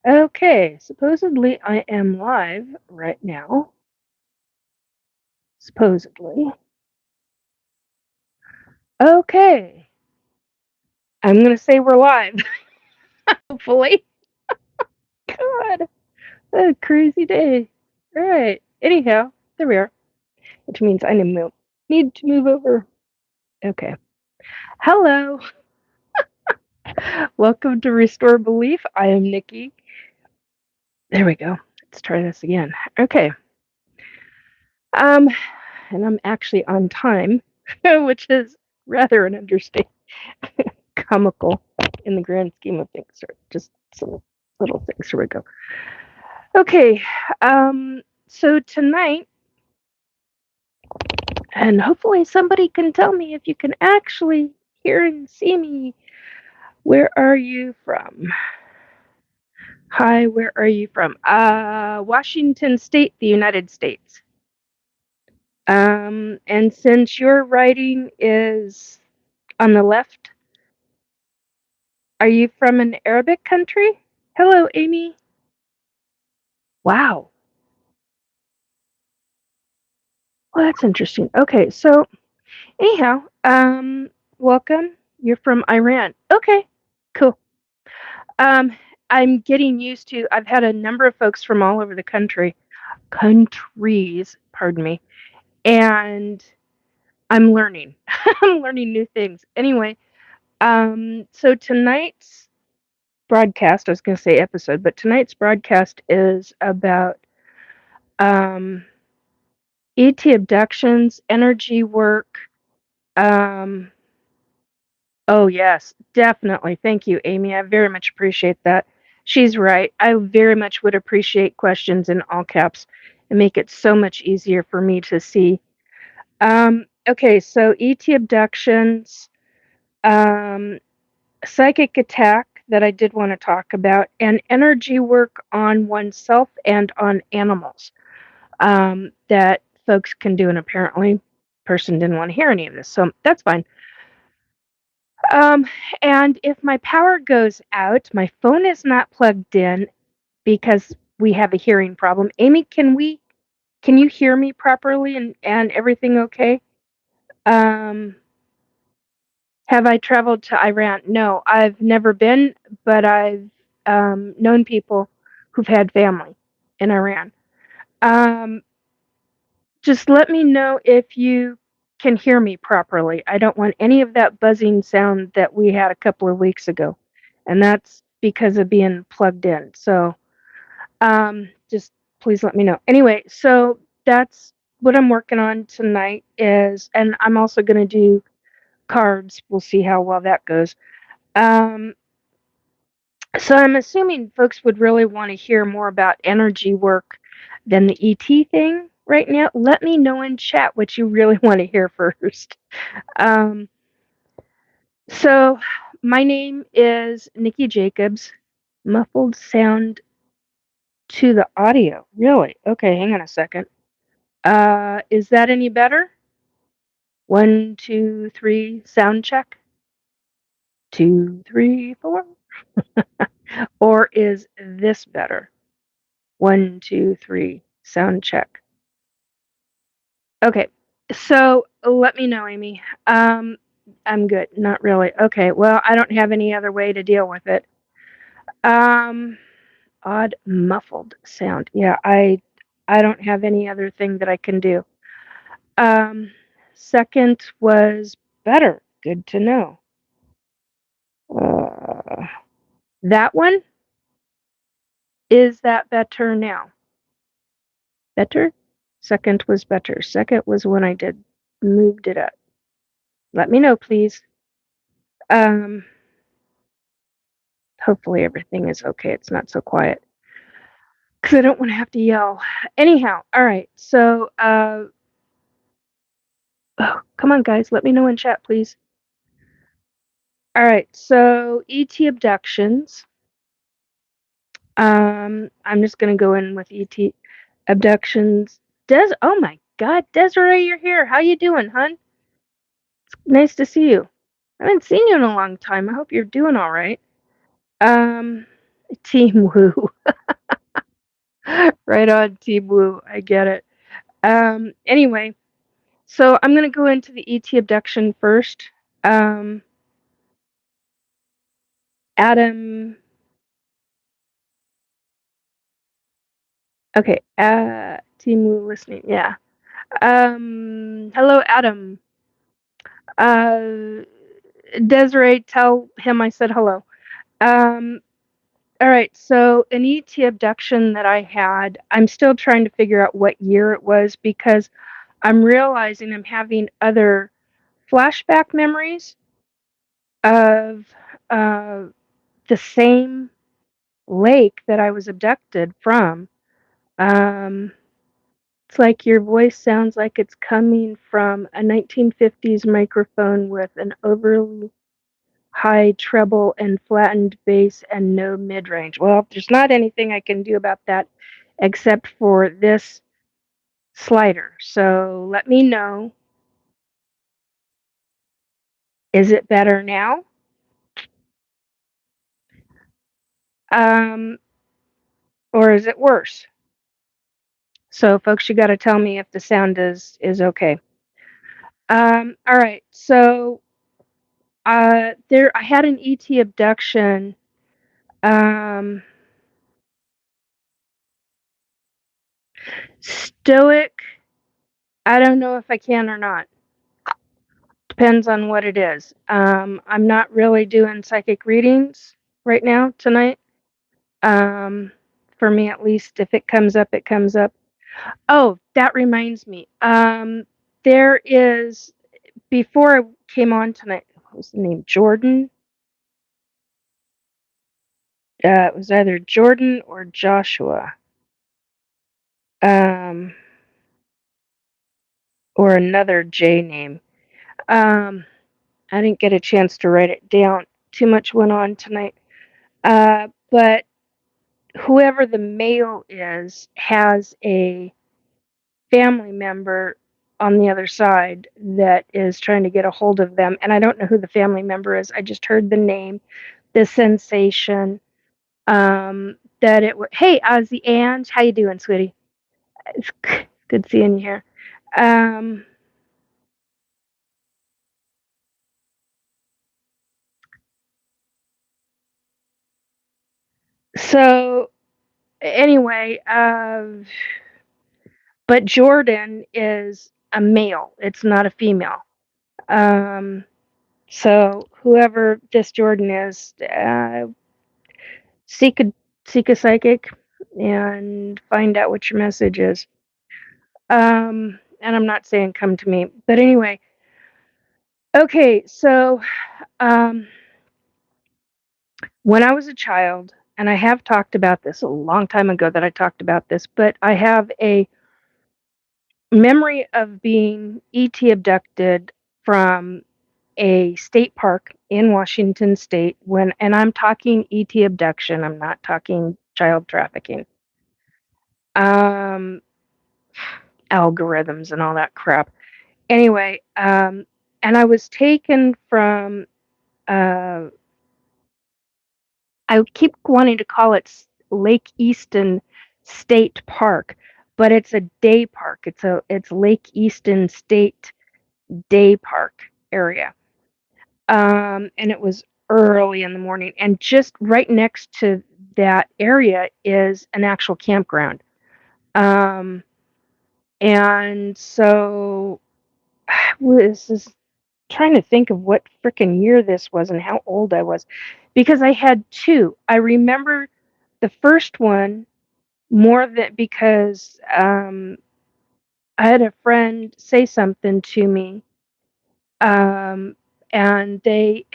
Okay, supposedly I am live right now. Supposedly. Okay. I'm going to say we're live, hopefully. God, what a crazy day. All right. Anyhow, there we are, which means I need to move over. Okay. Hello. Welcome to Restore Belief. I am Nikki. There we go. Let's try this again. Okay. Um, and I'm actually on time, which is rather an understatement. Comical in the grand scheme of things, or just some little things. Here we go. Okay, so tonight, and hopefully somebody can tell me if you can actually hear and see me. Where are you from? Hi, where are you from? Washington State, the United States. And since your writing is on the left, are you from an Arabic country? Hello, Amy. Wow. Well, that's interesting. Okay, so anyhow, welcome. You're from Iran. Okay, cool. Um, I'm getting used to. I've had a number of folks from all over the countries, pardon me, and I'm learning. I'm learning new things. Anyway, so tonight's broadcast, I was going to say episode, but tonight's broadcast is about um, ET abductions, energy work. Um, Oh, yes, definitely. Thank you, Amy. I very much appreciate that. She's right. I very much would appreciate questions in all caps and make it so much easier for me to see. Okay, so ET abductions, um, psychic attack that I did want to talk about, and energy work on oneself and on animals that folks can do. And apparently, person didn't want to hear any of this, so that's fine. Um, and if my power goes out, my phone is not plugged in because we have a hearing problem. Amy, can you hear me properly and everything okay? Um, have I traveled to Iran? No, I've never been, but I've known people who've had family in Iran. Um, just let me know if you can hear me properly. I don't want any of that buzzing sound that we had a couple of weeks ago. And that's because of being plugged in. So just please let me know. Anyway, so that's what I'm working on tonight is, and I'm also going to do cards. We'll see how well that goes. Um, so I'm assuming folks would really want to hear more about energy work than the ET thing right now. Let me know in chat what you really want to hear first. Um, so my name is Nikki Jacobs. Muffled sound to the audio. Really? Okay, hang on a second. Is that any better? 1, 2, 3, sound check. 2, 3, 4. Or is this better? 1, 2, 3, sound check. Okay, so let me know, Amy. I'm good. Not really. Okay, well, I don't have any other way to deal with it. Odd muffled sound. Yeah, I don't have any other thing that I can do. Second was better. Good to know. That one, is that better now? Better? Second was better. Second was when I moved it up. Let me know, please. Um, Hopefully everything is okay. It's not so quiet because I don't want to have to yell. Anyhow, all right. So, oh, come on, guys. Let me know in chat, please. All right. So, ET abductions. I'm just gonna go in with ET abductions. Oh my God, Desiree, you're here. How you doing, hun? It's nice to see you. I haven't seen you in a long time. I hope you're doing all right. Um, Team Woo. Right on, Team Blue. I get it. Anyway, so I'm gonna go into the ET abduction first. Adam. Okay. Team Blue listening. Yeah. Hello, Adam. Uh, Desiree, tell him I said hello. Um, all right. So an ET abduction that I had, I'm still trying to figure out what year it was because I'm realizing I'm having other flashback memories of uh, the same lake that I was abducted from. Um, it's like your voice sounds like it's coming from a 1950s microphone with an overly high treble and flattened bass and no mid-range. Well, there's not anything I can do about that except for this slider. So let me know. Is it better now? Um, or is it worse? So, folks, you got to tell me if the sound is okay. All right. So, I had an ET abduction. Um, Stoic. I don't know if I can or not. Depends on what it is. I'm not really doing psychic readings right now tonight. For me at least, if it comes up, it comes up. Oh, that reminds me. There is before I came on tonight. What was the name? Jordan. It was either Jordan or Joshua. Um, or another J name. I didn't get a chance to write it down. Too much went on tonight. But whoever the male is has a family member on the other side that is trying to get a hold of them. And I don't know who the family member is. I just heard the name, the sensation. That it was. Hey, Ozzy Ange, how you doing, sweetie? It's good seeing you here. Um, so anyway, but Jordan is a male. It's not a female. Um, so whoever this Jordan is, seek a seek a psychic and find out what your message is. And I'm not saying come to me, but anyway. Okay, so um, when I was a child, and I have talked about this a long time ago that I talked about this, but I have a memory of being ET abducted from a state park in Washington State and I'm talking ET abduction, I'm not talking child trafficking. Um, Algorithms and all that crap. Anyway, and I was taken from uh, I keep wanting to call it Lake Easton State Park, but it's a day park. It's Lake Easton State Day Park area. And it was early in the morning, and just right next to that area is an actual campground. Um, and so this is trying to think of what frickin' year this was and how old I was, because I had two. I remember the first one more than because I had a friend say something to me, um, and they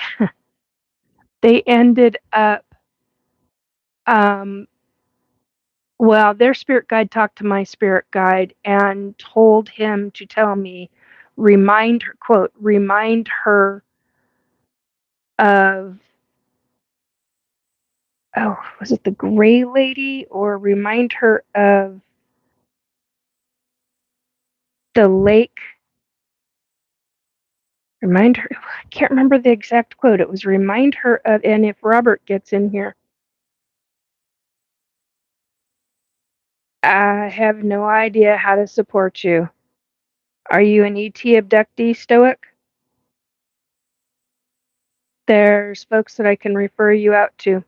ended up um, well, their spirit guide talked to my spirit guide and told him to tell me, remind her, quote, remind her of, oh, was it the gray lady, or remind her of the lake. Remind her, I can't remember the exact quote. It was remind her of, and if Robert gets in here, I have no idea how to support you. Are you an ET abductee, Stoic? There's folks that I can refer you out to.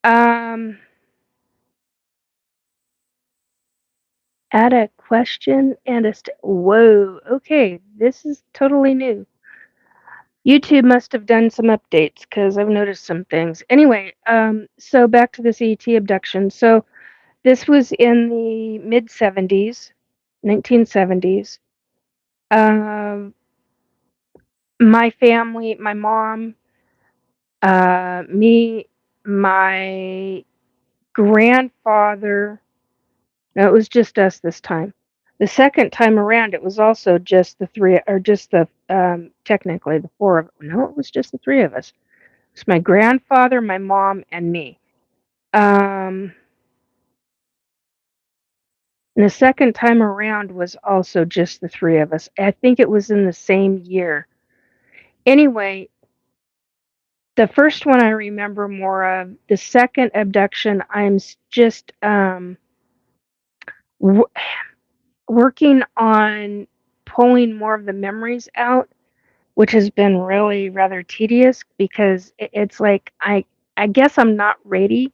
Um, Add a question and whoa, okay, this is totally new. YouTube must have done some updates because I've noticed some things. Anyway, so back to this ET abduction. So this was in the mid 70s, 1970s. Um, my family, my mom, me, my grandfather. No, it was just us this time. The second time around, it was also just the three, or just the technically the four of. No, it was just the three of us. It's my grandfather, my mom, and me. Um, and the second time around was also just the three of us. I think it was in the same year. Anyway, the first one I remember more of. The second abduction, I'm just w- working on pulling more of the memories out, which has been really rather tedious because it's like I guess I'm not ready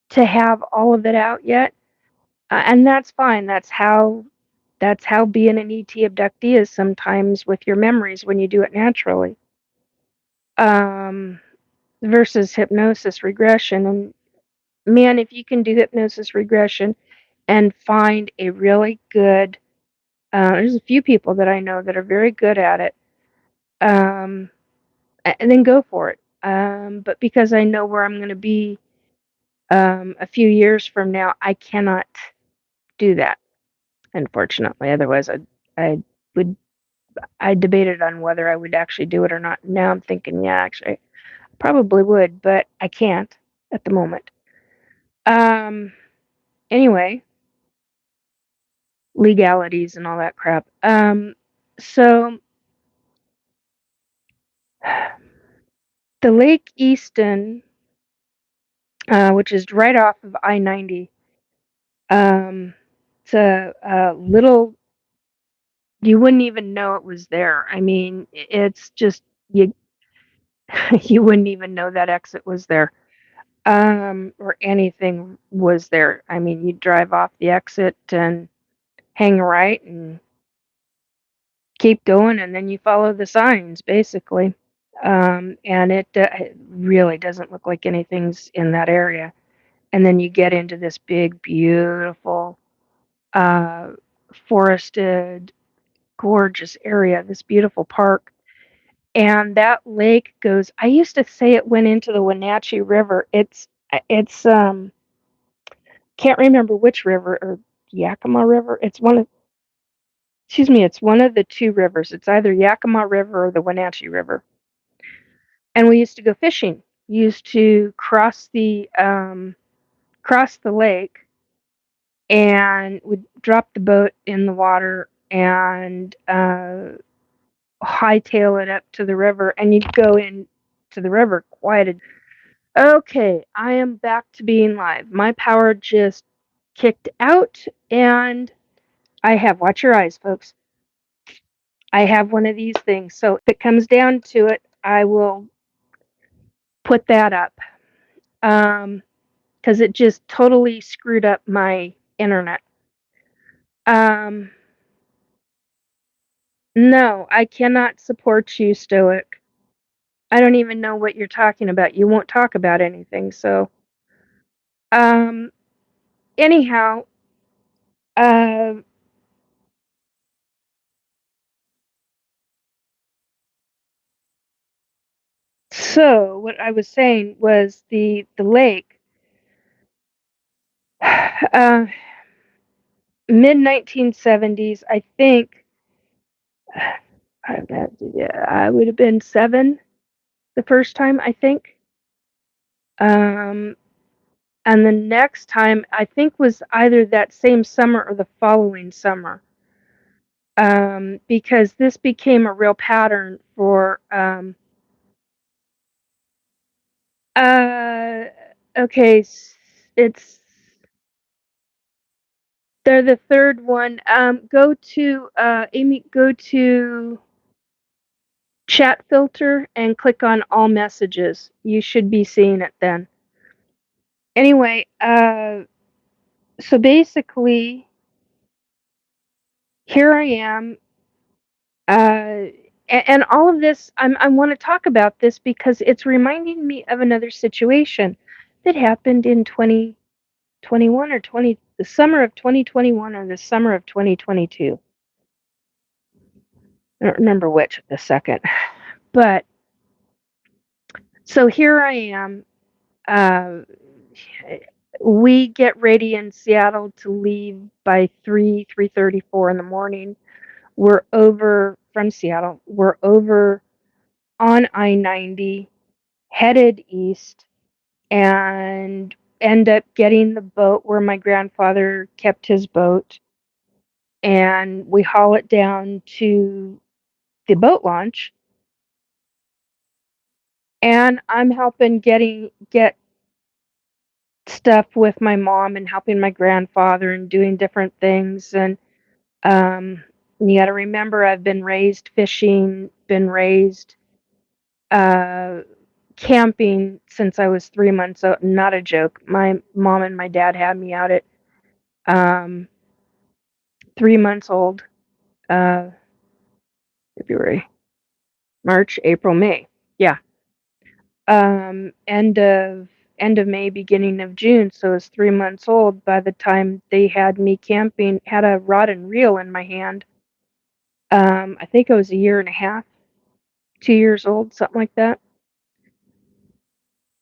to have all of it out yet, and that's fine. That's how being an ET abductee is sometimes with your memories when you do it naturally. Um, versus hypnosis regression, and man, if you can do hypnosis regression and find a really good, there's a few people that I know that are very good at it. Um, and then go for it. But because I know where I'm going to be a few years from now, I cannot do that, unfortunately. Otherwise, I would. I debated on whether I would actually do it or not. Now I'm thinking, yeah, actually, I probably would, but I can't at the moment. Um. Anyway, legalities and all that crap. So the Lake Easton, which is right off of I-90, it's a little. You wouldn't even know it was there. I mean, it's just you you wouldn't even know that exit was there, or anything was there. I mean, you drive off the exit and hang right and keep going, and then you follow the signs, basically. And it really doesn't look like anything's in that area. And then you get into this big, beautiful, uh, forested, gorgeous area, this beautiful park. And that lake goes, I used to say it went into the Wenatchee River. It's can't remember which river, or Yakima River. It's one of the two rivers. It's either Yakima River or the Wenatchee River. And we used to go fishing. We used to cross the lake, and we'd drop the boat in the water and hightail it up to the river, and you'd go in to the river quite a. Okay, I am back to being live. My power just kicked out, and I have, watch your eyes, folks. I have one of these things. So if it comes down to it, I will put that up. Because it just totally screwed up my internet. Um, no, I cannot support you, Stoic. I don't even know what you're talking about. You won't talk about anything. So, um, anyhow, uh, so what I was saying was the lake, uh, mid 1970s. I think I would have been 7 the first time. I think, um, and the next time I think was either that same summer or the following summer. Because this became a real pattern for uh okay, it's They're the third one. Go to Amy. Go to chat filter and click on all messages. You should be seeing it then. Anyway, so basically, here I am. And all of this, I want to talk about this because it's reminding me of another situation that happened in 2021 or the summer of 2021 or the summer of 2022. I don't remember which at the second. But so here I am. Uh, we get ready in Seattle to leave by 3:34 in the morning. We're over from Seattle. We're over on I-90, headed east, and end up getting the boat where my grandfather kept his boat, and we haul it down to the boat launch, and I'm helping get stuff with my mom and helping my grandfather and doing different things. And you got to remember, I've been raised fishing, been raised uh, camping since I was 3 months old. Not a joke. My mom and my dad had me out at um, 3 months old. Uh, February, March, April, May. Yeah. End of May, beginning of June. So I was 3 months old by the time they had me camping. Had a rod and reel in my hand. I think I was a year and a half, 2 years old, something like that.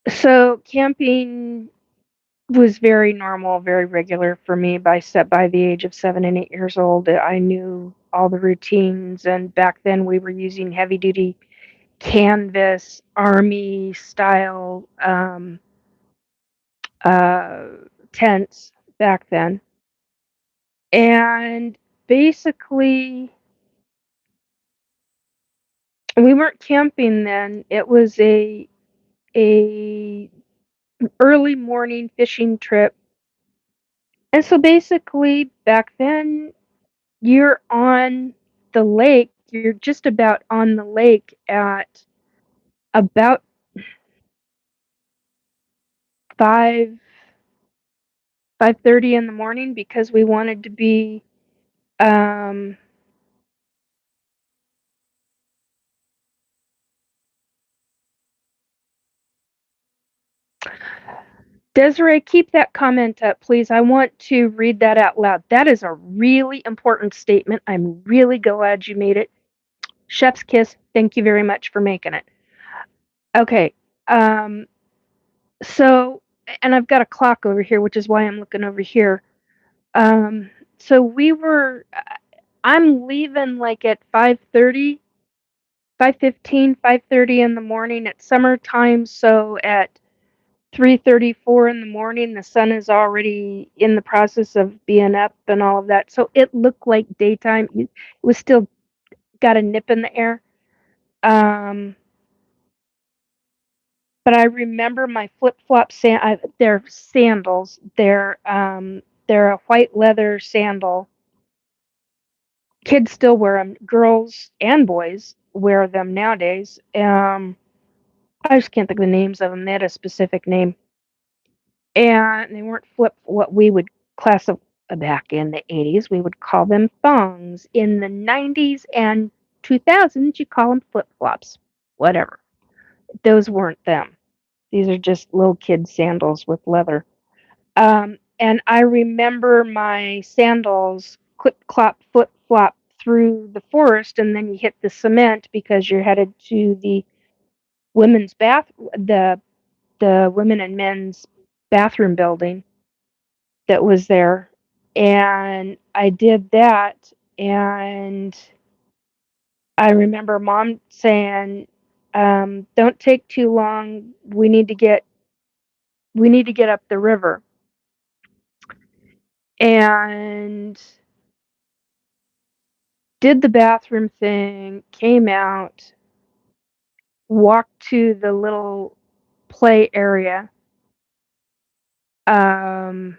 So camping was very normal, very regular for me. By the age of 7 and 8 years old, I knew all the routines. And back then, we were using heavy duty canvas, army style uh, tents back then. And basically, we weren't camping then. It was a early morning fishing trip. And so basically, back then, you're on the lake. You're just about on the lake at about 5 5:30 in the morning because we wanted to be um Desiree, keep that comment up, please. I want to read that out loud. That is a really important statement. I'm really glad you made it. Chef's kiss. Thank you very much for making it. Okay. Um, so, and I've got a clock over here, which is why I'm looking over here. So I'm leaving like at 5:30, 5:15, 5:30 in the morning. It's summertime, so at 3:34 in the morning, the sun is already in the process of being up and all of that. So it looked like daytime. It was still got a nip in the air. Um, but I remember my flip-flop they're sandals. They're a white leather sandal. Kids still wear them. Girls and boys wear them nowadays. I just can't think of the names of them. They had a specific name. And they weren't what we would classify back in the 80s. We would call them thongs. In the 90s and 2000s, you call them flip flops. Whatever. Those weren't them. These are just little kid sandals with leather. And I remember my sandals clip clop flip flop through the forest, and then you hit the cement because you're headed to the women's bath, the women and men's bathroom building that was there. And I did that, and I remember mom saying, "Don't take too long. We need to get up the river." And did the bathroom thing, came out, walked to the little play area, um,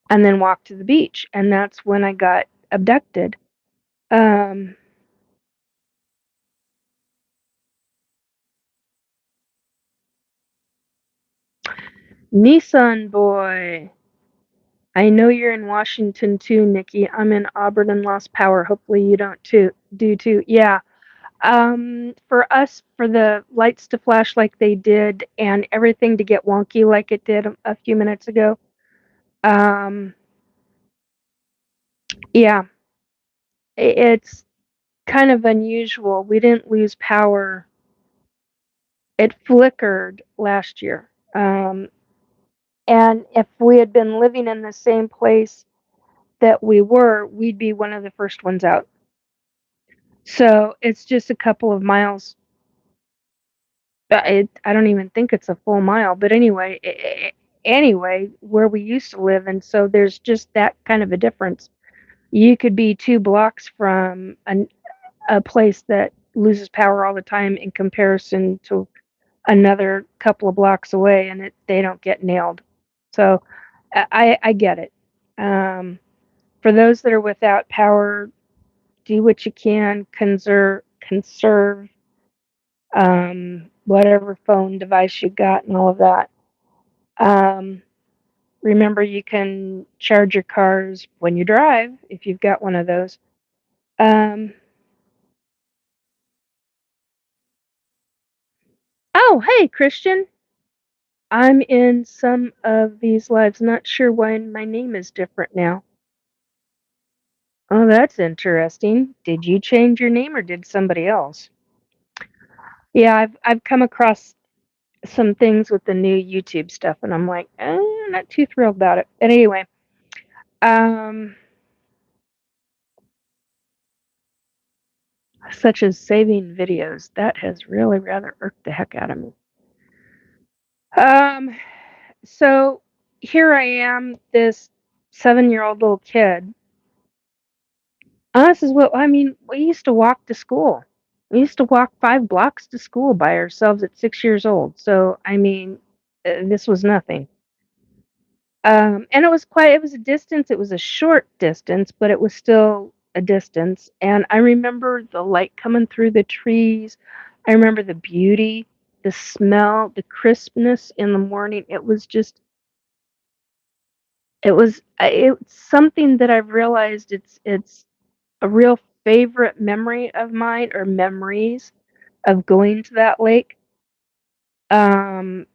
and then walked to the beach, and that's when I got abducted. Um, Nissan boy. I know you're in Washington too, Nikki. I'm in Auburn and lost power. Hopefully you don't do too. Yeah. For us, for the lights to flash like they did and everything to get wonky like it did a few minutes ago. Um, yeah, it's kind of unusual. We didn't lose power. It flickered last year. And if we had been living in the same place that we were, we'd be one of the first ones out. So it's just a couple of miles. I don't even think it's a full mile, but anyway, where we used to live, and so there's just that kind of a difference. You could be 2 blocks from a place that loses power all the time in comparison to another couple of blocks away, and they don't get nailed. So I get it. For those that are without power, do what you can, conserve whatever phone device you got and all of that. Um, Remember, you can charge your cars when you drive if you've got one of those. Um, oh, hey, Christian. I'm in some of these lives. Not sure why my name is different now. Oh, that's interesting. Did you change your name or did somebody else? Yeah, I've come across some things with the new YouTube stuff, and I'm like, not too thrilled about it. But anyway, um, such as saving videos, that has really rather irked the heck out of me. Um, so here I am, this 7-year-old little kid. This is what I mean. We used to walk to school. We used to walk 5 blocks to school by ourselves at 6 years old. So I mean, this was nothing. And it was a distance. It was a short distance, but it was still a distance. And I remember the light coming through the trees. I remember the beauty, the smell, the crispness in the morning. It's something that I've realized it's a real favorite memory of mine or memories of going to that lake. Um,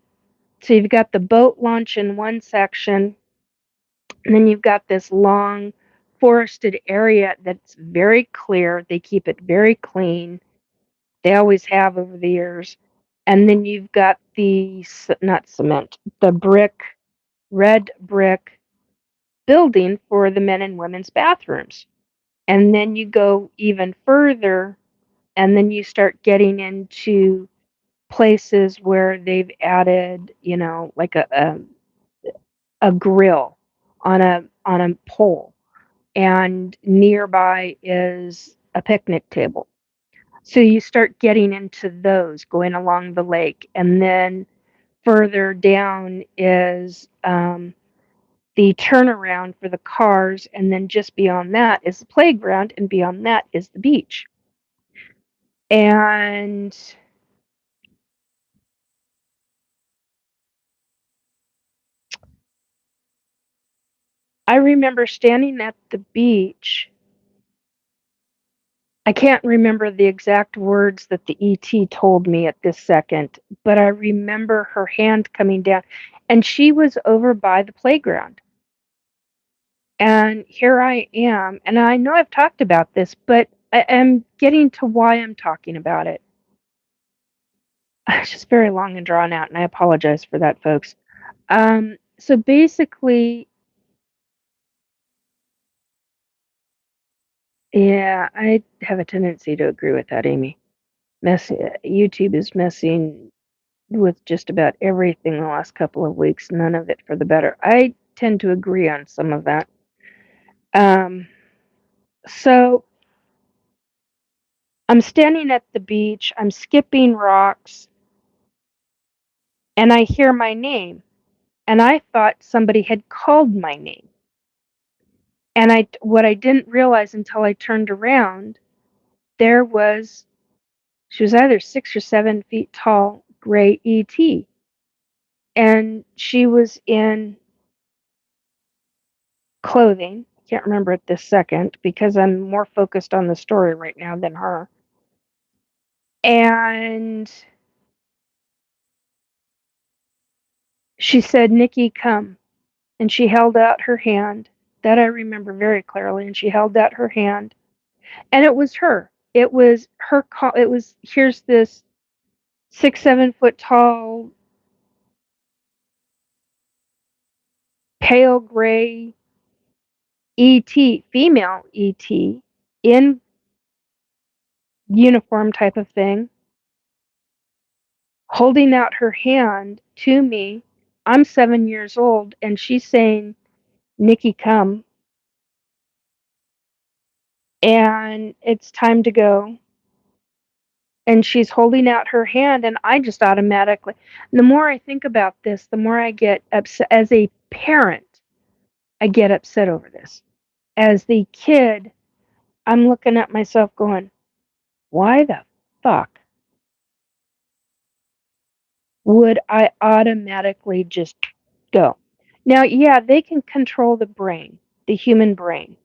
so you've got the boat launch in one section, and then you've got this long forested area that's very clear. They keep it very clean. They always have over the years. And then you've got the, not cement, the red brick building for the men and women's bathrooms. And then you go even further, and then you start getting into places where they've added, like a grill on a pole, and nearby is a picnic table. So you start getting into those going along the lake, and then further down is the turnaround for the cars, and then just beyond that is the playground, and beyond that is the beach. And I remember standing at the beach. I can't remember the exact words that the ET told me at this second, but I remember her hand coming down, and she was over by the playground. And here I am, and I know I've talked about this, but I am getting to why I'm talking about it. It's just very long and drawn out, and I apologize for that, folks. So basically, yeah, I have a tendency to agree with that, Amy. YouTube is messing with just about everything the last couple of weeks, none of it for the better. I tend to agree on some of that. Um, so I'm standing at the beach, I'm skipping rocks, and I hear my name. And I thought somebody had called my name. And what I didn't realize until I turned around, she was either 6 or 7 feet tall, gray ET. And she was in clothing. I can't remember it this second because I'm more focused on the story right now than her. And she said, "Nikki, come." And she held out her hand. That I remember very clearly. And she held out her hand. And it was her. It was her call. It was, here's this 6, 7 foot tall, pale gray ET, female ET, in uniform type of thing, holding out her hand to me. I'm 7 years old, and she's saying, "Nikki, come." And it's time to go. And she's holding out her hand, and I just automatically, the more I think about this, the more I get upset. As a parent, I get upset over this. As the kid, I'm looking at myself going, why the fuck would I automatically just go? Now, yeah, they can control the brain, the human brain.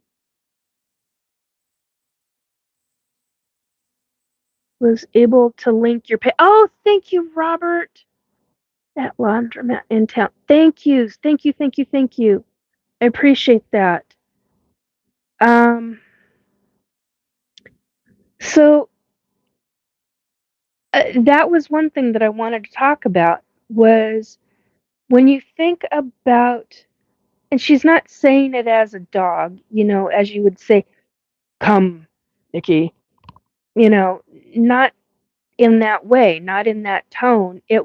Was able to link your pay. Oh, thank you, Robert. That laundromat in town. Thank you, thank you, thank you, thank you. I appreciate that. Um, so that was one thing that I wanted to talk about, was when you think about, and she's not saying it as a dog, as you would say, "Come, Nikki," you know, not in that way, not in that tone. It,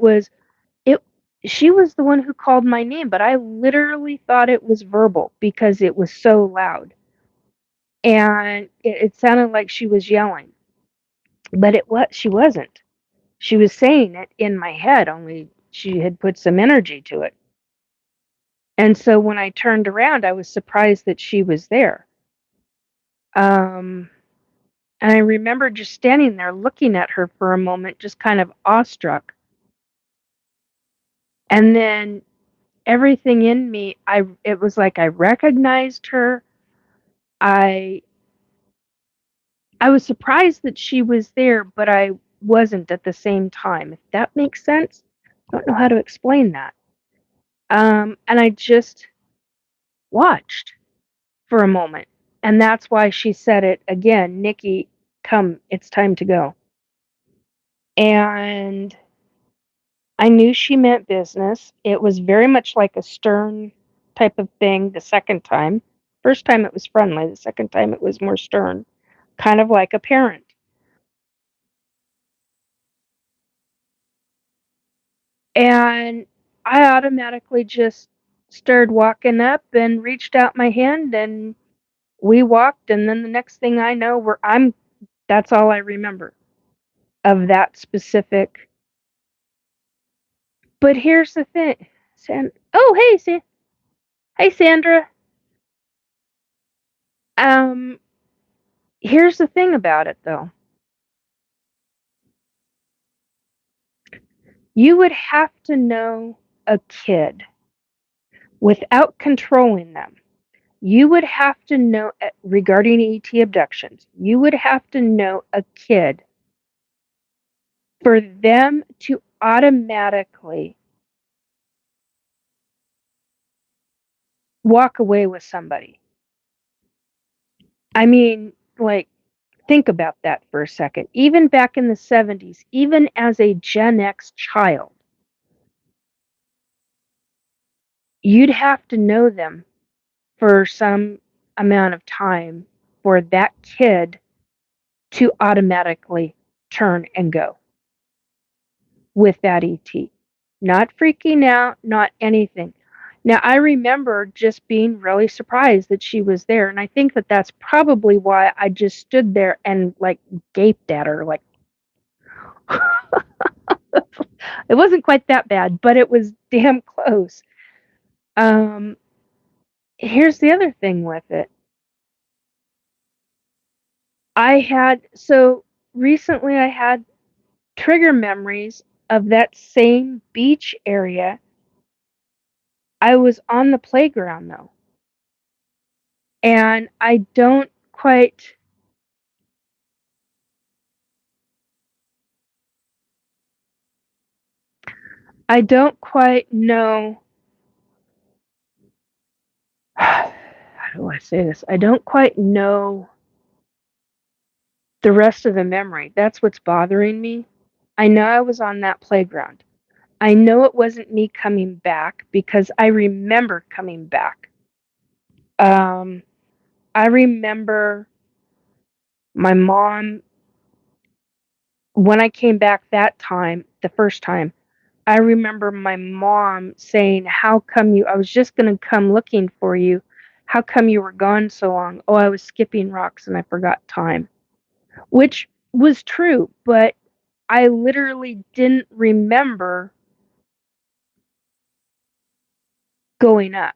she was the one who called my name, but I literally thought it was verbal because it was so loud. And it sounded like she was yelling, but she wasn't. She was saying it in my head, only she had put some energy to it. And so when I turned around, I was surprised that she was there. And I remember just standing there looking at her for a moment, just kind of awestruck. And then everything in me, it was like I recognized her. I was surprised that she was there, but I wasn't at the same time, if that makes sense. I don't know how to explain that. And I just watched for a moment. And that's why she said it again, "Nikki, come, it's time to go." And I knew she meant business. It was very much like a stern type of thing the second time. First time it was friendly, the second time it was more stern, kind of like a parent. And I automatically just started walking up and reached out my hand, and we walked, and then the next thing I know, that's all I remember of that specific. But here's the thing, oh, hey Sandra. Um, Here's the thing about it though. You would have to know a kid without controlling them. You would have to know, regarding ET abductions, you would have to know a kid for them to automatically walk away with somebody. I mean, like, think about that for a second. Even back in the 70s, even as a Gen X child, you'd have to know them for some amount of time for that kid to automatically turn and go with that ET. Not freaking out, not anything. Now, I remember just being really surprised that she was there, and I think that that's probably why I just stood there and, like, gaped at her, like, it wasn't quite that bad, but it was damn close. Um, Here's the other thing with it. Recently I had trigger memories of that same beach area. I was on the playground though, and I don't quite know. How do I say this? I don't quite know the rest of the memory. That's what's bothering me. I know I was on that playground. I know it wasn't me coming back because I remember coming back. Um, I remember my mom, when I came back that time, the first time, I remember my mom saying, "How come I was just going to come looking for you. How come you were gone so long?" "Oh, I was skipping rocks and I forgot time." Which was true, but I literally didn't remember going up.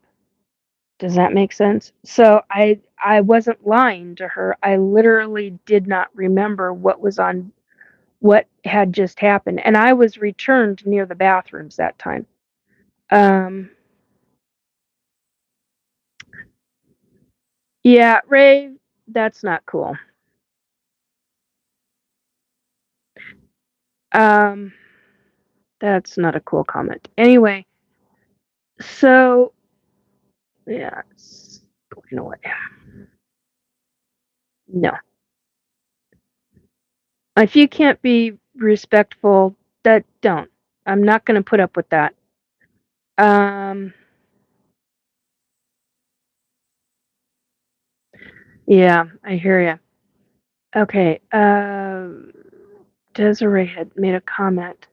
Does that make sense? So I wasn't lying to her. I literally did not remember what had just happened, and I was returned near the bathrooms that time. Um, yeah, Ray, that's not cool. Um, that's not a cool comment. Anyway, so yeah, it's going away. No, if you can't be respectful, that don't. I'm not going to put up with that. Um, yeah, I hear you. Okay, Desiree had made a comment,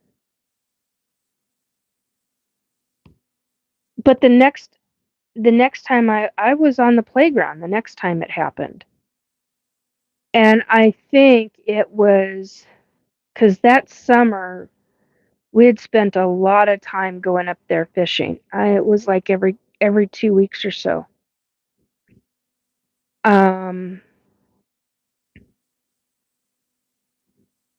but the next time I was on the playground. The next time it happened, and I think it was because that summer we had spent a lot of time going up there fishing. It was like every 2 weeks or so. Um,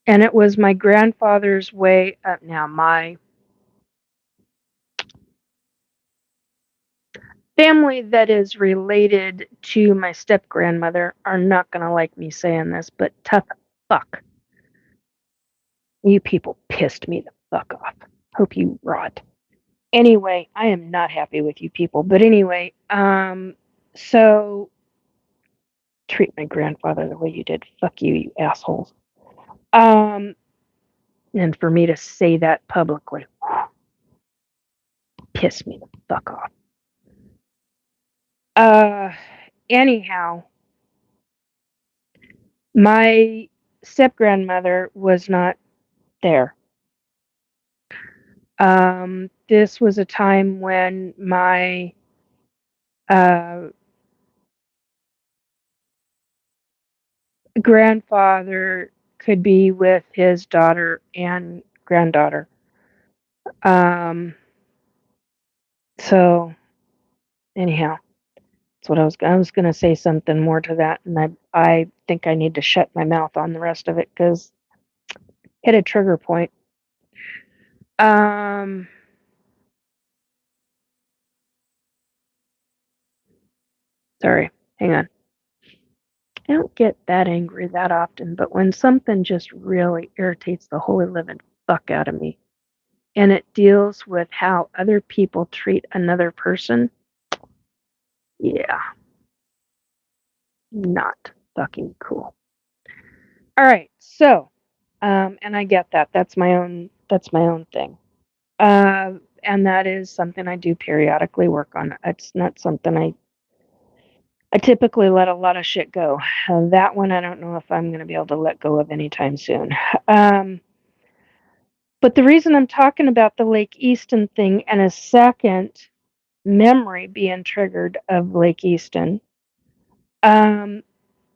and it was my grandfather's way. Now my family that is related to my step grandmother are not going to like me saying this, but tough fuck. You people pissed me the fuck off. Hope you rot. Anyway, I am not happy with you people. But anyway, so treat my grandfather the way you did. Fuck you, you assholes. Um, and for me to say that publicly, piss me the fuck off. Uh, anyhow, my step grandmother was not there. This was a time when my uh, grandfather could be with his daughter and granddaughter. Um, so anyhow, that's what I was going to say something more to that, and I think I need to shut my mouth on the rest of it because hit a trigger point. Um, sorry, hang on. I don't get that angry that often, but when something just really irritates the holy living fuck out of me, and it deals with how other people treat another person, yeah, not fucking cool. All right, so, and I get that. That's my own. That's my own thing. And that is something I do periodically work on. It's not something I typically let a lot of shit go. That one I don't know if I'm going to be able to let go of anytime soon. Um, but the reason I'm talking about the Lake Easton thing and a second memory being triggered of Lake Easton, um,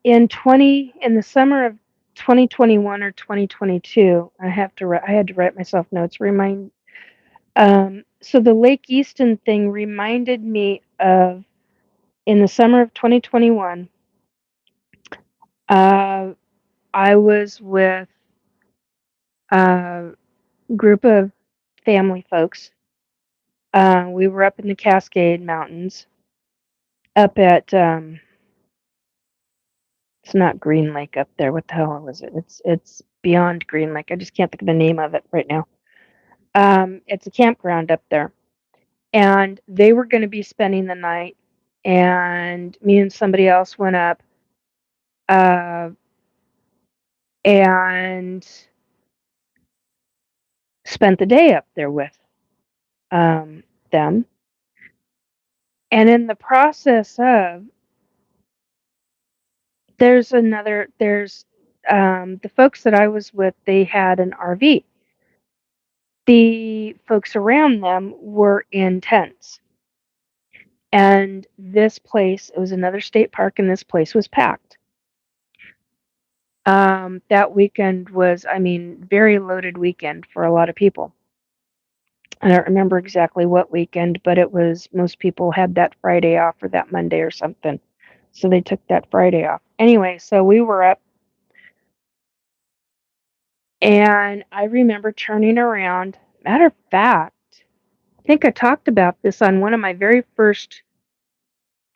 in the summer of 2021 or 2022, I had to write myself notes. So the Lake Easton thing reminded me of in the summer of 2021. I was with a group of family folks. We were up in the Cascade Mountains, up at it's not Green Lake up there. What the hell was it? It's beyond Green Lake. I just can't think of the name of it right now. It's a campground up there, and they were going to be spending the night, and me and somebody else went up, uh, and spent the day up there with them. And in the process of, there's the folks that I was with, they had an RV. The folks around them were in tents. And this place, it was another state park, and this place was packed. That weekend was, I mean, very loaded weekend for a lot of people. I don't remember exactly what weekend, but it was, most people had that Friday off or that Monday or something. So they took that Friday off. Anyway, so we were up, and I remember turning around. Matter of fact, I think I talked about this on one of my very first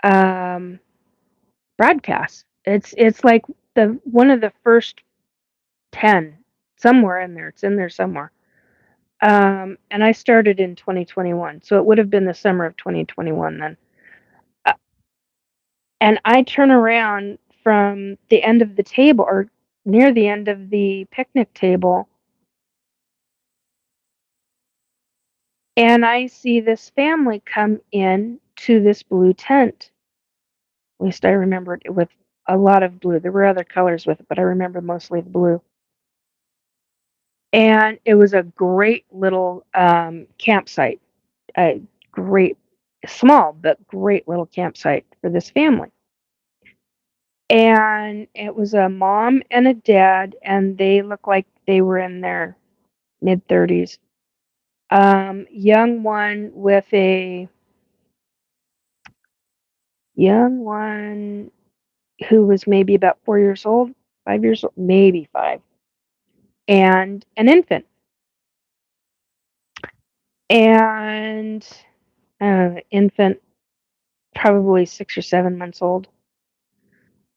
um, broadcasts. It's like the one of the first 10, somewhere in there. It's in there somewhere. And I started in 2021, so it would have been the summer of 2021 then. Uh, and I turn around from the end of the table, or near the end of the picnic table, and I see this family come in to this blue tent. At least I remember it with a lot of blue. There were other colors with it, but I remember mostly the blue. And it was a great little campsite, a great, small but great little campsite for this family. And it was a mom and a dad, and they looked like they were in their mid 30s. Young one with a young one who was maybe about 4 years old, 5 years old, maybe five, and an infant. And infant, probably 6 or 7 months old.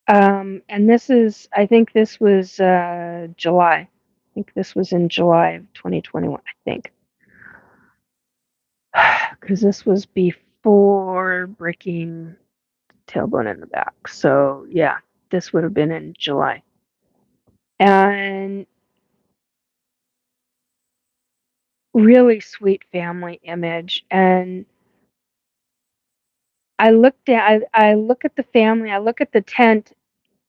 And I think this was July. I think this was in July of 2021, I think. Because this was before breaking tailbone in the back. So, yeah, this would have been in July. And really sweet family image. And I look at the family, I look at the tent,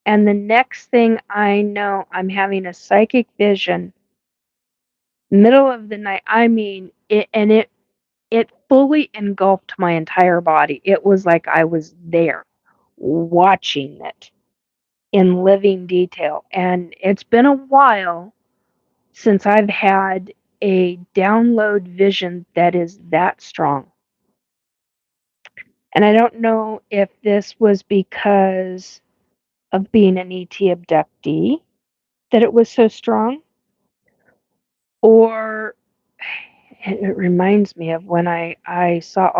and the next thing I know, I'm having a psychic vision, middle of the night. I mean, it fully engulfed my entire body. It was like I was there watching it in living detail. And it's been a while since I've had a download vision that is that strong. And I don't know if this was because of being an ET abductee that it was so strong, or it reminds me of when I saw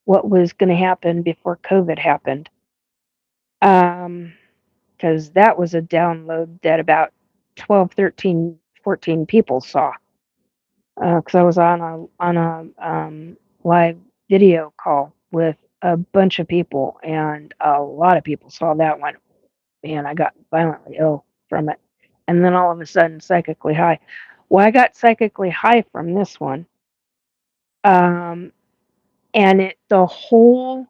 what was going to happen before COVID happened. Because that was a download that about 12, 13, 14 people saw. Because I was on a live video call with a bunch of people, and a lot of people saw that one. Man, I got violently ill from it. And then all of a sudden, psychically high. Well, I got psychically high from this one. Um, and the whole,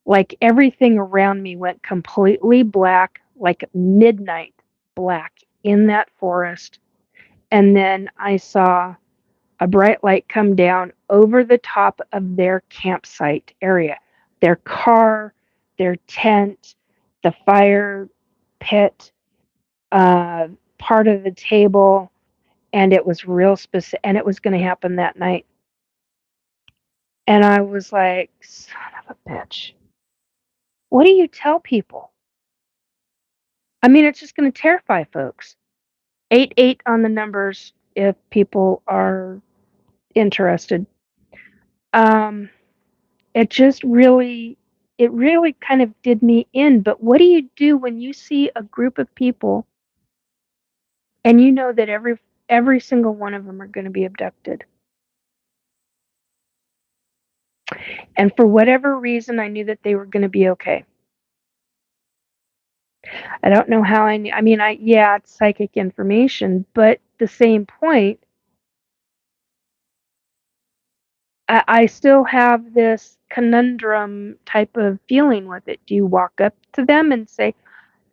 like everything around me went completely black, like midnight black in that forest. And then I saw a bright light come down over the top of their campsite area, their car, their tent, the fire pit, part of the table, and it was real specific, and it was going to happen that night. And I was like, son of a bitch. What do you tell people? I mean, it's just going to terrify folks. 88 on the numbers if people are interested. Um, it just really, it really kind of did me in. But what do you do when you see a group of people and you know that every single one of them are going to be abducted? And for whatever reason, I knew that they were going to be okay. I don't know how I knew. I mean, yeah, it's psychic information, but the same point, I still have this conundrum type of feeling with it. Do you walk up to them and say,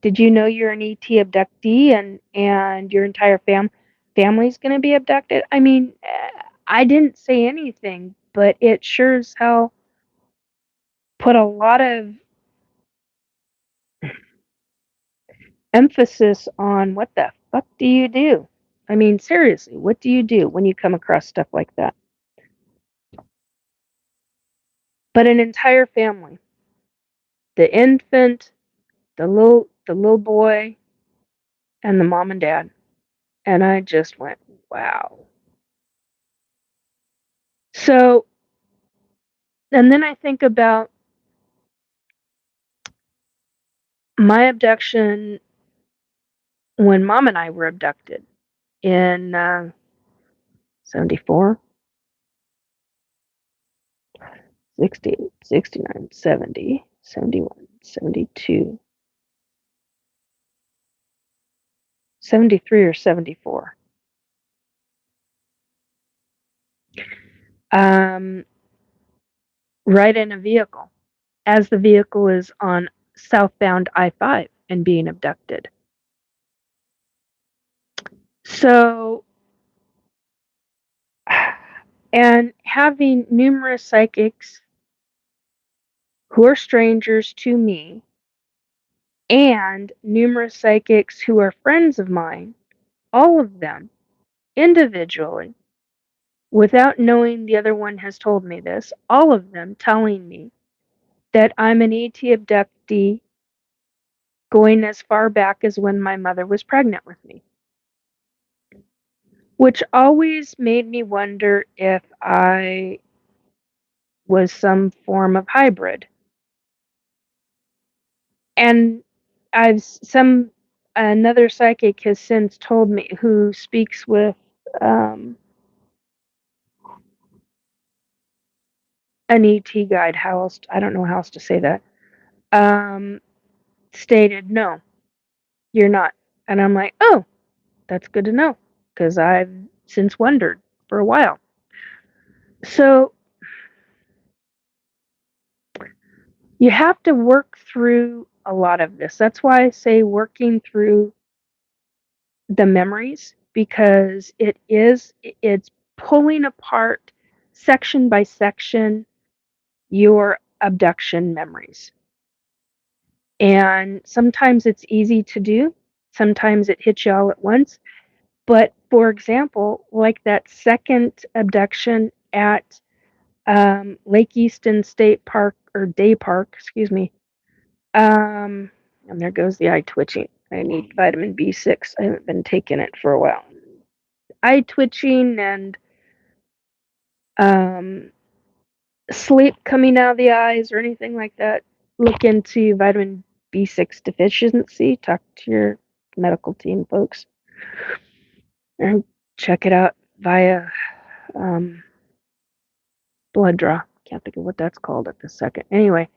"Did you know you're an ET abductee and your entire family's going to be abducted?" I mean, I didn't say anything, but it sure as hell put a lot of emphasis on what the fuck do you do? I mean, seriously, what do you do when you come across stuff like that? But an entire family, the infant, the little boy, and the mom and dad. And I just went, wow. So, and then I think about my abduction when mom and I were abducted in 74, 68, 69, 70, 71, 72, 73 or 74. Um, right in a vehicle, as the vehicle is on southbound I-5 and being abducted. So, and having numerous psychics who are strangers to me and numerous psychics who are friends of mine, all of them individually, without knowing the other one has told me this, all of them telling me that I'm an ET abductee going as far back as when my mother was pregnant with me. Which always made me wonder if I was some form of hybrid. And another psychic has since told me, who speaks with um, an ET guide, I don't know how else to say that, stated, no, you're not. And I'm like, oh, that's good to know, because I've since wondered for a while. So you have to work through a lot of this. That's why I say working through the memories, because it's pulling apart section by section your abduction memories. And sometimes it's easy to do, sometimes it hits you all at once. But for example, like that second abduction at Lake Easton State Park, or Day Park, excuse me. And there goes the eye twitching. I need vitamin B6. I haven't been taking it for a while. Eye twitching and sleep coming out of the eyes or anything like that. Look into vitamin B6 deficiency. Talk to your medical team, folks, and check it out via blood draw. Can't think of what that's called at this second. Anyway,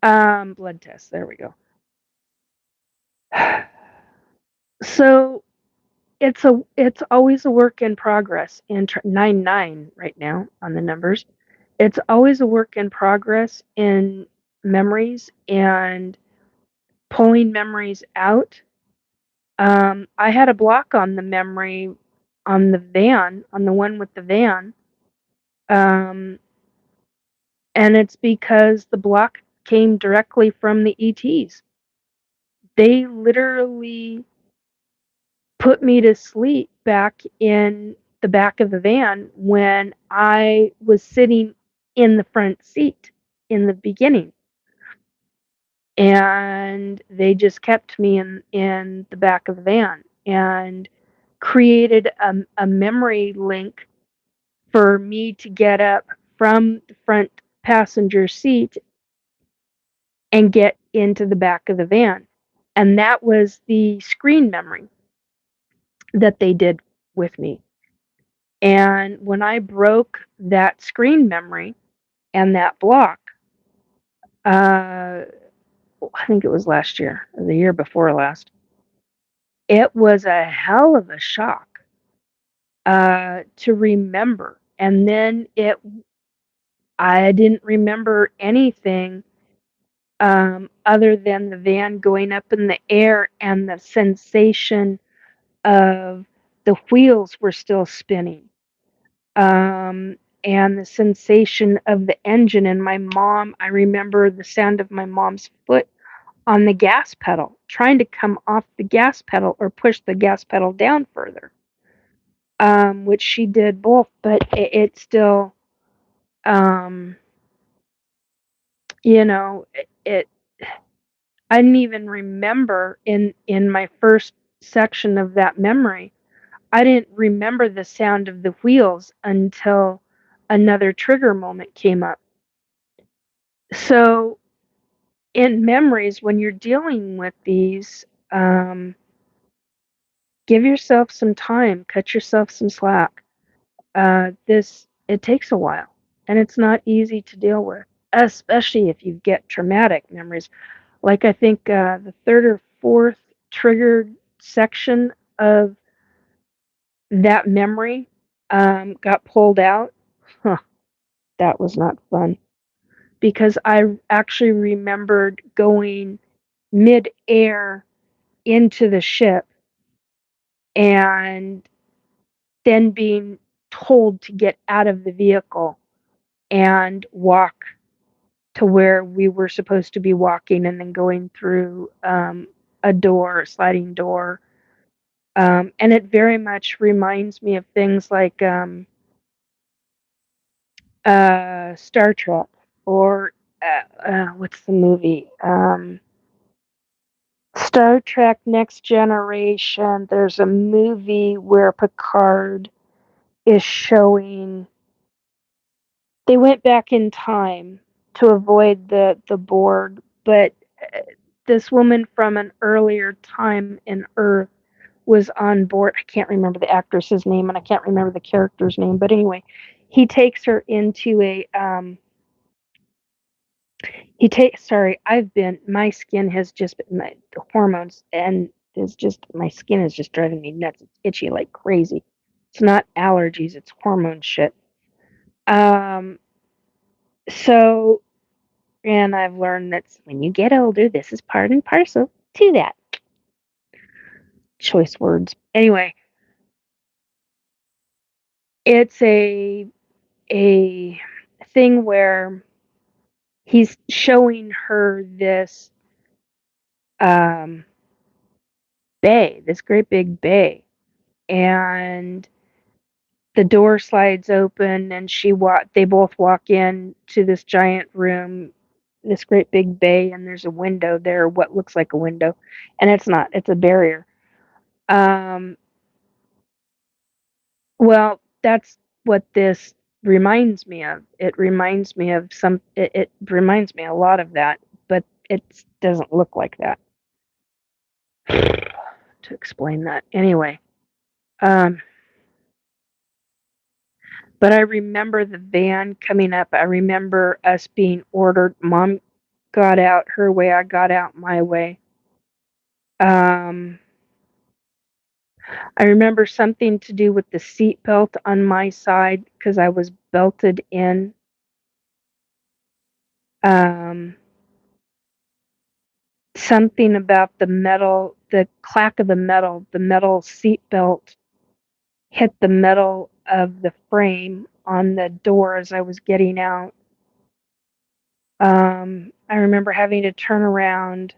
blood test. There we go. So it's always a work in progress. In 99 right now on the numbers, it's always a work in progress in memories and pulling memories out. I had a block on the memory on the van, on the one with the van, and it's because the block came directly from the ETs. They literally put me to sleep back in the back of the van when I was sitting in the front seat in the beginning. and they just kept me in the back of the van and created a memory link for me to get up from the front passenger seat and get into the back of the van. And that was the screen memory that they did with me. And when I broke that screen memory and that block, I think it was last year or the year before last, it was a hell of a shock to remember. And then I didn't remember anything other than the van going up in the air and the sensation of the wheels were still spinning, and the sensation of the engine. And I remember the sound of my mom's foot on the gas pedal, trying to come off the gas pedal or push the gas pedal down further, which she did both, but it still, um, you know, it I didn't even remember in my first section of that memory. I didn't remember the sound of the wheels until another trigger moment came up. So, in memories, when you're dealing with these, give yourself some time, cut yourself some slack. It takes a while, and it's not easy to deal with, especially if you get traumatic memories. Like I think the third or fourth triggered section of that memory got pulled out. Huh, that was not fun because I actually remembered going mid-air into the ship and then being told to get out of the vehicle and walk to where we were supposed to be walking, and then going through a sliding door. And it very much reminds me of things like Star Trek, or what's the movie? Star Trek Next Generation. There's a movie where Picard is showing. They went back in time to avoid the Borg, but this woman from an earlier time in Earth was on board. I can't remember the actress's name, and I can't remember the character's name, but anyway, he takes her into a my skin has just been, the hormones, and is just, my skin is just driving me nuts. It's itchy like crazy. It's not allergies, it's hormone shit. Um, so, and I've learned that when you get older, this is part and parcel to that. Choice words. Anyway, it's a thing where he's showing her this um, bay, this great big bay, and the door slides open, and they both walk in to this giant room, this great big bay, and there's a window there, what looks like a window, and it's not, it's a barrier. Um, well, that's what this reminds me of. It reminds me of it reminds me a lot of that, but it doesn't look like that. To explain that. Anyway, um, but I remember the van coming up. I remember us being ordered. Mom got out her way, I got out my way. I remember something to do with the seat belt on my side because I was belted in. Um, Something about the metal, the clack of the metal seat belt hit the metal of the frame on the door as I was getting out. I remember having to turn around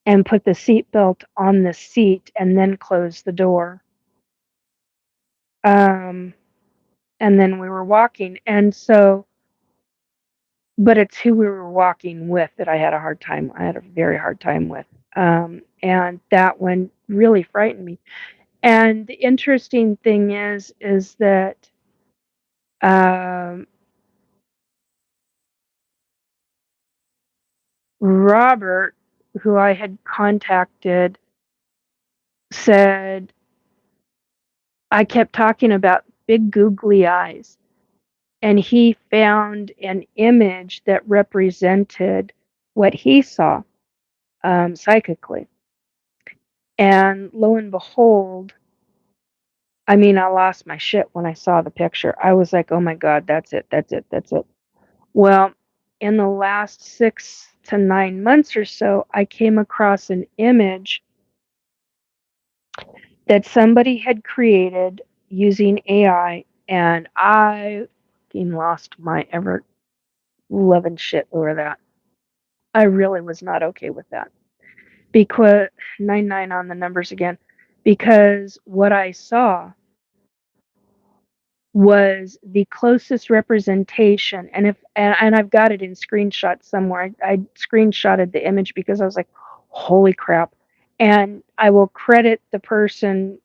and put the seat belt on the seat and then close the door. And then we were walking. And so but it's who we were walking with that I had a hard time. I had a very hard time with, and that one really frightened me. And the interesting thing is that um, Robert, who I had contacted, said I kept talking about big googly eyes, and he found an image that represented what he saw psychically. And lo and behold, I mean, I lost my shit when I saw the picture. I was like, oh my God, that's it, that's it, that's it. Well, in the last 6 to 9 months or so, I came across an image that somebody had created using AI, and I fucking lost my ever loving shit over that. I really was not okay with that. Because 99 on the numbers again, because what I saw was the closest representation, and if and I've got it in screenshot somewhere. I screenshotted the image because I was like, holy crap. And I will credit the person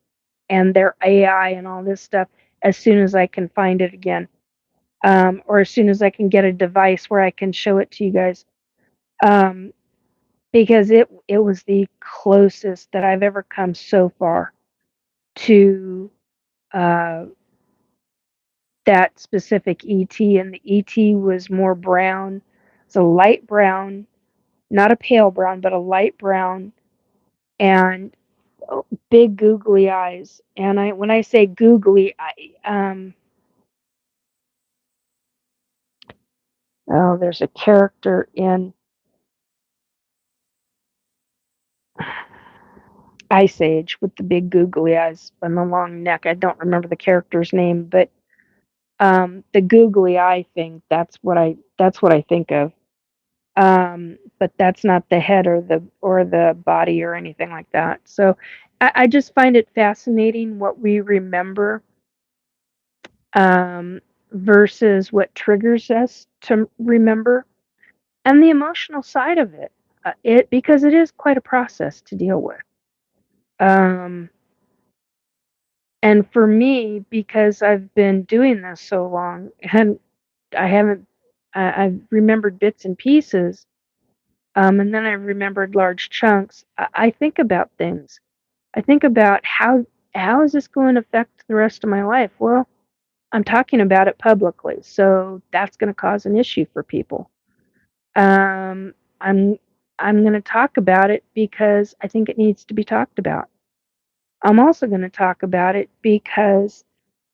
and their AI and all this stuff as soon as I can find it again, or as soon as I can get a device where I can show it to you guys, um, because it was the closest that I've ever come so far to uh, that specific ET, and the ET was more brown. It's a light brown, not a pale brown, but a light brown, and big googly eyes. And when I say googly, oh, there's a character in Ice Age with the big googly eyes and the long neck. I don't remember the character's name, but the googly eye thing. That's what I think of. But that's not the head or the body or anything like that. So I just find it fascinating what we remember, um, versus what triggers us to remember, and the emotional side of it. It because it is quite a process to deal with. Um, and for me, because I've been doing this so long, and I haven't, I've remembered bits and pieces. And then I remembered large chunks. I think about things. I think about how is this going to affect the rest of my life? Well, I'm talking about it publicly, so that's going to cause an issue for people. Um, I'm I'm going to talk about it because I think it needs to be talked about. I'm also going to talk about it because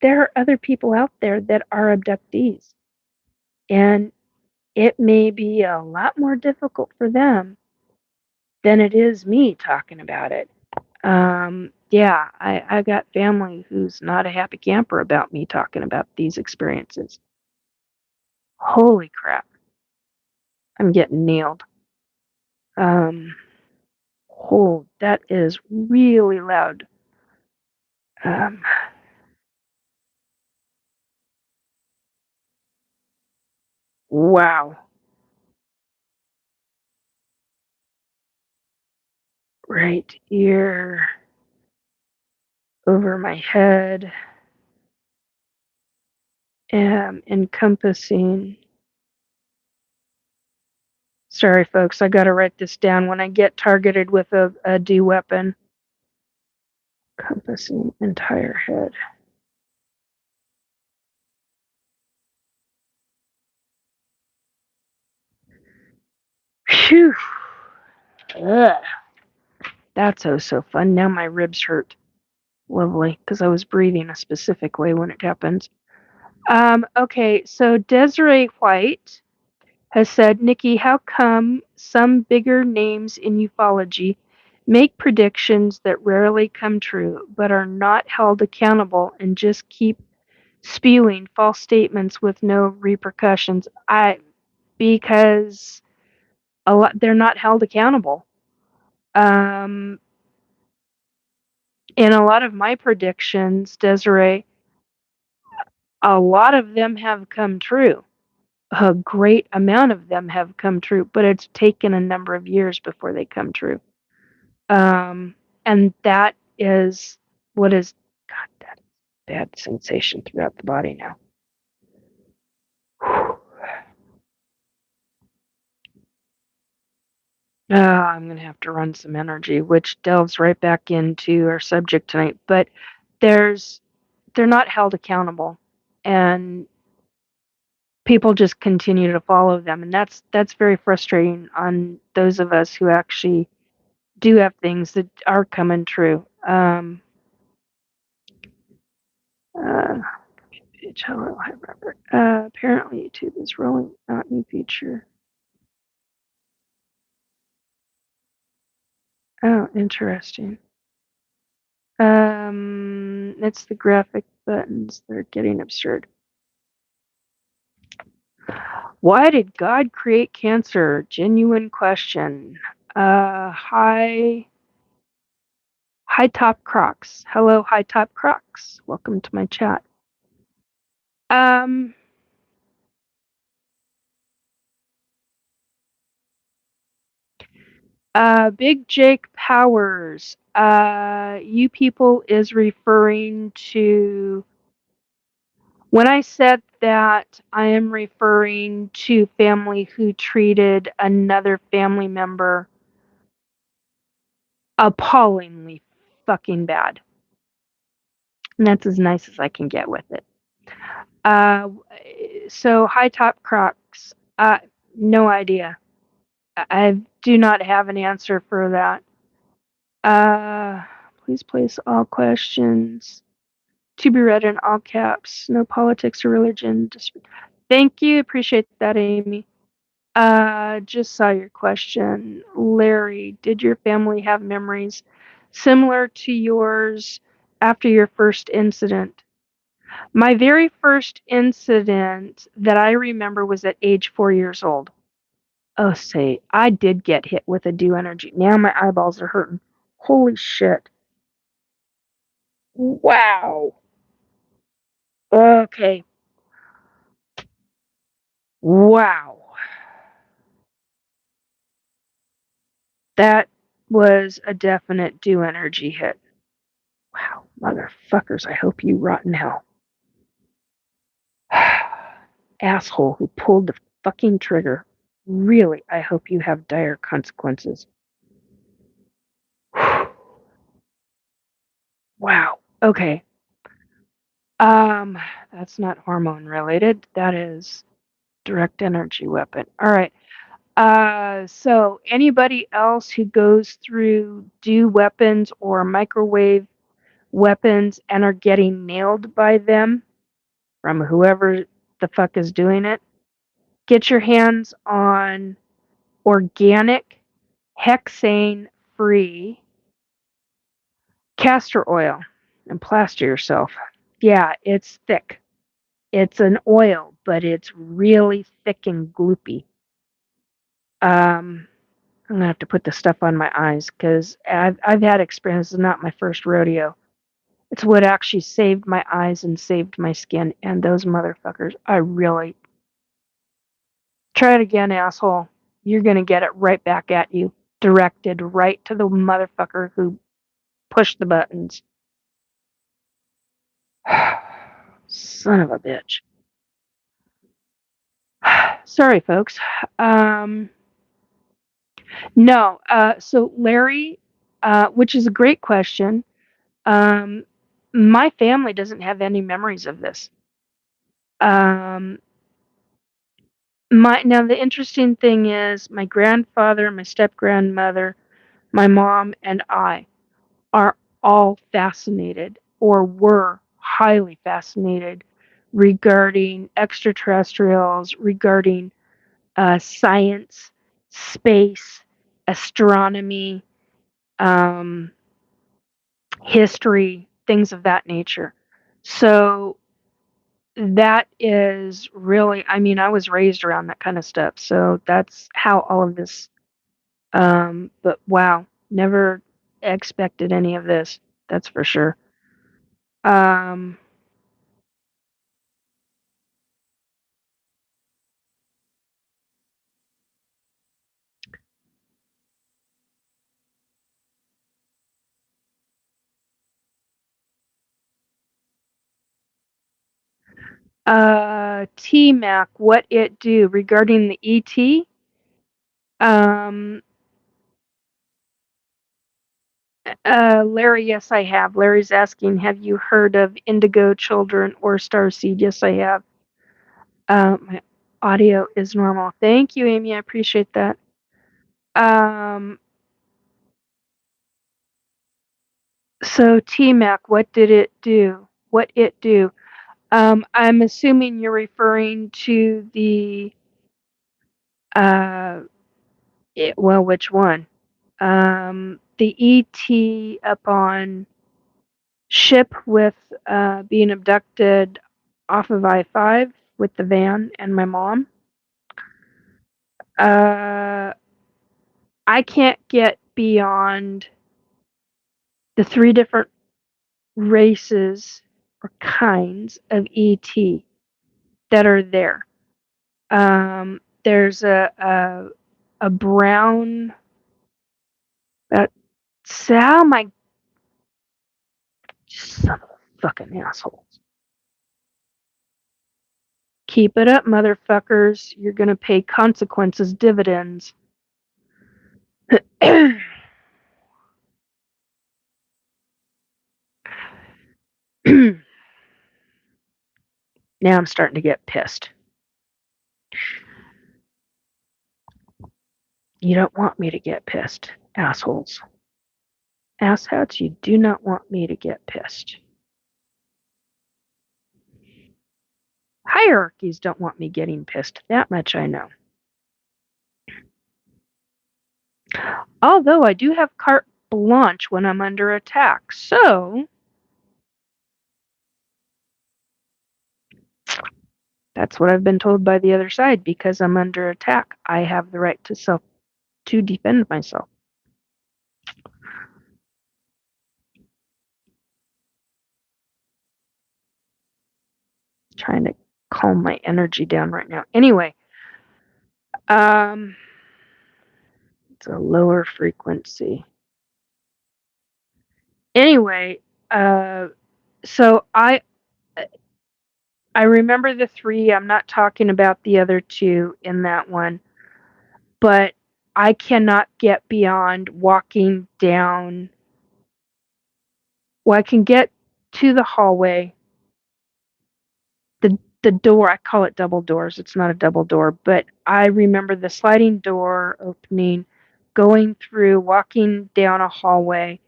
there are other people out there that are abductees, and it may be a lot more difficult for them than it is me talking about it. Yeah, I got family who's not a happy camper about me talking about these experiences. Holy crap, I'm getting nailed. Um, oh, that is really loud. Um, wow, right ear, over my head, encompassing. Sorry, folks, I gotta write this down when I get targeted with a D weapon. Encompassing entire head. Phew. Ugh. That's oh so fun. Now my ribs hurt. Lovely, because I was breathing a specific way when it happens. Okay, so Desiree White has said, Nikki, how come some bigger names in ufology make predictions that rarely come true, but are not held accountable and just keep spewing false statements with no repercussions? Because a lot they're not held accountable. Um, in a lot of my predictions, Desiree, a lot of them have come true. a great amount of them have come true, but it's taken a number of years before they come true. And that is what is, God, that bad sensation throughout the body now. I'm going to have to run some energy, which delves right back into our subject tonight. But they're not held accountable, and people just continue to follow them, and that's very frustrating on those of us who actually do have things that are coming true. Apparently YouTube is rolling out new feature. Oh, interesting. It's the graphic buttons. They're getting absurd. Why did God create cancer? Genuine question. High Top Crocs. Hello, High Top Crocs. Welcome to my chat. Big Jake Powers. You people is referring to. When I said that, I am referring to family who treated another family member appallingly fucking bad. And that's as nice as I can get with it. So High Top Crocs, no idea. I do not have an answer for that. Please place all questions to be read in all caps. No politics or religion. Thank you. Appreciate that, Amy. Just saw your question. Larry, did your family have memories similar to yours after your first incident? My very first incident that I remember was at age 4 years old. Oh, say, I did get hit with a dew energy. Now my eyeballs are hurting. Holy shit. Wow. Okay. Wow. That was a definite dew energy hit. Wow, motherfuckers, I hope you rot in hell. Asshole who pulled the fucking trigger. Really, I hope you have dire consequences. Wow. Okay. That's not hormone related. That is direct energy weapon. All right. So anybody else who goes through dew weapons or microwave weapons and are getting nailed by them from whoever the fuck is doing it, get your hands on organic, hexane-free castor oil and plaster yourself. Yeah, it's thick. It's an oil, but it's really thick and gloopy. I'm gonna have to put the stuff on my eyes because I've had experience. It's not my first rodeo. It's what actually saved my eyes and saved my skin. And those motherfuckers, I really try it again, asshole. You're gonna get it right back at you, directed right to the motherfucker who pushed the buttons. Son of a bitch. Sorry, folks. No. So Larry, which is a great question. My family doesn't have any memories of this. Now the interesting thing is my grandfather, my step-grandmother, my mom, and I are all fascinated or were highly fascinated regarding extraterrestrials, regarding science, space, astronomy, history, things of that nature. So that is really, I mean, I was raised around that kind of stuff. So that's how all of this, but wow, never expected any of this. That's for sure. T-Mac, what it do regarding the ET? Larry, yes, I have. Larry's asking, have you heard of Indigo Children or Starseed? Yes, I have. My audio is normal. Thank you, Amy. I appreciate that. So T-Mac, what did it do? What it do? I'm assuming you're referring to the well, which one? The ET up on ship with being abducted off of I-5 with the van and my mom. I can't get beyond the 3 different races or kinds of ET that are there. There's a brown. Sal, my son of a fucking assholes. Keep it up, motherfuckers. You're gonna pay consequences dividends. Now I'm starting to get pissed. You don't want me to get pissed, assholes. Asshats, you do not want me to get pissed. Hierarchies don't want me getting pissed. That much I know. Although I do have carte blanche when I'm under attack, so that's what I've been told by the other side. Because I'm under attack, I have the right to defend myself. Trying to calm my energy down right now. Anyway, it's a lower frequency. Anyway, so I remember the 3. I'm not talking about the other 2 in that one, but I cannot get beyond walking down. Well, I can get to the hallway. The door, I call it double doors. It's not a double door, but I remember the sliding door opening, going through, walking down a hallway,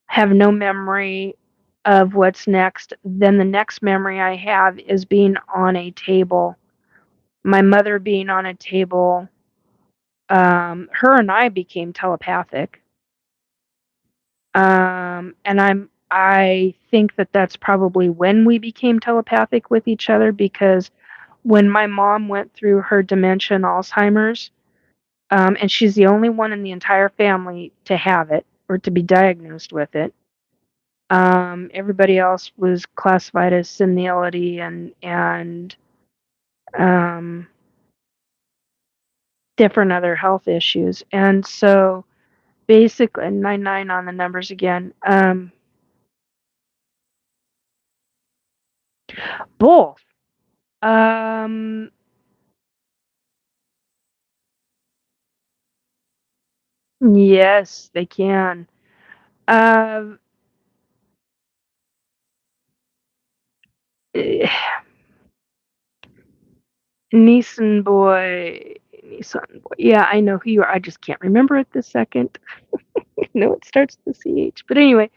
have no memory of what's next. Then the next memory I have is being on a table. My mother being on a table. Her and I became telepathic. And I think that that's probably when we became telepathic with each other, because when my mom went through her dementia and Alzheimer's, and she's the only one in the entire family to have it or to be diagnosed with it. Everybody else was classified as senility and different other health issues. And so basically, 99 on the numbers again. Both. Yes, they can. Nissan boy. Yeah, I know who you are. I just can't remember it this second. No, it starts with CH. But anyway,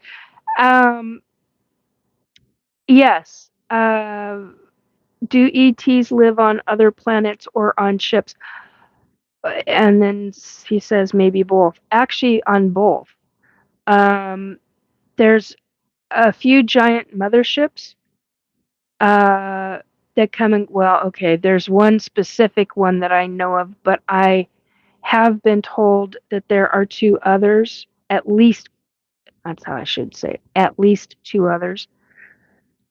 yes. Do ETs live on other planets or on ships? And then he says maybe both. Actually, on both. There's a few giant motherships that come in. Well, okay, there's one specific one that I know of, but I have been told that there are 2 others, at least. That's how I should say it. At least 2 others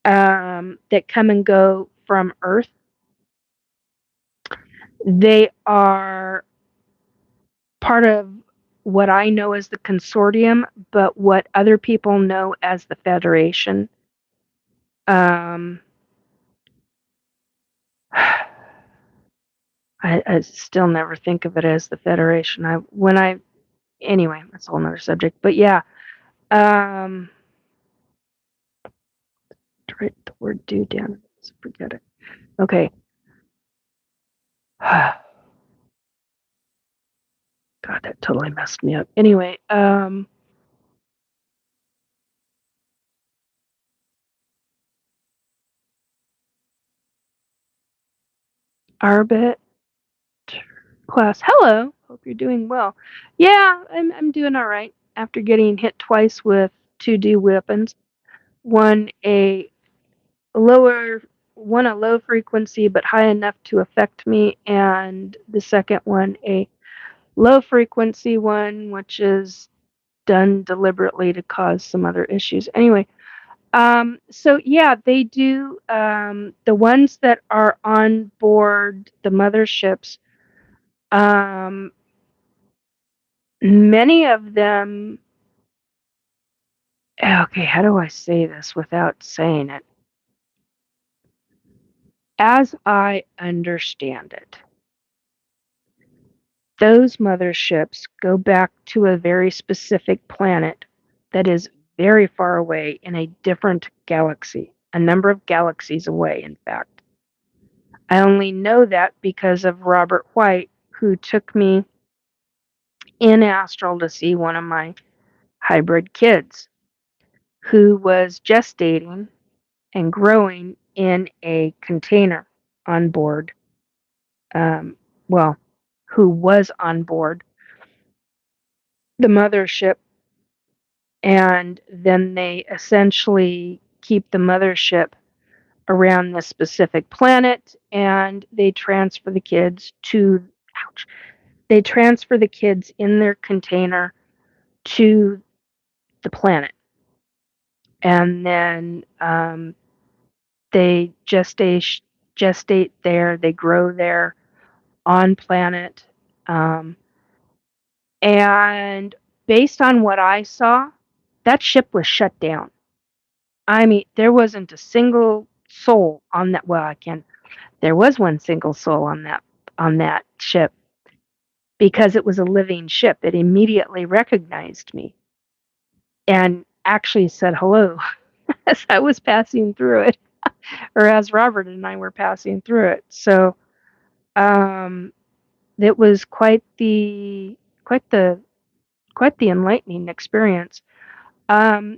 that come and go from Earth. They are part of what I know as the consortium, but what other people know as the Federation. I still never think of it as the Federation. Anyway, that's a whole nother subject. But yeah, to write the word do down, forget it. Okay. God, that totally messed me up. Anyway, Arbit class. Hello. Hope you're doing well. Yeah, I'm doing all right after getting hit twice with two D weapons. One a lower one a low frequency but high enough to affect me, and the second one a low frequency one which is done deliberately to cause some other issues. Anyway, so yeah, they do the ones that are on board the motherships. Um, Many of them. Okay, how do I say this without saying it? As I understand it, those motherships go back to a very specific planet that is very far away in a different galaxy, a number of galaxies away, in fact. I only know that because of Robert White, who took me in astral to see one of my hybrid kids who was gestating and growing in a container on board. Um, well, who was on board the mothership, and then they essentially keep the mothership around this specific planet, and they transfer the kids to ouch, they transfer the kids in their container to the planet, and then they gestate there, they grow there on planet, um, and based on what I saw, that ship was shut down. I mean, there wasn't a single soul on that. Well, there was one single soul on that ship because it was a living ship. It immediately recognized me and actually said hello as I was passing through it, or as Robert and I were passing through it. So um, it was quite the quite the enlightening experience.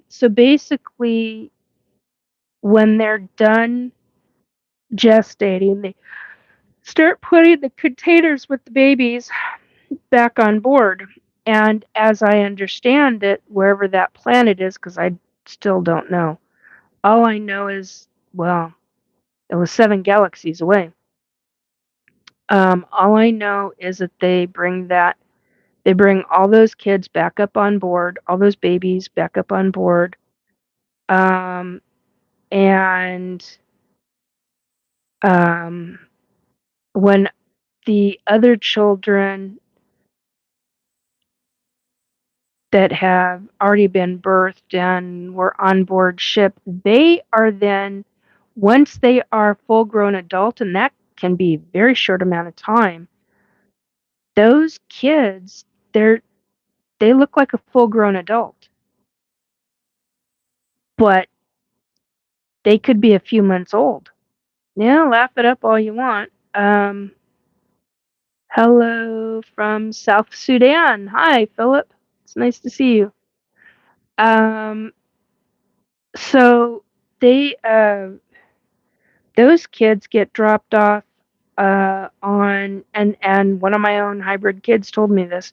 So basically, when they're done gestating, they start putting the containers with the babies back on board. And as I understand it, wherever that planet is, because I still don't know, all I know is, well, it was 7 galaxies away. All I know is that they bring all those kids back up on board, all those babies back up on board, um, and um, when the other children that have already been birthed and were on board ship, they are then, once they are full grown adult, and that can be a very short amount of time, those kids, they look like a full grown adult, but they could be a few months old. Yeah, laugh it up all you want. Hello from South Sudan. Hi, Philip. It's nice to see you. Um, so they those kids get dropped off on, and one of my own hybrid kids told me this.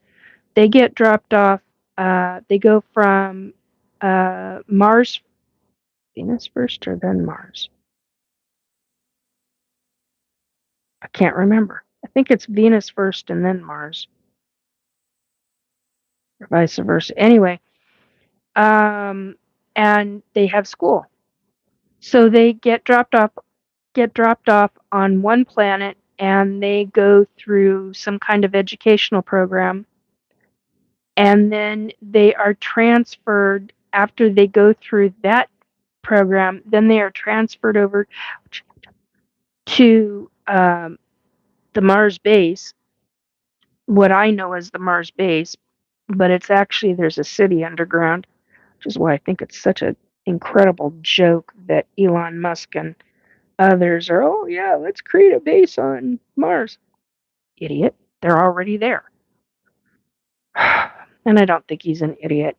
They get dropped off. They go from Mars, Venus first, or then Mars. I can't remember. I think it's Venus first and then Mars, or vice versa. Anyway, and they have school, so they get dropped off on one planet, and they go through some kind of educational program, and then they are transferred after they go through that program. Then they are transferred over to the Mars base, what I know as the Mars base, but it's actually there's a city underground, which is why I think it's such an incredible joke that Elon Musk and others are, oh yeah, let's create a base on Mars. Idiot. They're already there. And I don't think he's an idiot.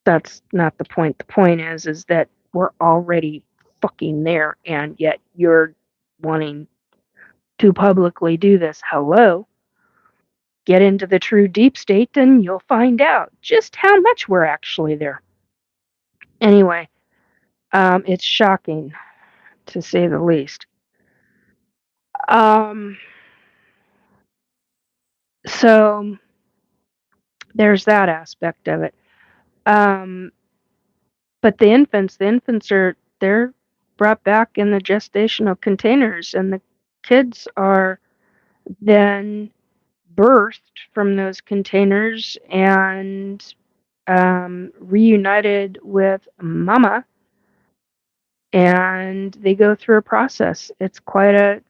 That's not the point. The point is that we're already fucking there, and yet you're wanting to publicly do this. Hello? Get into the true deep state, and you'll find out just how much we're actually there. Anyway, it's shocking, to say the least. So there's that aspect of it. But the infants they're brought back in the gestational containers, and the kids are then birthed from those containers and reunited with mama, and they go through a process. It's quite a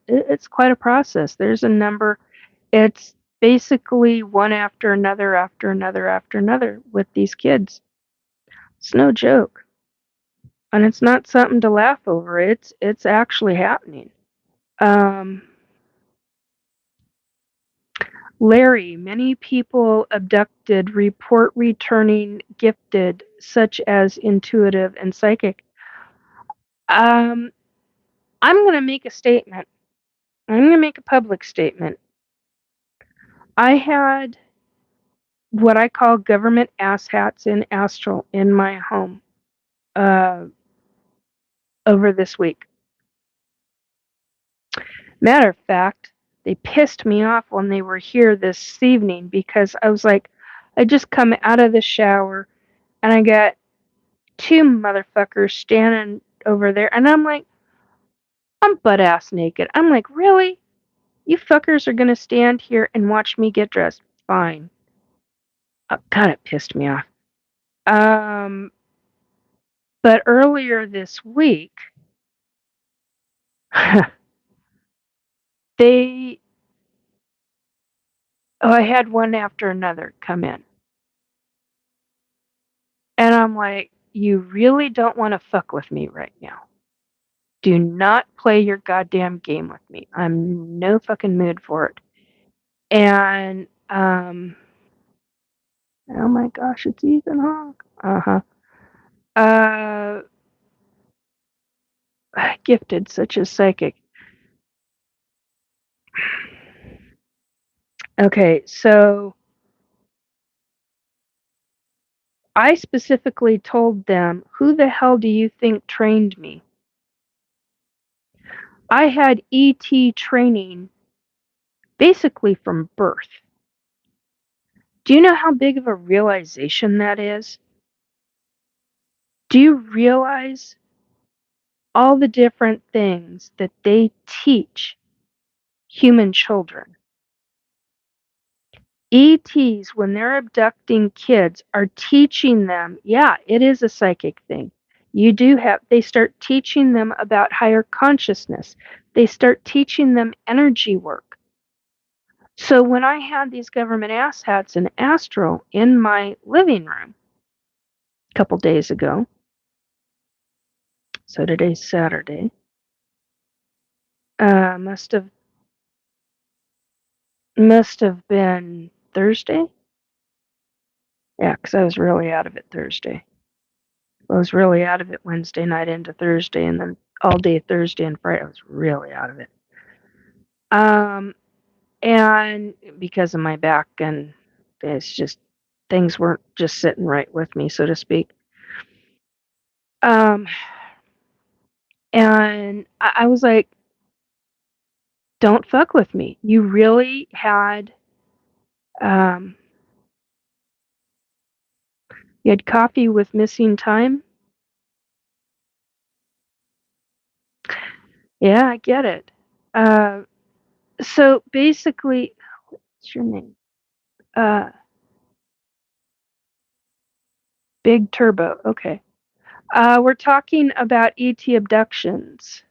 process. There's a number. It's basically one after another after another after another with these kids. It's no joke. And it's not something to laugh over. It's actually happening. Larry, many people abducted report returning gifted, such as intuitive and psychic. I'm going to make a statement. I'm going to make a public statement. I had what I call government asshats in astral in my home over this week. Matter of fact, they pissed me off when they were here this evening because I was like, I just come out of the shower and I got two motherfuckers standing over there, and I'm like, I'm butt ass naked. I'm like, really? You fuckers are gonna stand here and watch me get dressed? Fine. Oh, God, it pissed me off. But earlier this week, they, I had one after another come in. And I'm like, you really don't want to fuck with me right now. Do not play your goddamn game with me. I'm no fucking mood for it. And, oh my gosh, it's Ethan Hawke. Uh, gifted, such as psychic. Okay, so I specifically told them, who the hell do you think trained me? I had ET training basically from birth. Do you know how big of a realization that is? Do you realize all the different things that they teach human children? ETs, when they're abducting kids, are teaching them, yeah, it is a psychic thing. They start teaching them about higher consciousness. They start teaching them energy work. So when I had these government asshats in astral in my living room a couple days ago, so today's Saturday, must have been Thursday. Yeah, because I was really out of it Thursday. I was really out of it Wednesday night into Thursday, and then all day Thursday and Friday, I was really out of it. And because of my back, and it's just, things weren't just sitting right with me, so to speak. And I was like, don't fuck with me. You really had, you had coffee with missing time? Yeah, I get it. So basically, what's your name? Big Turbo. Okay. We're talking about ET abductions.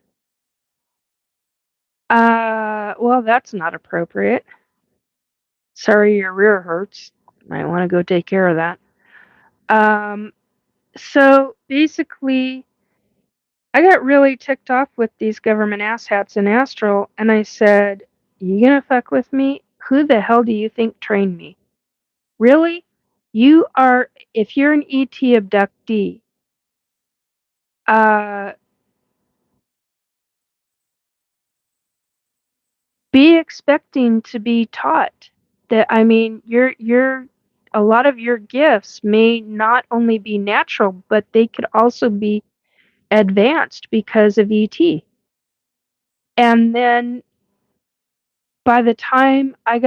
Well, that's not appropriate. Sorry your rear hurts. Might want to go take care of that. So basically, I got really ticked off with these government asshats in Astral, and I said, "You gonna fuck with me? Who the hell do you think trained me? Really? You are, if you're an ET abductee, uh, be expecting to be taught that, I mean, a lot of your gifts may not only be natural, but they could also be advanced because of ET." And then by the time I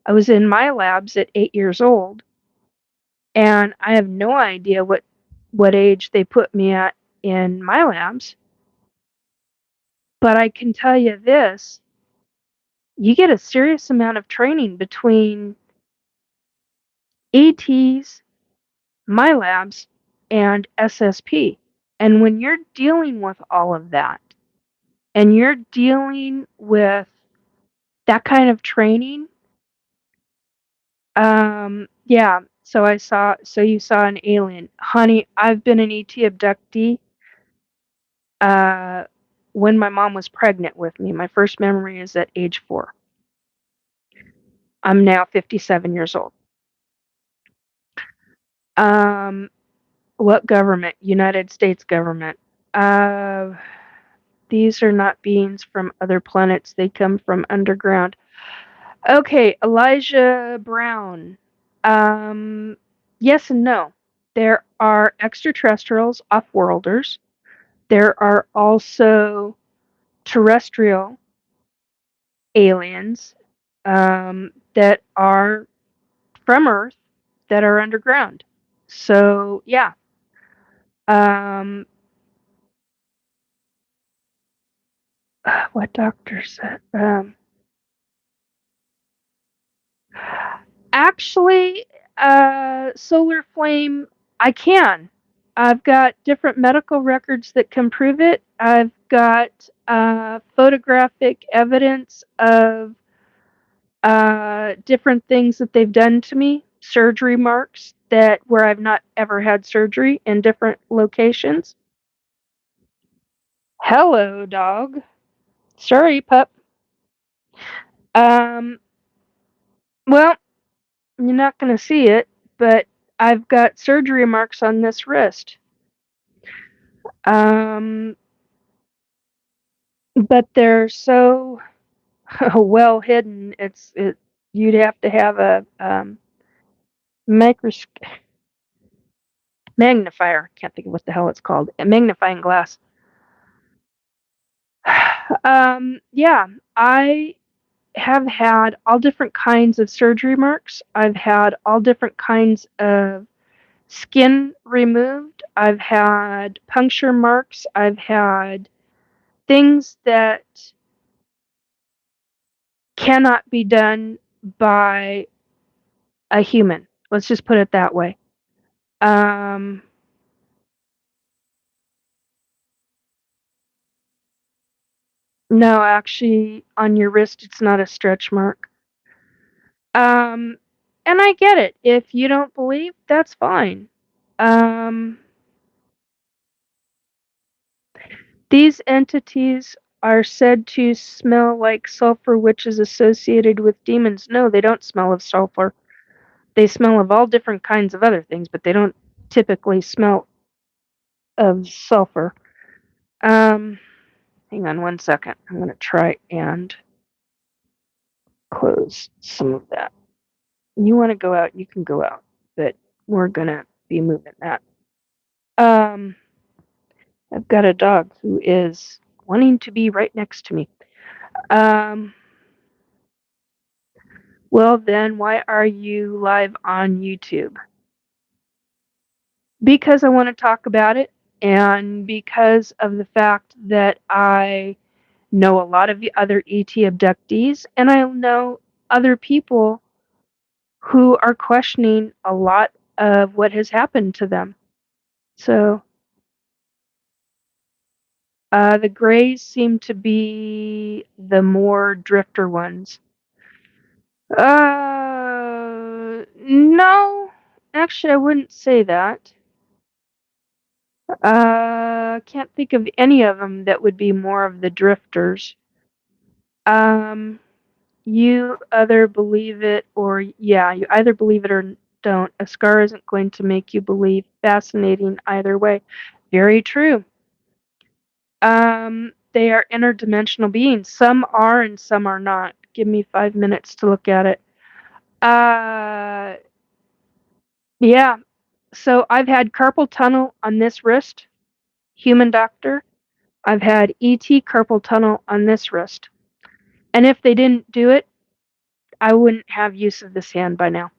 was in my labs at 8 years old, and I have no idea what age they put me at in my labs, but I can tell you this, you get a serious amount of training between ETs, my labs, and SSP. And when you're dealing with all of that, and you're dealing with that kind of training, yeah. So you saw an alien. Honey, I've been an ET abductee, uh, when my mom was pregnant with me. My first memory is at age 4. I'm now 57 years old. Um, what government? United States government. Uh, these are not beings from other planets. They come from underground. Okay, Elijah Brown. Yes and no. There are extraterrestrials, off-worlders. There are also terrestrial aliens, that are from Earth that are underground. So yeah. Um, what doctor said? Actually, solar flame, I can. I've got different medical records that can prove it. I've got photographic evidence of different things that they've done to me, surgery marks that where I've not ever had surgery in different locations. Hello, dog. Sorry, pup. Um, well, you're not going to see it, but I've got surgery marks on this wrist. Um, but they're so well hidden. You'd have to have a magnifier. Can't think of what the hell it's called. A magnifying glass. Yeah, I have had all different kinds of surgery marks. I've had all different kinds of skin removed. I've had puncture marks. I've had things that cannot be done by a human. Let's just put it that way. Um, no, actually, on your wrist, it's not a stretch mark. Um, and I get it. If you don't believe, that's fine. Um, these entities are said to smell like sulfur, which is associated with demons. No, they don't smell of sulfur. They smell of all different kinds of other things, but they don't typically smell of sulfur. Hang on one second. I'm going to try and close some of that. You want to go out, you can go out, but we're going to be moving that. I've got a dog who is wanting to be right next to me. Well, then, why are you live on YouTube? Because I want to talk about it, and because of the fact that I know a lot of the other ET abductees, and I know other people who are questioning a lot of what has happened to them. So, The grays seem to be the more drifter ones. No. Actually, I wouldn't say that. Can't think of any of them that would be more of the drifters. Um, you either believe it or, yeah, you either believe it or don't. A scar isn't going to make you believe. Fascinating either way. Very true. They are interdimensional beings. Some are and some are not. Give me 5 minutes to look at it. Uh, yeah. So I've had carpal tunnel on this wrist, human doctor. I've had ET carpal tunnel on this wrist. And if they didn't do it, I wouldn't have use of this hand by now.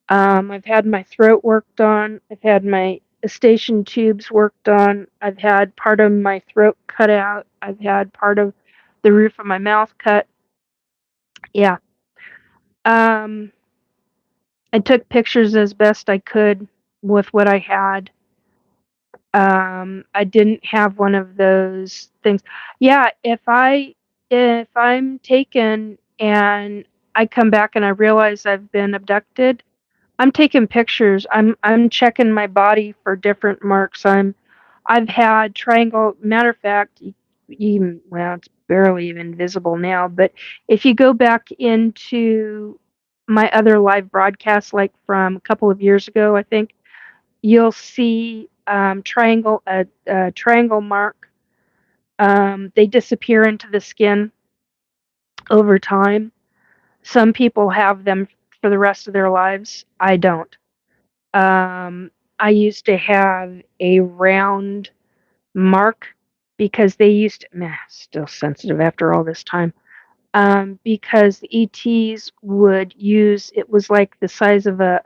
I've had my throat worked on. I've had my eustachian tubes worked on. I've had part of my throat cut out. I've had part of the roof of my mouth cut. Yeah. Um, I took pictures as best I could with what I had. I didn't have one of those things. Yeah, if I'm taken and I come back and I realize I've been abducted, I'm taking pictures. I'm checking my body for different marks. I've had triangle. Matter of fact, even well, it's barely even visible now. But if you go back into my other live broadcasts, like from a couple of years ago, I think you'll see a triangle mark. They disappear into the skin over time. Some people have them for the rest of their lives. I don't. I used to have a round mark because they used to, still sensitive after all this time. Because the ETs would use, it was like the size of a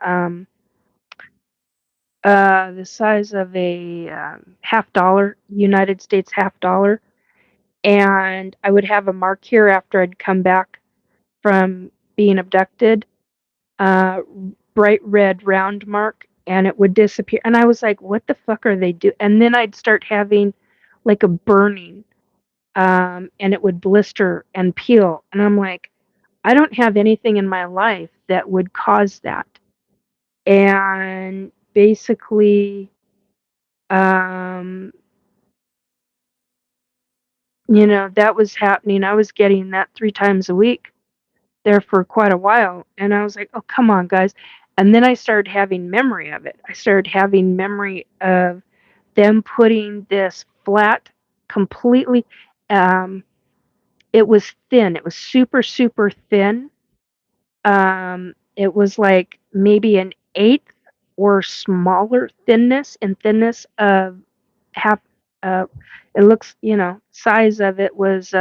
half dollar, United States half dollar. And I would have a mark here after I'd come back from being abducted, uh, bright red round mark, and it would disappear. And I was like, what the fuck are they doing? And then I'd start having like a burning, and it would blister and peel. And I'm like, I don't have anything in my life that would cause that. And basically, um, that was happening. I was getting that 3 times a week there for quite a while. And I was like, oh, come on, guys. And then I started having memory of it. I started having memory of them putting this flat, completely, um, it was thin. It was super, super thin. It was like maybe an eighth or smaller thinness of half, uh, it looks, size of it was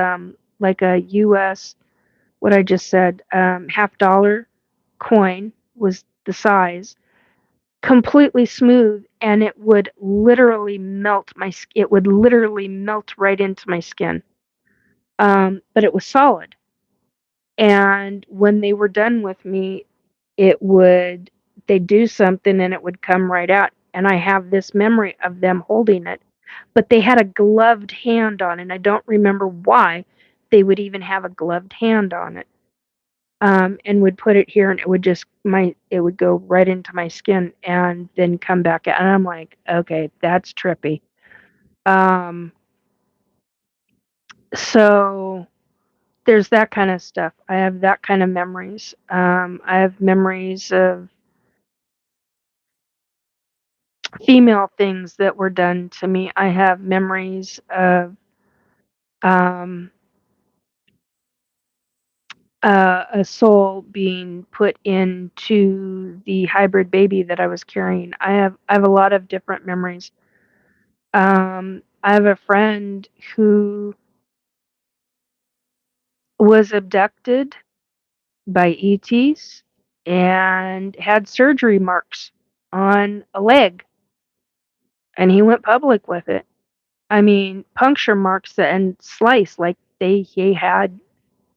like a US, what I just said, half dollar coin was the size, completely smooth, and it would literally melt it would literally melt right into my skin. But it was solid. And when they were done with me, it would they'd do something and it would come right out. And I have this memory of them holding it. But they had a gloved hand on it, and I don't remember why they would even have a gloved hand on it. And would put it here, and it would go right into my skin and then come back out. And I'm like, okay, that's trippy. Um, so there's that kind of stuff. I have that kind of memories. I have memories of female things that were done to me. I have memories of um, a soul being put into the hybrid baby that I was carrying. I have a lot of different memories. I have a friend who was abducted by ETs and had surgery marks on a leg, and he went public with it. I mean, puncture marks and slice, like he had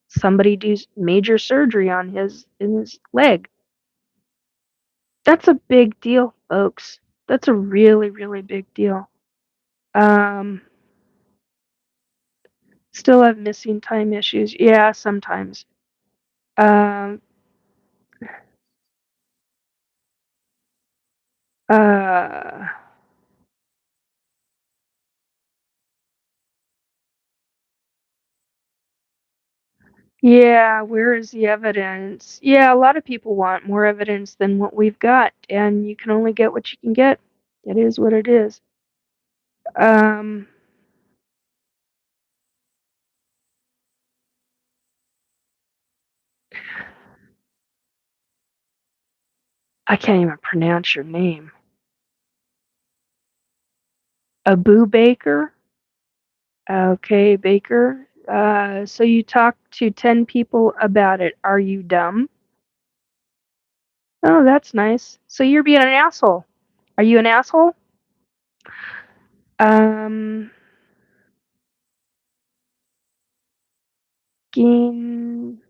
somebody do major surgery on his leg. That's a big deal, folks. That's a really, really big deal. Um, Still have missing time issues. Yeah, sometimes. Um, uh, yeah, where is the evidence? Yeah, a lot of people want more evidence than what we've got, and you can only get what you can get. It is what it is. Um, I can't even pronounce your name. Abu Baker? Okay, Baker. So you talked to 10 people about it. Are you dumb? Oh, that's nice. So you're being an asshole. Are you an asshole? Um, Gene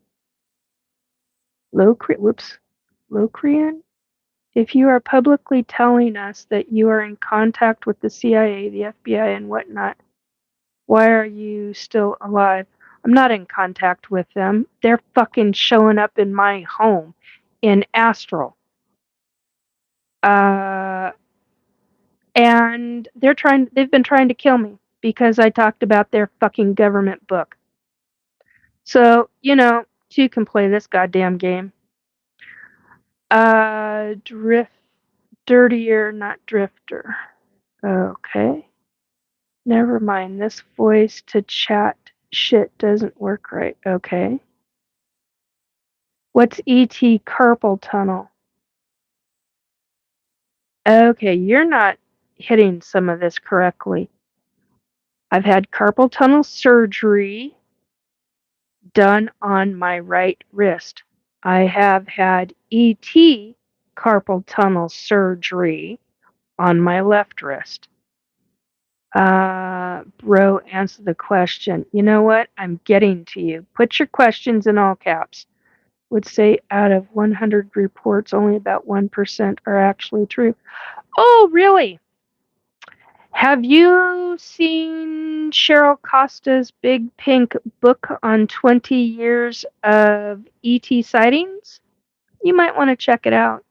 whoops, Locrian? If you are publicly telling us that you are in contact with the CIA, the FBI, and whatnot, why are you still alive? I'm not in contact with them. They're fucking showing up in my home in Astral. Uh, and they've been trying to kill me because I talked about their fucking government book. So, two can play this goddamn game. Dirtier, not drifter. Okay. Never mind. This voice to chat shit doesn't work right. Okay. What's ET carpal tunnel? Okay, you're not hitting some of this correctly. I've had carpal tunnel surgery done on my right wrist. I have had ET carpal tunnel surgery on my left wrist. Bro, answer the question. You know what? I'm getting to you. Put your questions in all caps. Would say out of 100 reports, only about 1% are actually true. Oh, really? Have you seen Cheryl Costa's big pink book on 20 years of ET sightings? You might want to check it out.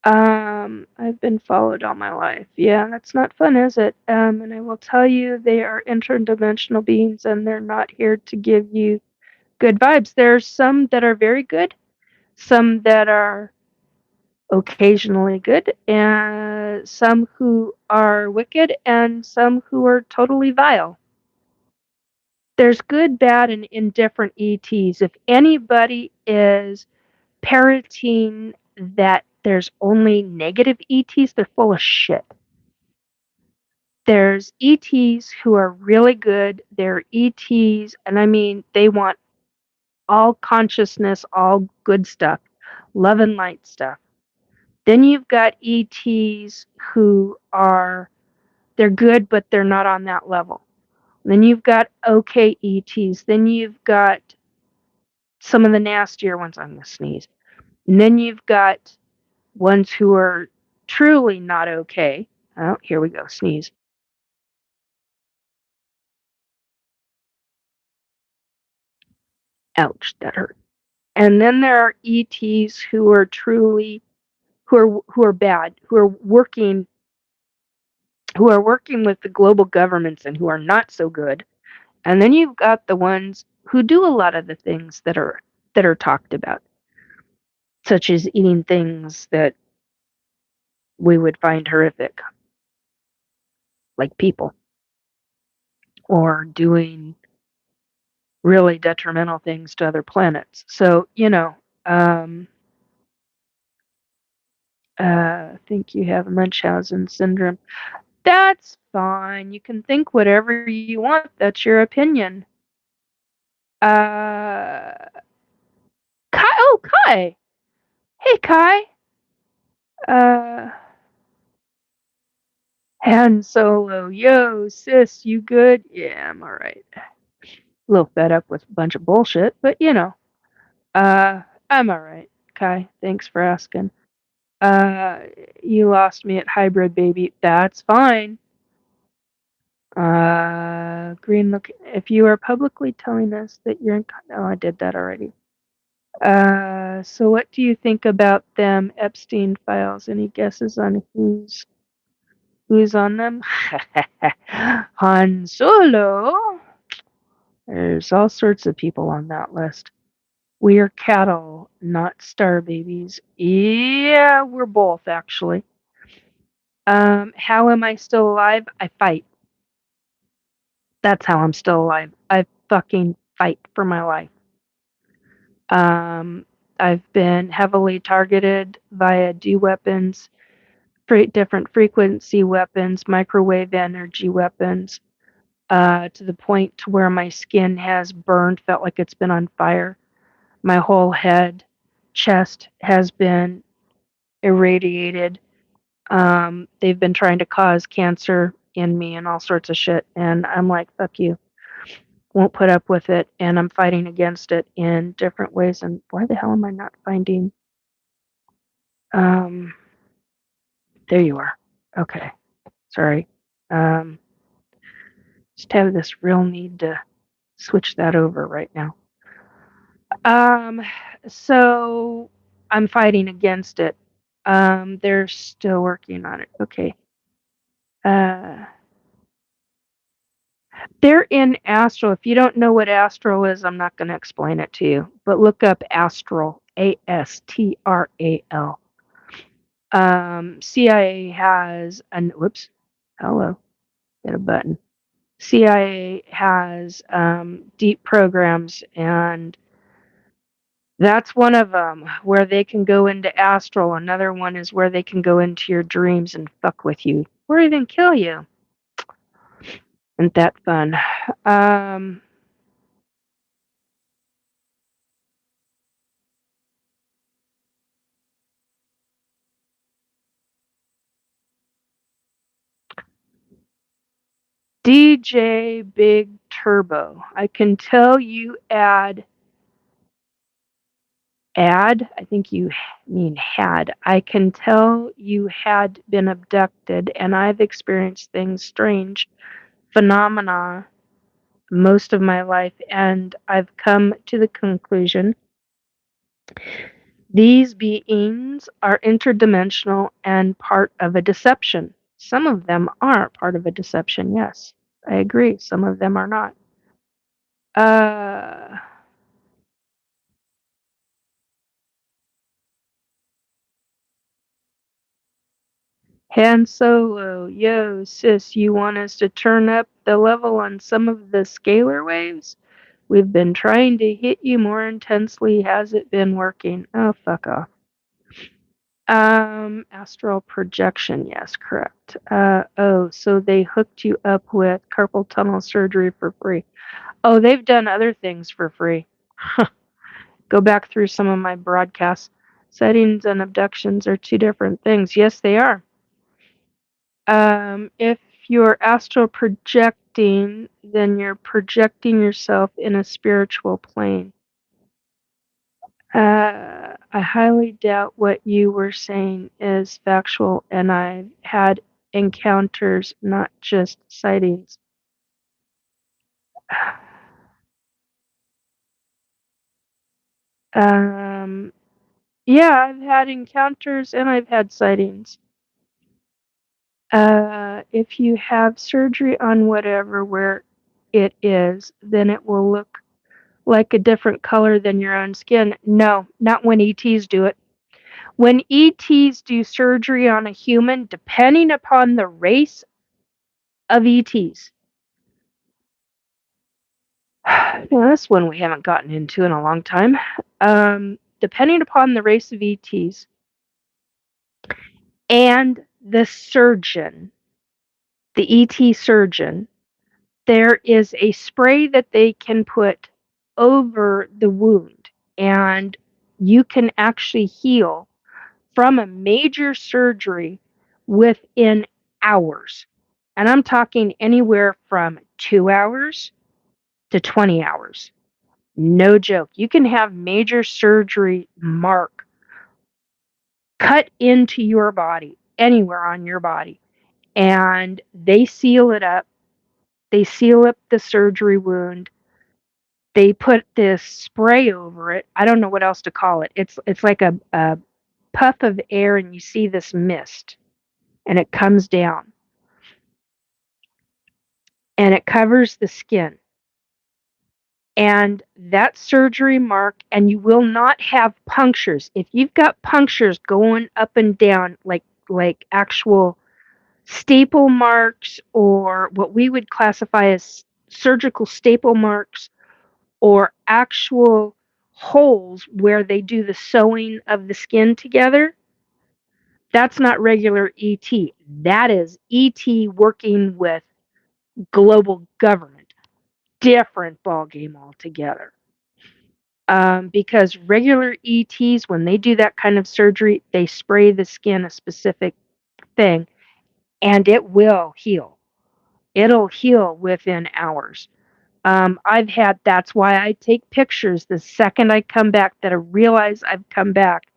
I've been followed all my life. Yeah, that's not fun, is it? And I will tell you, they are interdimensional beings and they're not here to give you good vibes. There's some that are very good, some that are occasionally good, and some who are wicked, and some who are totally vile. There's good, bad, and indifferent ETs. If anybody is parroting that there's only negative ETs, they're full of shit. There's ETs who are really good. They're ETs, and I mean, they want all consciousness, all good stuff, love and light stuff. Then you've got ETs who they're good, but they're not on that level. Then you've got okay ETs. Then you've got some of the nastier ones. I'm going to sneeze. And then you've got ones who are truly not okay. Oh, here we go. Sneeze. Ouch, that hurt. And then there are ETs who are truly who are bad, who are working with the global governments and who are not so good. And then you've got the ones who do a lot of the things that are talked about, such as eating things that we would find horrific, like people, or doing really detrimental things to other planets. So, I think you have Munchausen syndrome. That's fine. You can think whatever you want. That's your opinion. Uh, Kai. Oh, Kai. Hey, Kai. Uh, Han Solo. Yo, sis, you good? Yeah, I'm alright. A little fed up with a bunch of bullshit, but uh, I'm alright. Kai, thanks for asking. Uh, you lost me at hybrid, baby. That's fine. Green look. If you are publicly telling us that you're in. Oh, I did that already. So what do you think about them Epstein files? Any guesses on who's on them? Han Solo. There's all sorts of people on that list. We are cattle, not star babies. Yeah, we're both actually. How am I still alive? I fight. That's how I'm still alive. I fucking fight for my life. Um, I've been heavily targeted via D weapons, different frequency weapons, microwave energy weapons, to the point to where my skin has burned, felt like it's been on fire. My whole head, chest has been irradiated. They've been trying to cause cancer in me and all sorts of shit. And I'm like, fuck you. Won't put up with it. And I'm fighting against it in different ways. And why the hell am I not finding? Um, there you are. Okay. Sorry. Um, just have this real need to switch that over right now. Um, so I'm fighting against it. They're still working on it. Okay. Uh, they're in astral. If you don't know what astral is, I'm not going to explain it to you. But look up astral, Astral. CIA has an whoops. Hello, hit a button. CIA has deep programs, and that's one of them where they can go into astral. Another one is where they can go into your dreams and fuck with you or even kill you. Isn't that fun? Um, DJ Big Turbo. I can tell you I think you mean had. I can tell you had been abducted, and I've experienced things strange phenomena most of my life, and I've come to the conclusion these beings are interdimensional and part of a deception. Some of them are part of a deception, yes. I agree. Some of them are not. Uh, Han Solo, yo, sis, you want us to turn up the level on some of the scalar waves? We've been trying to hit you more intensely. Has it been working? Oh, fuck off. Astral projection, yes, correct. Oh, so they hooked you up with carpal tunnel surgery for free. Oh, they've done other things for free. Go back through some of my broadcasts. Sightings and abductions are two different things. Yes, they are. If you're astral projecting, then you're projecting yourself in a spiritual plane. I highly doubt what you were saying is factual, and I've had encounters, not just sightings. Um, yeah, I've had encounters and I've had sightings. If you have surgery on whatever where it is, then it will look like a different color than your own skin. No, not when ETs do it. When ETs do surgery on a human, depending upon the race of ETs, now that's one we haven't gotten into in a long time. Depending upon the race of ETs and the surgeon, the ET surgeon, there is a spray that they can put over the wound, and you can actually heal from a major surgery within hours. And I'm talking anywhere from 2 hours to 20 hours. No joke. You can have major surgery mark cut into your body, anywhere on your body, and they seal it up They seal up the surgery wound. They put this spray over it. I don't know what else to call it. It's like a puff of air, and you see this mist, and it comes down, and it covers the skin. And that surgery mark, and you will not have punctures. If you've got punctures going up and down, like actual staple marks, or what we would classify as surgical staple marks, or actual holes where they do the sewing of the skin together, that's not regular ET. That is ET working with global government. Different ballgame altogether. Because regular ETs, when they do that kind of surgery, they spray the skin a specific thing, and it will heal. It'll heal within hours. That's why I take pictures the second I come back, that I realize I've come back.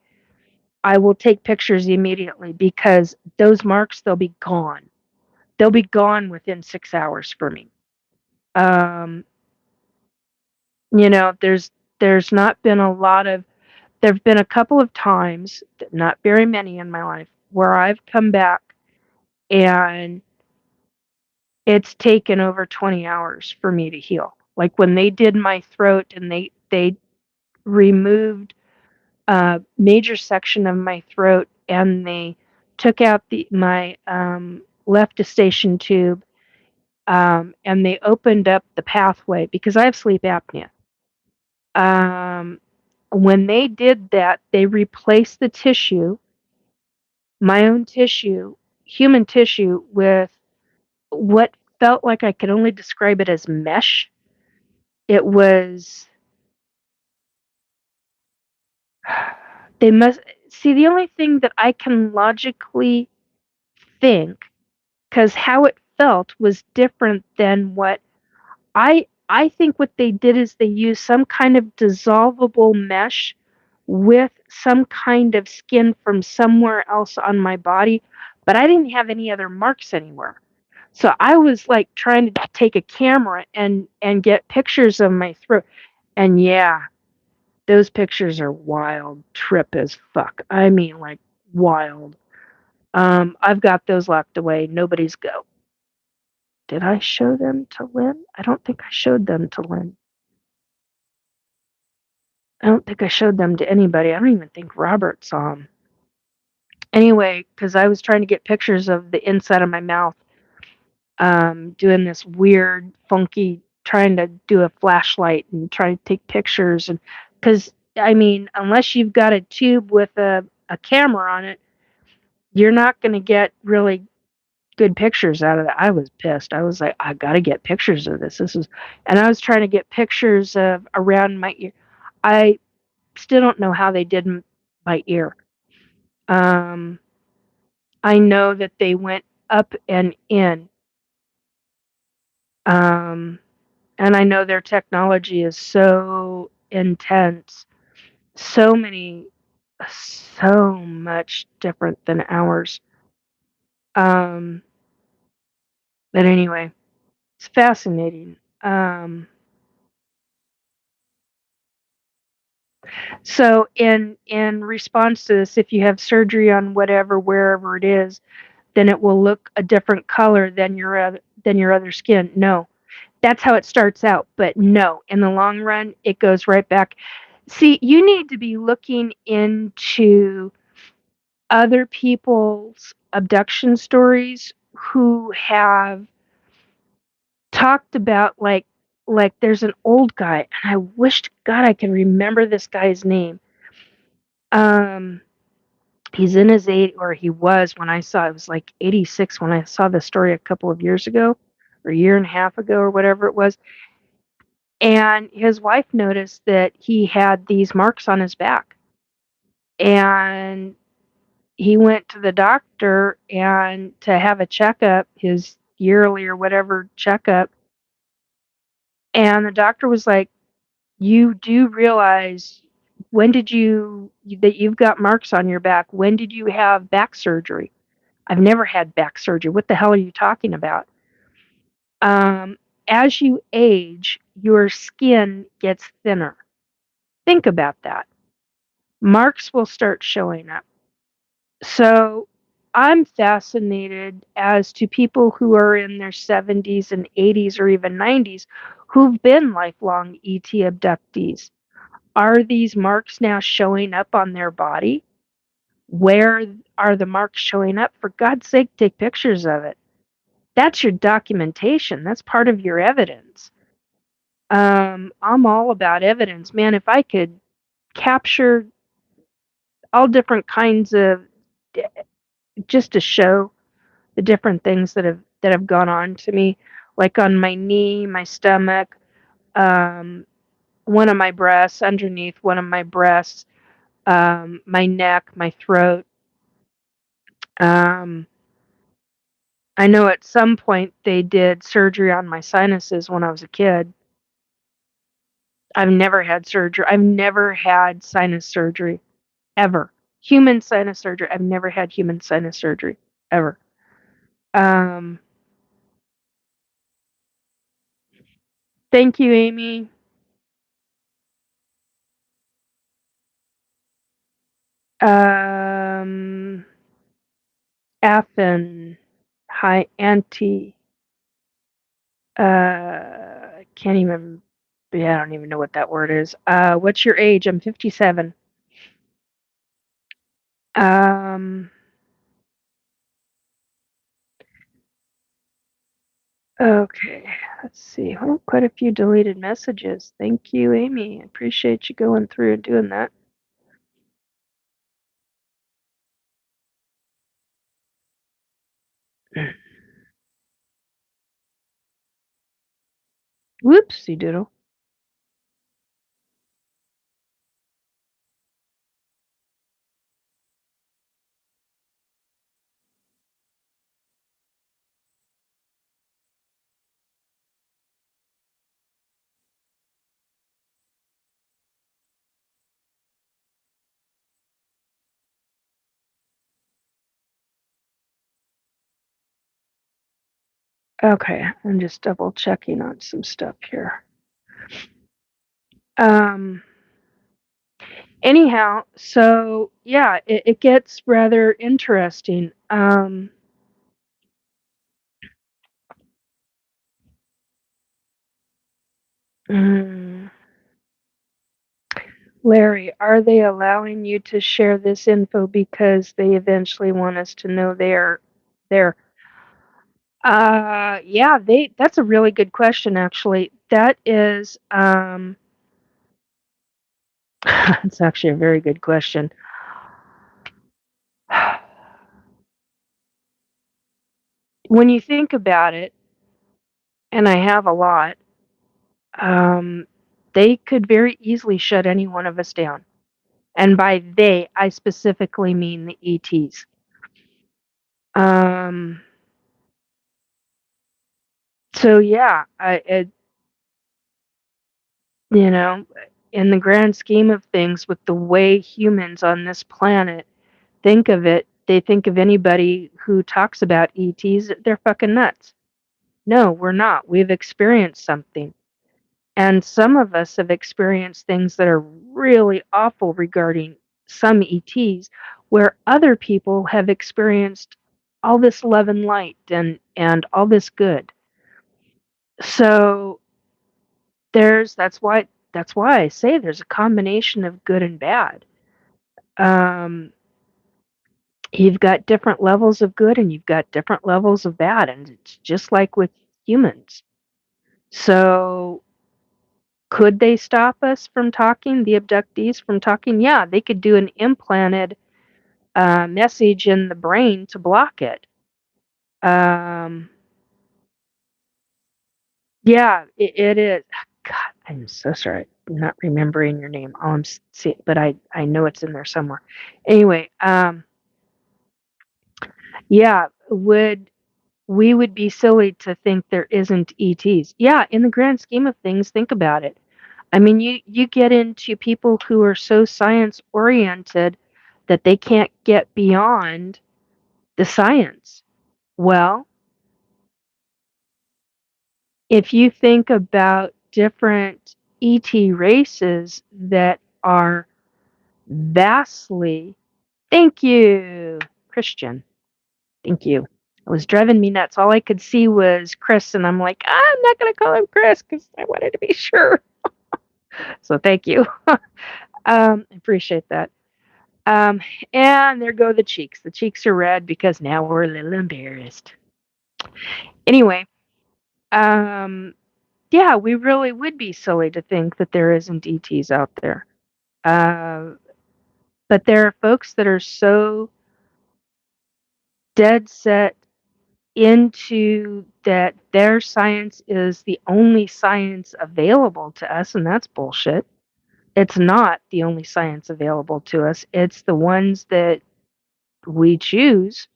I will take pictures immediately, because those marks, they'll be gone. They'll be gone within 6 hours for me. There's not been a lot of, there've been a couple of times, not very many in my life, where I've come back and it's taken over 20 hours for me to heal. Like when they did my throat, and they removed a major section of my throat, and they took out my left eustachian tube, and they opened up the pathway, because I have sleep apnea. When they did that, they replaced the tissue, my own tissue, human tissue, with what felt like, I could only describe it as mesh. It was, they must see, the only thing that I can logically think, because how it felt was different than what I think what they did is they used some kind of dissolvable mesh with some kind of skin from somewhere else on my body, but I didn't have any other marks anywhere. So I was like trying to take a camera and get pictures of my throat. And yeah, those pictures are wild trip as fuck. I mean, like, wild. I've got those locked away. Nobody's go. Did I show them to Lynn? I don't think I showed them to Lynn. I don't think I showed them to anybody. I don't even think Robert saw them. Anyway, because I was trying to get pictures of the inside of my mouth, doing this weird, funky, trying to do a flashlight and trying to take pictures. And because, I mean, unless you've got a tube with a camera on it, you're not going to get really good pictures out of that. I was pissed. I was like, I got to get pictures of this. And I was trying to get pictures of around my ear. I still don't know how they did my ear. I know that they went up and in. And I know their technology is so intense, so much different than ours. But anyway, it's fascinating. So in response to this, if you have surgery on whatever, wherever it is, then it will look a different color than your other skin. No, that's how it starts out. But no, in the long run, it goes right back. See, you need to be looking into other people's abduction stories who have talked about, like there's an old guy, and I wish to God I can remember this guy's name. He's in his 80s, or he was when I saw it was like 86 when I saw the story a couple of years ago, or a year and a half ago, or whatever it was. And his wife noticed that he had these marks on his back. And he went to the doctor and to have a checkup, his yearly or whatever checkup. And the doctor was like, you do realize, that you've got marks on your back? When did you have back surgery? I've never had back surgery. What the hell are you talking about? as you age, your skin gets thinner. Think about that. Marks will start showing up. So I'm fascinated as to people who are in their 70s and 80s or even 90s who've been lifelong ET abductees. Are these marks now showing up on their body? Where are the marks showing up? For God's sake, take pictures of it. That's your documentation. That's part of your evidence. I'm all about evidence, man. If I could capture all different kinds of, just to show the different things that have gone on to me, like on my knee, my stomach, um, one of my breasts, underneath one of my breasts, my neck, my throat. Um, I know at some point they did surgery on my sinuses when I was a kid. I've never had surgery. I've never had sinus surgery, ever. Human sinus surgery. I've never had human sinus surgery, ever. Um, Thank you, Amy. Um, Affen, hi, Auntie. Can't even. Yeah, I don't even know what that word is. What's your age? I'm 57. Um, okay, let's see. Oh, quite a few deleted messages. Thank you, Amy. I appreciate you going through and doing that. Whoopsie doodle. Okay, I'm just double checking on some stuff here. Um, Anyhow, so yeah, it gets rather interesting. Mm, Larry, are they allowing you to share this info because they eventually want us to know they're there? Yeah, that's a really good question, actually. That is, it's actually a very good question. When you think about it, and I have a lot, um, they could very easily shut any one of us down. And by they, I specifically mean the ETs. Um, so yeah, you know, in the grand scheme of things, with the way humans on this planet think of it, they think of anybody who talks about ETs, they're fucking nuts. No, we're not. We've experienced something. And some of us have experienced things that are really awful regarding some ETs, where other people have experienced all this love and light and all this good. So that's why I say there's a combination of good and bad. Um, you've got different levels of good and you've got different levels of bad, and it's just like with humans. So could they stop us from talking, the abductees from talking? Yeah, they could do an implanted message in the brain to block it. Um, yeah, it is. God, I'm so sorry. I'm not remembering your name. But I know it's in there somewhere. Anyway, yeah, we would be silly to think there isn't ETs. Yeah, in the grand scheme of things, think about it. I mean, you get into people who are so science oriented that they can't get beyond the science. Well, if you think about different ET races that are vastly, thank you, Christian, thank you. It was driving me nuts. All I could see was Chris, and I'm like, I'm not going to call him Chris because I wanted to be sure. So thank you. I appreciate that. Um, and there go the cheeks. The cheeks are red because now we're a little embarrassed. Anyway, um, yeah, we really would be silly to think that there isn't ETs out there. Uh, but there are folks that are so dead set into that their science is the only science available to us, and that's bullshit. It's not the only science available to us. It's the ones that we choose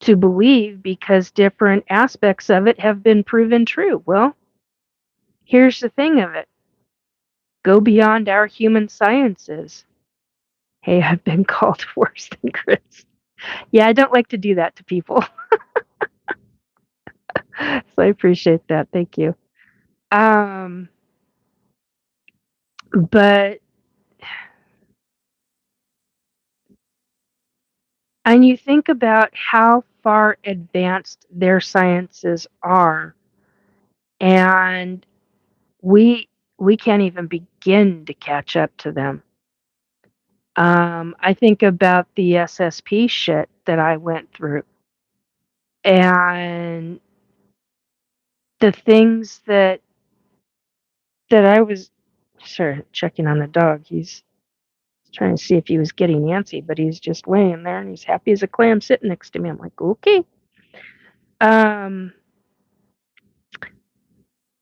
to believe because different aspects of it have been proven true. Well, here's the thing of it. Go beyond our human sciences. Hey, I've been called worse than Chris. Yeah, I don't like to do that to people. So I appreciate that. Thank you. Um, but and you think about how far advanced their sciences are, and we we can't even begin to catch up to them. I think about the SSP shit that I went through, and the things that I was sure checking on the dog. He's trying to see if he was getting antsy, but he's just laying there and he's happy as a clam sitting next to me. I'm like, okay. Um,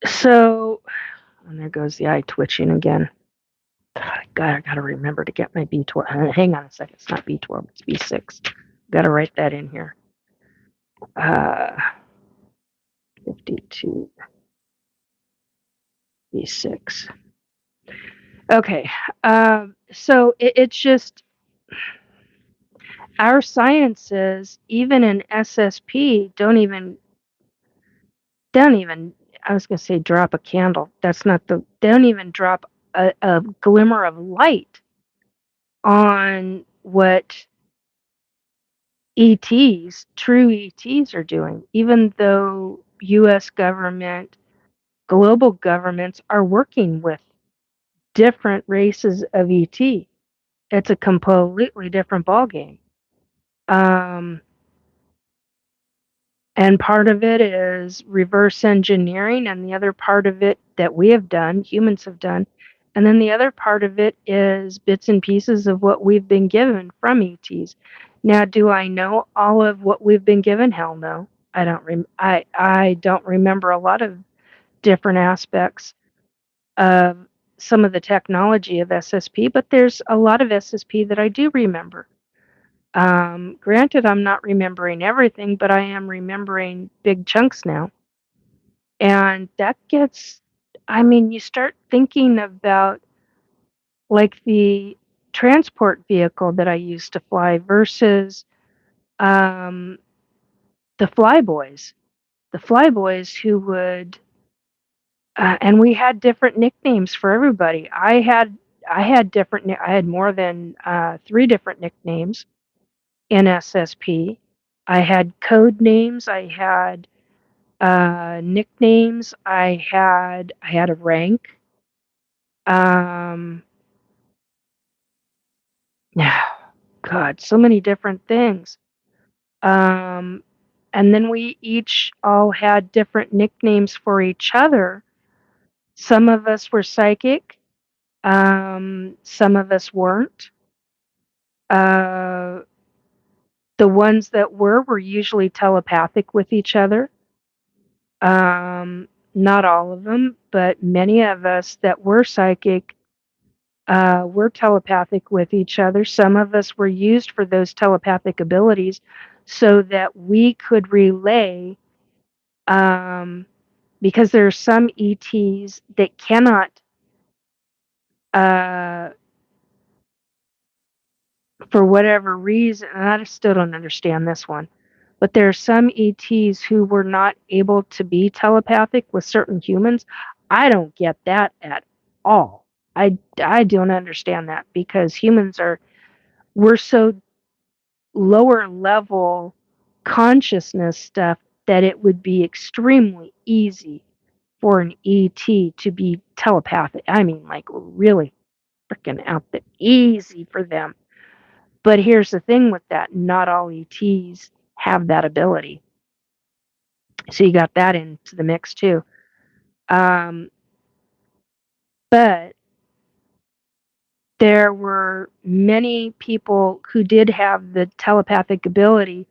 so, and there goes the eye twitching again. God, I gotta remember to get my B12. Hang on a second. It's not B12, it's B6. Gotta write that in here. 52 B6. Okay. So it's just our sciences, even in SSP, don't even, I was going to say drop a candle. That's not they don't even drop a glimmer of light on what ETs, true ETs are doing, even though US government, global governments are working with different races of ET. It's a completely different ballgame. Um, And part of it is reverse engineering, and the other part of it that we have done, humans have done. And then the other part of it is bits and pieces of what we've been given from ETs. Now, do I know all of what we've been given? Hell no. I don't remember a lot of different aspects of some of the technology of SSP, but there's a lot of SSP that I do remember. Granted, I'm not remembering everything, but I am remembering big chunks now. And that gets, I mean, you start thinking about like the transport vehicle that I used to fly versus um, the flyboys. The flyboys who would, and we had different nicknames for everybody. I had different, I had more than 3 different nicknames in SSP. I had code names. I had nicknames. I had a rank. Um, God, so many different things. Um, and then we each all had different nicknames for each other. Some of us were psychic. Some of us weren't. Uh, the ones that were usually telepathic with each other. Not all of them, but many of us that were psychic were telepathic with each other. Some of us were used for those telepathic abilities so that we could relay, um, because there are some ETs that cannot, uh, for whatever reason, and I still don't understand this one. But there are some ETs who were not able to be telepathic with certain humans. I don't get that at all. I don't understand that because we're so lower level consciousness stuff that it would be extremely easy for an ET to be telepathic. I mean, like really freaking out there, easy for them. But here's the thing with that, not all ETs have that ability. So you got that into the mix too. Um, but there were many people who did have the telepathic ability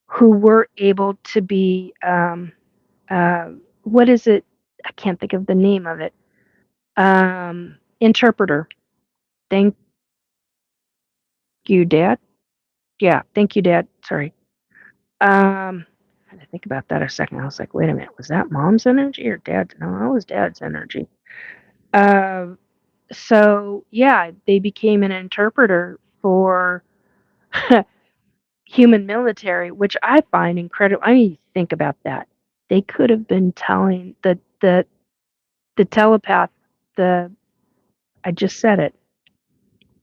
who were able to be, uh, what is it? I can't think of the name of it. Interpreter. Thank you, Dad. Yeah, thank you, Dad. Sorry. I had to think about that a second. I was like, wait a minute, was that mom's energy or dad's? No, that was dad's energy. Uh, so yeah, they became an interpreter for human military, which I find incredible. I mean, think about that. They could have been telling the telepath the I just said it.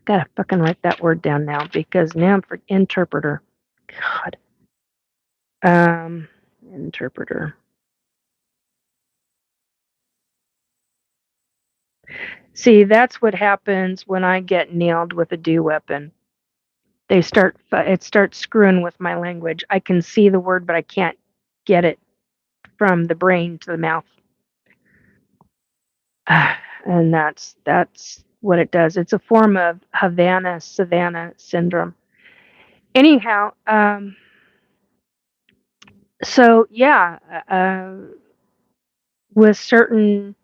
Gotta fucking write that word down now because now I'm for interpreter. God. Um, interpreter. See, that's what happens when I get nailed with a do weapon. It starts screwing with my language. I can see the word, but I can't get it from the brain to the mouth. And that's what it does. It's a form of Havana Savannah syndrome. Anyhow, so yeah, with certain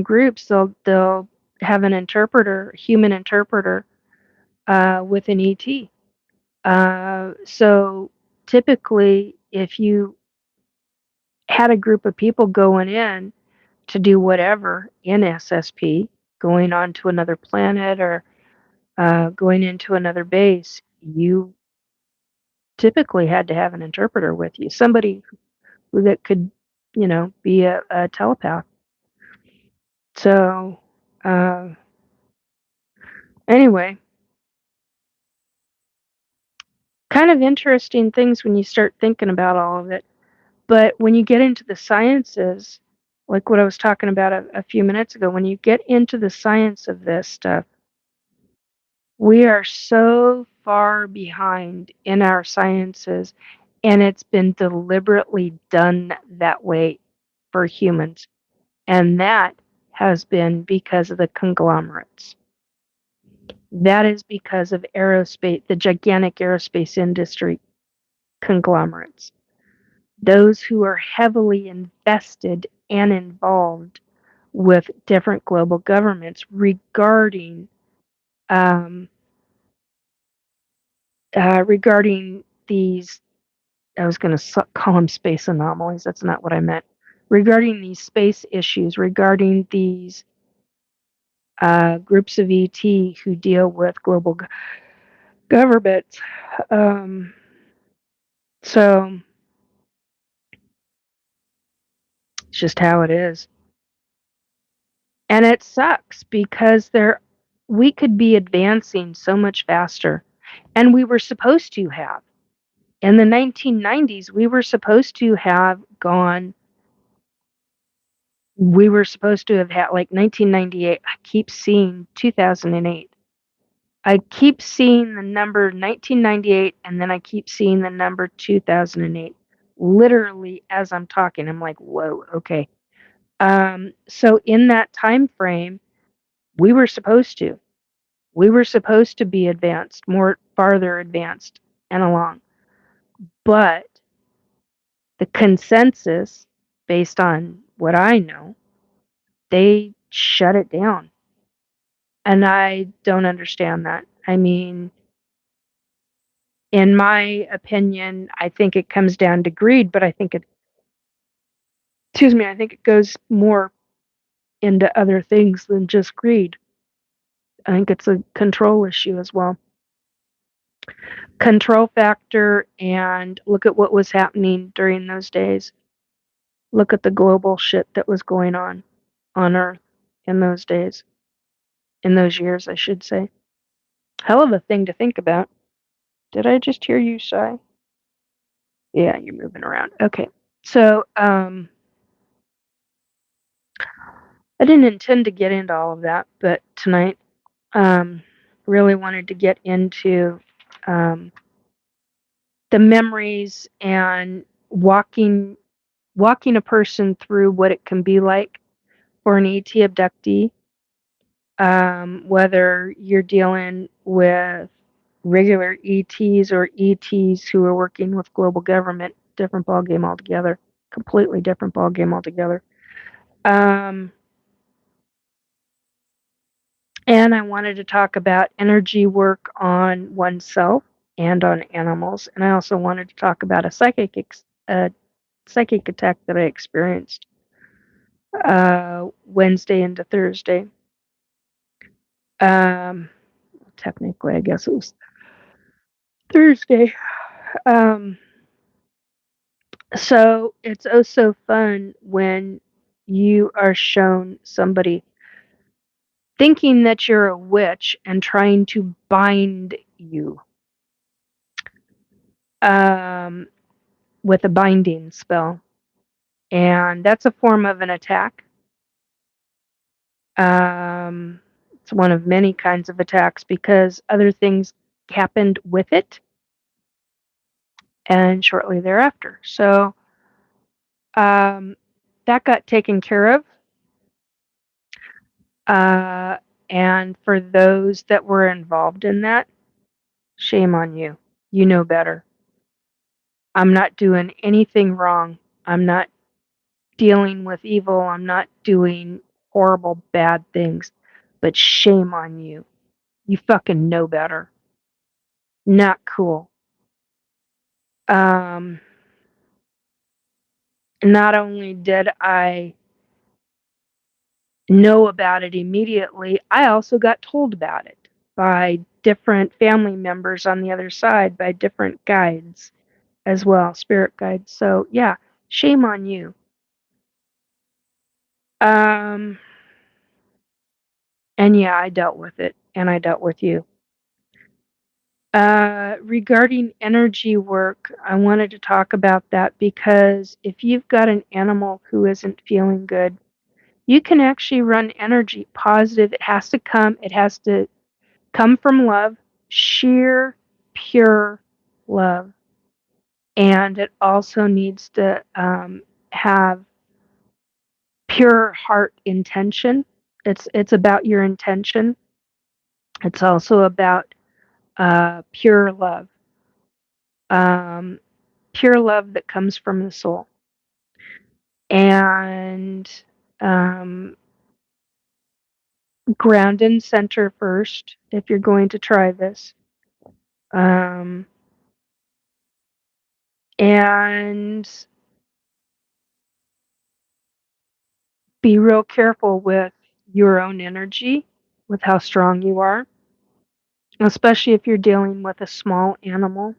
groups, they'll have an interpreter, human interpreter, with an ET. So typically, if you had a group of people going in to do whatever in SSP, going on to another planet or going into another base, you typically had to have an interpreter with you, somebody that could, be a telepath. So, uh, anyway, kind of interesting things when you start thinking about all of it. But when you get into the sciences, like what I was talking about a few minutes ago, when you get into the science of this stuff, we are so far behind in our sciences, and it's been deliberately done that way for humans. And that has been because of the conglomerates. That is because of aerospace, the gigantic aerospace industry conglomerates. Those who are heavily invested and involved with different global governments regarding um, regarding these. I was going to call them space anomalies. That's not what I meant. Regarding these space issues, regarding these groups of ET who deal with global governments. Um, so it's just how it is. And it sucks because we could be advancing so much faster. And we were supposed to have. In the 1990s, we were supposed to have gone, we were supposed to have had like 1998. I keep seeing 2008. I keep seeing the number 1998 and then I keep seeing the number 2008. Literally as I'm talking, I'm like, whoa, okay. So in that time frame, we were supposed to. We were supposed to be advanced, more farther advanced and along. But the consensus, based on what I know, they shut it down. And I don't understand that. I mean, in my opinion, I think it comes down to greed, but I think I think it goes more into other things than just greed. I think it's a control issue as well. control factor, and look at what was happening during those days. Look at the global shit that was going on Earth in those days. In those years, I should say. Hell of a thing to think about. Did I just hear you sigh? Yeah, you're moving around. Okay. So, I didn't intend to get into all of that, but tonight, really wanted to get into um, the memories and walking a person through what it can be like for an ET abductee, whether you're dealing with regular ETs or ETs who are working with global government, different ballgame altogether, completely different ballgame altogether. Um, and I wanted to talk about energy work on oneself and on animals, and I also wanted to talk about a psychic attack that I experienced Wednesday into Thursday. Um, Technically, I guess it was Thursday. Um, so it's oh so fun when you are shown somebody thinking that you're a witch and trying to bind you um, with a binding spell. And that's a form of an attack. It's one of many kinds of attacks because other things happened with it and shortly thereafter. So um, that got taken care of. Uh, and for those that were involved in that, shame on you. You know better. I'm not doing anything wrong. I'm not dealing with evil. I'm not doing horrible, bad things. But shame on you. You fucking know better. Not cool. Um, Not only did I know about it immediately, I also got told about it by different family members on the other side, by different guides as well, spirit guides. So, yeah, shame on you. Um, and yeah, I dealt with it, and I dealt with you. Regarding energy work, I wanted to talk about that because if you've got an animal who isn't feeling good, you can actually run energy positive. It has to come from love, sheer, pure love. And it also needs to have pure heart intention. It's about your intention. It's also about pure love, um, pure love that comes from the soul. And um, ground and center first if you're going to try this. Um, and be real careful with your own energy, with how strong you are, especially if you're dealing with a small animal,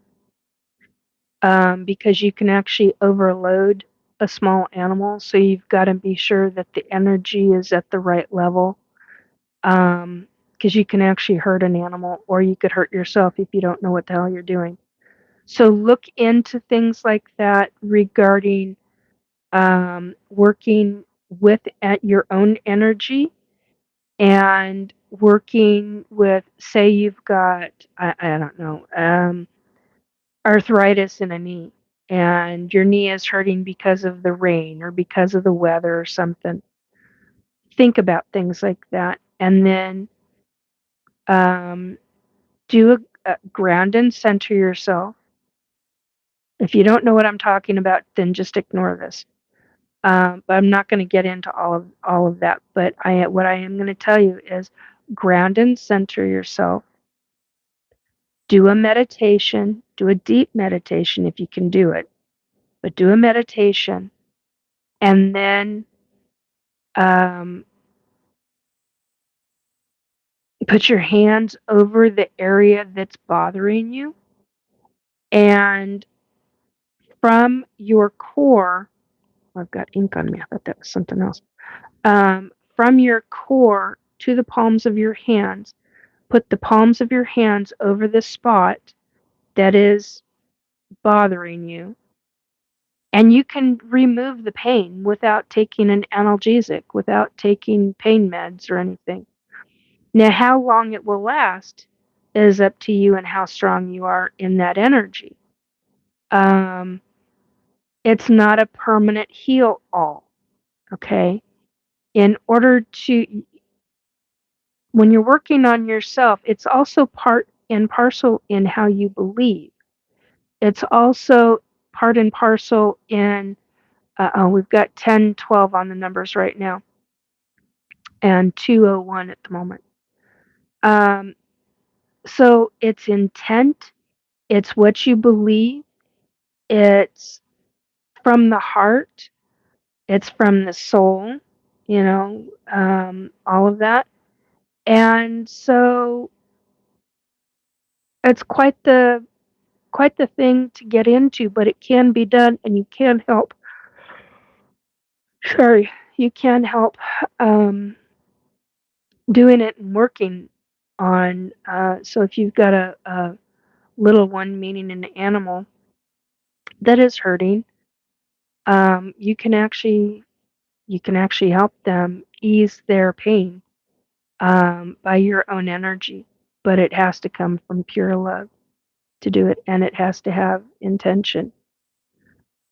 because you can actually overload a small animal. So you've got to be sure that the energy is at the right level, because you can actually hurt an animal or you could hurt yourself if you don't know what the hell you're doing. So look into things like that regarding working with at your own energy and working with, say, you've got, I don't know, arthritis in a knee, and your knee is hurting because of the rain or because of the weather or something. Think about things like that, and then um, do a ground and center yourself. If you don't know what I'm talking about, then just ignore this. But I'm not going to get into all of that. But what I am going to tell you is ground and center yourself. Do a meditation. Do a deep meditation if you can do it. But do a meditation, and then um, put your hands over the area that's bothering you. And from your core, I've got ink on me. I thought that was something else. From your core to the palms of your hands, put the palms of your hands over the spot that is bothering you, and you can remove the pain without taking an analgesic, without taking pain meds or anything. Now, how long it will last is up to you and how strong you are in that energy. Um, it's not a permanent heal all, okay? In order to, when you're working on yourself, it's also part and parcel in how you believe. It's also part and parcel in, we've got 10, 12 on the numbers right now, and 201 at the moment. So it's intent, it's what you believe, it's from the heart, it's from the soul, all of that. And so it's quite the thing to get into, but it can be done, and you can help. Sorry, you can help um, doing it and working on. So if you've got a little one, meaning an animal that is hurting, you can actually help them ease their pain by your own energy, but it has to come from pure love to do it, and it has to have intention.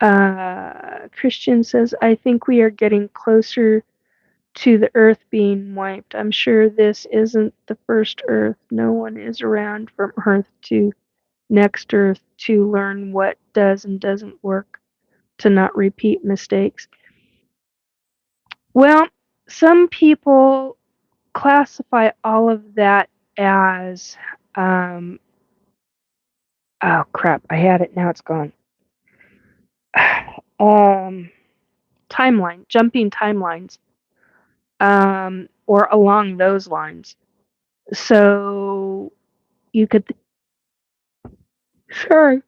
Christian says, I think we are getting closer to the earth being wiped. I'm sure this isn't the first earth. No one is around from earth to next earth to learn what does and doesn't work, to not repeat mistakes. Well, some people classify all of that as, um, oh crap, I had it, now it's gone. Timeline, jumping timelines, or along those lines. So you could, sure,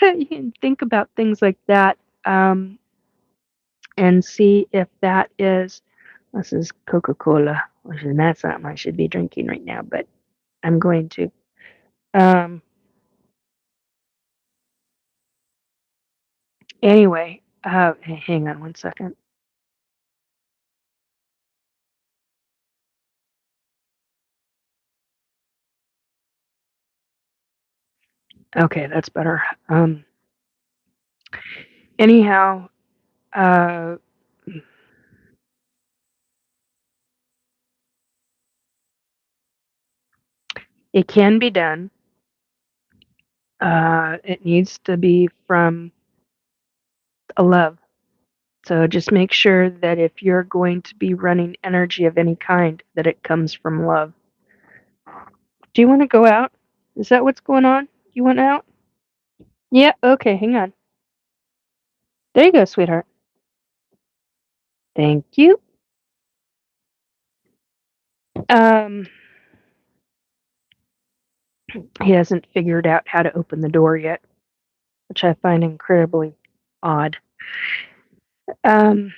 you can think about things like that, and see if that is, this is Coca-Cola, which is not something I should be drinking right now, but I'm going to. Um, anyway, hang on one second. Okay, that's better. Anyhow, uh, it can be done. It needs to be from a love. So just make sure that if you're going to be running energy of any kind, that it comes from love. Do you want to go out? Is that what's going on? You want out? Yeah, okay, hang on. There you go, sweetheart. Thank you. Um, he hasn't figured out how to open the door yet, which I find incredibly odd. Um,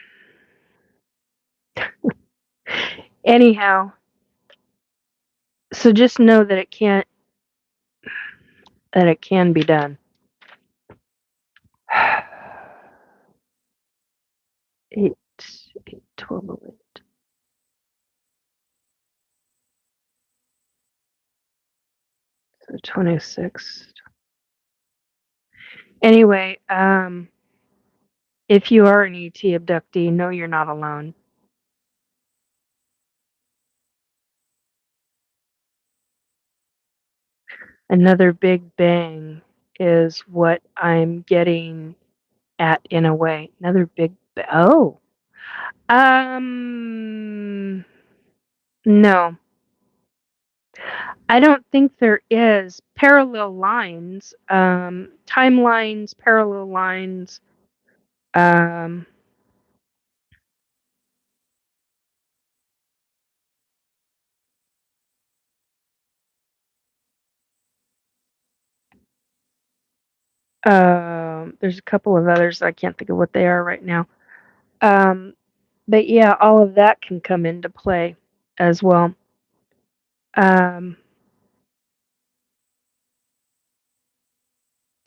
anyhow, so just know that it can be done. 8, 8, 12, 8. So 26. Anyway, if you are an ET abductee, know you're not alone. Another big bang is what I'm getting at in a way. Another big oh. No. I don't think there is parallel lines, timelines, parallel lines. Um, There's a couple of others I can't think of what they are right now. Um, but yeah, all of that can come into play as well. Um,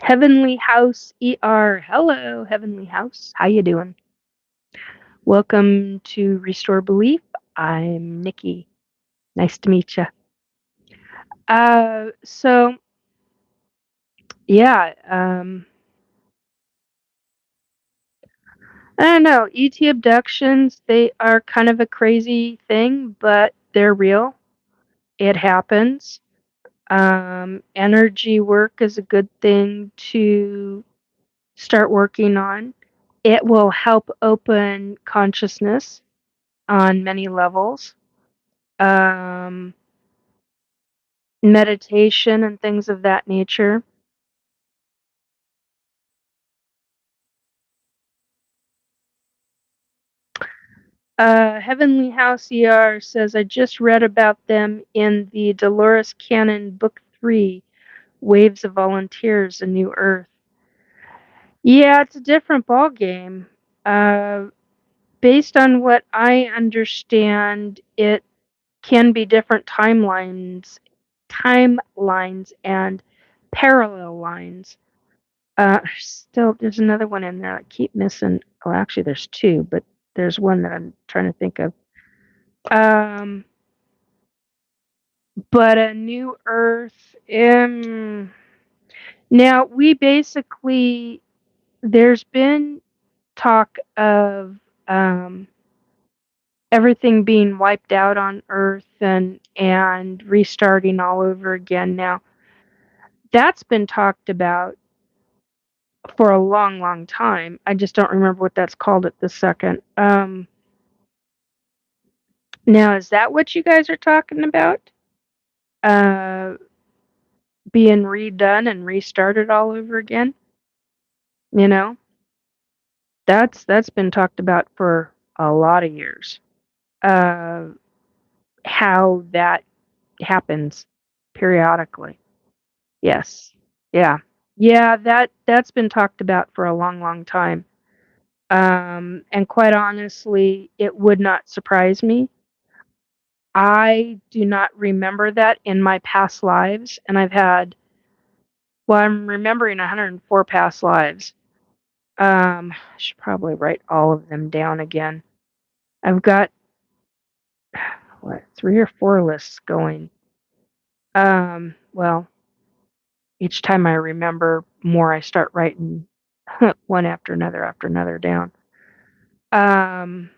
Heavenly House ER. Hello, Heavenly House. How you doing? Welcome to Restore Belief. I'm Nikki. Nice to meet you. So yeah, I don't know. ET abductions, they are kind of a crazy thing, but they're real. It happens. Energy work is a good thing to start working on. It will help open consciousness on many levels. Um, Meditation and things of that nature. Heavenly House ER says, I just read about them in the Dolores Cannon Book 3, Waves of Volunteers, A New Earth. Yeah, it's a different ball game. Uh, Based on what I understand, it can be different timelines and parallel lines. Still, there's another one in there I keep missing. Oh, actually, there's two, but there's one that I'm trying to think of. Um, but a new Earth. Now we basically there's been talk of um, everything being wiped out on Earth and restarting all over again. Now that's been talked about for a long, long time. I just don't remember what that's called at this second. Now is that what you guys are talking about? Uh, Being redone and restarted all over again? You know, that's been talked about for a lot of years. Uh, how that happens periodically. Yes. Yeah. Yeah, that's been talked about for a long, long time. And quite honestly, it would not surprise me. I do not remember that in my past lives, and I'm remembering 104 past lives. I should probably write all of them down again. I've got what, 3 or 4 lists going. Well, each time I remember more, I start writing one after another down. Um,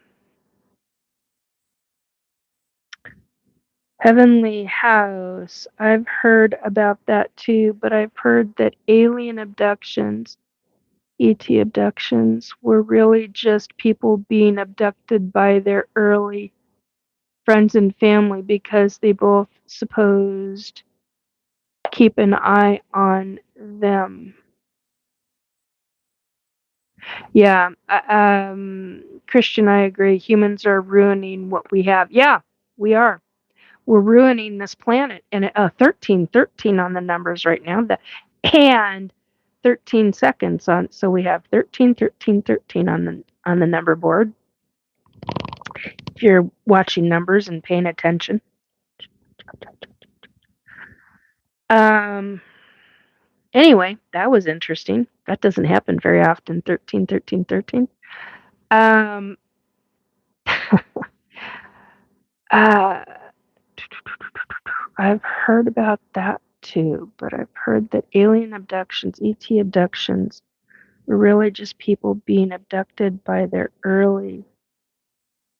Heavenly House. I've heard about that too, but I've heard that alien abductions, ET abductions, were really just people being abducted by their early friends and family because they both supposed keep an eye on them. Yeah, Christian, I agree. Humans are ruining what we have. Yeah, we are. We're ruining this planet. And 13 on the numbers right now. And 13 seconds on. So we have 13, 13, 13 on the number board. If you're watching numbers and paying attention. Um. Anyway, that was interesting. That doesn't happen very often. 13, 13, 13. Um. uh, I've heard about that too, but I've heard that alien abductions, ET abductions, were really just people being abducted by their early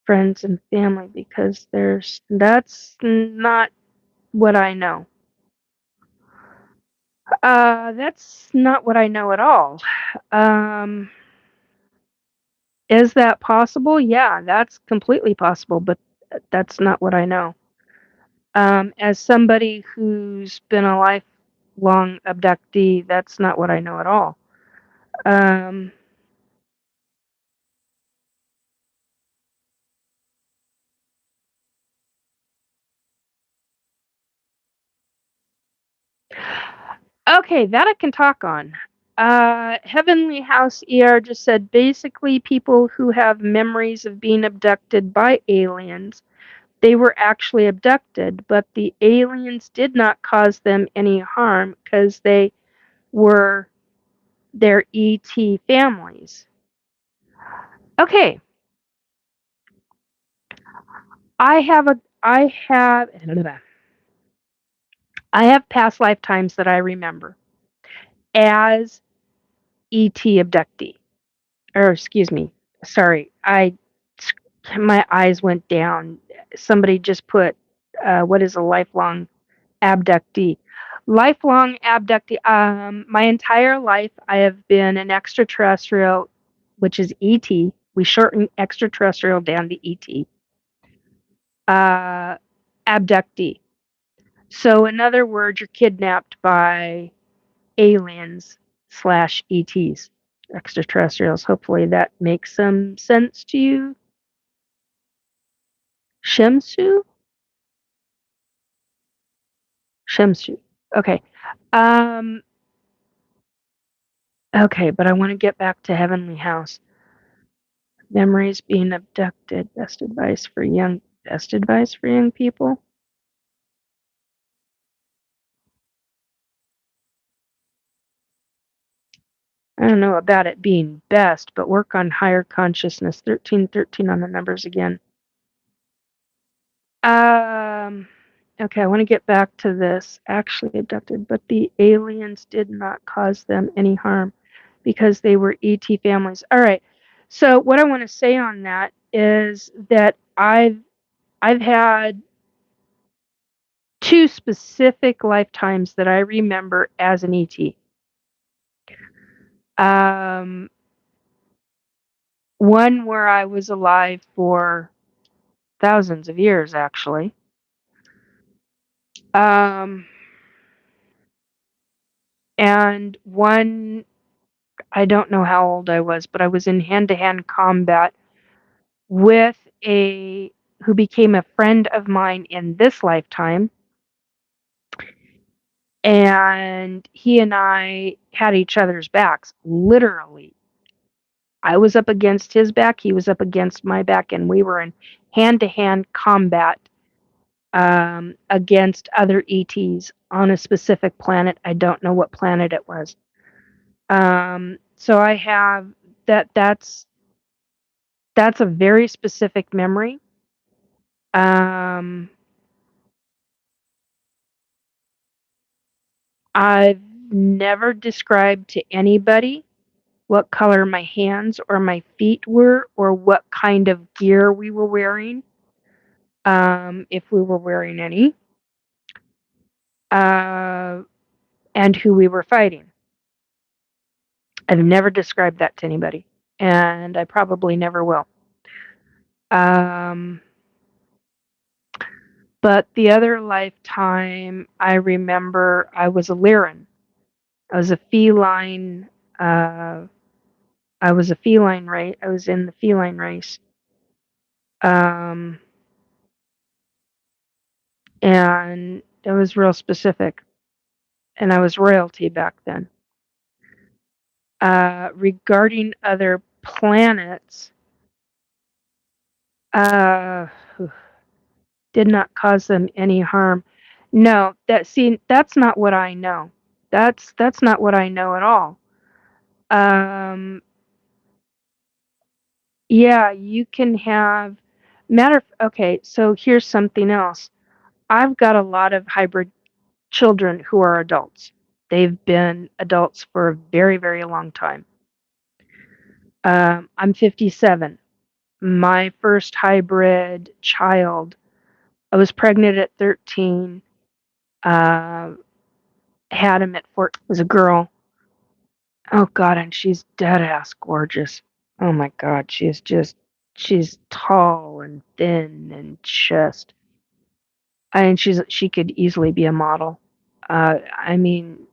friends and family because that's not what I know. That's not what I know at all. Um, is that possible? Yeah, that's completely possible, but that's not what I know. As somebody who's been a lifelong abductee, that's not what I know at all. Um, okay, that I can talk on. Heavenly House ER just said basically people who have memories of being abducted by aliens. They were actually abducted, but the aliens did not cause them any harm because they were their ET families. Okay, I have past lifetimes that I remember as ET abductee. Or excuse me, sorry, my eyes went down. Somebody just put what is a lifelong abductee? Lifelong abductee. My entire life, I have been an extraterrestrial, which is ET. We shorten extraterrestrial down to ET. Uh, Abductee. So, in other words, you're kidnapped by aliens slash ETs, extraterrestrials. Hopefully, that makes some sense to you. Shemsu? Shemsu. Okay. Um, okay, but I want to get back to Heavenly House. Memories being abducted. Best advice for young people. I don't know about it being best, but work on higher consciousness. 1313 on the numbers again. Um, okay, I want to get back to this. Actually abducted, but the aliens did not cause them any harm because they were ET families. All right. So what I want to say on that is that I've had two specific lifetimes that I remember as an ET. Um, One where I was alive for thousands of years, actually. Um, and one, I don't know how old I was, but I was in hand-to-hand combat with a who became a friend of mine in this lifetime, and he and I had each other's backs, literally. I was up against his back, he was up against my back, and we were in hand-to-hand combat against other ETs on a specific planet. I don't know what planet it was. So I have that's a very specific memory. Um, I've never described to anybody what color my hands or my feet were or what kind of gear we were wearing, if we were wearing any, uh, and who we were fighting. I've never described that to anybody, and I probably never will. Um, but the other lifetime, I remember I was a Lyran. I was a feline. Uh, I was a feline race. I was in the feline race. Um, and it was real specific. And I was royalty back then. Regarding other planets, uh, did not cause them any harm. No, that's not what I know. That's not what I know at all. Um, yeah, you can have okay, so here's something else. I've got a lot of hybrid children who are adults. They've been adults for a very, very long time. I'm 57. My first hybrid child, I was pregnant at 13, uh, had him at 14, was a girl. Oh God, and she's dead ass gorgeous. Oh my God, she's tall and thin and just, I mean, she could easily be a model. I mean,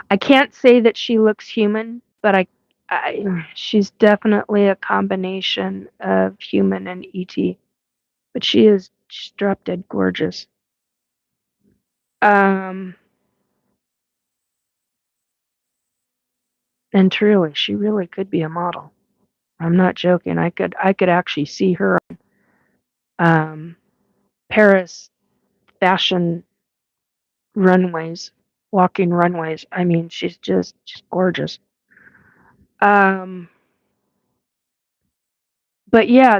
I can't say that she looks human, but she's definitely a combination of human and ET. But she's drop dead gorgeous. Um, And truly, she really could be a model. I'm not joking. I could actually see her on Paris fashion runways, walking runways. I mean, she's just gorgeous. Um, but yeah,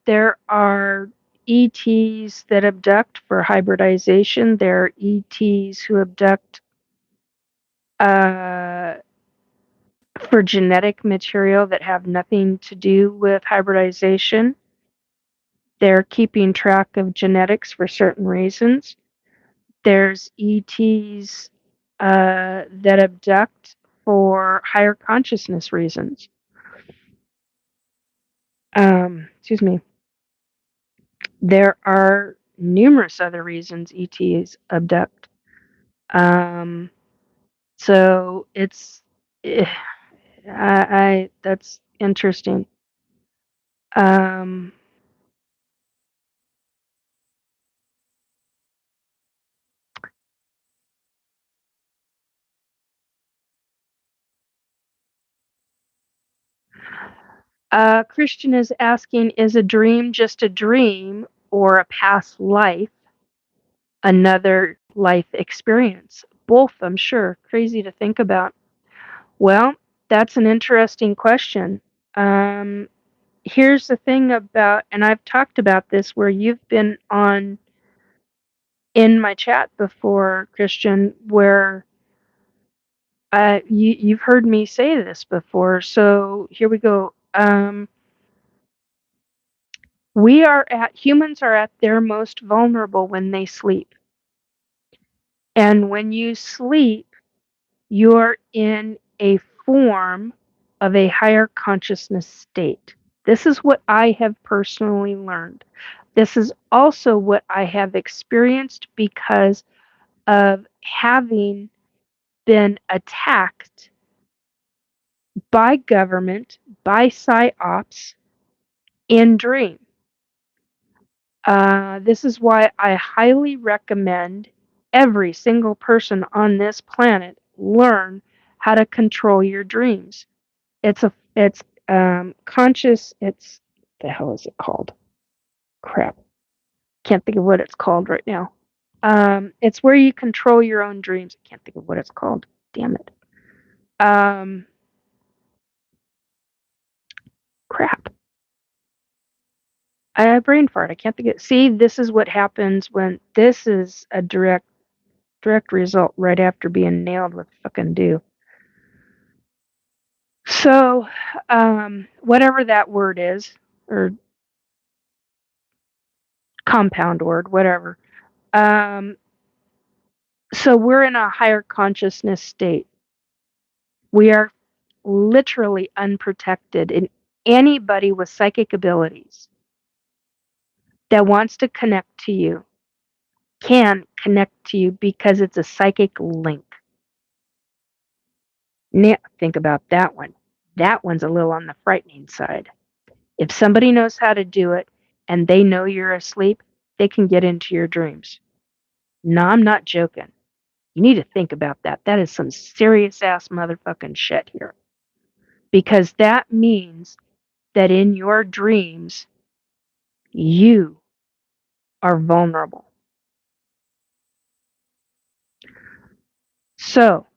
there are ETs that abduct for hybridization. There are ETs who abduct uh, for genetic material that have nothing to do with hybridization. They're keeping track of genetics for certain reasons. There's ETs that abduct for higher consciousness reasons. Excuse me. There are numerous other reasons ETs abduct. Um, so it's, eh, I that's interesting. Um, Christian is asking, is a dream just a dream or a past life, another life experience? Both, I'm sure. Crazy to think about. Well, that's an interesting question. Um, Here's the thing about, and I've talked about this where you've been on in my chat before, Christian, where you've heard me say this before. So here we go. Humans are at their most vulnerable when they sleep. And when you sleep, you're in a form of a higher consciousness state. This is what I have personally learned. This is also what I have experienced because of having been attacked by government, by psyops in dream. This is why I highly recommend every single person on this planet learn how to control your dreams. It's conscious. It's, the hell is it called? Crap, can't think of what it's called right now. It's where you control your own dreams. I can't think of what it's called. Damn it. Crap. I have brain fart. I can't think of. See, this is what happens when this is a direct result right after being nailed with fucking dew. So, whatever that word is, or compound word, whatever. Um, so we're in a higher consciousness state. We are literally unprotected, and anybody with psychic abilities that wants to connect to you can connect to you because it's a psychic link. Now, think about that one. That one's a little on the frightening side. If somebody knows how to do it and they know you're asleep, they can get into your dreams. No, I'm not joking. You need to think about that. That is some serious ass motherfucking shit here. Because that means that in your dreams, you are vulnerable. So,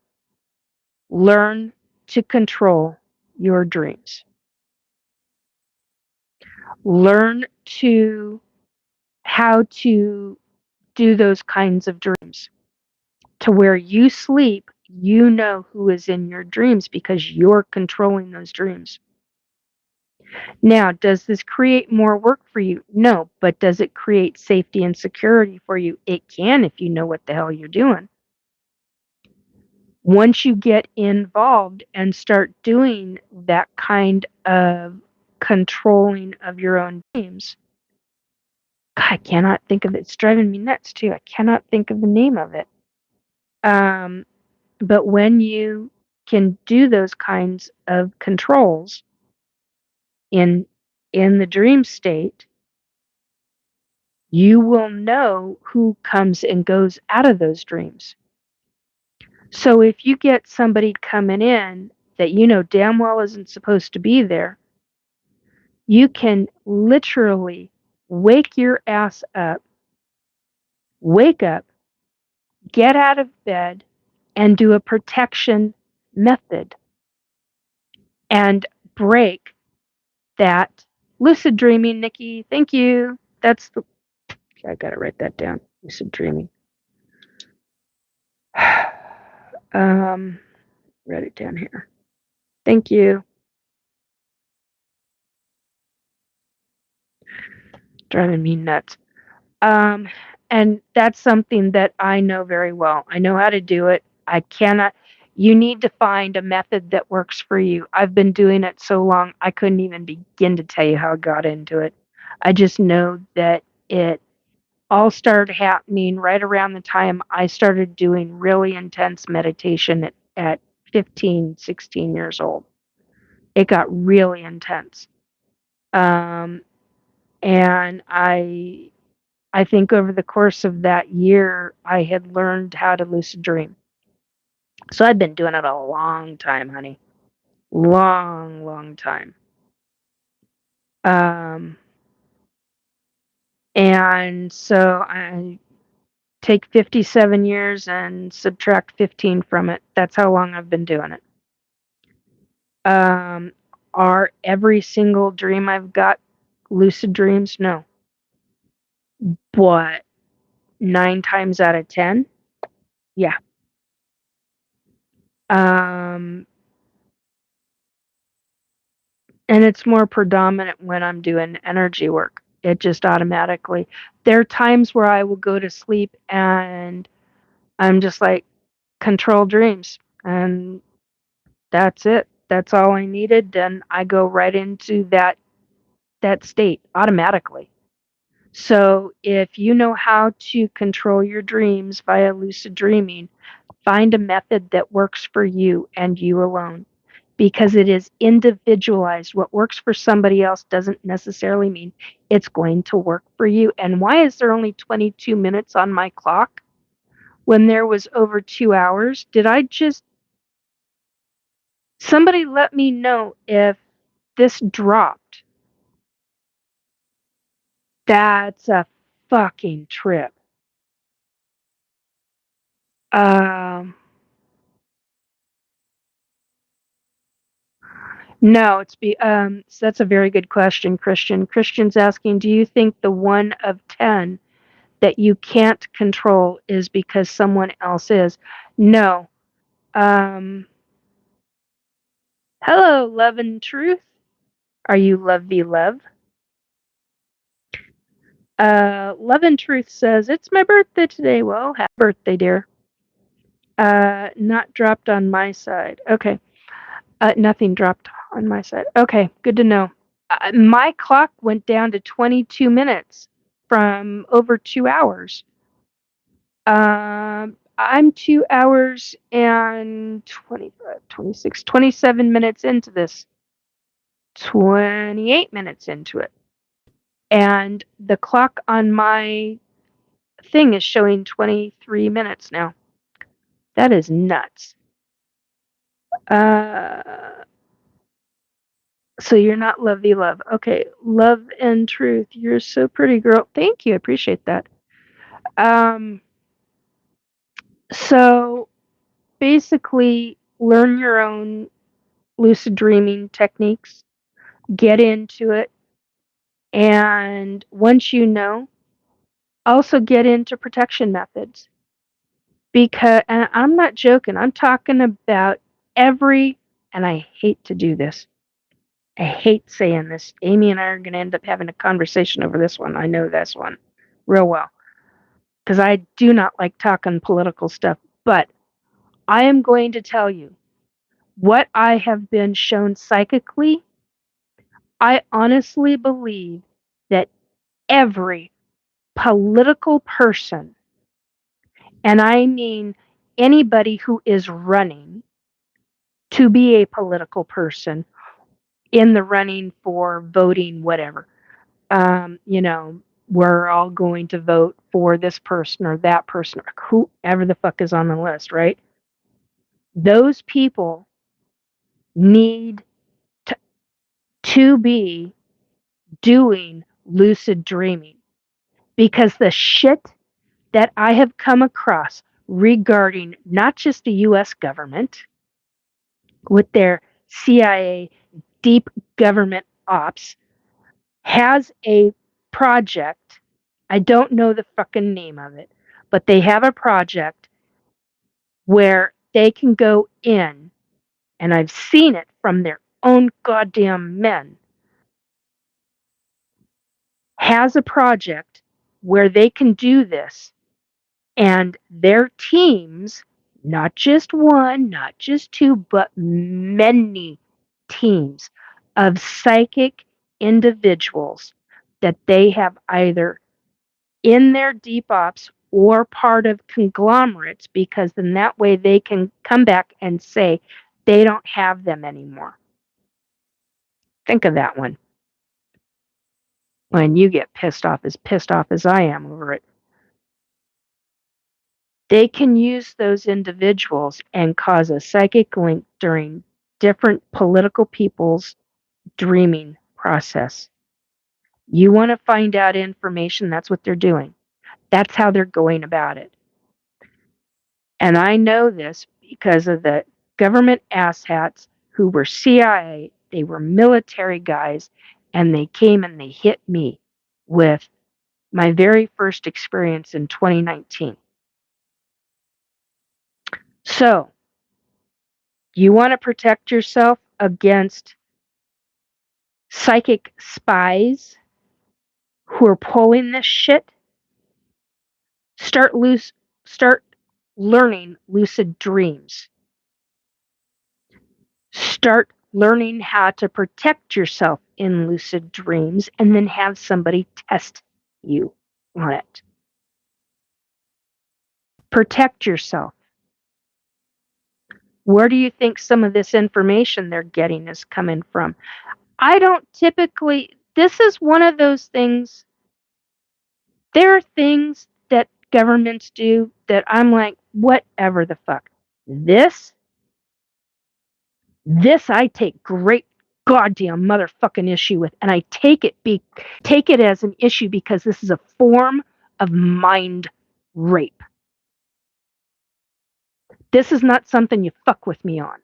learn to control your dreams. Learn to how to do those kinds of dreams to where you sleep, you know who is in your dreams because you're controlling those dreams. Now, does this create more work for you? No, but does it create safety and security for you? It can if you know what the hell you're doing. Once you get involved and start doing that kind of controlling of your own dreams, God, I cannot think of it. It's driving me nuts too. I cannot think of the name of it. But when you can do those kinds of controls in the dream state, you will know who comes and goes out of those dreams. So if you get somebody coming in that you know damn well isn't supposed to be there, you can literally wake your ass up, wake up, get out of bed, and do a protection method and break that lucid dreaming. Nikki, thank you. That's the, I gotta write that down. Lucid dreaming. Write it down here. Thank you. Driving me nuts. And that's something that I know very well. I know how to do it. I cannot. You need to find a method that works for you. I've been doing it so long, I couldn't even begin to tell you how I got into it. I just know that it all started happening right around the time I started doing really intense meditation at 15, 16 years old. It got really intense. Um, and I think over the course of that year, I had learned how to lucid dream. So I'd been doing it a long time, honey. Long, long time. Um, and so I take 57 years and subtract 15 from it. That's how long I've been doing it. Are every single dream I've got lucid dreams? No. But 9 times out of 10, yeah. Um, and it's more predominant when I'm doing energy work. It just automatically. There are times where I will go to sleep and I'm just like, control dreams. And that's it. That's all I needed. And I go right into that state automatically. So if you know how to control your dreams via lucid dreaming, find a method that works for you and you alone, because it is individualized. What works for somebody else doesn't necessarily mean it's going to work for you. And why is there only 22 minutes on my clock when there was over 2 hours? Did I just, somebody let me know if this dropped. That's a fucking trip. Um, no, so that's a very good question, Christian. Christian's asking, do you think the 1 of 10 that you can't control is because someone else is? No. Um, hello, love and truth. Are you lovey love? Love and truth says, it's my birthday today. Well, happy birthday, dear. Not dropped on my side. Okay. Nothing dropped on my side. Okay, good to know. My clock went down to 22 minutes from over 2 hours. I'm 2 hours and 25, 26, 27 minutes into this. 28 minutes into it. And the clock on my thing is showing 23 minutes now. That is nuts. So you're not lovey love. Okay, love and truth. You're so pretty, girl. Thank you. I appreciate that. So basically, learn your own lucid dreaming techniques, get into it, and once you know, also get into protection methods. Because, and I'm not joking, I'm talking about every, and I hate to do this. I hate saying this. Amy and I are going to end up having a conversation over this one. I know this one real well. Because I do not like talking political stuff. But I am going to tell you what I have been shown psychically. I honestly believe that every political person, and I mean anybody who is running to be a political person in the running for voting, whatever, you know, we're all going to vote for this person or that person or whoever the fuck is on the list, right? Those people need to be doing lucid dreaming, because the shit that I have come across regarding not just the US government with their CIA deep government ops has a project. I don't know the fucking name of it, but they have a project where they can go in, and I've seen it from their own goddamn men, has a project where they can do this, and their teams, not just one, not just two, but many teams of psychic individuals that they have either in their deep ops or part of conglomerates, because then that way they can come back and say they don't have them anymore. Think of that one. When you get pissed off as I am over it, they can use those individuals and cause a psychic link during different political people's dreaming process. You want to find out information, that's what they're doing. That's how they're going about it. And I know this because of the government asshats who were CIA, they were military guys, and they came and they hit me with my very first experience in 2019. So, you want to protect yourself against psychic spies who are pulling this shit? Start learning lucid dreams. Start learning how to protect yourself in lucid dreams, and then have somebody test you on it. Protect yourself. Where do you think some of this information they're getting is coming from? I don't typically, this is one of those things. There are things that governments do that I'm like, whatever the fuck. This I take great goddamn motherfucking issue with, and I take it as an issue because this is a form of mind rape. This is not something you fuck with me on.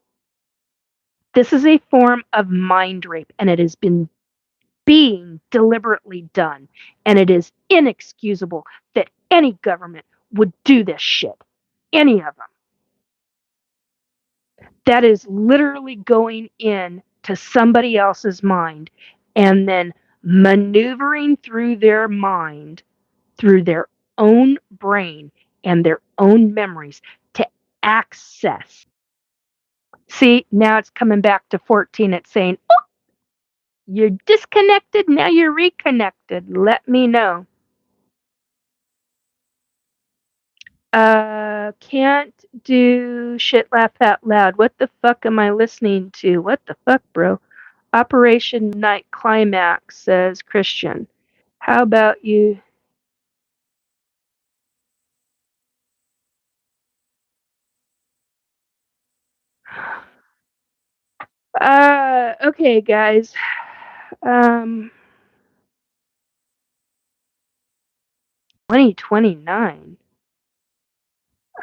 This is a form of mind rape, and it has been being deliberately done, and it is inexcusable that any government would do this shit. Any of them. That is literally going in to somebody else's mind and then maneuvering through their mind, through their own brain and their own memories to access. See, now it's coming back to 14. It's saying, oh, you're disconnected, now you're reconnected. Let me know. Can't do shit laugh out loud. What the fuck am I listening to? What the fuck, bro? Operation Night Climax, says Christian. How about you? Okay, guys. 2029.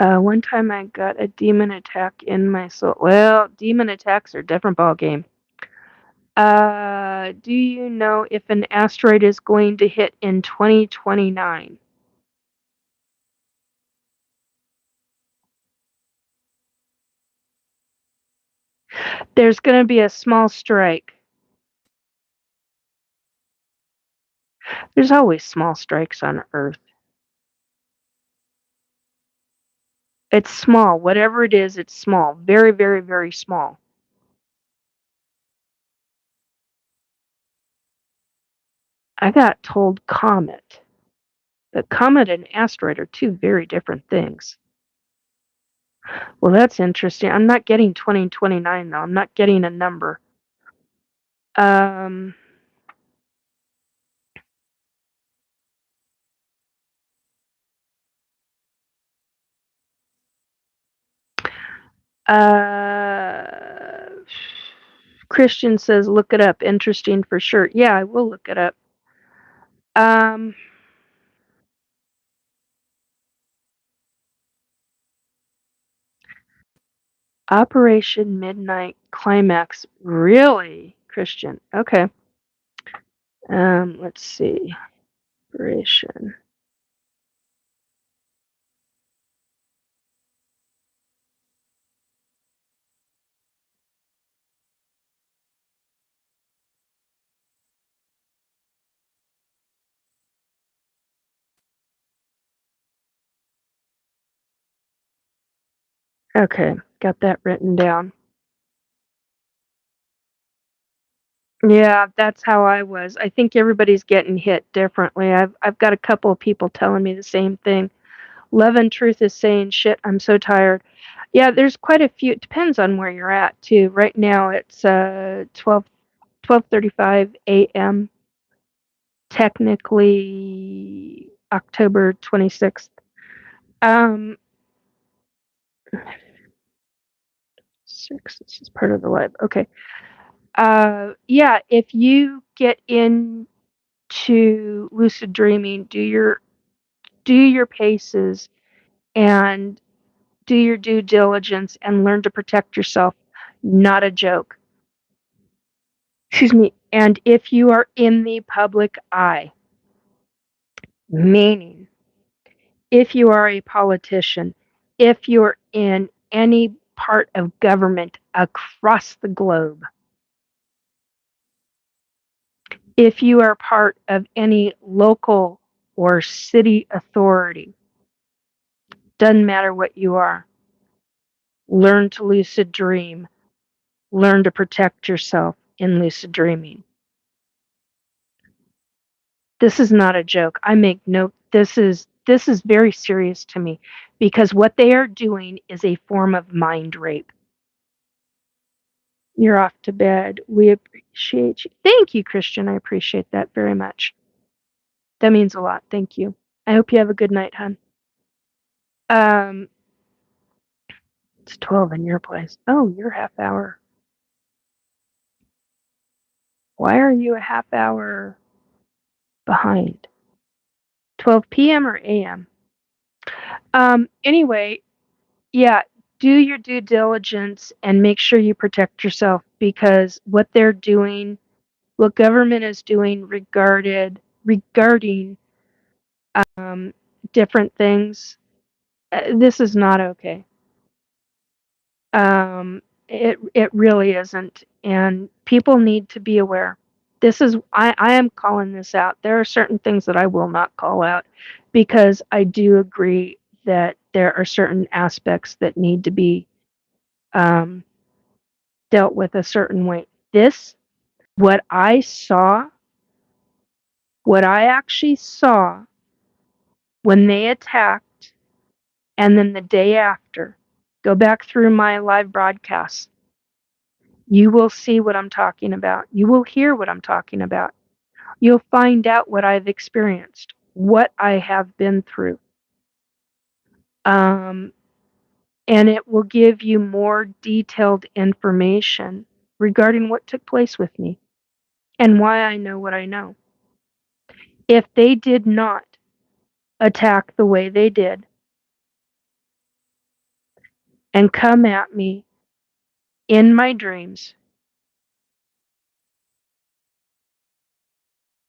One time I got a demon attack in my soul. Well, demon attacks are a different ballgame. Do you know if an asteroid is going to hit in 2029? There's going to be a small strike. There's always small strikes on Earth. It's small. Whatever it is, it's small. Very, very, very small. I got told comet. But comet and asteroid are two very different things. Well, that's interesting. I'm not getting 2029, though. I'm not getting a number. Um, uh, Christian says, look it up. Interesting for sure. Yeah, I will look it up. Um, Operation Midnight Climax. Really, Christian? Okay. Let's see. Operation. Okay, got that written down. Yeah, that's how I was. I think everybody's getting hit differently. I've got a couple of people telling me the same thing. Love and Truth is saying, "Shit, I'm so tired." Yeah, there's quite a few. It depends on where you're at too. Right now it's 12:35 a.m. Technically October 26th. Um, 6. This is part of the live. Okay. Yeah, if you get into lucid dreaming, do your paces and do your due diligence and learn to protect yourself. Not a joke. Excuse me. And if you are in the public eye, meaning if you are a politician, if you're in any part of government across the globe, if you are part of any local or city authority, doesn't matter what you are, learn to lucid dream, learn to protect yourself in lucid dreaming. This is not a joke. I make note. This is very serious to me because what they are doing is a form of mind rape. You're off to bed. We appreciate you. Thank you, Christian. I appreciate that very much. That means a lot. Thank you. I hope you have a good night, hon. Um, it's 12 in your place. Oh, you're half hour. Why are you a half hour behind? 12 p.m. or a.m.? Anyway, yeah, do your due diligence and make sure you protect yourself because what they're doing, what government is doing regarding different things, this is not okay. It really isn't, and people need to be aware. I am calling this out. There are certain things that I will not call out because I do agree that there are certain aspects that need to be um, dealt with a certain way. This, what I saw, what I actually saw when they attacked, and then the day after, go back through my live broadcasts. You will see what I'm talking about. You will hear what I'm talking about. You'll find out what I've experienced, what I have been through. Um, and it will give you more detailed information regarding what took place with me and why I know what I know. If they did not attack the way they did and come at me in my dreams,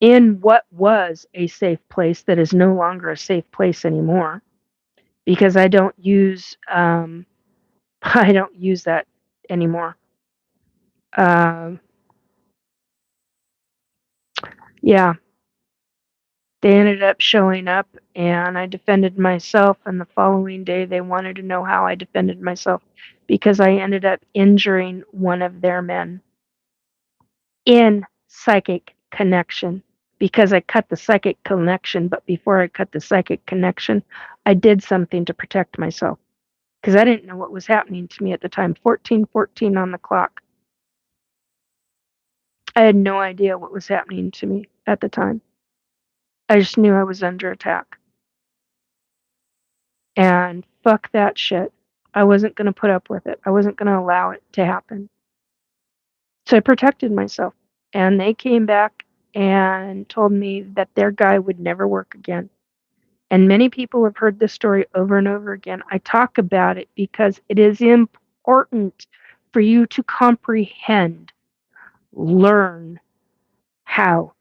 in what was a safe place that is no longer a safe place anymore, because I don't use I don't use that anymore. Um, yeah, they ended up showing up, and I defended myself. And the following day, they wanted to know how I defended myself because I ended up injuring one of their men in psychic connection because I cut the psychic connection. But before I cut the psychic connection, I did something to protect myself because I didn't know what was happening to me at the time. 14:14 on the clock. I had no idea what was happening to me at the time. I just knew I was under attack. And fuck that shit. I wasn't going to put up with it. I wasn't going to allow it to happen. So I protected myself. And they came back and told me that their guy would never work again. And many people have heard this story over and over again. I talk about it because it is important for you to comprehend, learn how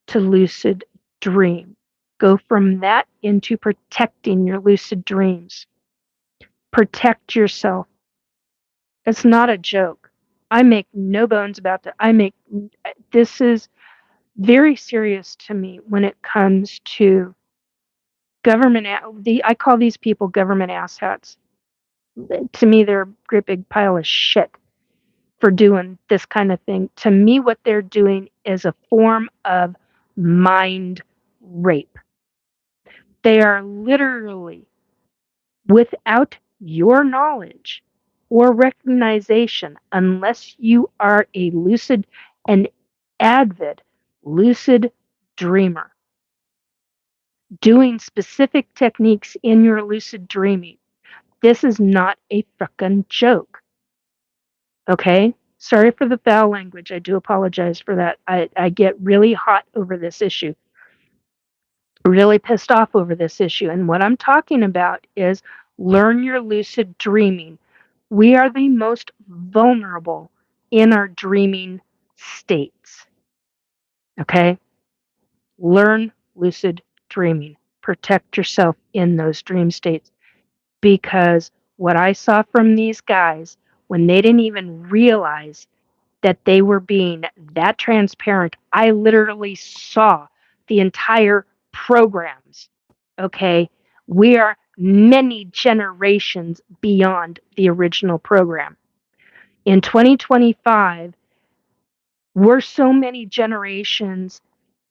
to lucid dream. Go from that into protecting your lucid dreams. Protect yourself. It's not a joke. I make no bones about that. This is very serious to me when it comes to government. I call these people government asshats. To me, they're a great big pile of shit for doing this kind of thing. To me, what they're doing is a form of mind rape. They are literally, without your knowledge or recognition, unless you are a lucid and avid lucid dreamer, doing specific techniques in your lucid dreaming. This is not a frickin' joke. Okay? Sorry for the foul language. I do apologize for that. I get really hot over this issue, really pissed off over this issue. And what I'm talking about is learn your lucid dreaming. We are the most vulnerable in our dreaming states. Okay? Learn lucid dreaming. Protect yourself in those dream states. Because what I saw from these guys, when they didn't even realize that they were being that transparent, I literally saw the entire programs. Okay? We are many generations beyond the original program. In 2025, we're so many generations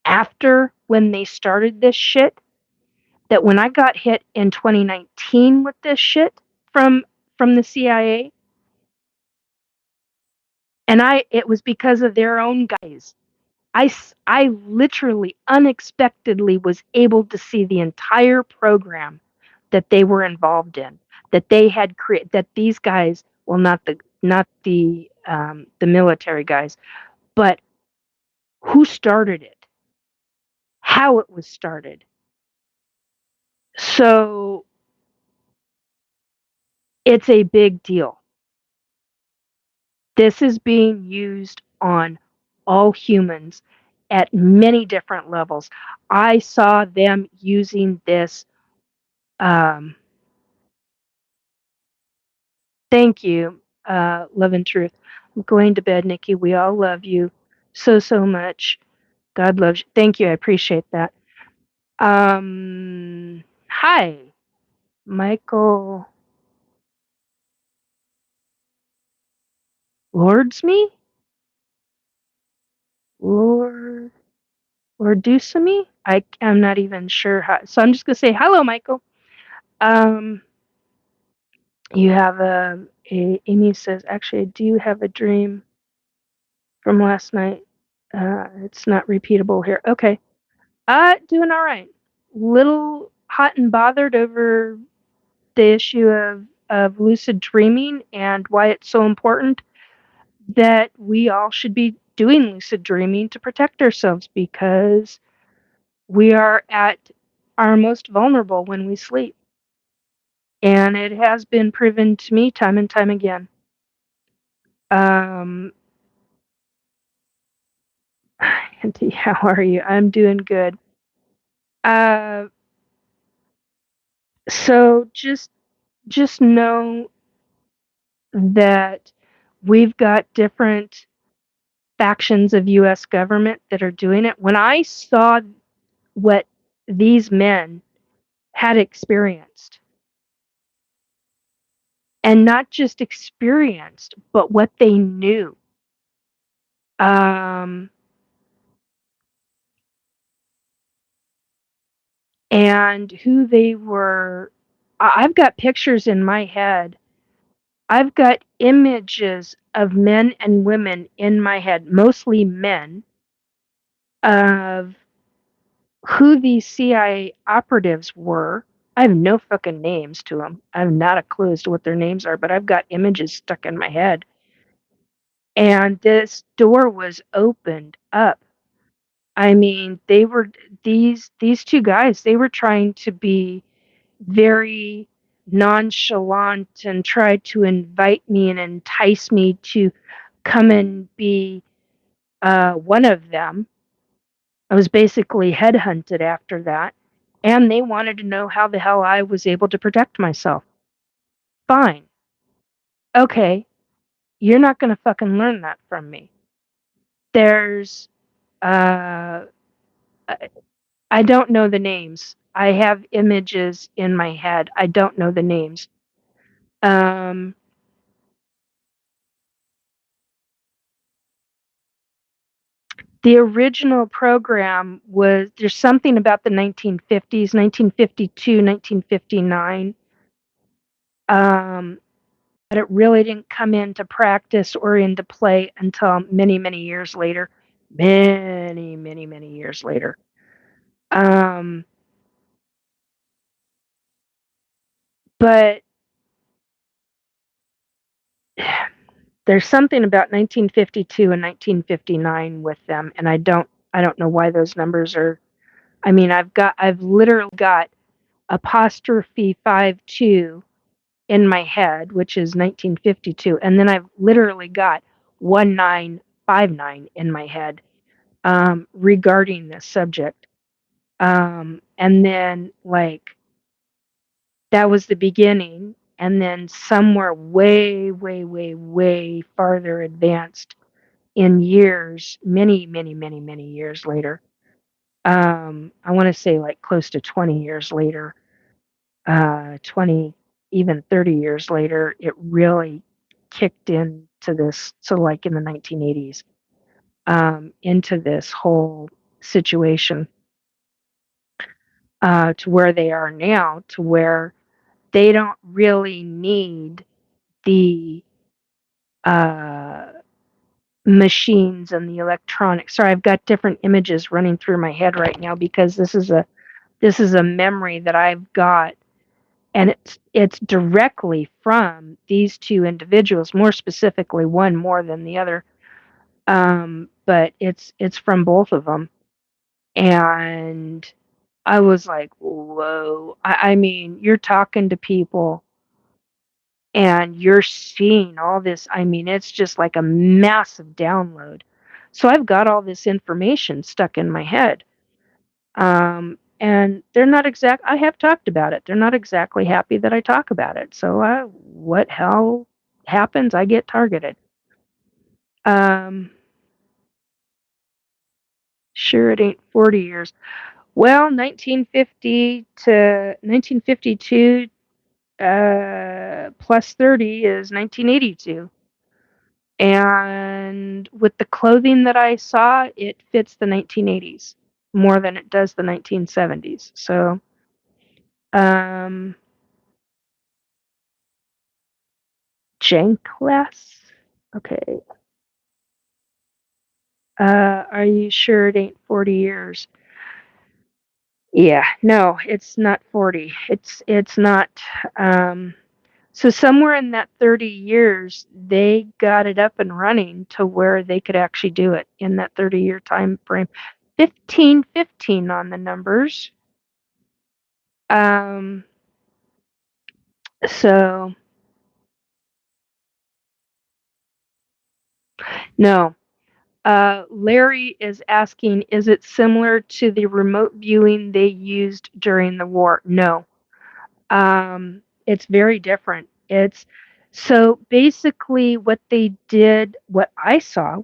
after when they started this shit that when I got hit in 2019 with this shit from the CIA, and it was because of their own guys. I literally unexpectedly was able to see the entire program that they were involved in, that they had created, that these guys, well, not the military guys, but who started it, how it was started. So it's a big deal. This is being used on all humans at many different levels. I saw them using this. Thank you, Love and Truth. I'm going to bed, Nikki. We all love you so much. God loves you. Thank you. I appreciate that. Hi, Michael. Lords me? Lord. Lordusamy? I'm not even sure how. So I'm just going to say, hello, Michael. You have Amy says, actually, I do have a dream from last night. It's not repeatable here. Okay. Doing all right. Little hot and bothered over the issue of lucid dreaming and why it's so important that we all should be doing lucid dreaming to protect ourselves, because we are at our most vulnerable when we sleep. And it has been proven to me time and time again. Auntie, how are you? I'm doing good. So just know that we've got different factions of US government that are doing it. When I saw what these men had experienced, and not just experienced, but what they knew, and who they were. I've got pictures in my head. I've got images of men and women in my head, mostly men, of who these CIA operatives were. I have no fucking names to them. I have not a clue as to what their names are, but I've got images stuck in my head. and this door was opened up. I mean, they were these two guys, they were trying to be very nonchalant and try to invite me and entice me to come and be one of them. I was basically headhunted after that, and they wanted to know how the hell I was able to protect myself. Fine. Okay, you're not gonna fucking learn that from me. There's, uh, I don't know the names. I have images in my head. I don't know the names. Um, the original program was there's something about the 1950s, 1952, 1959. But it really didn't come into practice or into play until many, many years later. Many, many, many years later. Um, but there's something about 1952 and 1959 with them, and I don't know why those numbers are. I mean, I've literally got apostrophe 52 in my head, which is 1952, and then I've literally got 1959 in my head regarding this subject. And then, like, that was the beginning, and then somewhere way, way, way, way farther advanced in years, many, many, many, many years later. I want to say like close to 20 years later, 20, even 30 years later, it really kicked into this. So, like in the 1980s, into this whole situation to where they are now, to where they don't really need the uh, machines and the electronics. Sorry, I've got different images running through my head right now because this is a memory that I've got, and it's directly from these two individuals, more specifically one more than the other. But it's from both of them, and I was like, whoa. I mean, you're talking to people and you're seeing all this. I mean, it's just like a massive download. So I've got all this information stuck in my head. And they're not exact. I have talked about it. They're not exactly happy that I talk about it. So what hell happens? I get targeted. Um, sure, it ain't 40 years. Well, 1950 to 1952 plus 30 is 1982. And with the clothing that I saw, it fits the 1980s more than it does the 1970s. So, um, Jankless? Okay. Are you sure it ain't 40 years? Yeah, no, it's not 40. It's not. Um, so somewhere in that 30 years, they got it up and running to where they could actually do it in that 30-year time frame. 1515 on the numbers. Um, so no. Larry is asking, is it similar to the remote viewing they used during the war? No. It's very different. It's so basically what they did, what I saw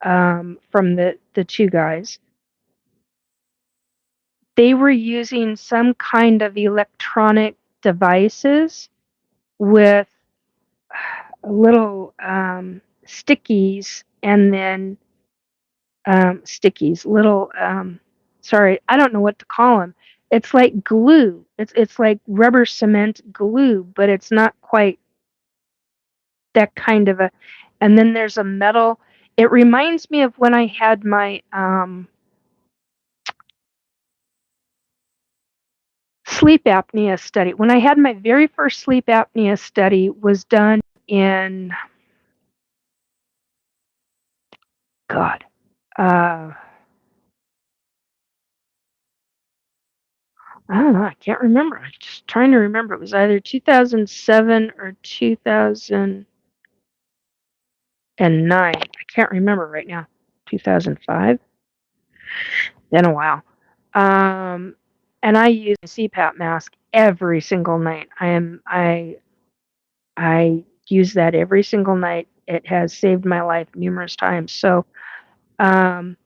from the two guys, they were using some kind of electronic devices with little stickies, and then stickies, little sorry, I don't know what to call them. It's like glue. It's like rubber cement glue, but it's not quite that kind of a. And then there's a metal. It reminds me of when I had my sleep apnea study. When I had my very first sleep apnea study was done in God. I don't know. I can't remember. I'm just trying to remember. It was either 2007 or 2009. I can't remember right now. 2005? Been a while. And I use a CPAP mask every single night. I use that every single night. It has saved my life numerous times. So, God,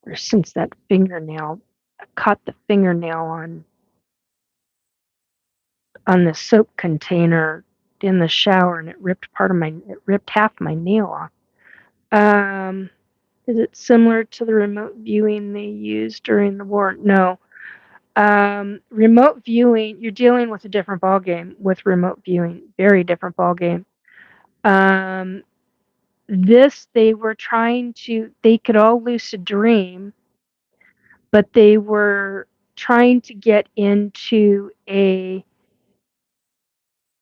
ever since that fingernail, I caught the fingernail on the soap container in the shower, and it ripped half my nail off. Is it similar to the remote viewing they used during the war? No. Remote viewing, you're dealing with a different ball game with remote viewing. Very different ball game. This they could all lucid dream, but they were trying to get into a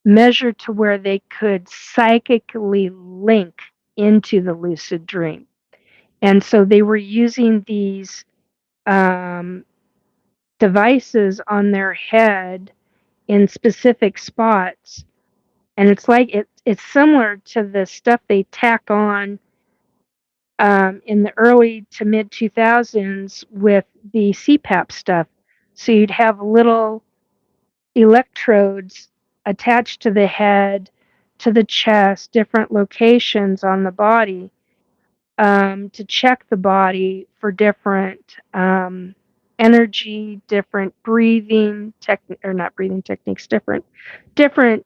measure to where they could psychically link into the lucid dream. And so they were using these devices on their head in specific spots. And it's similar to the stuff they tack on in the early to mid 2000s with the CPAP stuff. So you'd have little electrodes attached to the head, to the chest, different locations on the body to check the body for different energy, different breathing or not breathing techniques, different different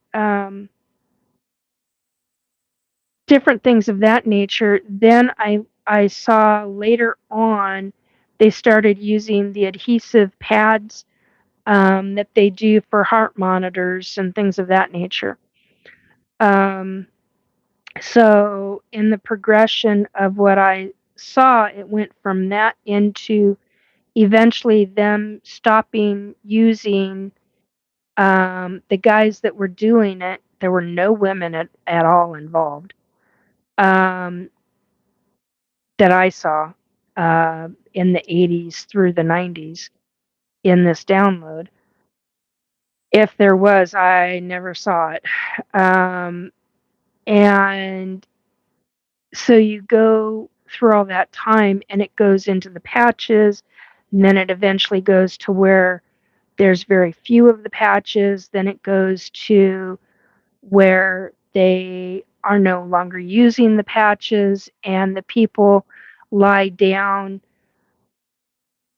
things of that nature. Then I saw later on they started using the adhesive pads that they do for heart monitors and things of that nature. So in the progression of what I saw, it went from that into eventually them stopping using the guys that were doing it. There were no women at all involved that I saw in the 80s through the 90s in this download. If there was, I never saw it. And so you go through all that time and it goes into the patches, and then it eventually goes to where there's very few of the patches. Then it goes to where they are no longer using the patches and the people lie down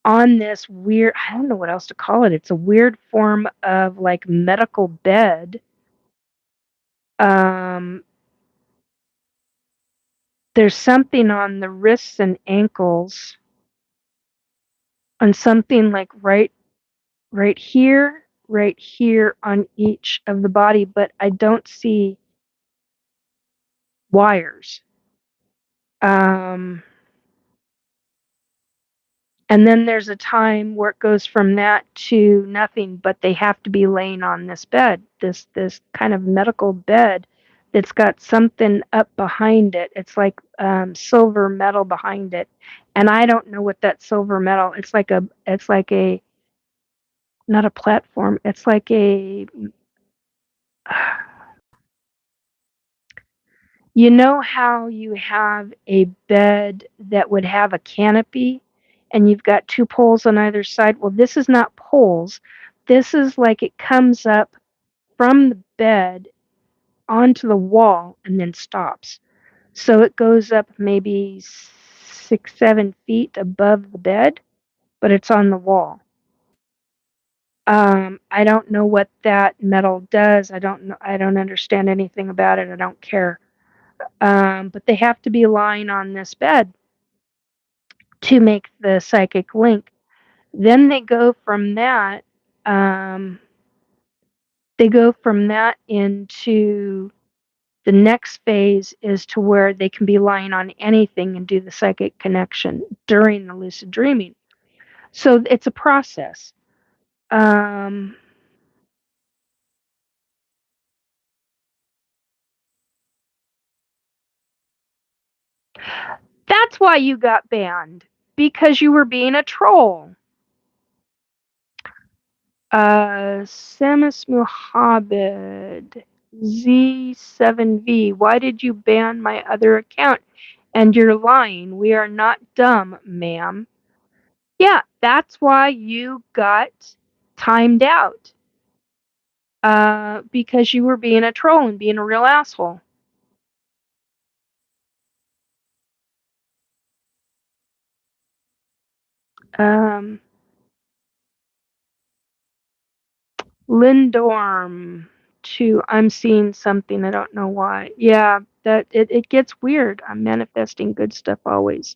on this weird, I don't know what else to call it. It's a weird form of like medical bed. There's something on the wrists and ankles on something like right here on each of the body, but I don't see wires. And then there's a time where it goes from that to nothing, but they have to be laying on this bed, this kind of medical bed that's got something up behind it. It's like silver metal behind it, and I don't know what that silver metal. It's like a not a platform. It's like a you know how you have a bed that would have a canopy and you've got two poles on either side? Well, this is not poles. This is like it comes up from the bed onto the wall and then stops. So it goes up maybe 6, 7 feet above the bed, but it's on the wall. I don't know what that metal does. I don't know. I don't understand anything about it. I don't care. But they have to be lying on this bed to make the psychic link. Then they go from that. They go from that into the next phase is to where they can be lying on anything and do the psychic connection during the lucid dreaming. So it's a process. Um, That's why you got banned. Because you were being a troll. Samus Muhammad Z7V. Why did you ban my other account? And you're lying. We are not dumb, ma'am. Yeah, that's why you got timed out. Because you were being a troll and being a real asshole. Lindorm 2. I'm seeing something. I don't know why. Yeah, that it gets weird. I'm manifesting good stuff always.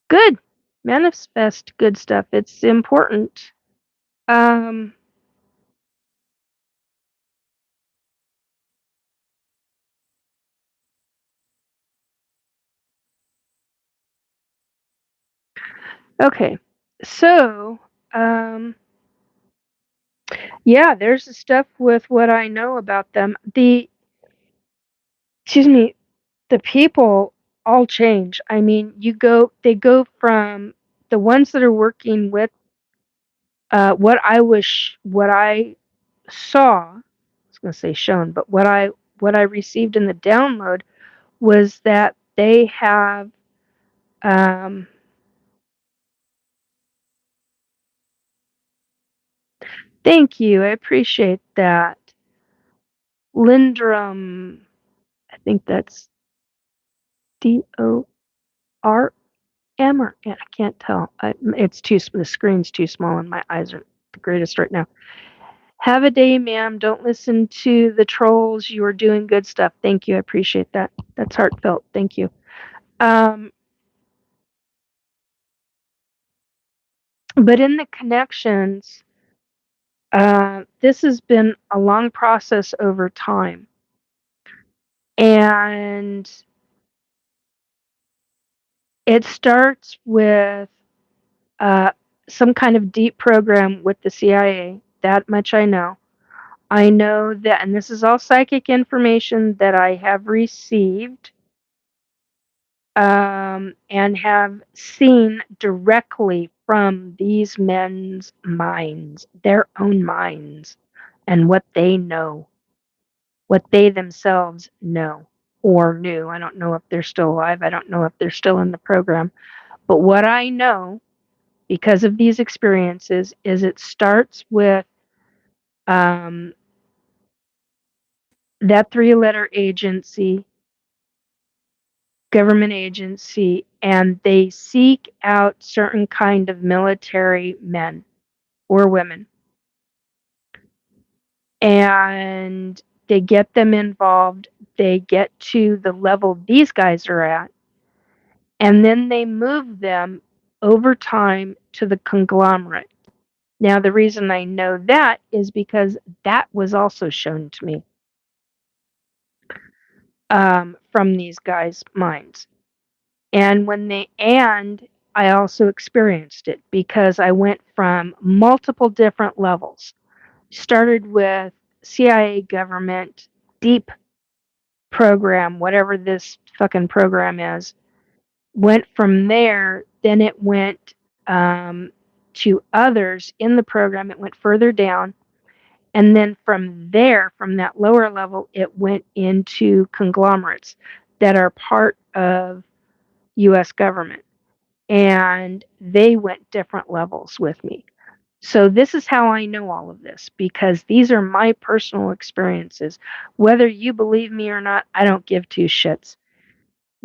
Good. Manifest good stuff. It's important. Um okay. So, yeah, there's the stuff with what I know about them. Excuse me, the people all change. I mean, they go from the ones that are working with what I saw, I was going to say shown, but what I received in the download was that they have um, thank you, I appreciate that. Lindrum, I think that's DORM, or I can't tell. The screen's too small and my eyes aren't the greatest right now. Have a day, ma'am. Don't listen to the trolls. You are doing good stuff. Thank you. I appreciate that. That's heartfelt. Thank you. Um, but in the connections, this has been a long process over time. And it starts with uh, some kind of deep program with the CIA. That much I know. I know that, and this is all psychic information that I have received and have seen directly from these men's minds, their own minds, and what they know, what they themselves know or knew. I don't know if they're still alive. I don't know if they're still in the program. But what I know because of these experiences is it starts with um, that three-letter agency, government agency, and they seek out certain kind of military men or women, and they get them involved. They get to the level these guys are at, and then they move them over time to the conglomerate. Now, the reason I know that is because that was also shown to me from these guys' minds. And I also experienced it because I went from multiple different levels. Started with CIA government, deep program, whatever this fucking program is. Went from there, then it went to others in the program. It went further down. And then from there, from that lower level, it went into conglomerates that are part of US government. And they went different levels with me. So this is how I know all of this because these are my personal experiences. Whether you believe me or not, I don't give two shits.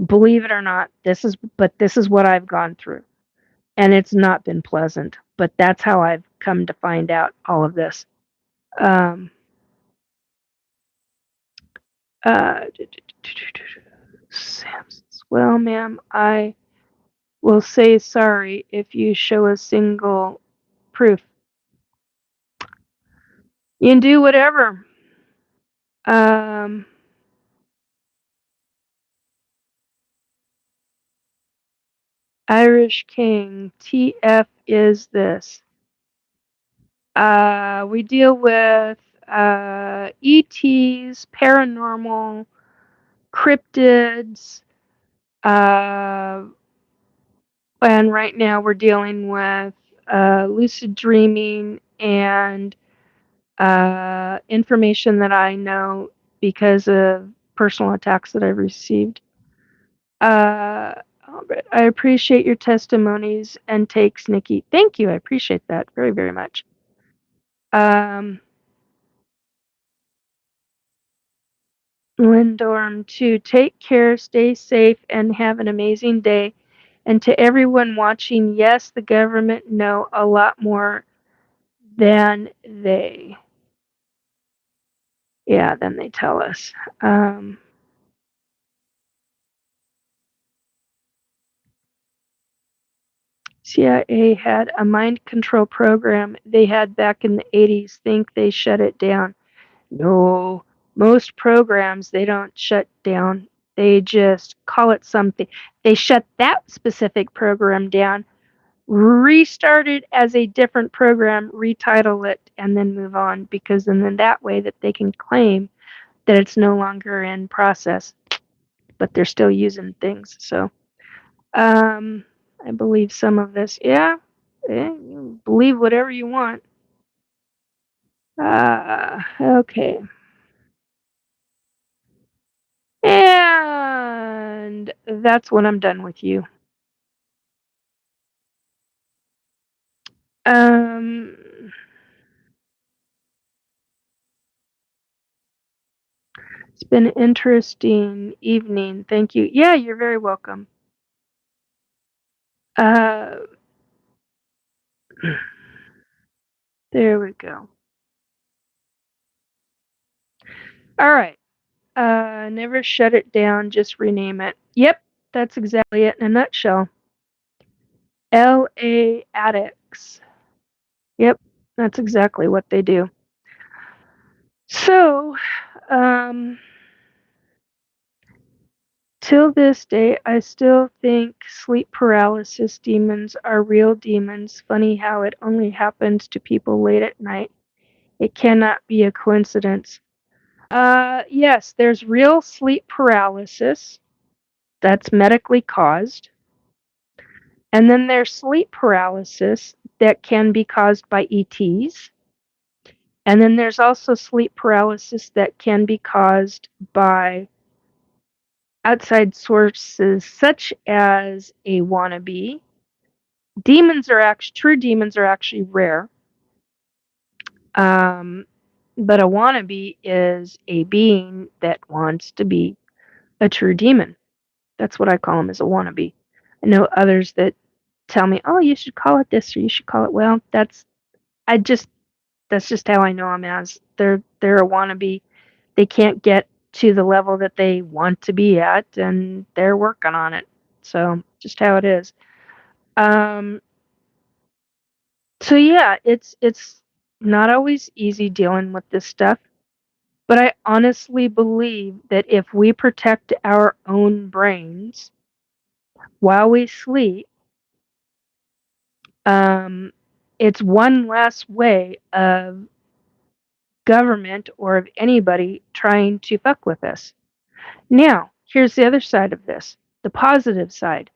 Believe it or not, this is what I've gone through. And it's not been pleasant, but that's how I've come to find out all of this. Um uh well, ma'am, I will say sorry if you show a single proof. You can do whatever. Um Irish King, TF is this. We deal with ETs, paranormal, cryptids, And right now we're dealing with lucid dreaming and information that I know because of personal attacks that I've received. Albert, I appreciate your testimonies and takes, Nikki. Thank you. I appreciate that very, very much. Lindorm, to take care, stay safe, and have an amazing day. And to everyone watching, yes, the government know a lot more than they, than they tell us. CIA had a mind control program they had back in the 80s. Think they shut it down. No, most programs they don't shut down. They just call it something. They shut that specific program down, restart it as a different program, retitle it, and then move on, because then that way that they can claim that it's no longer in process, but they're still using things. So I believe some of this. Yeah, you believe whatever you want. Okay. And that's when I'm done with you. Um, it's been an interesting evening. Thank you. Yeah, you're very welcome. Uh, there we go. All right. Never shut it down, just rename it. Yep, that's exactly it in a nutshell. LA Addicts. Yep, that's exactly what they do. So, till this day, I still think sleep paralysis demons are real demons. Funny how it only happens to people late at night. It cannot be a coincidence. Yes, there's real sleep paralysis that's medically caused. And then there's sleep paralysis that can be caused by ETs. And then there's also sleep paralysis that can be caused by outside sources such as a wannabe. True demons are actually rare. But a wannabe is a being that wants to be a true demon. That's what I call them, as a wannabe. I know others that tell me, "Oh, you should call it this or you should call it." Well, I just that's just how I know them as. They're a wannabe. They can't get to the level that they want to be at, and they're working on it. So just how it is. Um, so yeah, it's not always easy dealing with this stuff, but I honestly believe that if we protect our own brains while we sleep, um, it's one less way of government or of anybody trying to fuck with us. Now, here's the other side of this, the positive side.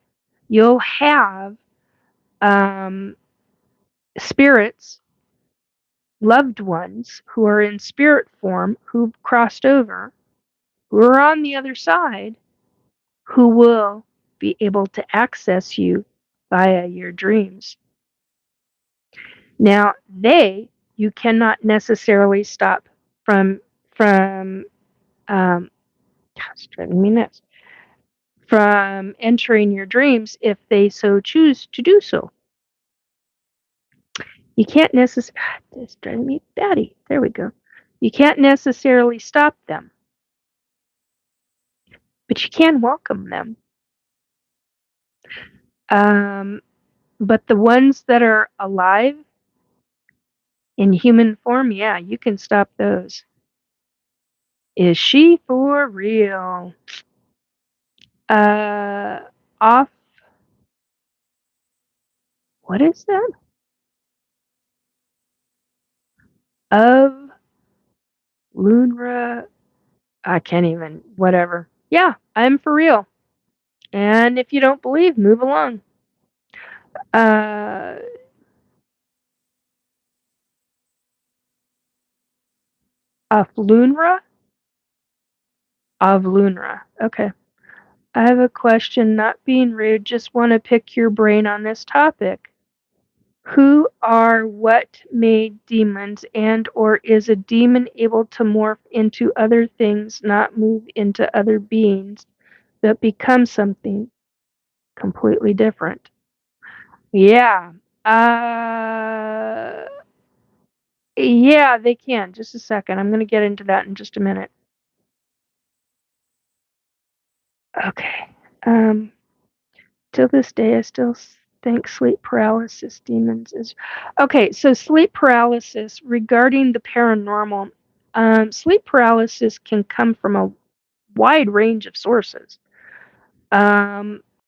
You'll have um, spirits, loved ones who are in spirit form, who've crossed over, who are on the other side, who will be able to access you via your dreams. Now, you cannot necessarily stop from it's driving me nuts, from entering your dreams if they so choose to do so. You can't necessarily, it's driving me batty. There we go. You can't necessarily stop them, but you can welcome them. Um, but the ones that are alive in human form, yeah, you can stop those. Is she for real? Uh, off. What is that? Of Lunra. I can't even. Whatever. Yeah, I'm for real. And if you don't believe, move along. Uh, Aflunra? Avlunra. Okay. I have a question, not being rude, just want to pick your brain on this topic. Who are what made demons, and or is a demon able to morph into other things, not move into other beings, but become something completely different? Yeah. Uh yeah, they can. Just a second. I'm going to get into that in just a minute. Okay. Um Till this day, I still think sleep paralysis demons is okay. So sleep paralysis regarding the paranormal, sleep paralysis can come from a wide range of sources.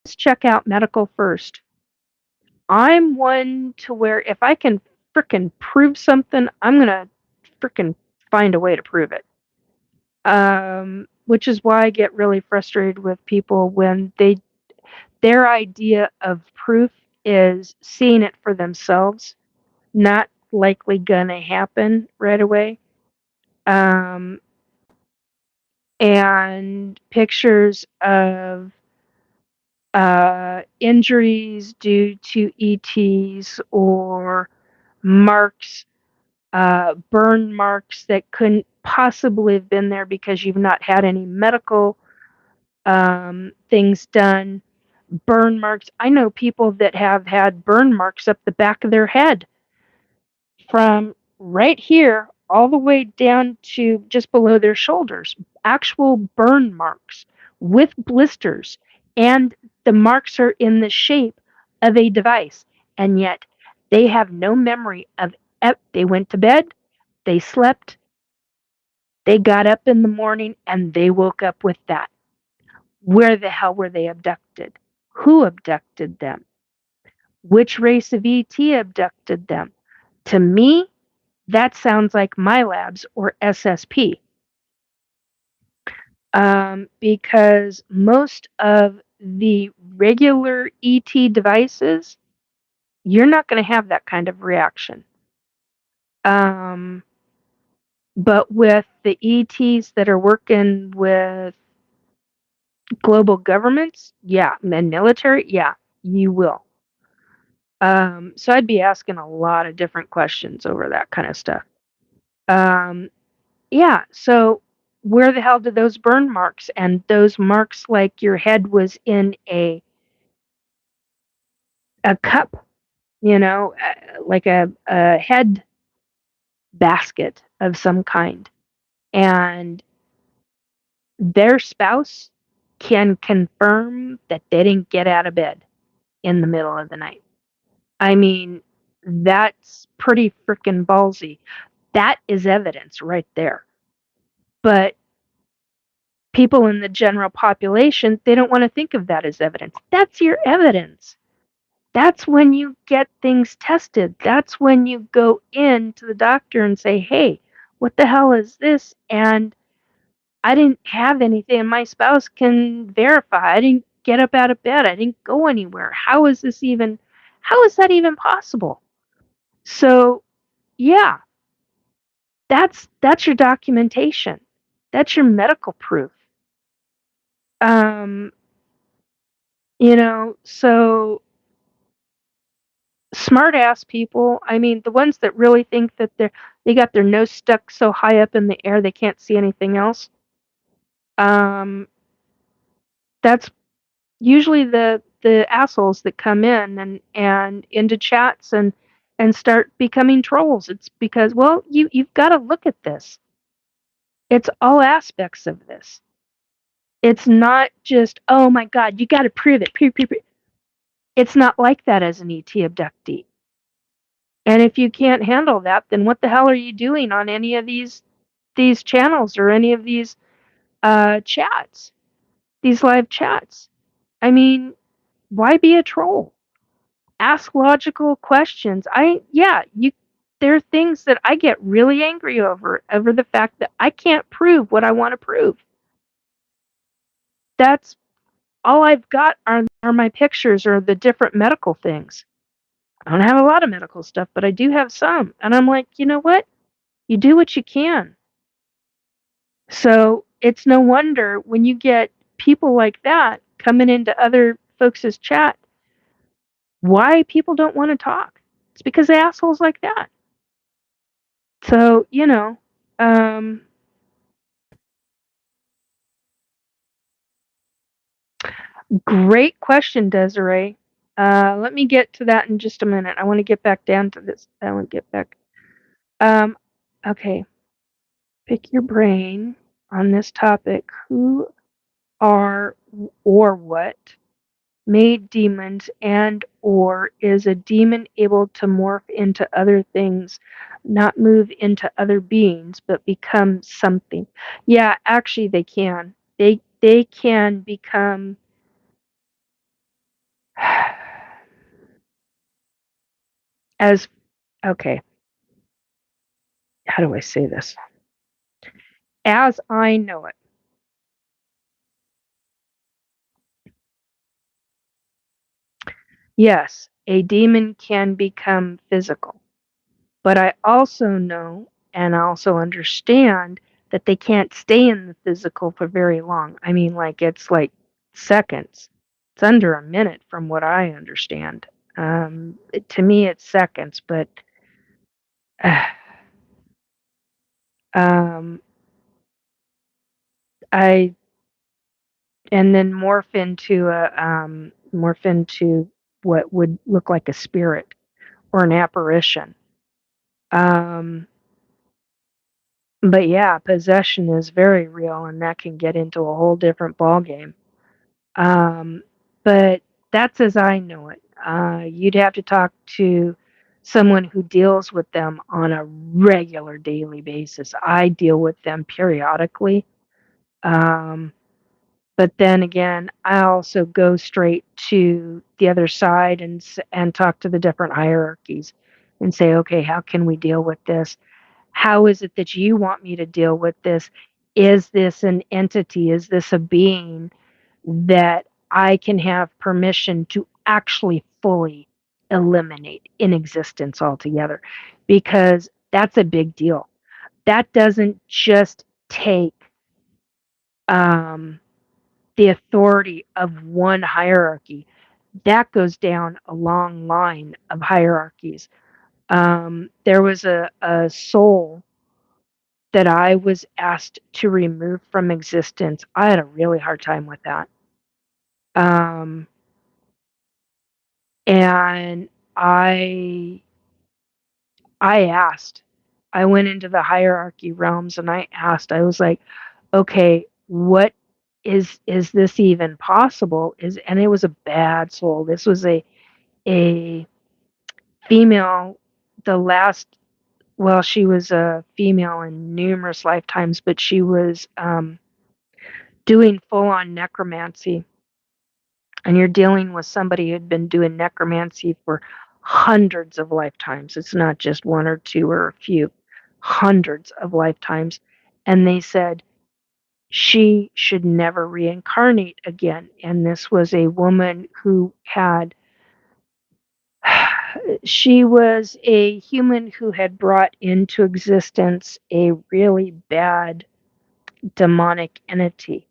Let's check out medical first. I'm one to where if I can frickin' prove something, I'm gonna frickin' find a way to prove it. Which is why I get really frustrated with people when their idea of proof is seeing it for themselves, not likely gonna happen right away. Um, and pictures of injuries due to ETs or marks, burn marks that couldn't possibly have been there because you've not had any medical things done. Burn marks. I know people that have had burn marks up the back of their head from right here all the way down to just below their shoulders. Actual burn marks with blisters, and the marks are in the shape of a device, and yet they have no memory of they went to bed, they slept, they got up in the morning, and they woke up with that. Where the hell were they abducted? Who abducted them? Which race of ET abducted them? To me, that sounds like my labs or SSP. Because most of the regular ET devices, you're not going to have that kind of reaction. Um, but with the ETs that are working with global governments, yeah, and military, yeah, you will. So I'd be asking a lot of different questions over that kind of stuff. Um, yeah, so where the hell did those burn marks and those marks like your head was in a cup, like a head basket of some kind, and their spouse can confirm that they didn't get out of bed in the middle of the night. I mean, that's pretty freaking ballsy. That is evidence right there. But people in the general population, they don't want to think of that as evidence. That's your evidence. That's when you get things tested. That's when you go in to the doctor and say, hey, what the hell is this? And I didn't have anything. And my spouse can verify. I didn't get up out of bed. I didn't go anywhere. How is that even possible? So, yeah, that's your documentation. That's your medical proof. Um, so smart ass people, I mean, the ones that really think that they got their nose stuck so high up in the air they can't see anything else. Um, that's usually the assholes that come in and into chats and start becoming trolls. It's because, well, you've got to look at this. It's all aspects of this. It's not just, oh my God, you got to prove it. Prove. It's not like that as an ET abductee. And if you can't handle that, then what the hell are you doing on any of these channels or any of these chats, these live chats? I mean, why be a troll? Ask logical questions. There are things that I get really angry over the fact that I can't prove what I want to prove. That's all I've got are my pictures or the different medical things. I don't have a lot of medical stuff, but I do have some. And I'm like, you know what? You do what you can. So it's no wonder when you get people like that coming into other folks' chat, why people don't want to talk. It's because of assholes like that. So, great question, Desiree. Let me get to that in just a minute. I want to get back down to this. I want to get back. Um, okay. Pick your brain on this topic. Who are or what made demons, and or is a demon able to morph into other things, not move into other beings, but become something? Yeah, actually they can. They can become as okay, how do I say this? As I know it, yes, a demon can become physical. But I also know and also understand that they can't stay in the physical for very long. I mean, it's like seconds. It's under a minute from what I understand. To me, it's seconds, but uh, um, I and then morph into what would look like a spirit or an apparition. Um, but yeah, possession is very real, and that can get into a whole different ballgame. Um, but that's as I know it. You'd have to talk to someone who deals with them on a regular daily basis. I deal with them periodically. Um, but then again, I also go straight to the other side and talk to the different hierarchies and say, okay, how can we deal with this? How is it that you want me to deal with this? Is this an entity? Is this a being that I can have permission to actually fully eliminate in existence altogether? Because that's a big deal. That doesn't just take um, the authority of one hierarchy. That goes down a long line of hierarchies. There was a soul that I was asked to remove from existence. I had a really hard time with that. Um, and I asked. I went into the hierarchy realms and I asked. I was like, "Okay, what is this even possible?" And it was a bad soul. This was a female, the last well, she was a female in numerous lifetimes, but she was doing full on necromancy, and you're dealing with somebody who'd been doing necromancy for hundreds of lifetimes. It's not just one or two or a few, hundreds of lifetimes. And they said she should never reincarnate again. And this was a woman who had, she was a human who had brought into existence a really bad demonic entity.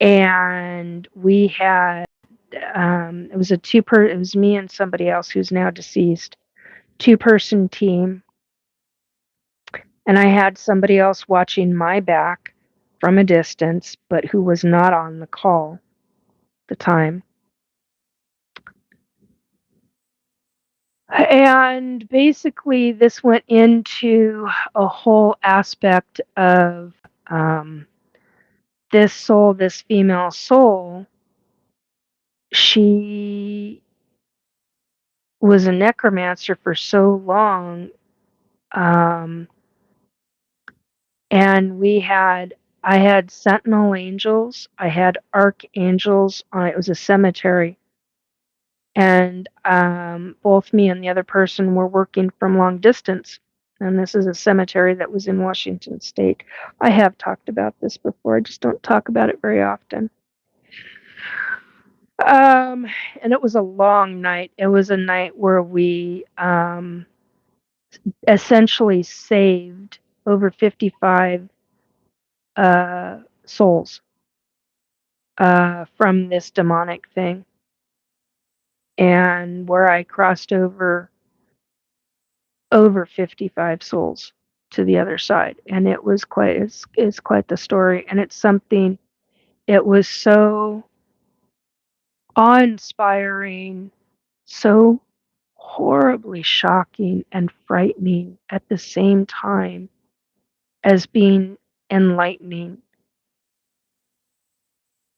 And we had it was it was me and somebody else who's now deceased, 2-person team, and I had somebody else watching my back from a distance, but who was not on the call at the time. And basically, this went into a whole aspect of this soul, this female soul. She was a necromancer for so long. And I had sentinel angels, I had archangels. It was a cemetery, and both me and the other person were working from long distance. And this is a cemetery that was in Washington State. I have talked about this before. I just don't talk about it very often. And it was a long night. It was a night where we essentially saved over 55 souls from this demonic thing, and where I crossed over 55 souls to the other side, and it was it's quite the story, and it's something. It was so awe-inspiring, so horribly shocking and frightening at the same time as being enlightening,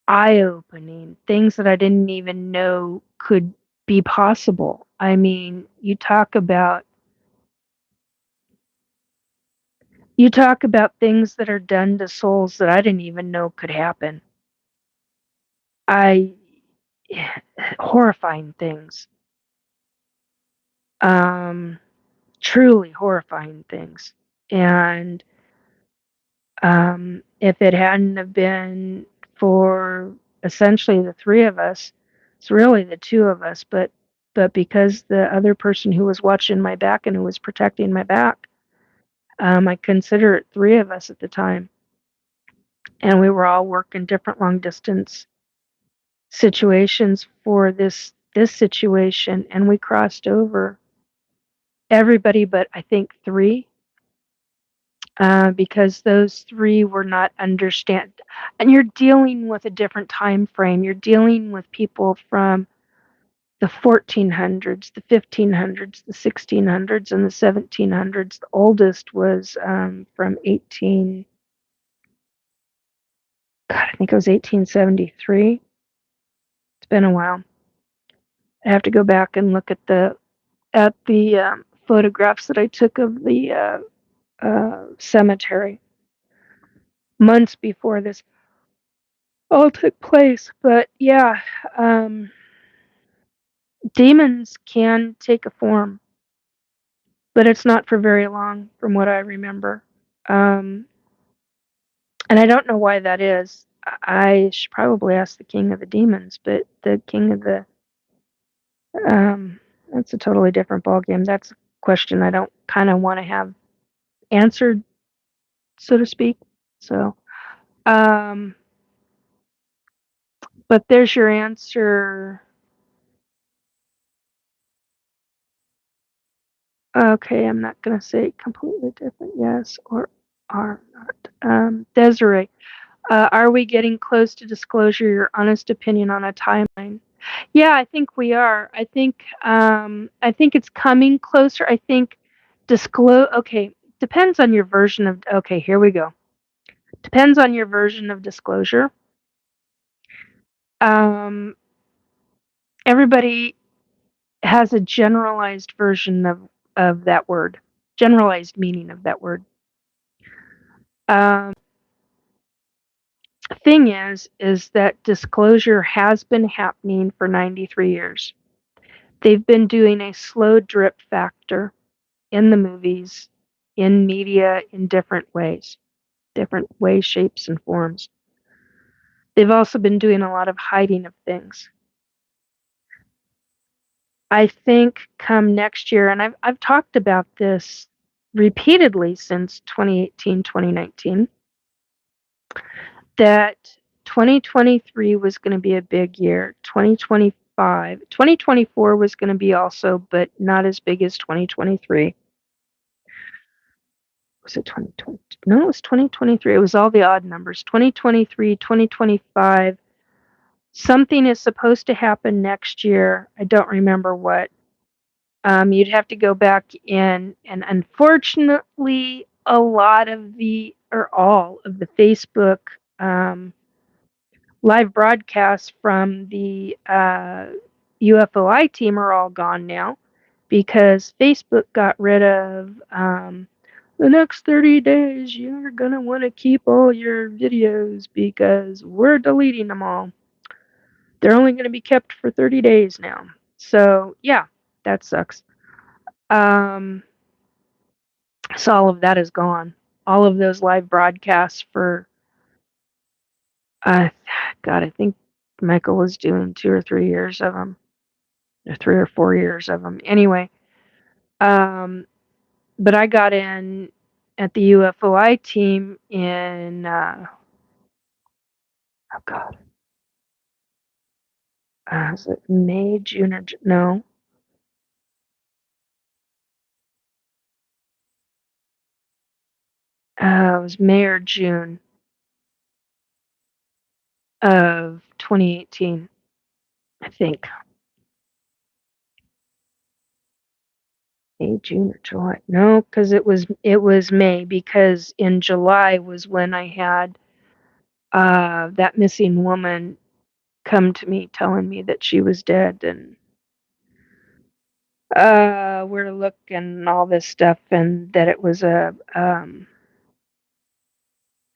eye-opening, things that I didn't even know could be possible. I mean, you talk about things that are done to souls that I didn't even know could happen. I horrifying things. Um Truly horrifying things. And if it hadn't have been for essentially the three of us, it's really the two of us, but because the other person who was watching my back and who was protecting my back, I consider it three of us at the time, and we were all working different long distance situations for this situation, and we crossed over everybody but I think three, because those three were not understand. And you're dealing with a different time frame. You're dealing with people from the 1400s, the 1500s, the 1600s, and the 1700s. The oldest was from 18. God, I think it was 1873. It's been a while. I have to go back and look at the photographs that I took of the cemetery months before this all took place. But yeah, demons can take a form, but it's not for very long, from what I remember. Um, and I don't know why that is. I should probably ask the king of the demons, but the king of the that's a totally different ballgame. That's a question I don't kind of want to have answered, so to speak. So, um, but there's your answer. Okay, I'm not going to say completely different. Yes or are not. Desiree, are we getting close to disclosure? Your honest opinion on a timeline? Yeah, I think we are. I think it's coming closer. I think disclose. Okay, depends on your version of. Okay, here we go. Depends on your version of disclosure. Um, Everybody has a generalized version of that word, generalized meaning of that word. Um, thing is that disclosure has been happening for 93 years. They've been doing a slow drip factor in the movies, in media, in different ways, shapes, and forms. They've also been doing a lot of hiding of things. I think come next year, and I've talked about this repeatedly since 2018, 2019, that 2023 was going to be a big year. 2024 was going to be also, but not as big as 2023. Was it 2020? No, it was 2023. It was all the odd numbers. 2023, 2025. Something is supposed to happen next year. I don't remember what. You'd have to go back in, and unfortunately, a lot of or all of the Facebook live broadcasts from the UFOI team are all gone now because Facebook got rid of the next 30 days. You're going to want to keep all your videos because we're deleting them all. They're only going to be kept for 30 days now. So, yeah, that sucks. So all of that is gone. All of those live broadcasts for, uh, God, I think Michael was doing 2 or 3 years of them, or 3 or 4 years of them. Anyway, but I got in at the UFOI team in, oh God, was it May, June, or no? It was May or June of 2018, I think. May, June, or July? No, because it was May, because in July was when I had that missing woman come to me telling me that she was dead, and where to look and all this stuff, and that it was a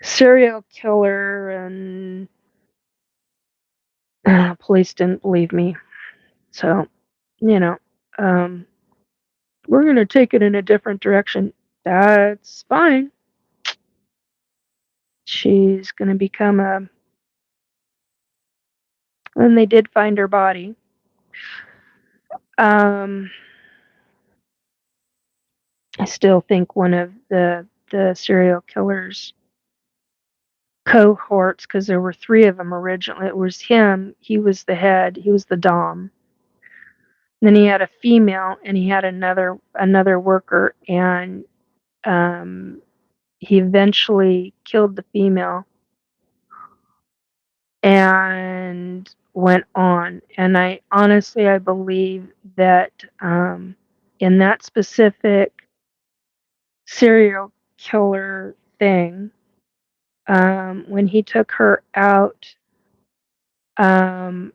serial killer, and police didn't believe me. So, you know, um, we're going to take it in a different direction. That's fine. She's going to become a. And they did find her body. I still think one of the serial killers cohorts, because there were 3 of them originally. It was him. He was the head. He was the dom. Then he had a female, and he had another worker, and he eventually killed the female and went on. And I honestly, I believe that in that specific serial killer thing, when he took her out, I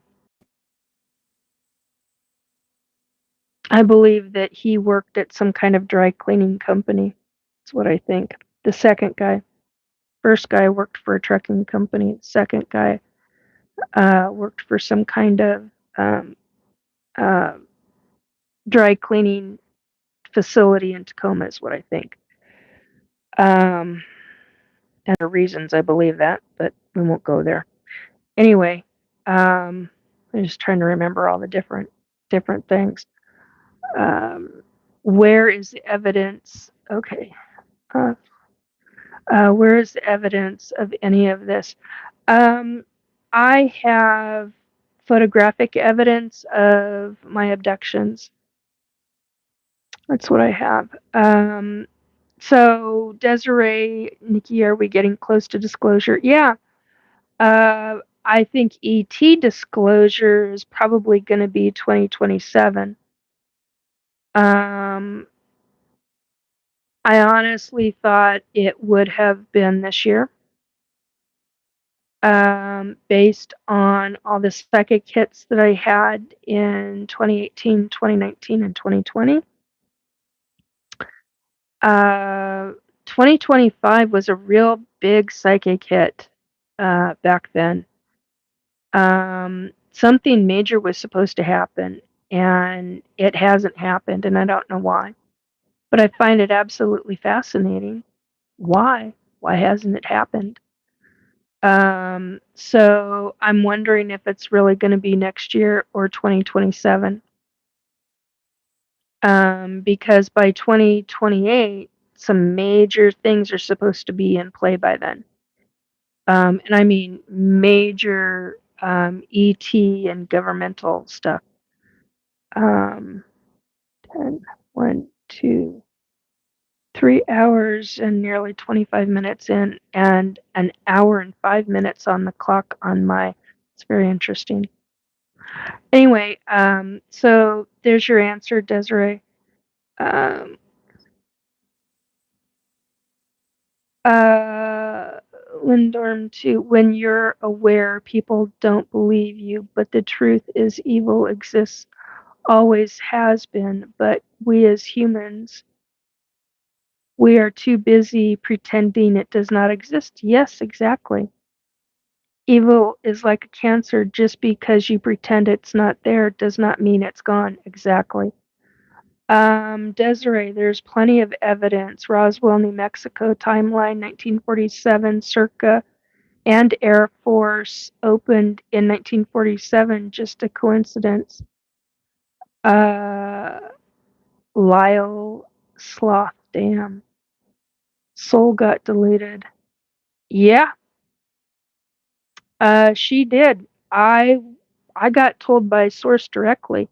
believe that he worked at some kind of dry cleaning company. That's what I think. The second guy. First guy worked for a trucking company. The second guy worked for some kind of uh, dry cleaning facility in Tacoma, is what I think. And there are reasons I believe that, but we won't go there. Anyway, I'm just trying to remember all the different things. Where is the evidence? Okay. Where is the evidence of any of this? I have photographic evidence of my abductions. That's what I have. So Desiree, Nikki, are we getting close to disclosure? Yeah. I think ET disclosure is probably going to be 2027. I honestly thought it would have been this year, based on all the psychic hits that I had in 2018, 2019, and 2020. 2025 was a real big psychic hit back then. Something major was supposed to happen, and it hasn't happened, and I don't know why. But I find it absolutely fascinating. Why? Why hasn't it happened? So I'm wondering if it's really going to be next year or 2027. Because by 2028, some major things are supposed to be in play by then. And I mean major ET and governmental stuff. 10, 1, 2, 3 hours and nearly 25 minutes in, and an hour and 5 minutes on the clock on my. It's very interesting. Anyway, so there's your answer, Desiree. Um, Lindorm too. When you're aware, people don't believe you, but the truth is evil exists, always has been, but we as humans, we are too busy pretending it does not exist. Yes, exactly. Evil is like a cancer. Just because you pretend it's not there does not mean it's gone. Exactly. Desiree, there's plenty of evidence. Roswell, New Mexico, timeline 1947, circa and Air Force opened in 1947. Just a coincidence. Lyle Sloth Dam. Soul got deleted. Yeah, she did. I got told by a source directly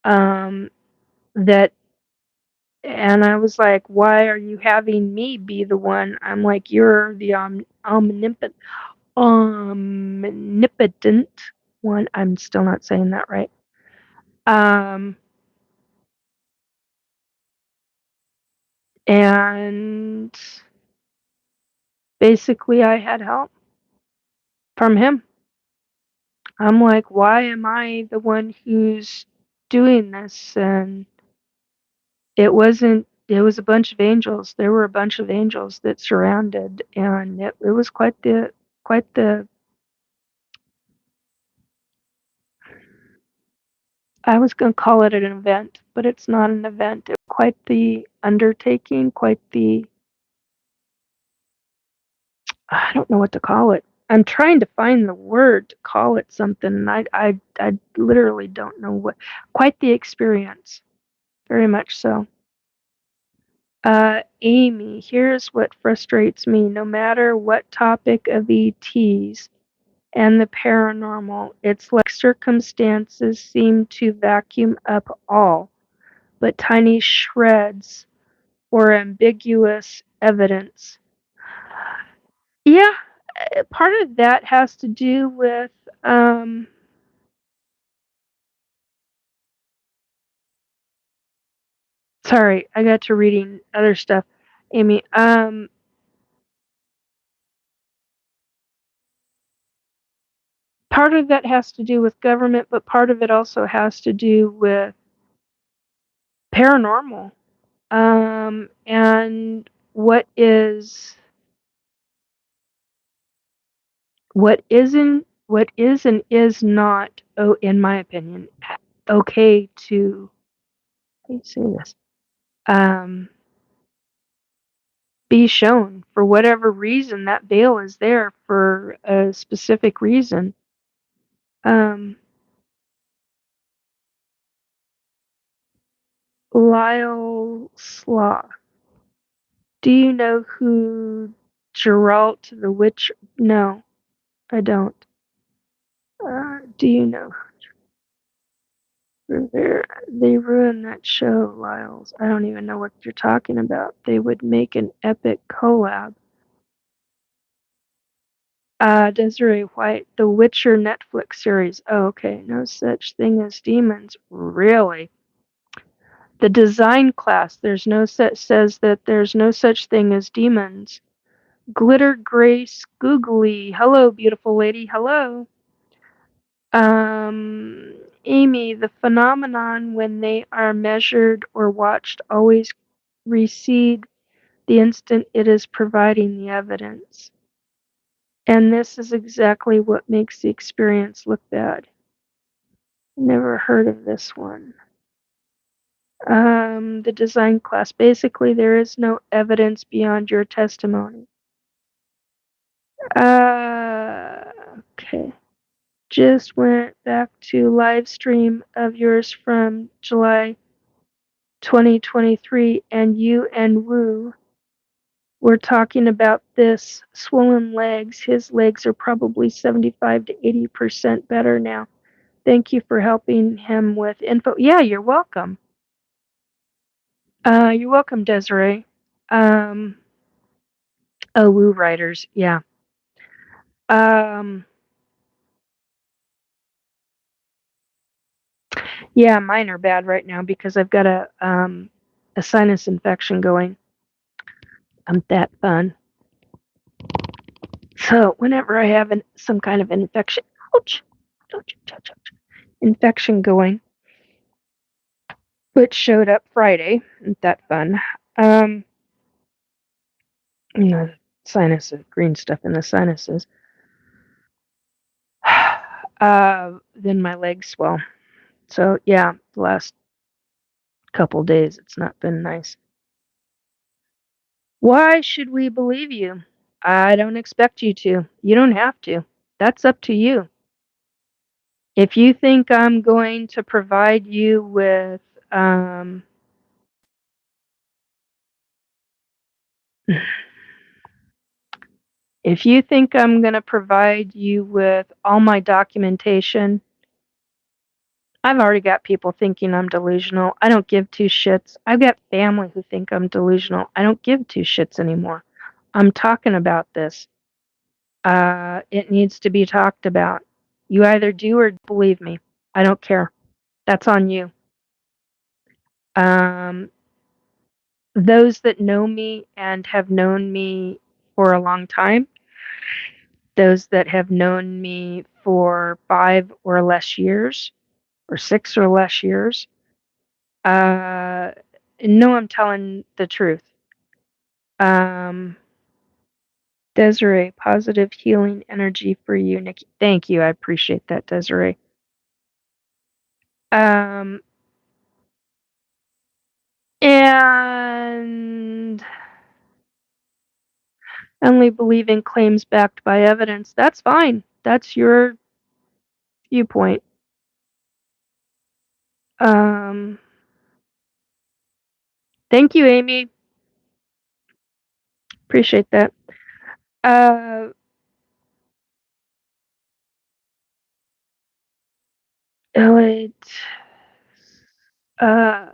um, that, and I was like, "Why are you having me be the one?" I'm like, "You're the omnipotent one." I'm still not saying that right. Um, and basically, I had help from him. I'm like, "Why am I the one who's doing this?" And it was a bunch of angels. There were a bunch of angels that surrounded, and it was quite the I was going to call it an event, but it's not an event. It was quite the undertaking, quite the I don't know what to call it. I'm trying to find the word to call it something, and I literally don't know what. Quite the experience, very much so. Amy, here's what frustrates me. No matter what topic of ETs and the paranormal, it's like circumstances seem to vacuum up all but tiny shreds or ambiguous evidence. Yeah, part of that has to do with sorry, I got to reading other stuff, Amy. Part of that has to do with government, but part of it also has to do with paranormal. And what is and is not, oh, in my opinion, okay to, how do you say this? Um, be shown for whatever reason. That veil is there for a specific reason. Um, Lyle Sloth. Do you know who Geralt the Witch? No, I don't. Do you know who they ruined that show, Lyles? I don't even know what you're talking about. They would make an epic collab. Desiree White, The Witcher Netflix series. Oh, okay. No such thing as demons. Really? The design class, there's no such says that there's no such thing as demons. Glitter Grace Googly. Hello, beautiful lady. Hello. Um, Amy, the phenomenon when they are measured or watched always recede the instant it is providing the evidence. And this is exactly what makes the experience look bad. Never heard of this one. The design class. Basically, there is no evidence beyond your testimony. Okay. Just went back to live stream of yours from July 2023, and you and Wu were talking about this swollen legs. His legs are probably 75 to 80% better now. Thank you for helping him with info. Yeah, you're welcome. You're welcome, Desiree. Oh, Woo Riders, yeah. Um, yeah, mine are bad right now because I've got a sinus infection going. I'm that fun. So whenever I have some kind of infection, ouch, ouch, ouch, ouch, infection going, which showed up Friday, isn't that fun? Um, you know, sinuses, green stuff in the sinuses. Then my legs swell. So yeah, the last couple days it's not been nice. Why should we believe you? I don't expect you to. You don't have to. That's up to you. If you think I'm going to provide you with, if you think I'm going to provide you with all my documentation, I've already got people thinking I'm delusional. I don't give two shits. I've got family who think I'm delusional. I don't give two shits anymore. I'm talking about this. It needs to be talked about. You either do or believe me. I don't care. That's on you. Um, those that know me and have known me for a long time, those that have known me for 5 or less years, or 6 or less years, uh, know I'm telling the truth. Um, Desiree, positive healing energy for you, Nikki. Thank you. I appreciate that, Desiree. Um, and only believing claims backed by evidence. That's fine. That's your viewpoint. Um, Thank you, Amy. Appreciate that. Uh, Elliot, uh,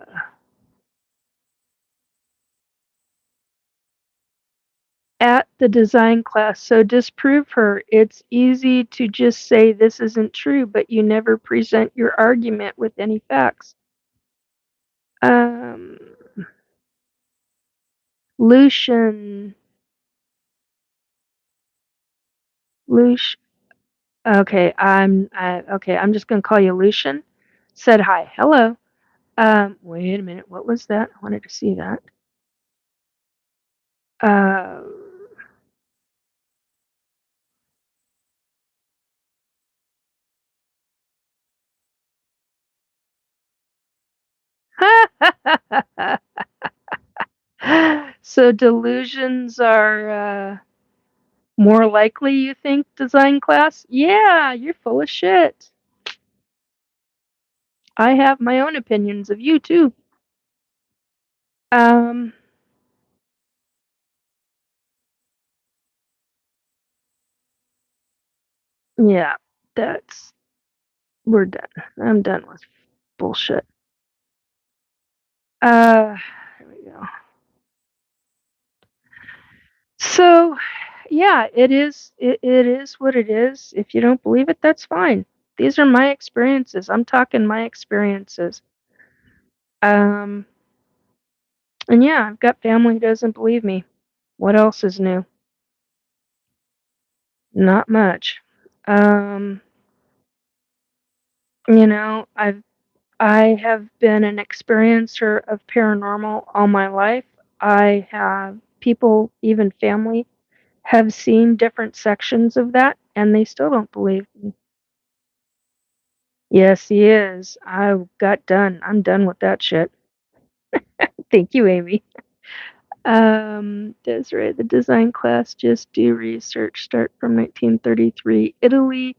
at the design class, so disprove her. It's easy to just say this isn't true, but you never present your argument with any facts. Um, Lucian, Lucian. Okay, okay. I'm just gonna call you Lucian. Said hi, hello. Wait a minute. What was that? I wanted to see that. Uh, so delusions are more likely, you think, design class? Yeah, you're full of shit. I have my own opinions of you too. Um, yeah, that's we're done. I'm done with bullshit. Here we go. So, yeah, it is what it is. If you don't believe it, that's fine. These are my experiences. I'm talking my experiences. Um, and yeah, I've got family who doesn't believe me. What else is new? Not much. Um, you know, I have been an experiencer of paranormal all my life. I have people, even family, have seen different sections of that, and they still don't believe me. Yes, he is. I got done. I'm done with that shit. Thank you, Amy. Desiree, the design class, just do research. Start from 1933. Italy,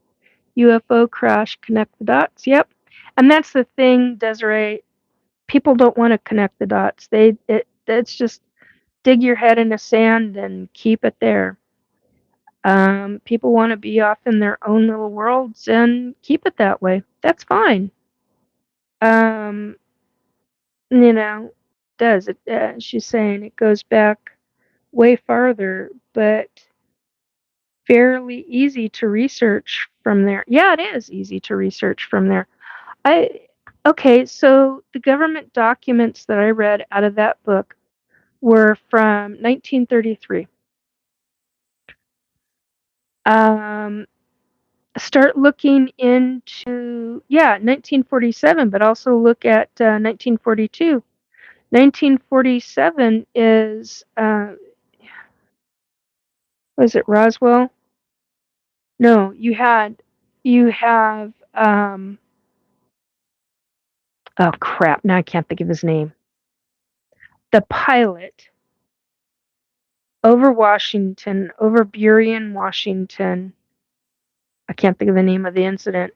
UFO crash, connect the dots. Yep. And that's the thing, Desiree. People don't want to connect the dots. It's just dig your head in the sand and keep it there. People want to be off in their own little worlds and keep it that way. That's fine. Um, you know, does it? She's saying it goes back way farther, but fairly easy to research from there. Yeah, it is easy to research from there. I Okay, so the government documents that I read out of that book were from 1933. Um, Start looking into, yeah, 1947, but also look at 1942. 1947 is, was it Roswell? No, you have, oh crap, now I can't think of his name. The pilot. over Washington, over Burien, Washington. I can't think of the name of the incident.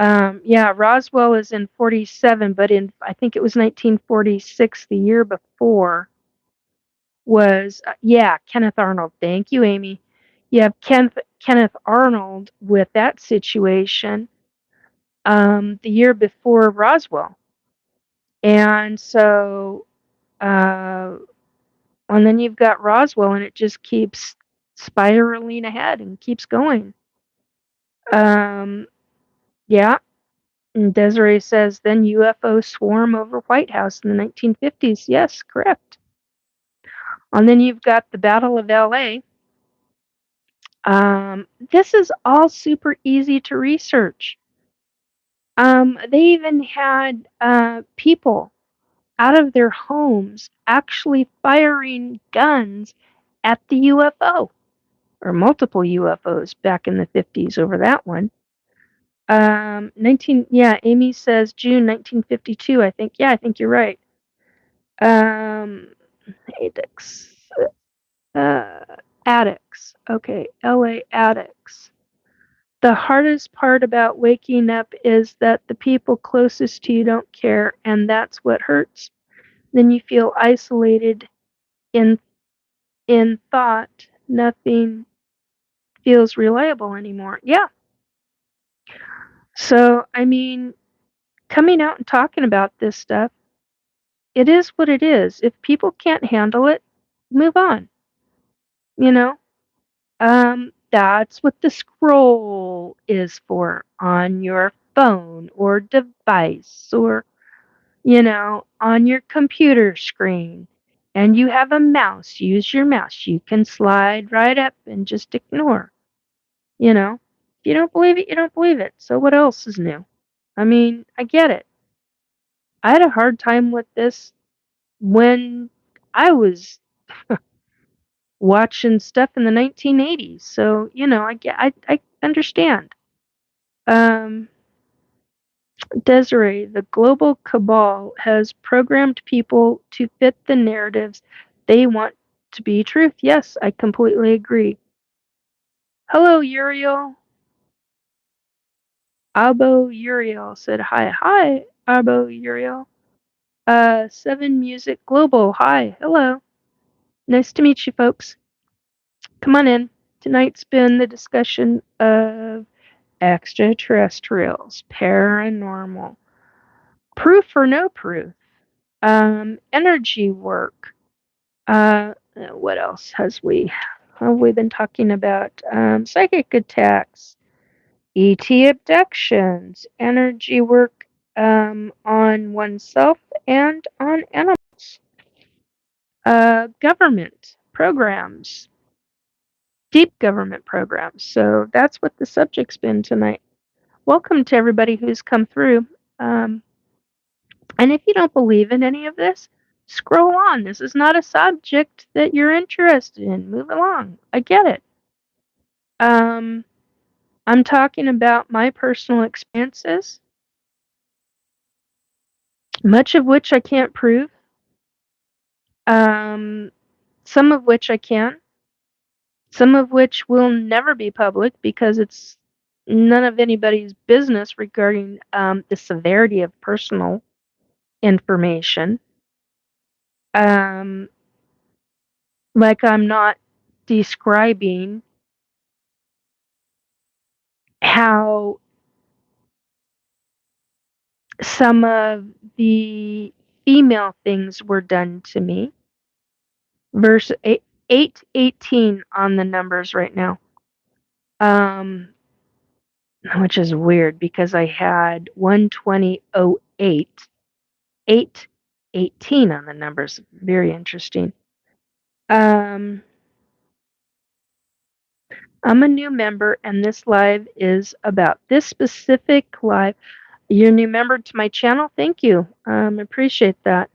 Yeah, Roswell is in 47, but I think it was 1946, the year before, was, Kenneth Arnold. Thank you, Amy. You have Kenneth Arnold with that situation, the year before Roswell. And so, and then you've got Roswell, and it just keeps spiraling ahead and keeps going. Yeah. And Desiree says, then UFO swarm over White House in the 1950s. Yes, correct. And then you've got the Battle of LA. This is all super easy to research. They even had people out of their homes actually firing guns at the UFO, or multiple UFOs back in the 50s over that one. Amy says June 1952, I think. Yeah, I think you're right. Addicts. Addicts. Okay, LA addicts. The hardest part about waking up is that the people closest to you don't care, and that's what hurts. Then you feel isolated in thought. Nothing feels reliable anymore. Yeah. So, I mean, coming out and talking about this stuff, it is what it is. If people can't handle it, move on. You know? That's what the scroll is for on your phone or device, or, on your computer screen. And you have a mouse, use your mouse. You can slide right up and just ignore. If you don't believe it, you don't believe it. So what else is new? I mean, I get it. I had a hard time with this when I was watching stuff in the 1980s. So, I understand. Um, Desiree, the global cabal has programmed people to fit the narratives they want to be truth. Yes, I completely agree. Hello, Uriel. Abo Uriel said hi. Hi, Abo Uriel. Seven Music Global. Hi. Hello. Nice to meet you, folks. Come on in. Tonight's been the discussion of extraterrestrials, paranormal, proof or no proof, energy work. What else have we been talking about? Psychic attacks, ET abductions, energy work on oneself and on animals, government programs, deep government programs. So that's what the subject's been tonight. Welcome to everybody who's come through. And if you don't believe in any of this, scroll on. This is not a subject that you're interested in. Move along. I get it. I'm talking about my personal experiences, much of which I can't prove, some of which I can, some of which will never be public because it's none of anybody's business regarding the severity of personal information. Like I'm not describing how some of the female things were done to me. Verse 818 on the numbers right now. Which is weird because I had 12008, 818 on the numbers. Very interesting. I'm a new member, and this live is about this specific live. You're a new member to my channel. Thank you. Appreciate that.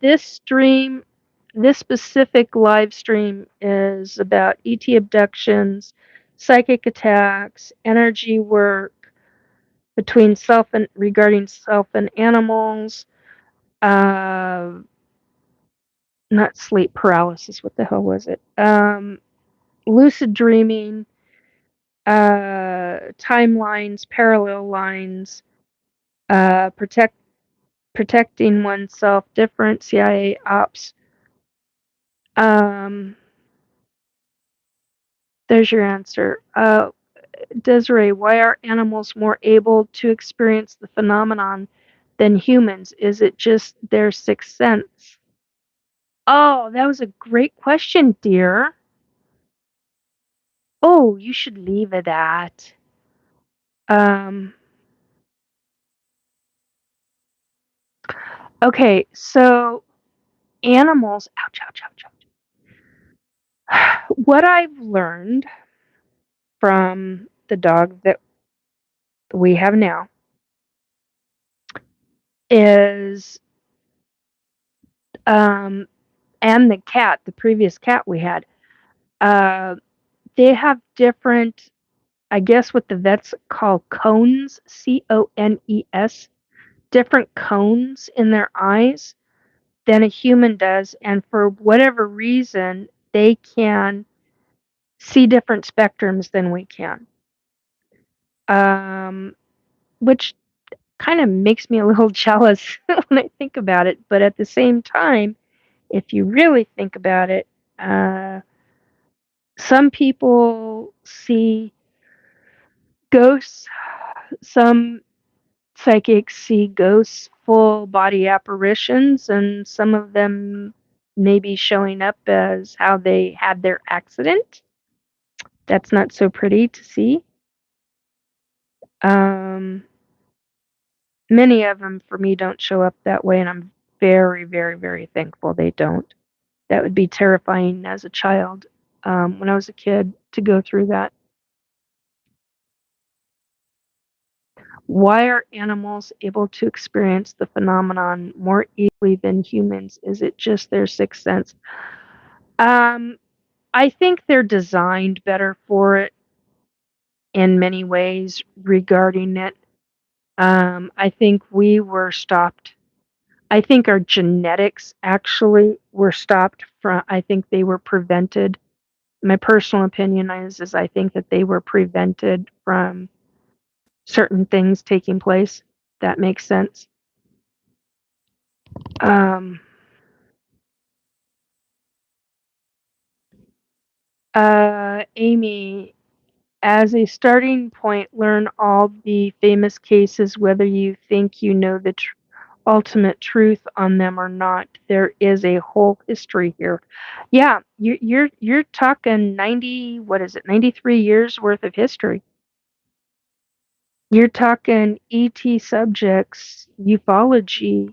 This specific live stream is about ET abductions, psychic attacks, energy work between regarding self and animals, not sleep paralysis. What the hell was it? Lucid dreaming, timelines, parallel lines, protecting oneself, different CIA ops. There's your answer. Desiree, why are animals more able to experience the phenomenon than humans? Is it just their sixth sense? Oh, that was a great question, dear. Oh, you should leave it at. Um, okay, so animals, ouch, ouch, ouch, ouch. What I've learned from the dog that we have now is, and the cat, the previous cat we had, uh, they have different, I guess what the vets call cones, CONES, different cones in their eyes than a human does. And for whatever reason, they can see different spectrums than we can, which kind of makes me a little jealous when I think about it. But at the same time, if you really think about it, some people see ghosts, some psychics see ghosts, full body apparitions, and some of them may be showing up as how they had their accident. That's not so pretty to see. Um, Many of them for me don't show up that way, and I'm very, very, very thankful they don't. That would be terrifying as a child, when I was a kid, to go through that. Why are animals able to experience the phenomenon more easily than humans? Is it just their sixth sense? Um, I think they're designed better for it in many ways regarding it. I think we were stopped. I think our genetics actually were stopped from, I think they were prevented. My personal opinion is I think that they were prevented from certain things taking place. That makes sense. Um, Amy, as a starting point, learn all the famous cases, whether you think you know the ultimate truth on them or not. There is a whole history here. Yeah, you're talking 90. What is it? 93 years worth of history. You're talking ET subjects, ufology,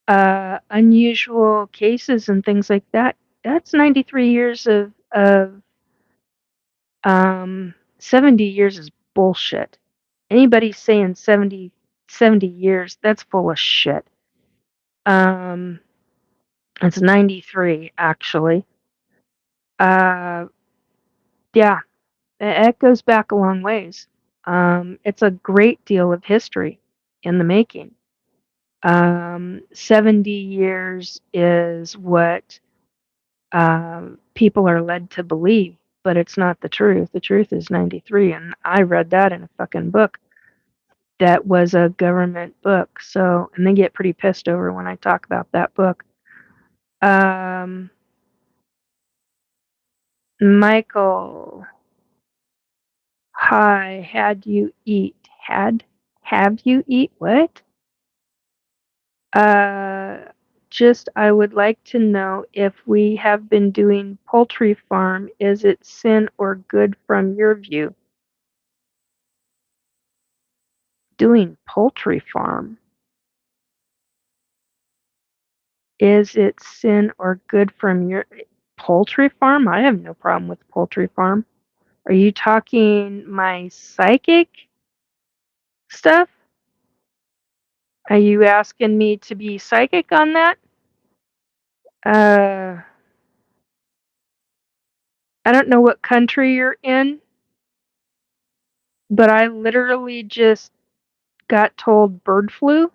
unusual cases, and things like that. That's 93 years of 70 years is bullshit. Anybody saying 70 years, that's full of shit. Um, it's 93 actually. Uh, yeah, it goes back a long ways. It's a great deal of history in the making. 70 years is what people are led to believe, but it's not the truth. The truth is 93, and I read that in a fucking book that was a government book. So, and they get pretty pissed over when I talk about that book. Um, Michael, hi, had you eat? Have you eat? What? Uh, just, I would like to know if we have been doing poultry farm, is it sin or good from your view? Doing poultry farm. Is it sin or good from your poultry farm? I have no problem with poultry farm. Are you talking my psychic stuff? Are you asking me to be psychic on that? Uh, I don't know what country you're in, but I literally just got told bird flu.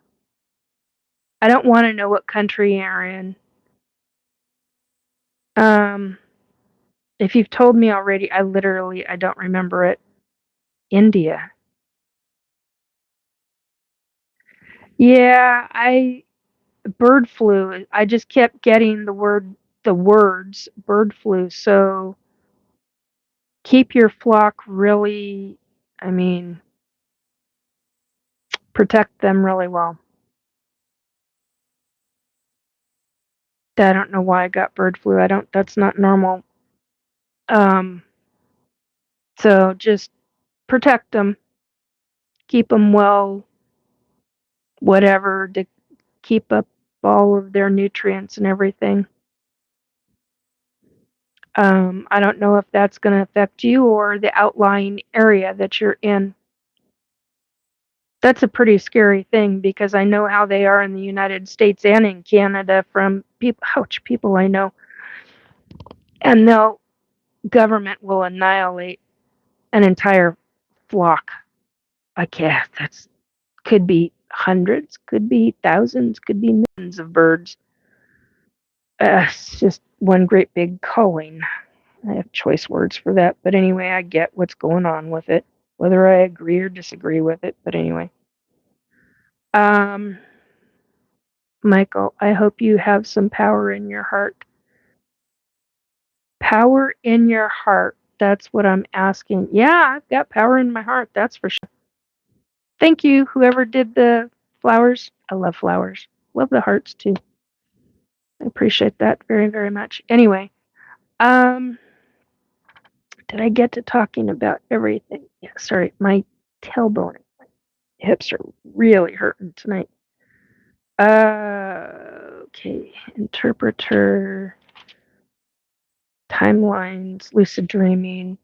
I don't want to know what country you're in. If you've told me already, I don't remember it. India. Yeah, bird flu. I just kept getting the words bird flu. So keep your flock really, I mean, protect them really well. I don't know why I got bird flu. That's not normal. Um, so just protect them, keep them well, whatever, to keep up all of their nutrients and everything. I don't know if that's going to affect you or the outlying area that you're in. That's a pretty scary thing because I know how they are in the United States and in Canada from people I know. And the government will annihilate an entire flock. I guess that's could be hundreds, could be thousands, could be millions of birds. It's just one great big culling. I have choice words for that, but anyway, I get what's going on with it, whether I agree or disagree with it. But anyway, um, Michael, I hope you have some power in your heart. Power in your heart. That's what I'm asking. Yeah, I've got power in my heart. That's for sure. Thank you, whoever did the flowers. I love flowers. Love the hearts too. I appreciate that very, very much. Anyway, did I get to talking about everything? Yeah, sorry, my tailbone, my hips are really hurting tonight. Okay, interpreter, timelines, lucid dreaming.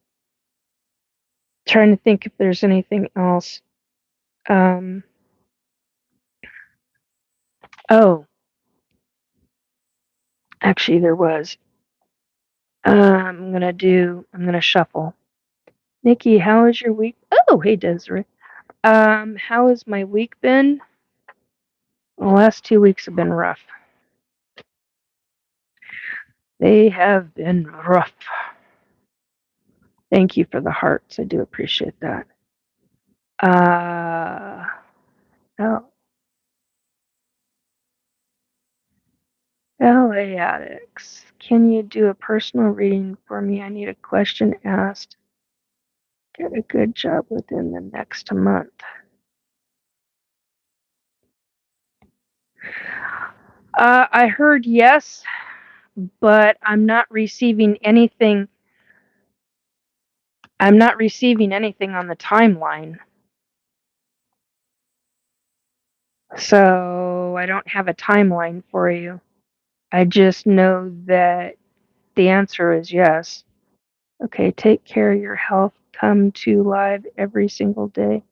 Trying to think if there's anything else. Oh, actually, there was. I'm gonna shuffle. Nikki, how is your week? Oh, hey, Desiree. How has my week been? The last 2 weeks have been rough. They have been rough. Thank you for the hearts. I do appreciate that. Oh, LA Addicts. Can you do a personal reading for me? I need a question asked. Get a good job within the next month. I heard yes, but I'm not receiving anything. I'm not receiving anything on the timeline. So I don't have a timeline for you. I just know that the answer is yes. Okay, take care of your health. Come to live every single day.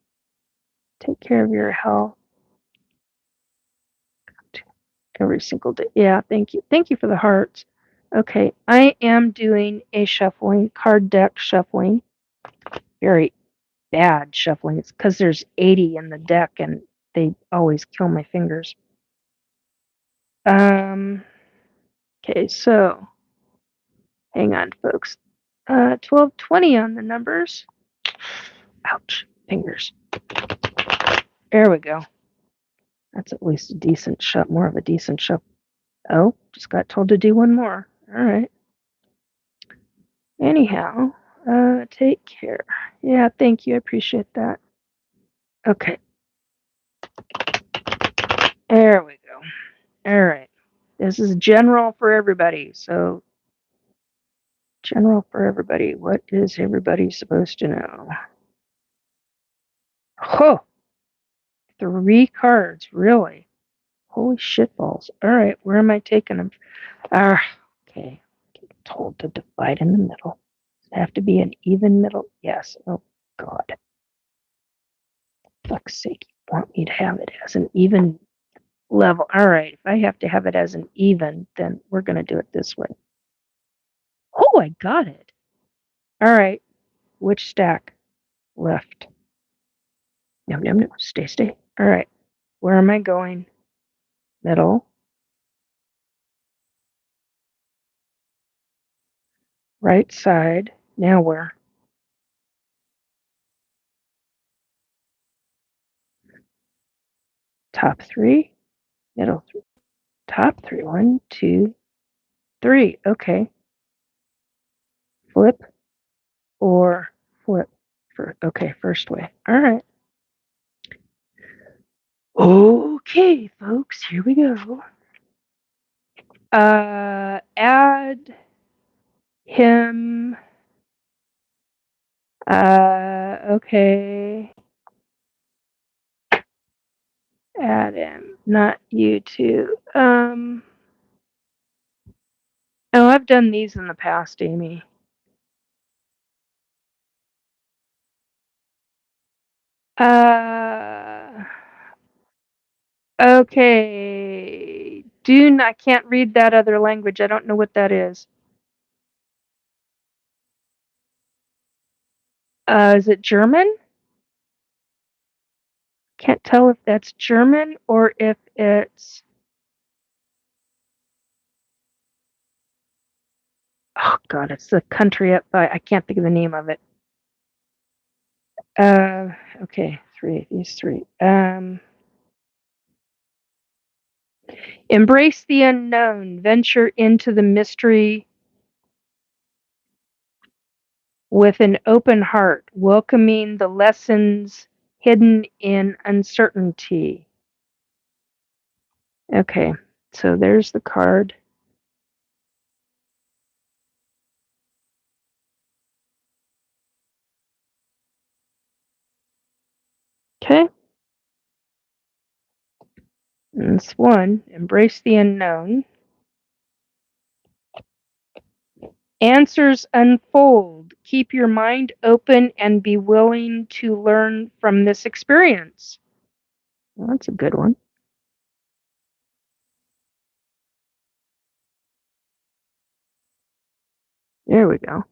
Take care of your health every single day. Yeah, thank you. Thank you for the hearts. Okay, I am doing a shuffling, card deck shuffling. Very bad shuffling. It's because there's 80 in the deck and they always kill my fingers. Okay, so hang on, folks. 1220 on the numbers. Ouch, fingers. There we go. That's at least a decent shot, more of a decent shot. Oh, just got told to do one more. All right. Anyhow, take care. Yeah, thank you. I appreciate that. Okay. There we go. All right. This is general for everybody. So, general for everybody. What is everybody supposed to know? Oh, 3 cards. Really? Holy shitballs. All right. Where am I taking them? Okay. Told to divide in the middle. Does it have to be an even middle? Yes. Oh, God. Fuck's sake. You want me to have it as an even level? All right. If I have to have it as an even, then we're going to do it this way. Oh, I got it. All right. Which stack? Left. No, no, no. Stay, stay. All right. Where am I going? Middle. Right side. Now where? Top 3, middle 3, top 3. 1, 2, 3. Okay. Flip or flip. Okay, first way. All right. Okay, folks, here we go. Add him. Okay. Add him, not you two. Oh, I've done these in the past, Amy. Okay. Dune, I can't read that other language. I don't know what that is. Is it German? Can't tell if that's German or if it's. Oh, God, it's the country up by. I can't think of the name of it. Okay, these three. Embrace the unknown, venture into the mystery with an open heart, welcoming the lessons hidden in uncertainty. Okay, so there's the card. Okay. And this one, embrace the unknown. Answers unfold. Keep your mind open and be willing to learn from this experience. Well, that's a good one. There we go.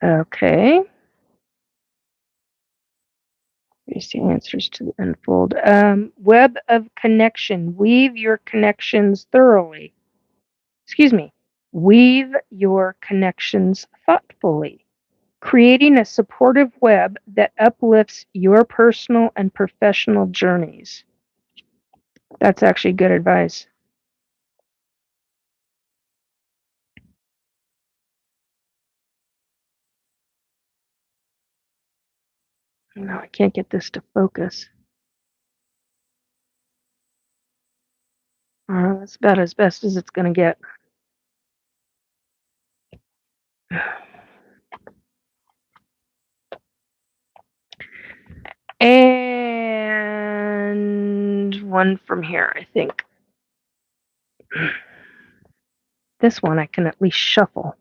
Okay. Here's the answers to the unfold. Web of connection. Weave your connections thoroughly. Excuse me. Weave your connections thoughtfully, creating a supportive web that uplifts your personal and professional journeys. That's actually good advice. No, I can't get this to focus. That's about as best as it's going to get. And one from here, I think. This one I can at least shuffle.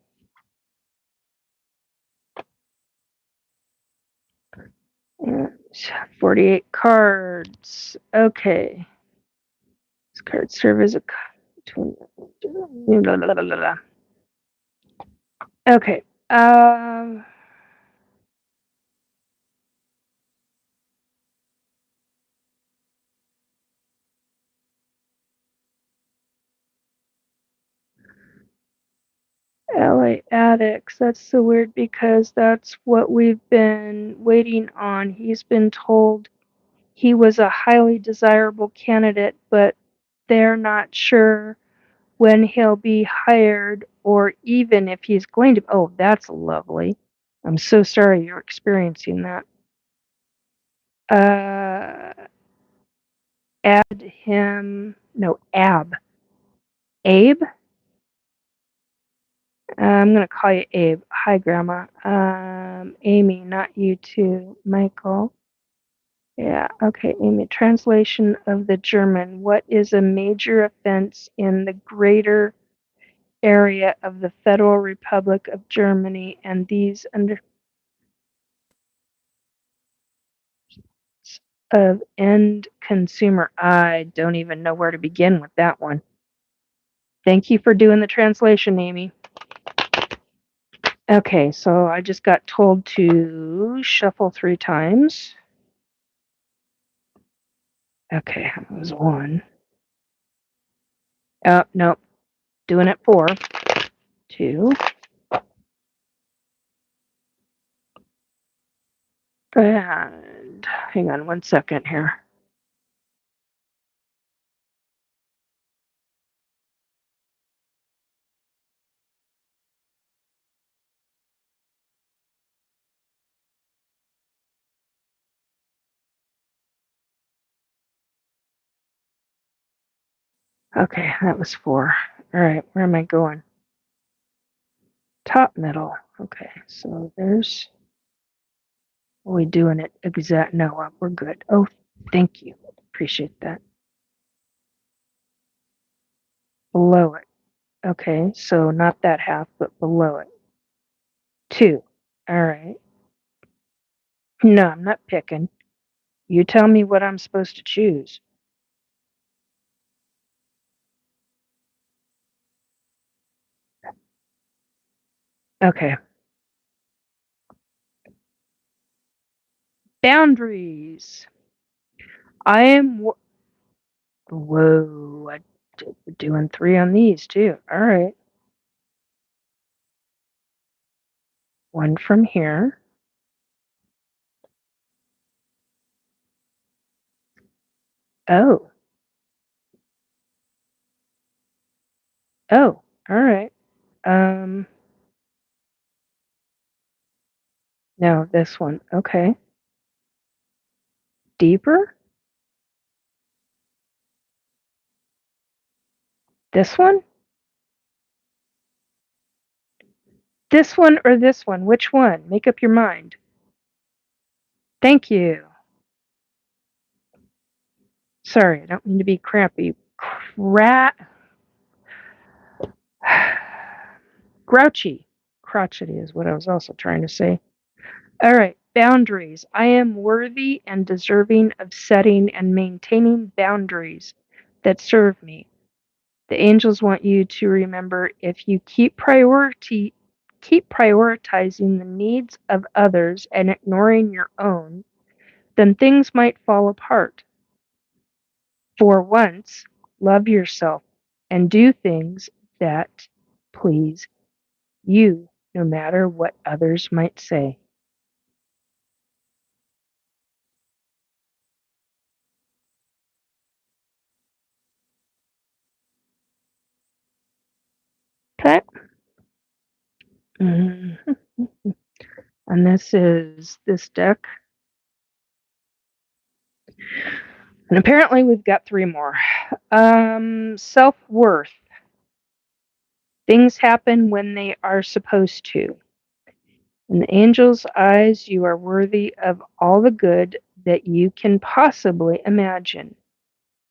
And 48 cards. Okay. These cards serve as a. Okay. LA Addicts. That's so weird because that's what we've been waiting on. He's been told he was a highly desirable candidate, but they're not sure when he'll be hired or even if he's going to. Oh, that's lovely. I'm so sorry you're experiencing that. Add him. No, Abe. I'm going to call you Abe. Hi, Grandma. Amy, not you too. Michael. Yeah, okay, Amy. Translation of the German. What is a major offense in the greater area of the Federal Republic of Germany and these under of end consumer? I don't even know where to begin with that one. Thank you for doing the translation, Amy. Okay, so I just got told to shuffle 3 times. Okay, that was 1. Oh, nope. Doing it 4. 2. And hang on 1 second here. Okay, that was 4. All right, where am I going? Top middle. Okay, so there's. Are we doing it exact? No, we're good. Oh, thank you. Appreciate that. Below it. Okay, so not that half, but below it. 2. All right. No, I'm not picking. You tell me what I'm supposed to choose. Okay. Boundaries. I am. Whoa, I'm doing 3 on these too. All right. 1 from here. Oh. Oh. All right. No, this one. Okay. Deeper? This one? This one or this one? Which one? Make up your mind. Thank you. Sorry, I don't mean to be crappy. Grouchy. Crotchety is what I was also trying to say. All right, boundaries. I am worthy and deserving of setting and maintaining boundaries that serve me. The angels want you to remember if you keep prioritizing the needs of others and ignoring your own, then things might fall apart. For once, love yourself and do things that please you, no matter what others might say. Okay. Mhm. And this is this deck. And apparently we've got 3 more. Self-worth. Things happen when they are supposed to. In the angel's eyes, you are worthy of all the good that you can possibly imagine. You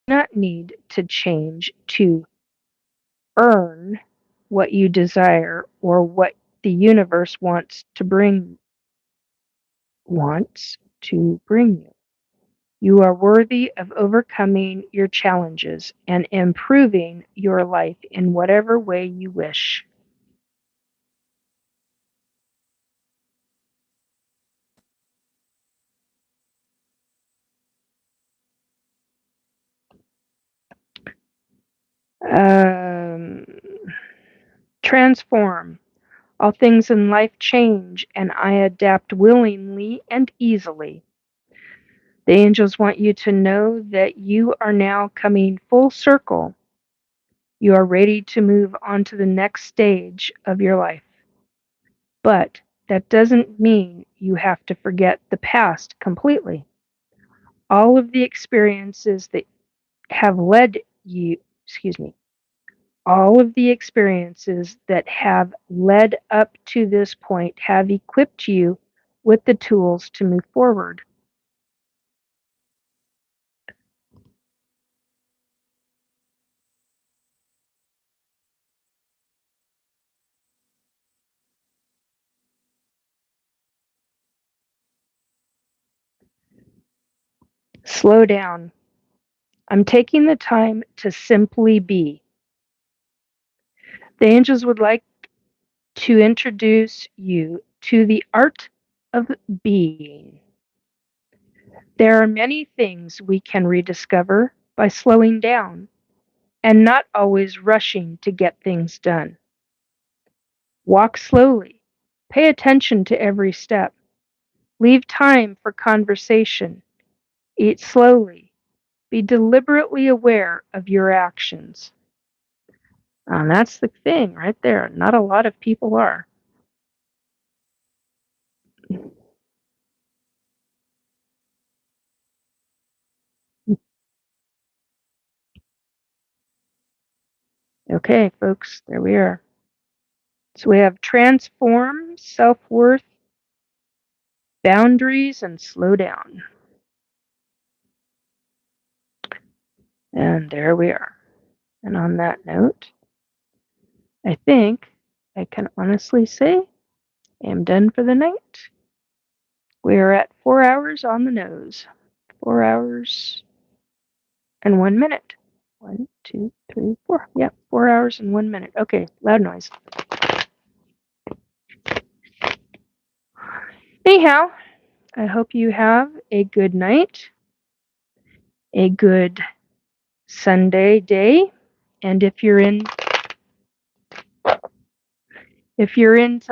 do not need to change to earn what you desire or what the universe wants to bring you. You are worthy of overcoming your challenges and improving your life in whatever way you wish. Um, Transform. All things in life change, and I adapt willingly and easily. The angels want you to know that you are now coming full circle. You are ready to move on to the next stage of your life. But that doesn't mean you have to forget the past completely. All of the experiences that have led you, excuse me, all of the experiences that have led up to this point have equipped you with the tools to move forward. Slow down. I'm taking the time to simply be. The angels would like to introduce you to the art of being. There are many things we can rediscover by slowing down and not always rushing to get things done. Walk slowly. Pay attention to every step. Leave time for conversation. Eat slowly. Be deliberately aware of your actions. And that's the thing right there. Not a lot of people are. Okay, folks, there we are. So we have transform, self-worth, boundaries, and slow down. And there we are. And on that note, I think I can honestly say I am done for the night. We are at 4 hours on the nose. 4 hours and 1 minute. 1, 2, 3, 4. Yep, 4 hours and 1 minute. Okay, loud noise. Anyhow, I hope you have a good night, a good Sunday day, and if you're into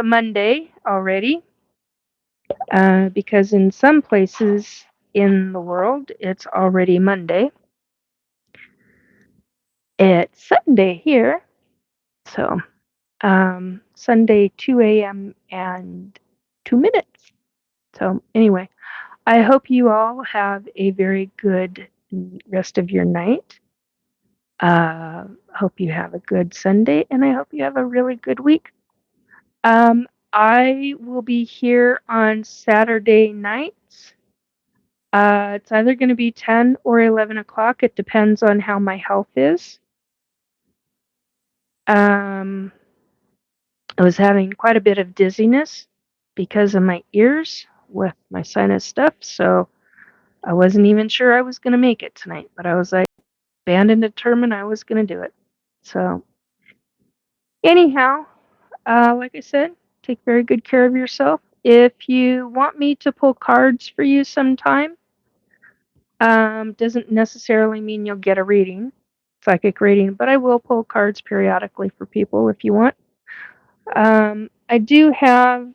Monday already, because in some places in the world it's already Monday. It's Sunday here, so Sunday 2 a.m. and 2 minutes. So anyway, I hope you all have a very good rest of your night. Hope you have a good Sunday, and I hope you have a really good week. I will be here on Saturday nights. It's either going to be 10 or 11 o'clock. It depends on how my health is. I was having quite a bit of dizziness because of my ears with my sinus stuff, so I wasn't even sure I was going to make it tonight, but I was like, band and determined I was going to do it. So, anyhow, like I said, take very good care of yourself. If you want me to pull cards for you sometime, doesn't necessarily mean you'll get a reading, psychic reading, but I will pull cards periodically for people if you want. I do have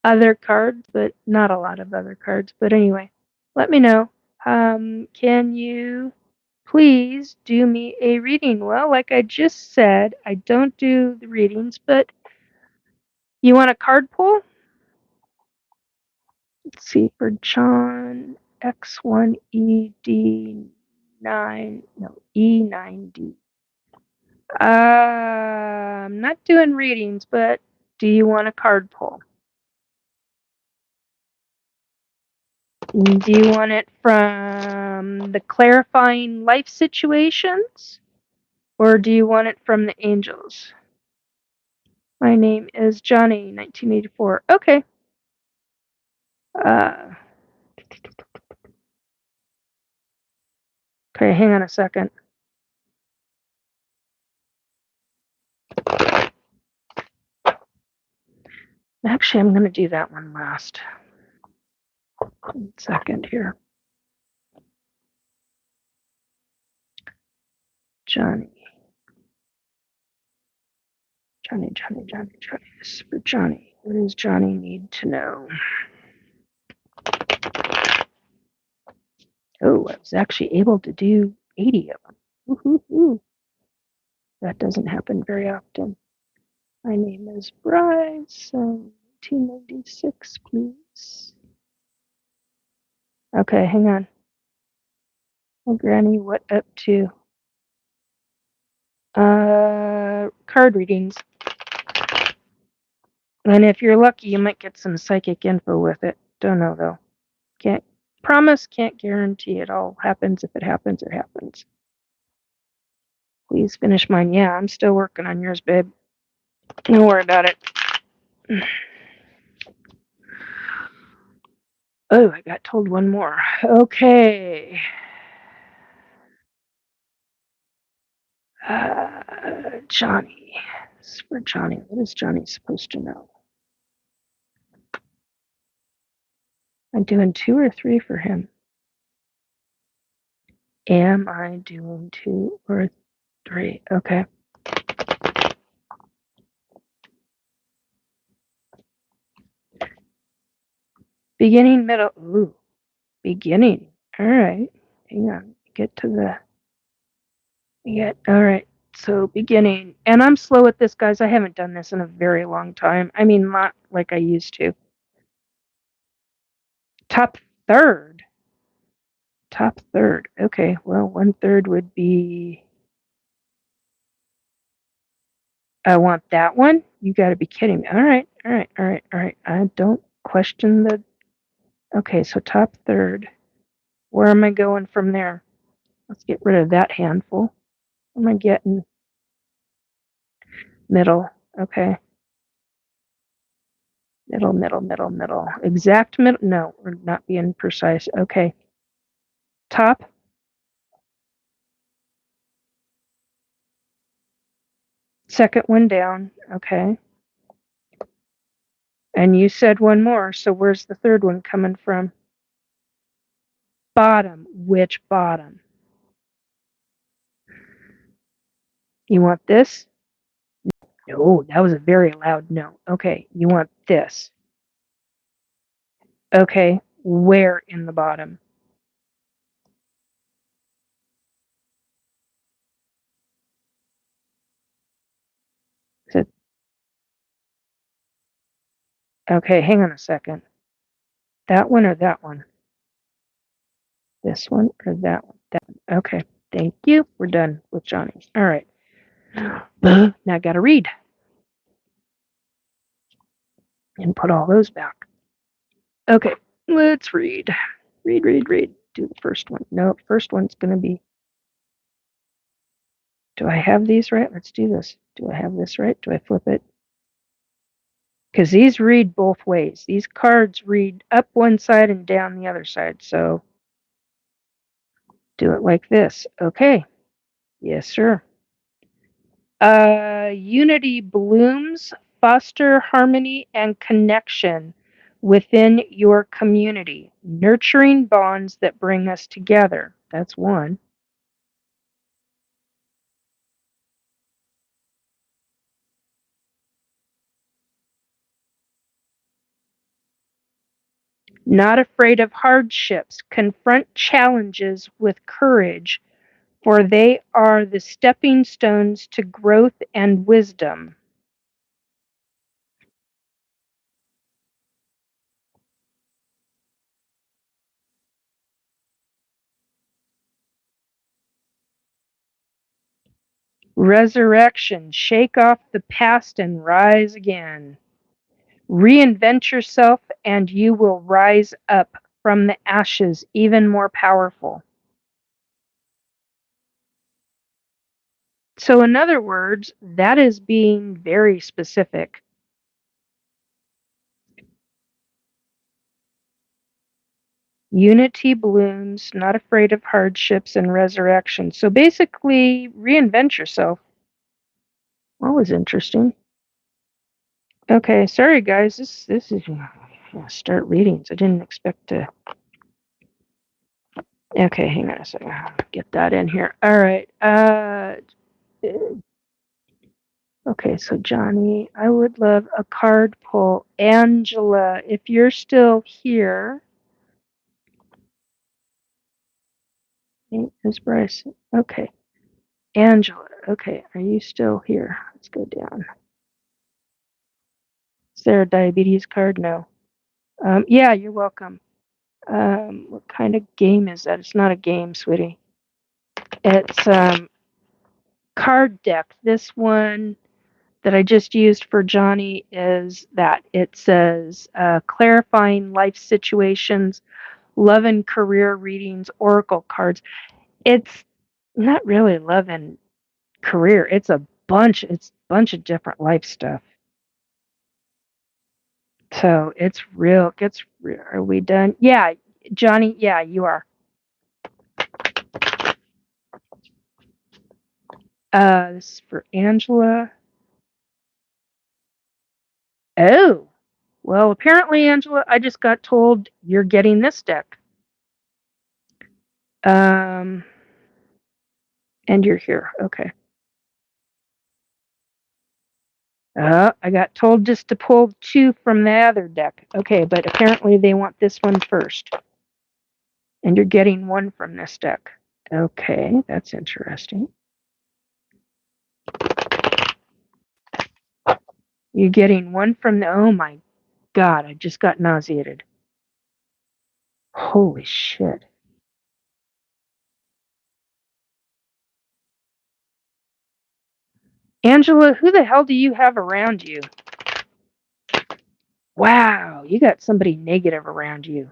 other cards, but not a lot of other cards. But anyway, let me know. Can you please do me a reading? Well, like I just said, I don't do the readings, but you want a card pull? Let's see, for John X1ED9, no, E9D. I'm not doing readings, but do you want a card pull? Do you want it from the clarifying life situations, or do you want it from the angels? My name is Johnny, 1984. Okay. Uh, okay, hang on a second. Actually, I'm going to do that one last. 1 second here. Johnny. This is for Johnny. What does Johnny need to know? Oh, I was actually able to do 80 of them. Woo-hoo-hoo. That doesn't happen very often. My name is Bryce. 1996, please. Okay, hang on. Oh, Granny, what up to? Card readings. And if you're lucky, you might get some psychic info with it. Don't know, though. Can't promise, can't guarantee. It all happens. If it happens, it happens. Please finish mine. Yeah, I'm still working on yours, babe. Don't worry about it. Oh, I got told one more. Okay. Johnny. This is for Johnny. What is Johnny supposed to know? I'm doing 2 or 3 for him. Am I doing 2 or 3? Okay. Beginning, middle. Ooh, beginning. All right. Hang on. Get to the. All right. So beginning. And I'm slow at this, guys. I haven't done this in a very long time. I mean, not like I used to. Top third. Top third. Okay. Well, 1/3 would be. I want that one. You got to be kidding me. All right. All right. All right. All right. I don't question the. Okay. So top third. Where am I going from there? Let's get rid of that handful. What am I getting? Middle. Okay. Middle, middle, middle, middle. Exact middle. No, we're not being precise. Okay. Top. Second one down. Okay. And you said one more. So where's the third one coming from? Bottom. Which bottom? You want this? No, that was a very loud no. Okay. You want this? Okay. Where in the bottom? Is it, okay. Hang on a second. That one or that one? This one or that one? That one. Okay. Thank you. We're done with Johnny. All right. Now I got to read and put all those back. Okay. Let's read. Read, read, read. Do the first one. No, first one's going to be. Do I have these right? Let's do this. Do I have this right? Do I flip it? Because these read both ways. These cards read up one side and down the other side. So do it like this. Okay. Yes, sir. Unity blooms, foster harmony and connection within your community, nurturing bonds that bring us together. That's one. Not afraid of hardships, confront challenges with courage, for they are the stepping stones to growth and wisdom. Resurrection, shake off the past and rise again. Reinvent yourself, and you will rise up from the ashes even more powerful. So, in other words, that is being very specific. Unity blooms, not afraid of hardships, and resurrection. So, basically, reinvent yourself. That was interesting. Okay, sorry guys. This is start readings. I didn't expect to. Okay, hang on a second. Get that in here. All right. Okay, so Johnny, I would love a card pull. Angela, if you're still here. Is Bryce? Okay. Angela, okay, are you still here? Let's go down. Is there a diabetes card? No. Yeah, you're welcome. What kind of game is that? It's not a game, sweetie. It's card deck. This one that I just used for Johnny is that it says clarifying life situations, love and career readings, oracle cards. It's not really love and career. It's a bunch. It's a bunch of different life stuff. So it's real. Gets. Are we done? Yeah, Johnny. Yeah, you are. This is for Angela. Oh, well, apparently, Angela, I just got told you're getting this deck. And you're here. Okay. I got told just to pull 2 from the other deck. Okay, but apparently they want this one first. And you're getting 1 from this deck. Okay, that's interesting. You're getting 1 from the... Oh my God, I just got nauseated. Holy shit. Angela, who the hell do you have around you? Wow, you got somebody negative around you.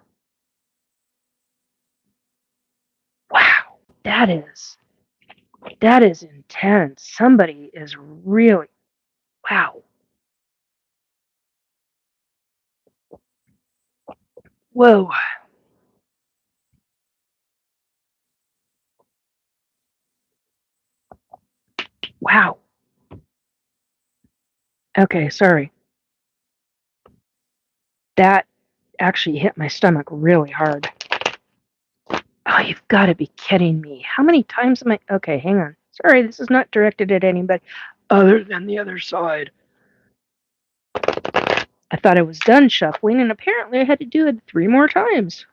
Wow, that is intense. Somebody is really... Wow. Whoa. Wow. Okay, sorry. That actually hit my stomach really hard. Oh, you've got to be kidding me. How many times am I... Okay, hang on. Sorry, this is not directed at anybody other than the other side. I thought I was done shuffling, and apparently I had to do it 3 more times.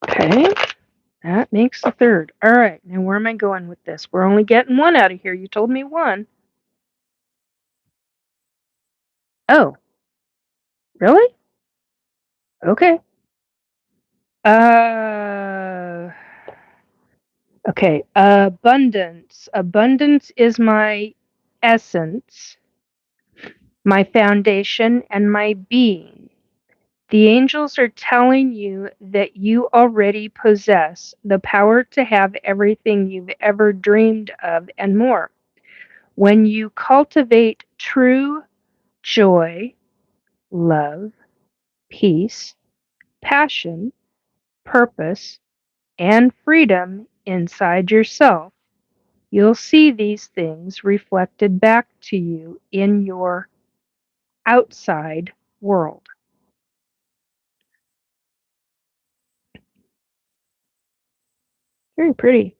Okay, that makes the 3rd. All right, now where am I going with this? We're only getting 1 out of here. You told me 1. Oh, really? Okay. Okay, abundance. Abundance is my essence, my foundation, and my being. The angels are telling you that you already possess the power to have everything you've ever dreamed of and more. When you cultivate true joy, love, peace, passion, purpose, and freedom inside yourself, you'll see these things reflected back to you in your outside world. Very pretty.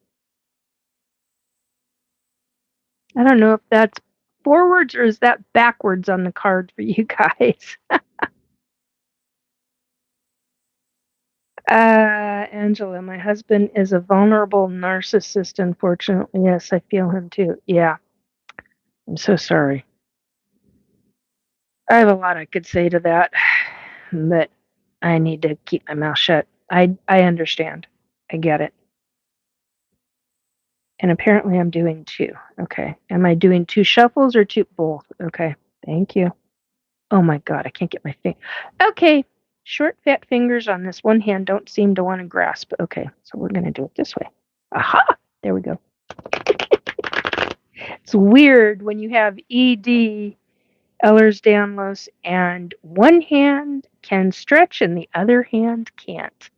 I don't know if that's forwards or is that backwards on the card for you guys. Angela, my husband is a vulnerable narcissist, unfortunately. Yes, I feel him too. Yeah. I'm so sorry. I have a lot I could say to that, but I need to keep my mouth shut. I understand. I get it. And apparently I'm doing 2. Okay. Am I doing 2 shuffles or 2 both? Okay. Thank you. Oh my God, I can't get my finger. Okay. Short, fat fingers on this one hand don't seem to want to grasp. Okay. So we're going to do it this way. Aha! There we go. It's weird when you have ED, Ehlers-Danlos, and one hand can stretch and the other hand can't.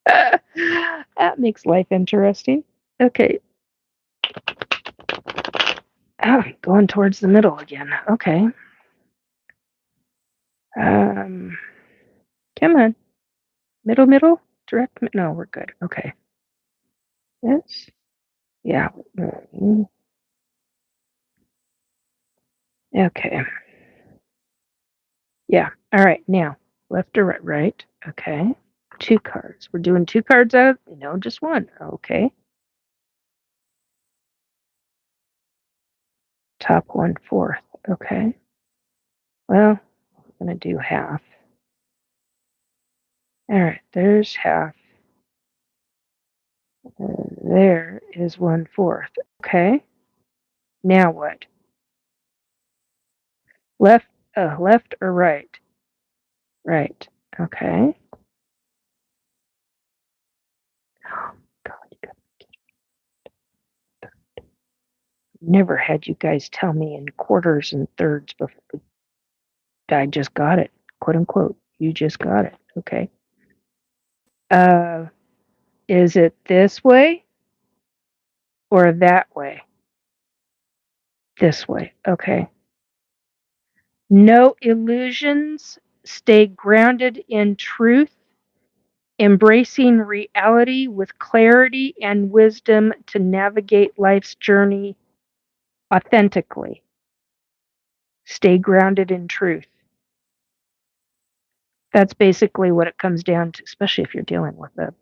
That makes life interesting. Okay. Oh, going towards the middle again. Okay. Come on. Middle? Direct? No, we're good. Okay. Yes. Yeah. Okay. Yeah. All right. Now, left or right? Right. Okay. 2 cards. We're doing 2 cards out of... No, just 1. Okay. Top 1/4. Okay. Well, I'm going to do half. All right. There's half. There is 1/4. Okay. Now what? Left or right? Right. Okay. Oh, God, never had you guys tell me in quarters and thirds before. I just got it, quote unquote. You just got it. Okay. Is it this way or that way? This way. Okay. No illusions. Stay grounded in truth, embracing reality with clarity and wisdom to navigate life's journey authentically. Stay grounded in truth. That's basically what it comes down to, especially if you're dealing with a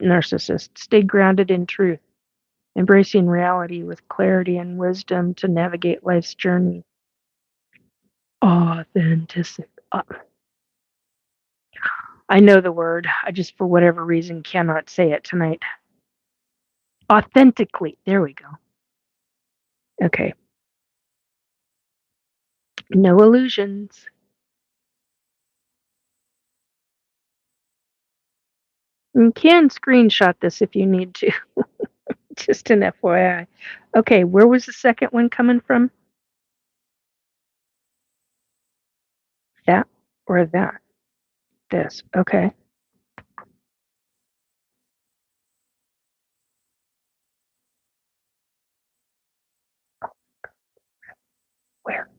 narcissist. Stay grounded in truth, embracing reality with clarity and wisdom to navigate life's journey. Authenticity. I know the word. I just, for whatever reason, cannot say it tonight. Authentically. There we go. Okay. No illusions. You can screenshot this if you need to. Just an FYI. Okay, where was the second one coming from? That or that? This. Okay. Where?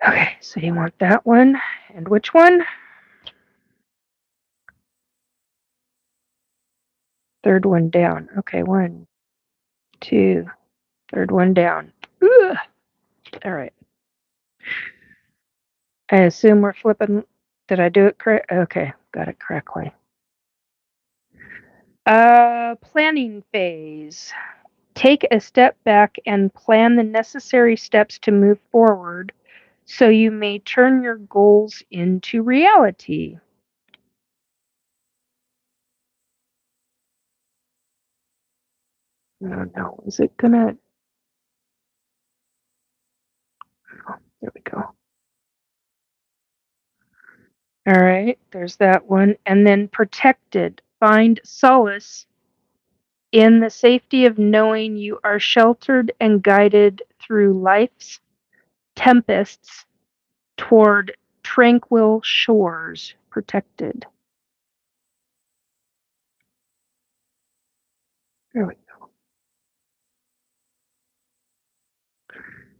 Okay, so you want that one. And which one? Third one down. Okay, 1, 2, third one down. Ugh. All right. I assume we're flipping. Did I do it correct? Okay, got it correctly. Planning phase. Take a step back and plan the necessary steps to move forward so you may turn your goals into reality. No. Is it gonna? Oh, there we go. All right, there's that one. And then protected. Find solace in the safety of knowing you are sheltered and guided through life's tempests toward tranquil shores. Protected. There we go.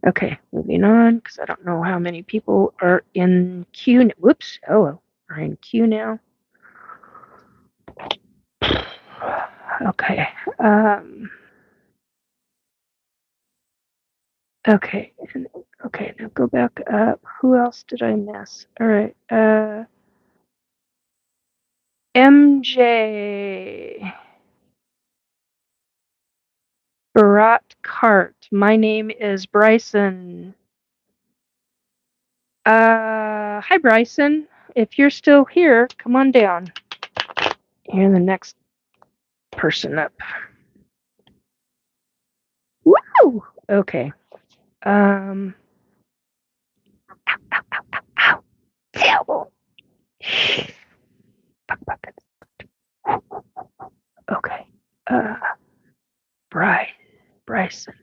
Okay, moving on, because I don't know how many people are in queue. Whoops, hello, are in queue now. Okay. Okay. Okay, now go back up. Who else did I miss? All right. MJ. Barat Cart. My name is Bryson. Hi, Bryson. If you're still here, come on down. You're the next person up. Woo! Okay. Ow. Terrible. Okay. Bryson.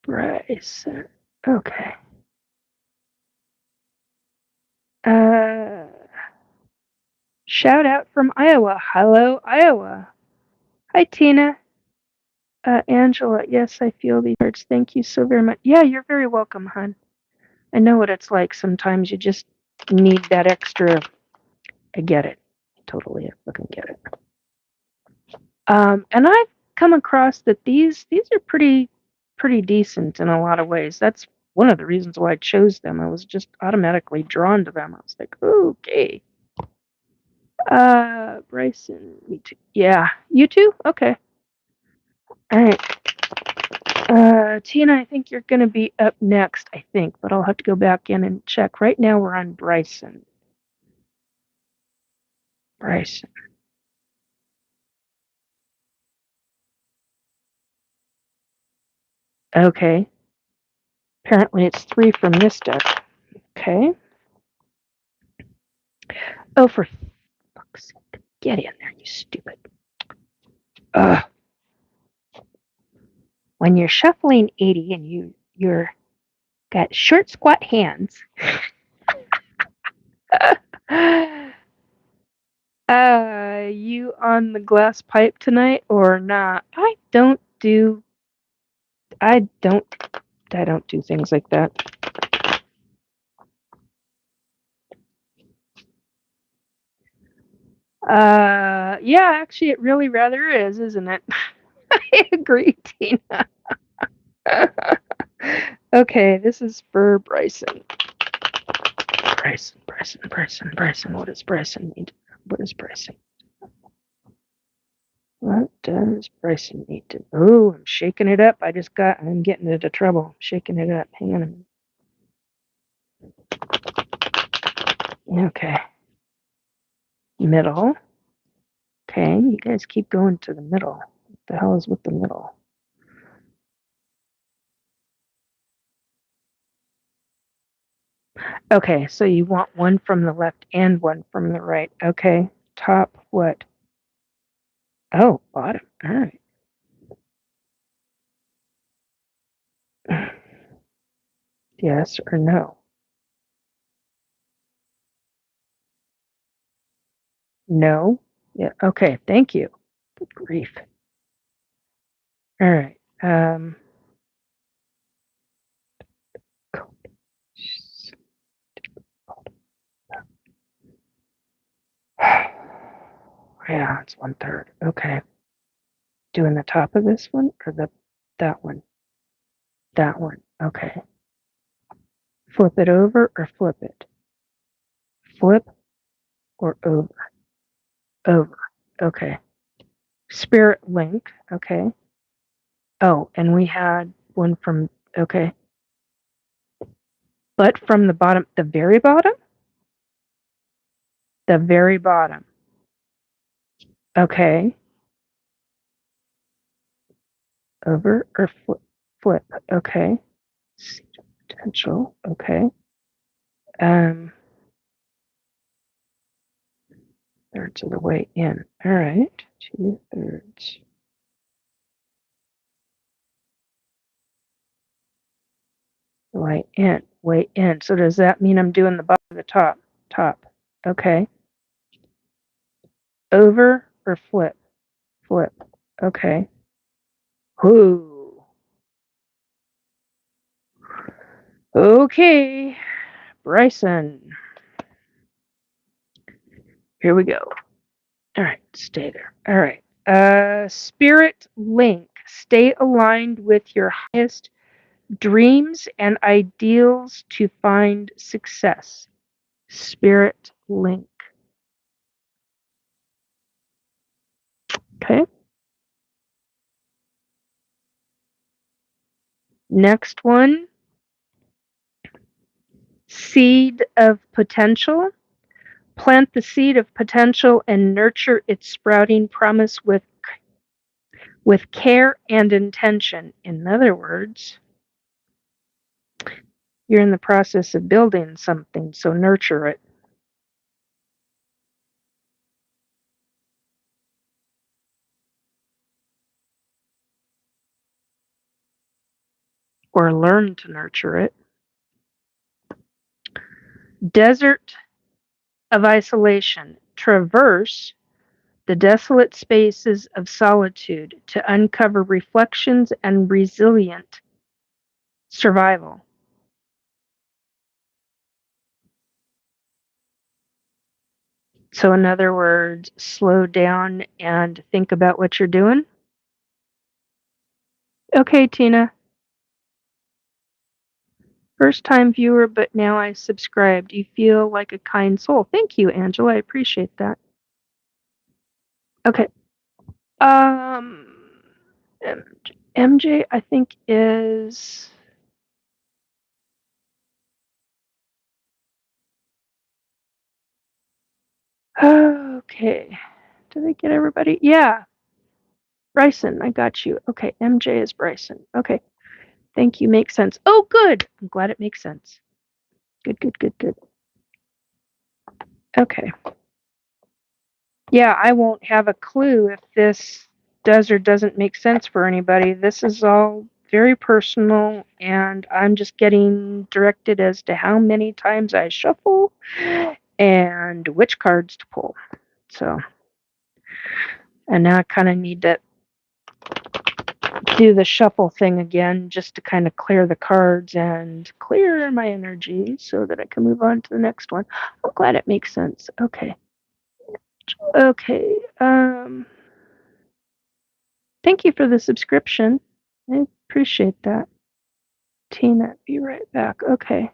Bryson. Okay. Shout out from Iowa. Hello, Iowa. Hi, Tina. Angela. Yes, I feel the words. Thank you so very much. Yeah, you're very welcome, hon. I know what it's like. Sometimes you just need that extra. I get it. Totally, I fucking get it. And I've come across that these are pretty decent in a lot of ways. That's one of the reasons why I chose them. I was just automatically drawn to them. I was like, okay. Bryson, me too. Yeah, you too? Okay. All right. Tina, I think you're going to be up next, I think, but I'll have to go back in and check. Right now we're on Bryson. Bryson. Okay. Apparently it's 3 from this deck. Okay. Oh, for fuck's sake. Get in there, you stupid. Ugh. When you're shuffling 80 and you're got short, squat hands. You on the glass pipe tonight or not? I don't do things like that. Yeah, actually, it really rather is, isn't it? I agree, Tina. Okay, this is for Bryson. Bryson. What does Bryson need? What does Bryson? What does Bryson need to? Oh, I'm shaking it up. I'm getting into trouble. I'm shaking it up. Hang on a minute. Okay. Middle. Okay, you guys keep going to the middle. What the hell is with the middle? Okay, so you want one from the left and one from the right. Okay. Top what? Oh, bottom. All right. Yes or no? No? Yeah. Okay. Thank you. Good grief. All right. Yeah, it's 1/3. Okay. Doing the top of this one or that one? That one. Okay. Flip it over or flip it? Flip or over? Over. Okay. Spirit link. Okay. Oh, and we had one from, okay. But from the bottom, the very bottom? The very bottom. Okay. Over or flip? Flip. Okay. Seed of potential. Okay. Thirds of the way in. All right. 2/3. Way in. Way in. So does that mean I'm doing the bottom of the top? Top. Okay. Over or flip? Flip. Okay. Ooh. Okay. Bryson. Here we go. All right, stay there. All right. Spirit link. Stay aligned with your highest dreams and ideals to find success. Spirit link. Okay. Next one. Seed of potential. Plant the seed of potential and nurture its sprouting promise with care and intention. In other words, you're in the process of building something, so nurture it. Or learn to nurture it. Desert of isolation. Traverse the desolate spaces of solitude to uncover reflections and resilient survival. So, in other words, slow down and think about what you're doing. Okay, Tina. First time viewer, but now I subscribed. You feel like a kind soul. Thank you, Angela. I appreciate that. Okay. Um, MJ, I think is. Okay. Did I get everybody? Yeah. Bryson, I got you. Okay. MJ is Bryson. Okay. Thank you. Makes sense. Oh, good. I'm glad it makes sense. Good. Okay. Yeah, I won't have a clue if this does or doesn't make sense for anybody. This is all very personal, and I'm just getting directed as to how many times I shuffle and which cards to pull. So, and now I kind of need to do the shuffle thing again just to kind of clear the cards and clear my energy so that I can move on to the next one. I'm glad it makes sense. Okay. Okay. Thank you for the subscription. I appreciate that. Tina, be right back. Okay.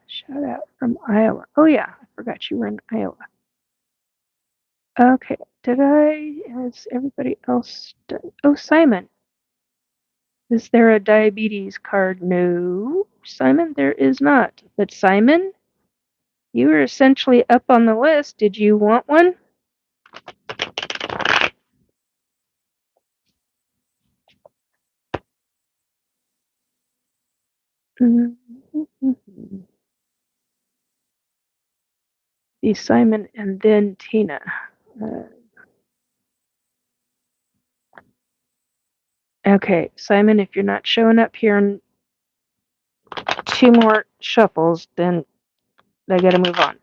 Shout out from Iowa. Oh yeah, I forgot you were in Iowa. Okay. Has everybody else done? Oh, Simon. Is there a diabetes card? No, Simon, there is not. But Simon, you were essentially up on the list. Did you want one? Be Simon and then Tina. Okay, Simon, if you're not showing up here in 2 more shuffles, then I gotta move on.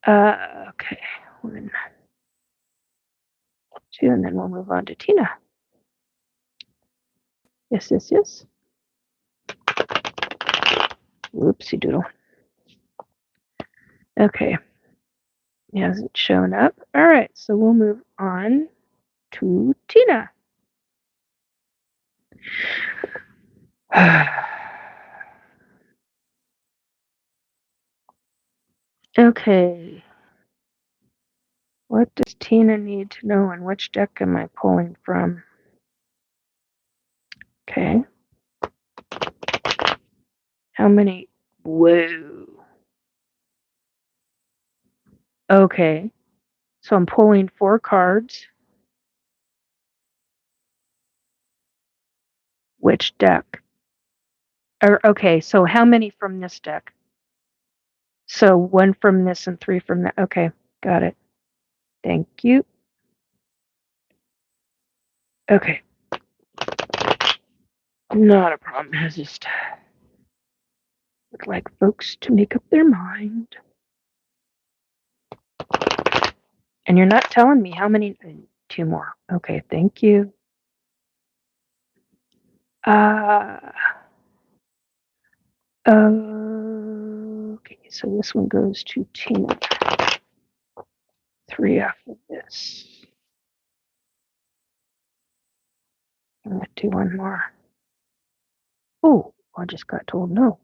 Okay. 1, 2, and then we'll move on to Tina. Yes, yes, yes. Whoopsie doodle. Okay. He hasn't shown up. All right, so we'll move on to Tina. Okay. What does Tina need to know, and which deck am I pulling from? Okay. How many? Whoa. Okay. So I'm pulling 4 cards. Which deck? Okay, so how many from this deck? So 1 from this and 3 from that. Okay, got it. Thank you. Okay. Not a problem. I just would like folks to make up their mind. And you're not telling me how many? 2 more. Okay, thank you. Okay, so this one goes to Tina. 3 after this. I'm gonna do 1 more. Oh, I just got told no.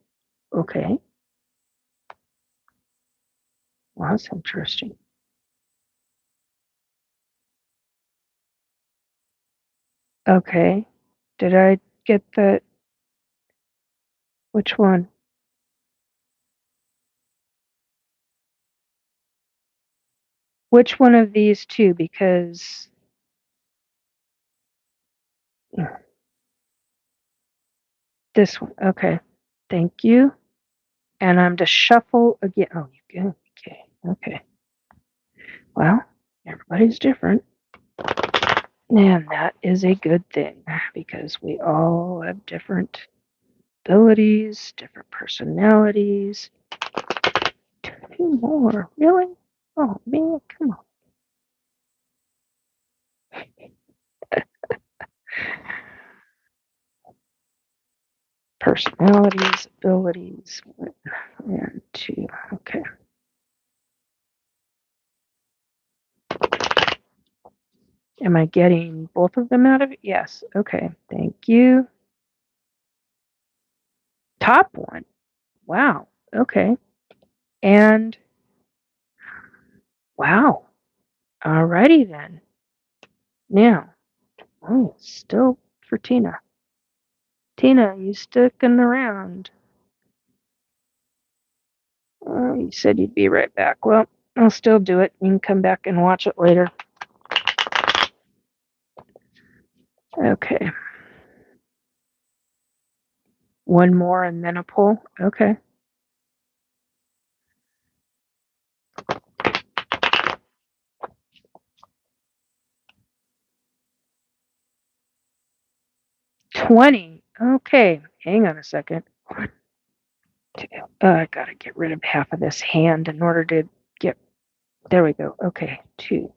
Okay. Well, that's interesting. Okay. Did I get the... Which one? Which one of these 2? Because... This one. Okay. Thank you. And I'm to shuffle again. Oh, you can. Okay. Okay. Well, everybody's different. And that is a good thing because we all have different abilities, different personalities. 2 more. Really? Oh, man, come on. Personalities, abilities, 1 and 2. Okay. Am I getting both of them out of it? Yes. Okay. Thank you. Top 1. Wow. Okay. And wow. Alrighty then. Now, oh, still for Tina. Tina, you sticking around? Oh, you said you'd be right back. Well, I'll still do it. You can come back and watch it later. Okay. 1 more and then a pull. Okay. $20. Okay. Hang on a second. 1, 2. I gotta get rid of half of this hand in order to get... There we go. Okay. 2,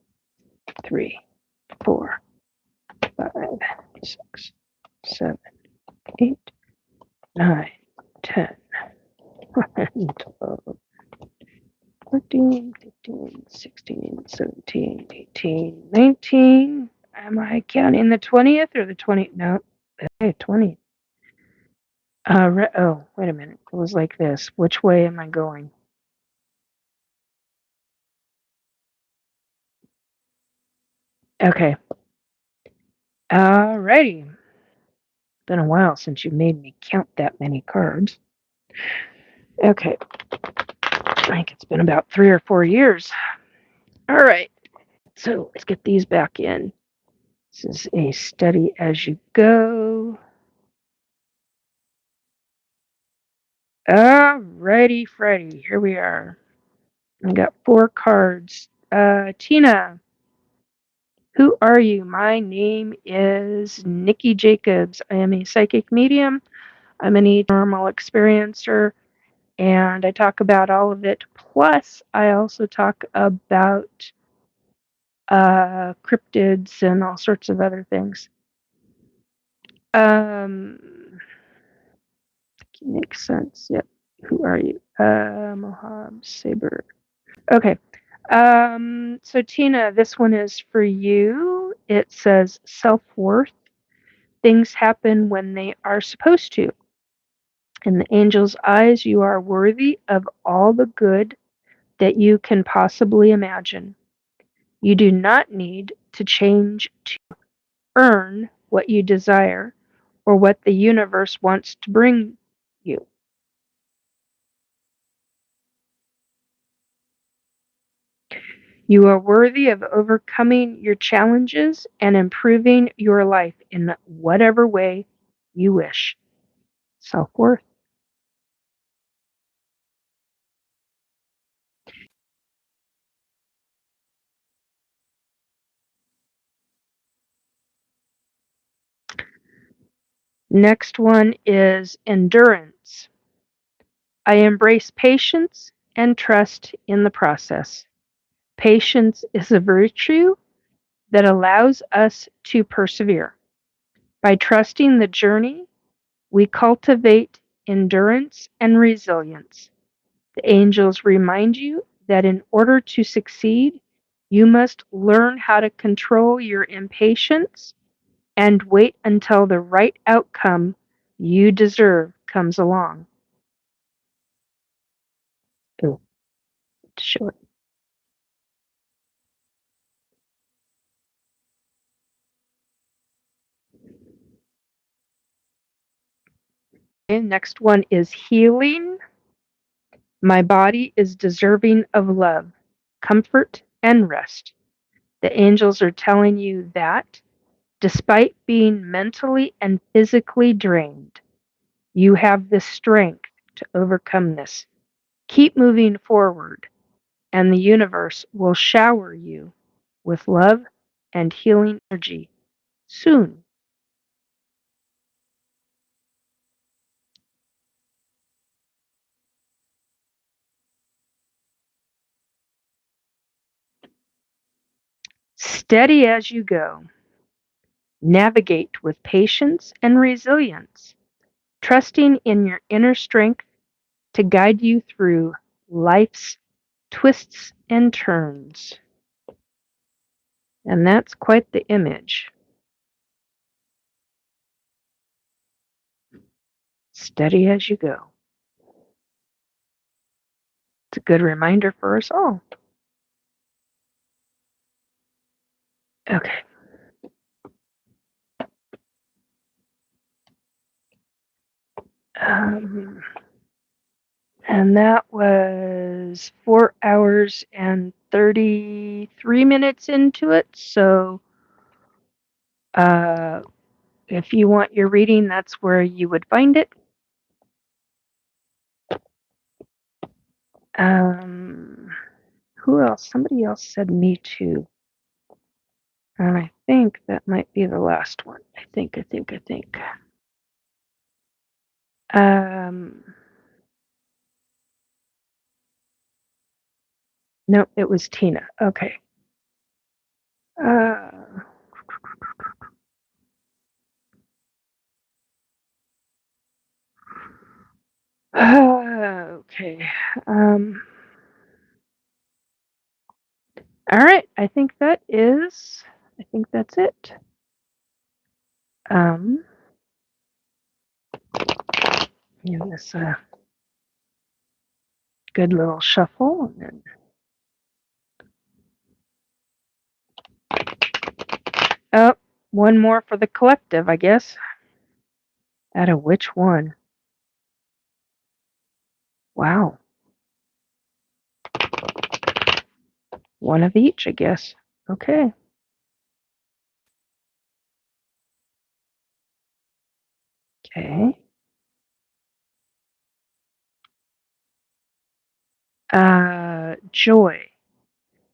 3, 4, 5, 6, 7, 8, 9, 10, 11, 12, 14, 15, 16, 17, 18, 19. Am I counting the 20th or the 20th? No, okay, 20. Oh, wait a minute. It was like this. Which way am I going? Okay. Alrighty. Been a while since you made me count that many cards. Okay. I think it's been about 3 or 4 years. All right. So let's get these back in. This is a study as you go. Alrighty, Freddy. Here we are. I got 4 cards. Tina, who are you? My name is Nikki Jacobs. I am a psychic medium. I'm an normal experiencer, and I talk about all of it. Plus, I also talk about cryptids and all sorts of other things. Makes sense. Yep. Who are you? Mohab Saber. Okay. So Tina, this one is for you. It says self-worth. Things happen when they are supposed to. In the angel's eyes, you are worthy of all the good that you can possibly imagine. You do not need to change to earn what you desire or what the universe wants to bring you. You are worthy of overcoming your challenges and improving your life in whatever way you wish. Self-worth. Next one is endurance. I embrace patience and trust in the process. Patience is a virtue that allows us to persevere. By trusting the journey, we cultivate endurance and resilience. The angels remind you that in order to succeed, you must learn how to control your impatience and wait until the right outcome you deserve comes along. Ooh, short. Okay, next one is healing. My body is deserving of love, comfort, and rest. The angels are telling you that, despite being mentally and physically drained, you have the strength to overcome this. Keep moving forward, and the universe will shower you with love and healing energy soon. Steady as you go. Navigate with patience and resilience, trusting in your inner strength to guide you through life's twists and turns. And that's quite the image. Steady as you go. It's a good reminder for us all. Okay. Um, and that was 4 hours and 33 minutes into it. So uh, if you want your reading, that's where you would find it. Who else? Somebody else said me too. And I think that might be the last one. I think. Um, no, it was Tina. Okay. Uh, Okay. All right. I think that's it. Give this a good little shuffle, and then one more for the collective, I guess. Out of which one? Wow. One of each, I guess. Okay. Okay. Joy.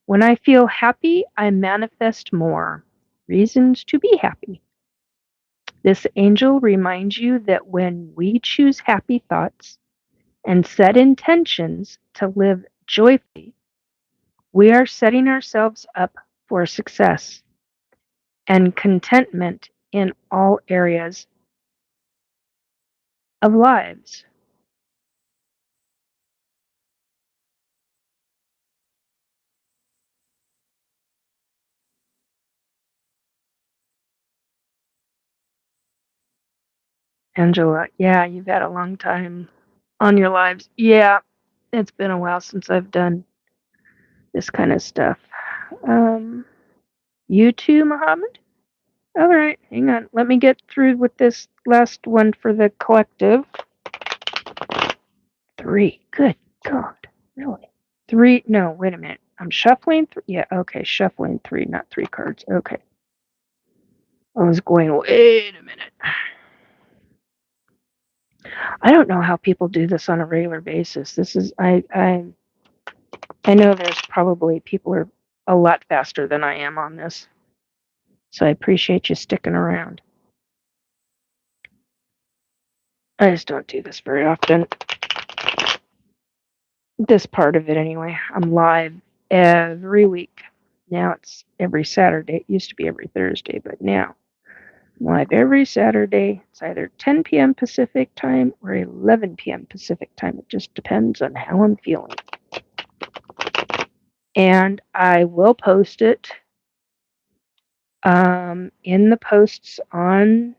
When I feel happy, I manifest more reasons to be happy. This angel reminds you that when we choose happy thoughts and set intentions to live joyfully, we are setting ourselves up for success and contentment in all areas of lives. Angela, yeah, you've had a long time on your lives. Yeah, it's been a while since I've done this kind of stuff. You too, Mohammed? All right, hang on. Let me get through with this last one for the collective. 3. Good God. Really? 3. No, wait a minute. I'm shuffling 3. Yeah, okay. Shuffling 3, not 3 cards. Okay. I was going, wait a minute. I don't know how people do this on a regular basis. This is, I know there's probably people are a lot faster than I am on this. So I appreciate you sticking around. I just don't do this very often. This part of it, anyway. I'm live every week. Now it's every Saturday. It used to be every Thursday, but now I'm live every Saturday. It's either 10 p.m. Pacific time or 11 p.m. Pacific time. It just depends on how I'm feeling. And I will post it in the posts on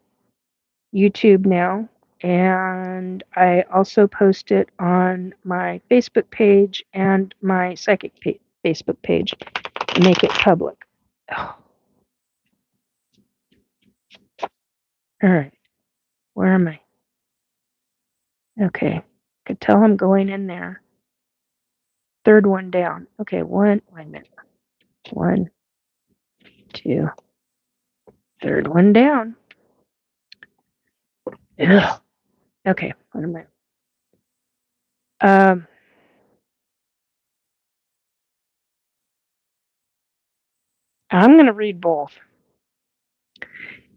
YouTube now. And I also post it on my Facebook page and my psychic Facebook page and make it public. Oh. All right. Where am I? Okay. Could tell I'm going in there. Third one down. Okay, wait a minute. 1, 2. Third one down. Ugh. Okay, what am I? I'm going to read both.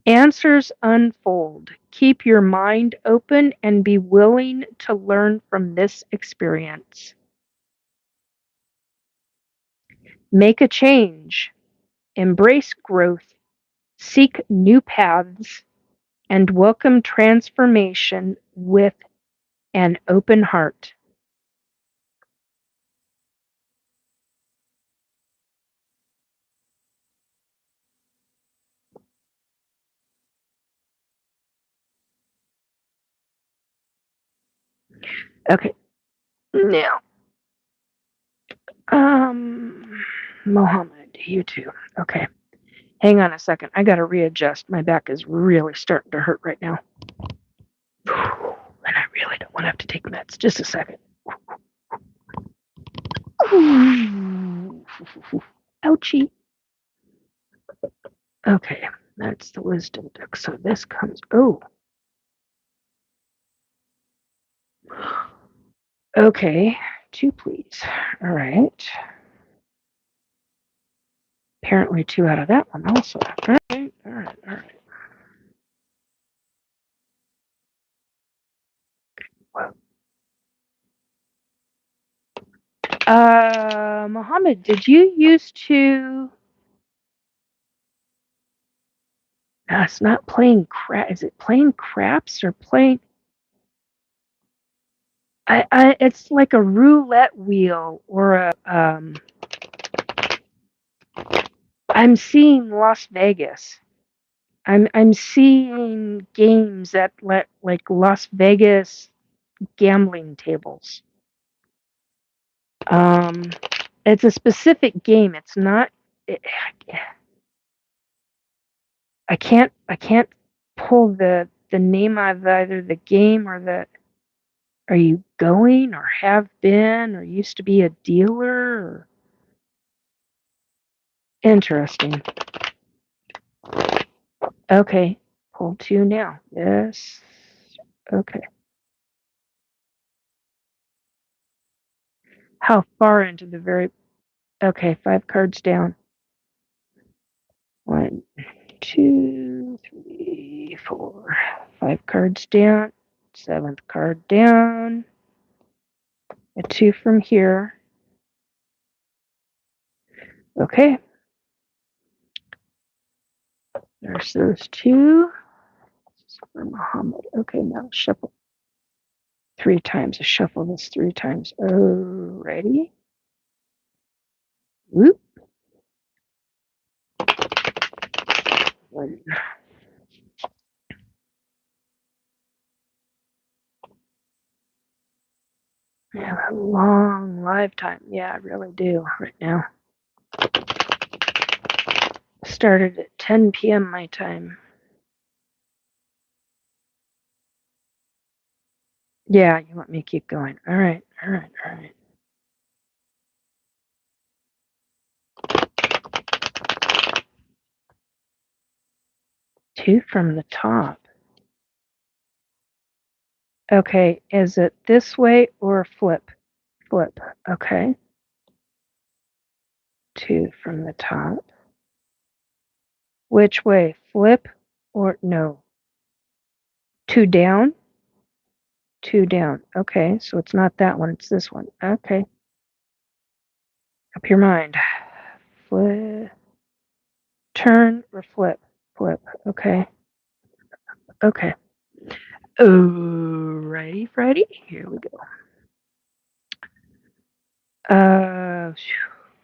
Answers unfold. Keep your mind open and be willing to learn from this experience. Make a change. Embrace growth. Seek new paths and welcome transformation with an open heart. Okay, now, Mohammed, you too. Okay, hang on a second. I got to readjust. My back is really starting to hurt right now. And I really don't want to have to take meds. Just a second. Ouchie. Okay, that's the wisdom deck. So this comes. Oh. Okay, 2, please. All right. Apparently 2 out of that one also. All right, all right, all right. Mohammed, did you used to? No, it's not playing crap. Is it playing craps or playing? it's like a roulette wheel or a I'm seeing Las Vegas. I'm seeing games at like Las Vegas gambling tables. Um, it's a specific game. It's not. It, I can't pull the name of either the game or the. Are you going or have been or used to be a dealer? Or, interesting. Okay, pull two now. Yes. Okay. How far into the very? Okay, 5 cards down. 1, 2, 3, 4. 5 cards down. 7th card down. A 2 from here. Okay. There's those 2. This is for Muhammad. Okay, now shuffle 3 times. I shuffle this 3 times. Alrighty. Whoop. 1. I have a long lifetime. Yeah, I really do right now. Started at 10 p.m. my time. Yeah, you want me to keep going. All right. 2 from the top. Okay, is it this way or flip? Flip. Okay. 2 from the top. Which way? Flip or no? 2 down? 2 down. Okay, so it's not that one, it's this one. Okay. Up your mind. Flip. Turn or flip? Flip. Okay. Okay. Alrighty, Friday. Here we go.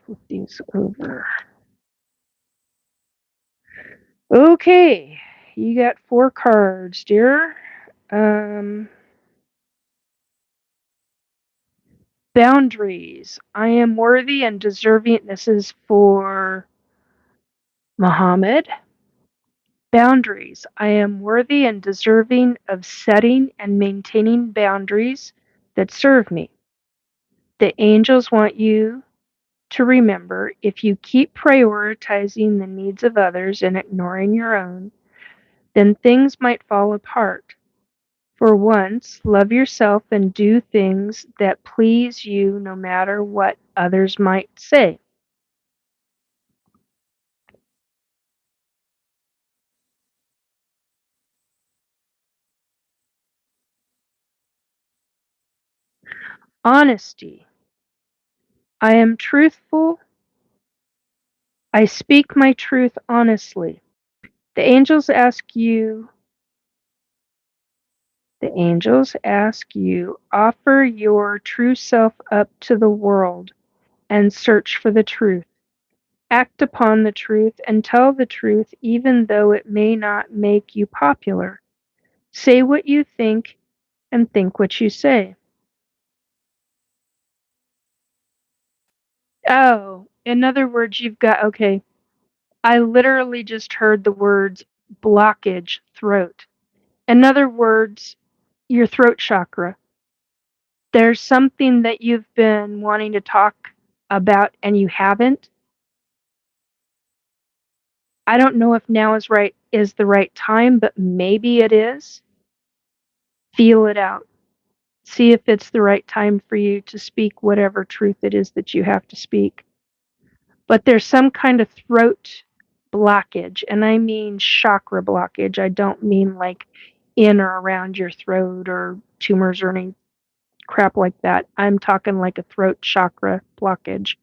Flip these over. Okay, you got 4 cards, dear. Boundaries. I am worthy and deserving. This is for Muhammad. Boundaries. I am worthy and deserving of setting and maintaining boundaries that serve me. The angels want you to remember if you keep prioritizing the needs of others and ignoring your own, then things might fall apart. For once, love yourself and do things that please you no matter what others might say. Honesty. I am truthful. I speak my truth honestly. The angels ask you, offer your true self up to the world and search for the truth. Act upon the truth and tell the truth even though it may not make you popular. Say what you think and think what you say. Oh, in other words, you've got, okay, I literally just heard the words blockage, throat. In other words, your throat chakra. There's something that you've been wanting to talk about and you haven't. I don't know if now is the right time, but maybe it is. Feel it out. See if it's the right time for you to speak whatever truth it is that you have to speak. But there's some kind of throat blockage, and I mean chakra blockage. I don't mean like in or around your throat or tumors or any crap like that. I'm talking like a throat chakra blockage.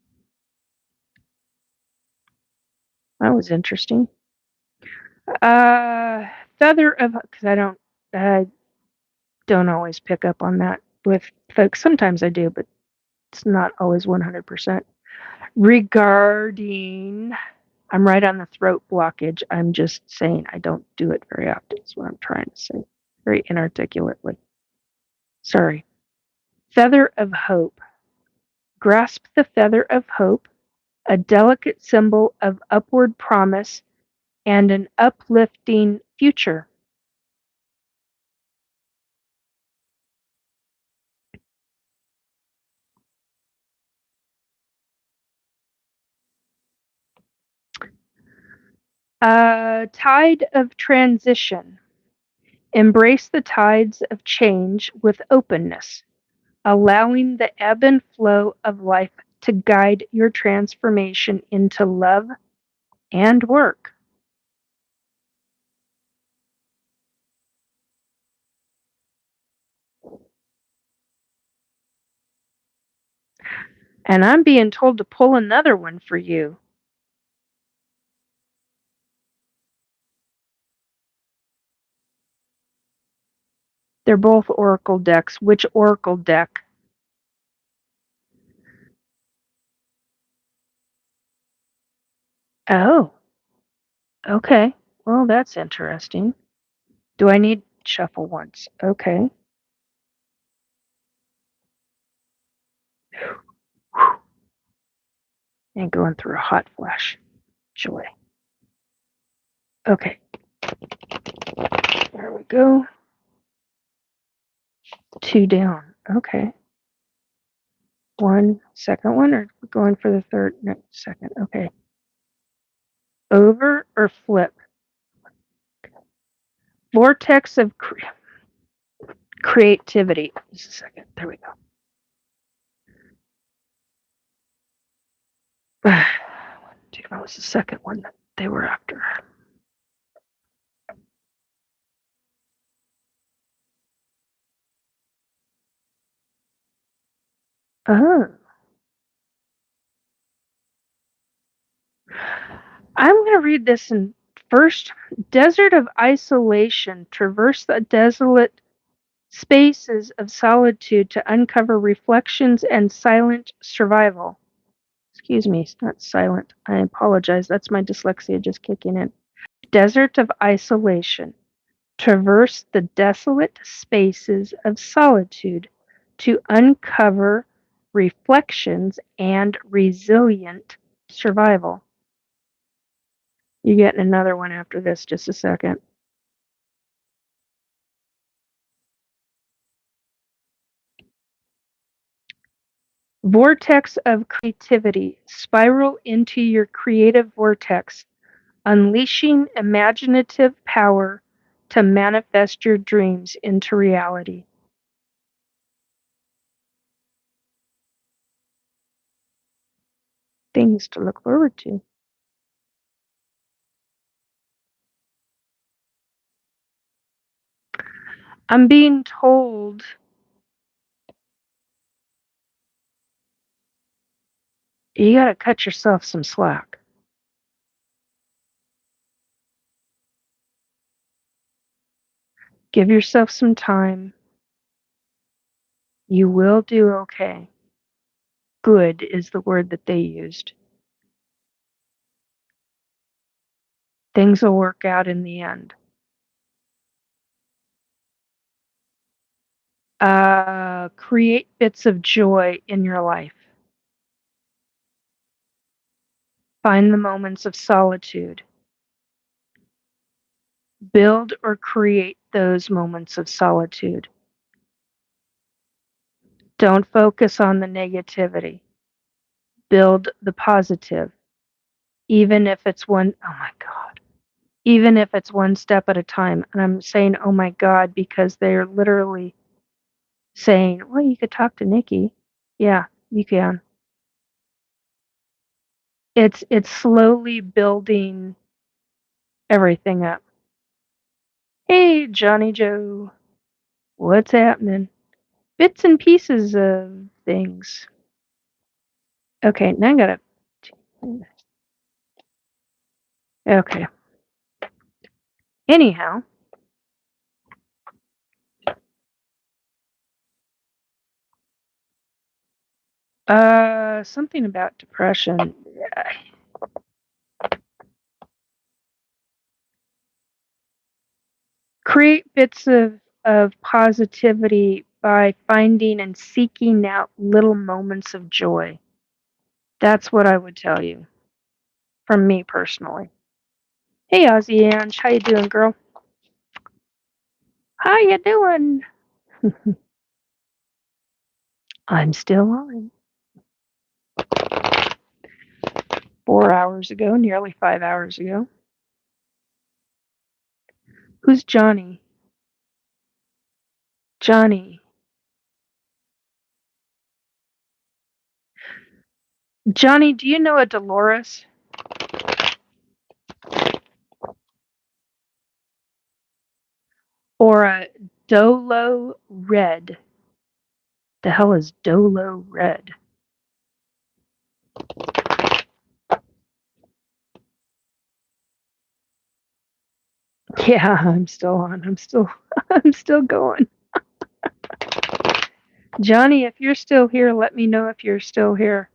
That was interesting. Feather of, because I don't always pick up on that. with folks. Sometimes I do, but it's not always 100%. Regarding, I'm right on the throat blockage. I'm just saying I don't do it very often, is what I'm trying to say. Very inarticulately. Sorry. Feather of hope. Grasp the feather of hope, a delicate symbol of upward promise and an uplifting future. A tide of transition. Embrace the tides of change with openness, allowing the ebb and flow of life to guide your transformation into love and work. And I'm being told to pull another one for you. They're both oracle decks. Which oracle deck? Oh, okay. Well, that's interesting. Do I need shuffle once? Okay. And going through a hot flash. Joy. Okay. There we go. 2 down. Okay. One second one, or going for the third? No, second. Okay. Over or flip? Vortex of creativity. Just a second. There we go. That was the second one that they were after. Oh. I'm going to read this in first. Desert of isolation. Traverse the desolate spaces of solitude to uncover reflections and silent survival. Excuse me, it's not silent. I apologize. That's my dyslexia just kicking in. Desert of isolation. Traverse the desolate spaces of solitude to uncover reflections and resilient survival. You're getting another one after this, just a second. Vortex of creativity. Spiral into your creative vortex, unleashing imaginative power to manifest your dreams into reality. Things to look forward to. I'm being told you got to cut yourself some slack. Give yourself some time. You will do okay. Good is the word that they used. Things will work out in the end. Create bits of joy in your life. Find the moments of solitude. Build or create those moments of solitude. Don't focus on the negativity. Build the positive. Even if it's oh my God, even if it's one step at a time. And I'm saying, oh my God, because they're literally saying, well, you could talk to Nikki. Yeah, you can. It's slowly building everything up. Hey, Johnny Joe, what's happening? Bits and pieces of things. Okay, now I gotta. Okay. Anyhow, Something about depression. Create bits of positivity by finding and seeking out little moments of joy. That's what I would tell you from me personally. Hey, Ozzy Ange, how you doing, girl? How you doing? I'm still on. 4 hours ago, nearly 5 hours ago. Who's Johnny? Johnny. Johnny, do you know a Dolores? Or a Dolo Red? The hell is Dolo Red? Yeah, I'm still on. I'm still going. Johnny, if you're still here, let me know if you're still here.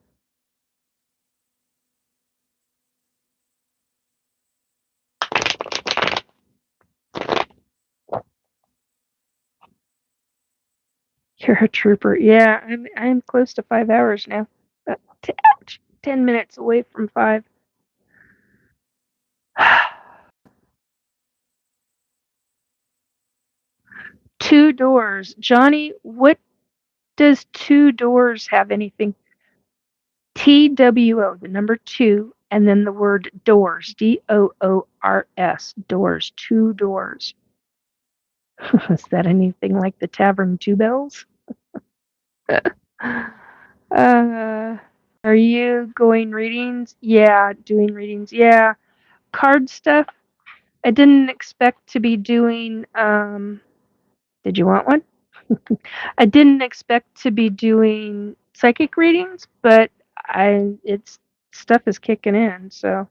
You're a trooper. Yeah, I'm close to 5 hours now. 10 minutes away from 5. Two doors. Johnny, what does two doors have anything? TWO, the number 2, and then the word doors. DOORS. Doors. Two doors. Is that anything like the Tavern Two Bells? Are you going readings? Yeah, doing readings. Yeah. Card stuff. I didn't expect to be doing did you want one? I didn't expect to be doing psychic readings, but it's stuff is kicking in, so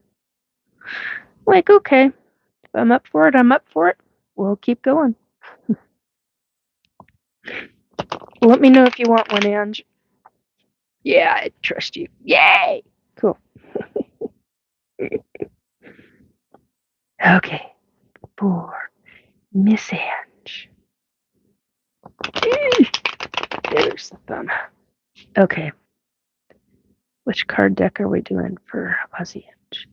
like okay, if I'm up for it, I'm up for it. We'll keep going. Let me know if you want one, Ange. Yeah, I trust you. Yay! Cool. Okay, for Miss Ange. There's the thumb. Okay. Which card deck are we doing for Aussie Ange?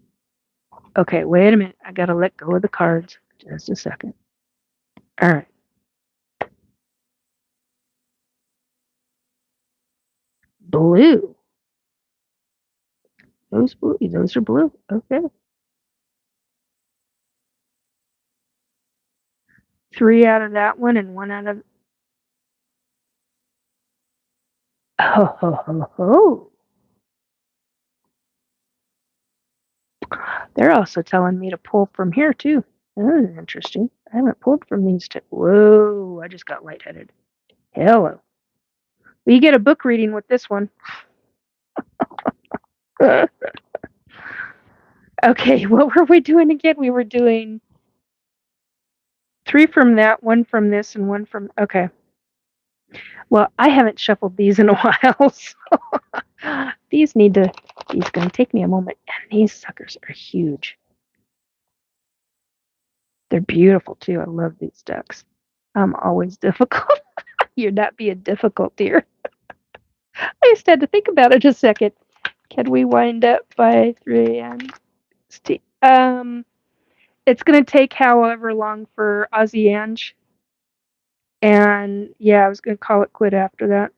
Okay, wait a minute. I gotta let go of the cards. Just a second. All right. Blue. Those blue. Those are blue. Okay. 3 out of that one and 1 out of. Oh ho ho ho. They're also telling me to pull from here too. That is interesting. I haven't pulled from these two. Whoa! I just got lightheaded. Hello. Well, you get a book reading with this one. Okay, what were we doing again? We were doing 3 from that, 1 from this, and 1 from. Okay. Well, I haven't shuffled these in a while, so these going to take me a moment. And these suckers are huge. They're beautiful too. I love these decks. I'm always difficult. You're not being difficult, dear. I just had to think about it a second. Can we wind up by 3 a.m.? It's going to take however long for Ozzy Ange. And yeah, I was going to call it quit after that.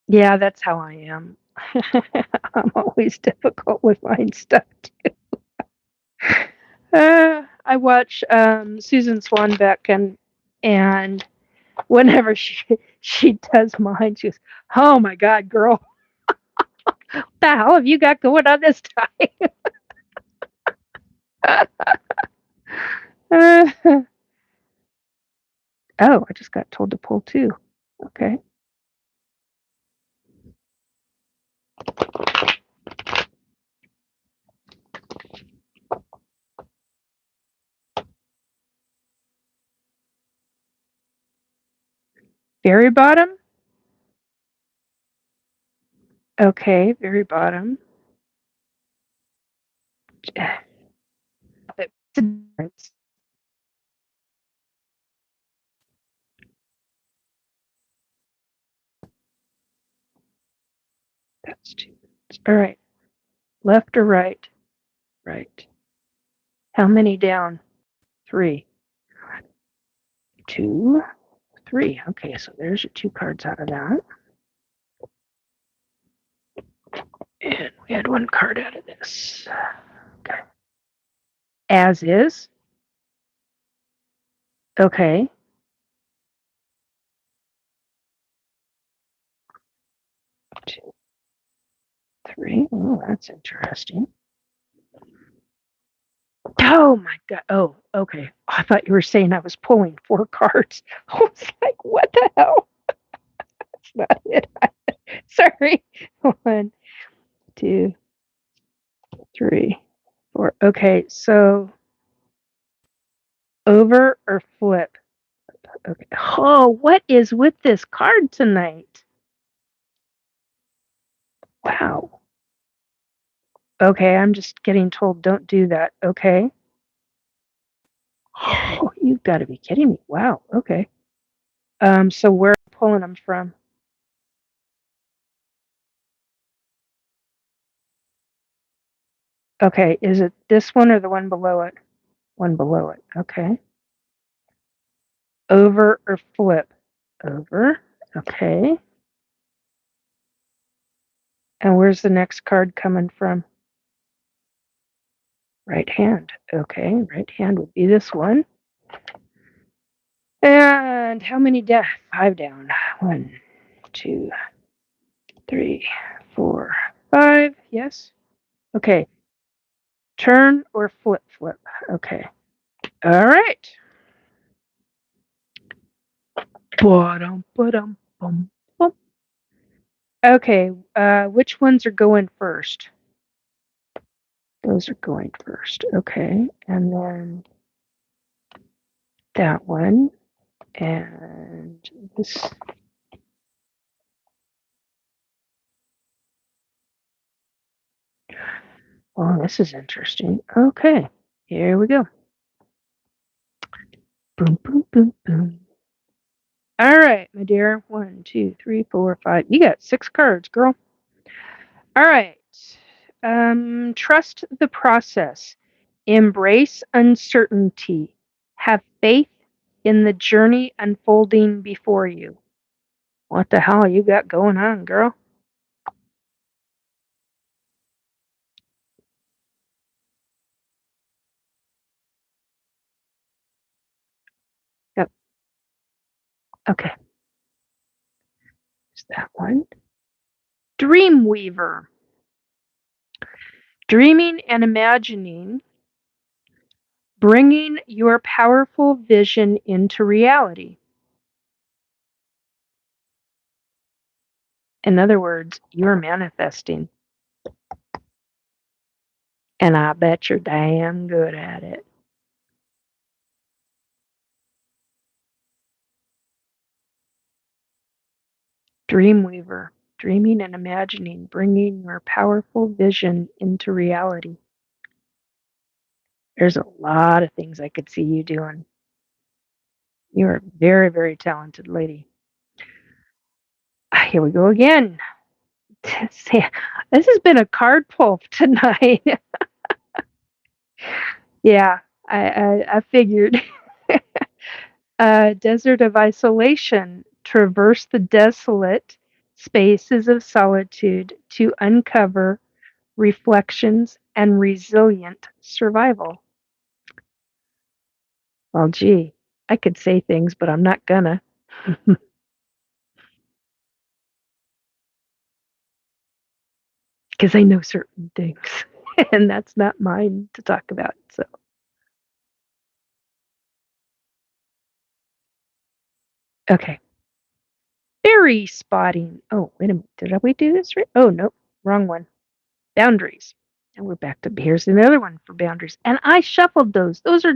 Yeah, that's how I am. I'm always difficult with mine stuff too. I watch Susan Swanbeck and whenever she does mine, she goes, "Oh my God, girl, what the hell have you got going on this time?" Oh, I just got told to pull 2. Okay. Very bottom? Okay, very bottom. What's the difference? That's 2. All right. Left or right? Right. How many down? 3. 2, 3. Okay, so there's your 2 cards out of that. And we had 1 card out of this. Okay. As is. Okay. 2, 3. Oh, that's interesting. Oh my god. Oh, okay. I thought you were saying I was pulling 4 cards. I was like, what the hell? That's not it. Sorry. 1, 2, 3, 4. Okay, so over or flip? Okay. Oh, what is with this card tonight? Wow. Okay, I'm just getting told don't do that. Okay. Oh, you've got to be kidding me. Wow. Okay. So where are you pulling them from? Okay, is it this one or the one below it? One below it. Okay. Over or flip? Over. Okay. And where's the next card coming from? Right hand. Okay, right hand would be this one. And how many down? 5 down. 1, 2, 3, 4, 5. Yes. Okay. Turn or flip, flip. Okay. All right. Ba-dum, ba-dum, bum, bum. Okay. Which ones are going first? Those are going first. Okay. And then that one. And this. Oh, this is interesting. Okay. Here we go. Boom, boom, boom, boom. All right, my dear. 1, 2, 3, 4, 5. You got 6 cards, girl. All right. Trust the process. Embrace uncertainty. Have faith in the journey unfolding before you. What the hell you got going on, girl? Yep. Okay. Is that one? Dreamweaver. Dreaming and imagining, bringing your powerful vision into reality. In other words, you're manifesting. And I bet you're damn good at it. Dreamweaver, dreaming and imagining, bringing your powerful vision into reality. There's a lot of things I could see you doing. You're a very, very talented lady. Here we go again. See, this has been a card pull tonight. Yeah, I figured. Desert of isolation. Traverse the desolate spaces of solitude to uncover reflections and resilient survival. Well, gee, I could say things, but I'm not gonna. Because I know certain things, and that's not mine to talk about. So, okay. Berry spotting. Oh, wait a minute. Did we do this right? Oh, nope. Wrong one. Boundaries. And we're back to here's another one for boundaries. And I shuffled those. Those are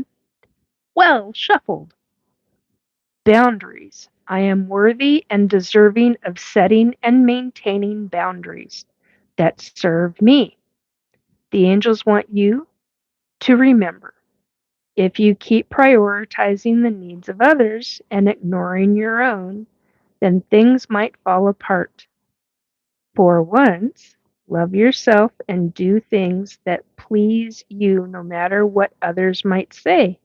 well shuffled. Boundaries. I am worthy and deserving of setting and maintaining boundaries that serve me. The angels want you to remember, if you keep prioritizing the needs of others and ignoring your own, then things might fall apart. For once, love yourself and do things that please you no matter what others might say.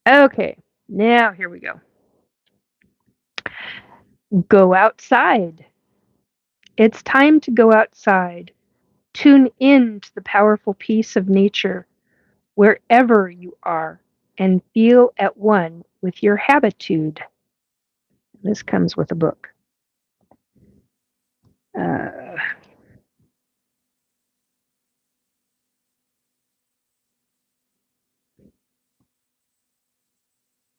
Okay, now here we go. Go outside. It's time to go outside. Tune in to the powerful peace of nature wherever you are and feel at one with your habitude. This comes with a book. Uh,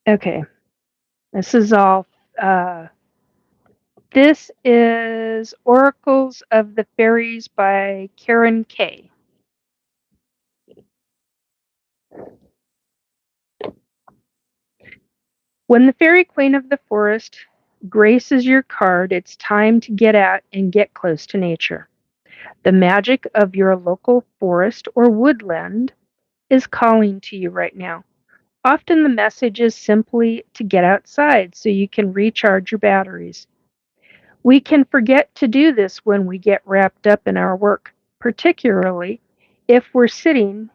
okay, this is all. Uh, this is Oracles of the Fairies by Karen Kay. When the Fairy Queen of the Forest graces your card, it's time to get out and get close to nature. The magic of your local forest or woodland is calling to you right now. Often the message is simply to get outside so you can recharge your batteries. We can forget to do this when we get wrapped up in our work, particularly if we're sitting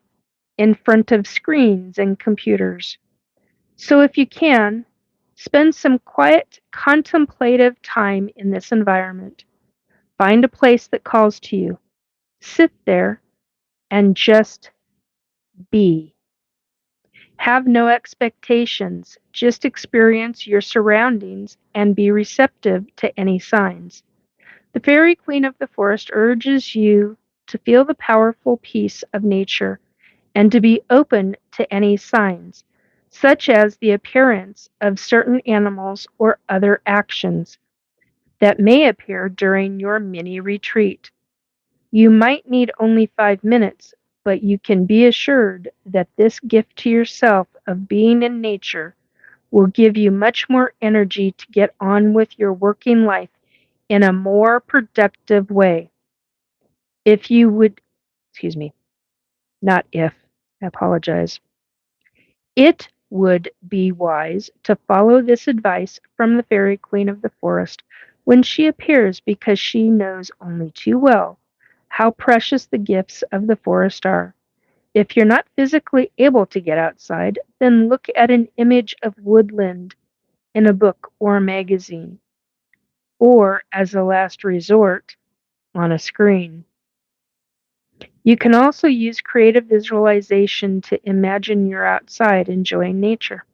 in front of screens and computers. So if you can, spend some quiet, contemplative time in this environment. Find a place that calls to you. Sit there and just be. Have no expectations, just experience your surroundings and be receptive to any signs. The Fairy Queen of the Forest urges you to feel the powerful peace of nature and to be open to any signs, such as the appearance of certain animals or other actions that may appear during your mini retreat. You might need only 5 minutes, but you can be assured that this gift to yourself of being in nature will give you much more energy to get on with your working life in a more productive way. If you would, excuse me, not if, I apologize. It would be wise to follow this advice from the Fairy Queen of the Forest when she appears because she knows only too well how precious the gifts of the forest are. If you're not physically able to get outside, then look at an image of woodland in a book or a magazine, or as a last resort, on a screen. You can also use creative visualization to imagine you're outside enjoying nature.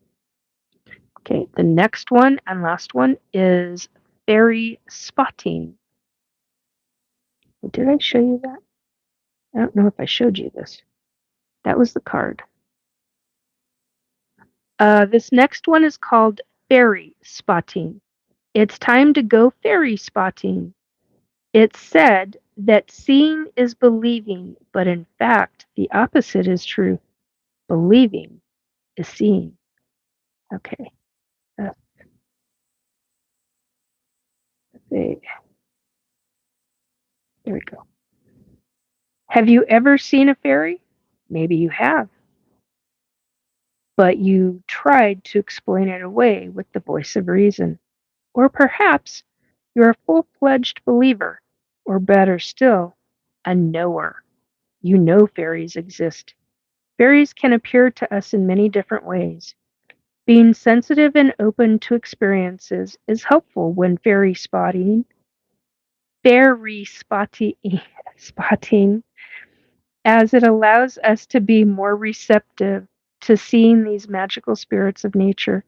Okay, the next one and last one is fairy spotting. Did I show you that? I don't know if I showed you this. That was the card. This next one is called fairy spotting. It's time to go fairy spotting. It's said that seeing is believing, but in fact, the opposite is true. Believing is seeing. Okay, let's see. There we go. Have you ever seen a fairy? Maybe you have, but you tried to explain it away with the voice of reason. Or perhaps you're a full-fledged believer, or better still, a knower. You know fairies exist. Fairies can appear to us in many different ways. Being sensitive and open to experiences is helpful when fairy spotting, spotting, as it allows us to be more receptive to seeing these magical spirits of nature.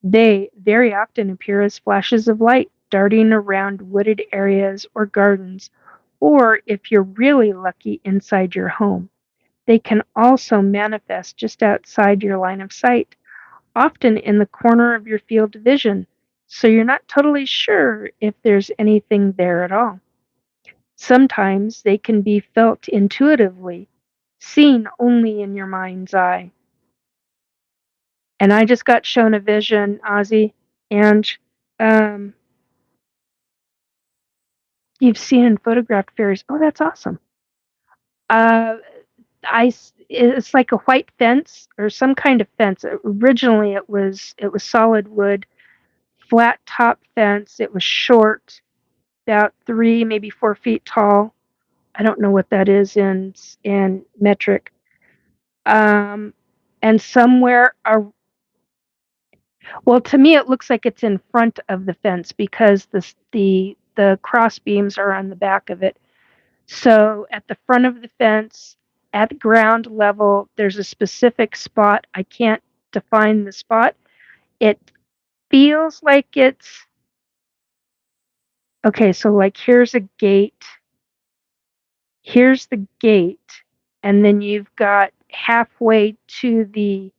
They very often appear as flashes of light darting around wooded areas or gardens, or if you're really lucky, inside your home. They can also manifest just outside your line of sight, often in the corner of your field of vision, so you're not totally sure if there's anything there at all. Sometimes they can be felt intuitively, seen only in your mind's eye. And I just got shown a vision, Ozzy, and um, you've seen and photographed fairies. Oh, that's awesome. Uh, it's like a white fence or some kind of fence. Originally, it was solid wood, flat top fence. It was short, about 3, maybe 4 feet tall. I don't know what that is in metric. Um, and somewhere, well, to me, it looks like it's in front of the fence because the cross beams are on the back of it. So at the front of the fence, at ground level, there's a specific spot. I can't define the spot. It feels like it's okay. So like here's the gate, and then you've got halfway to the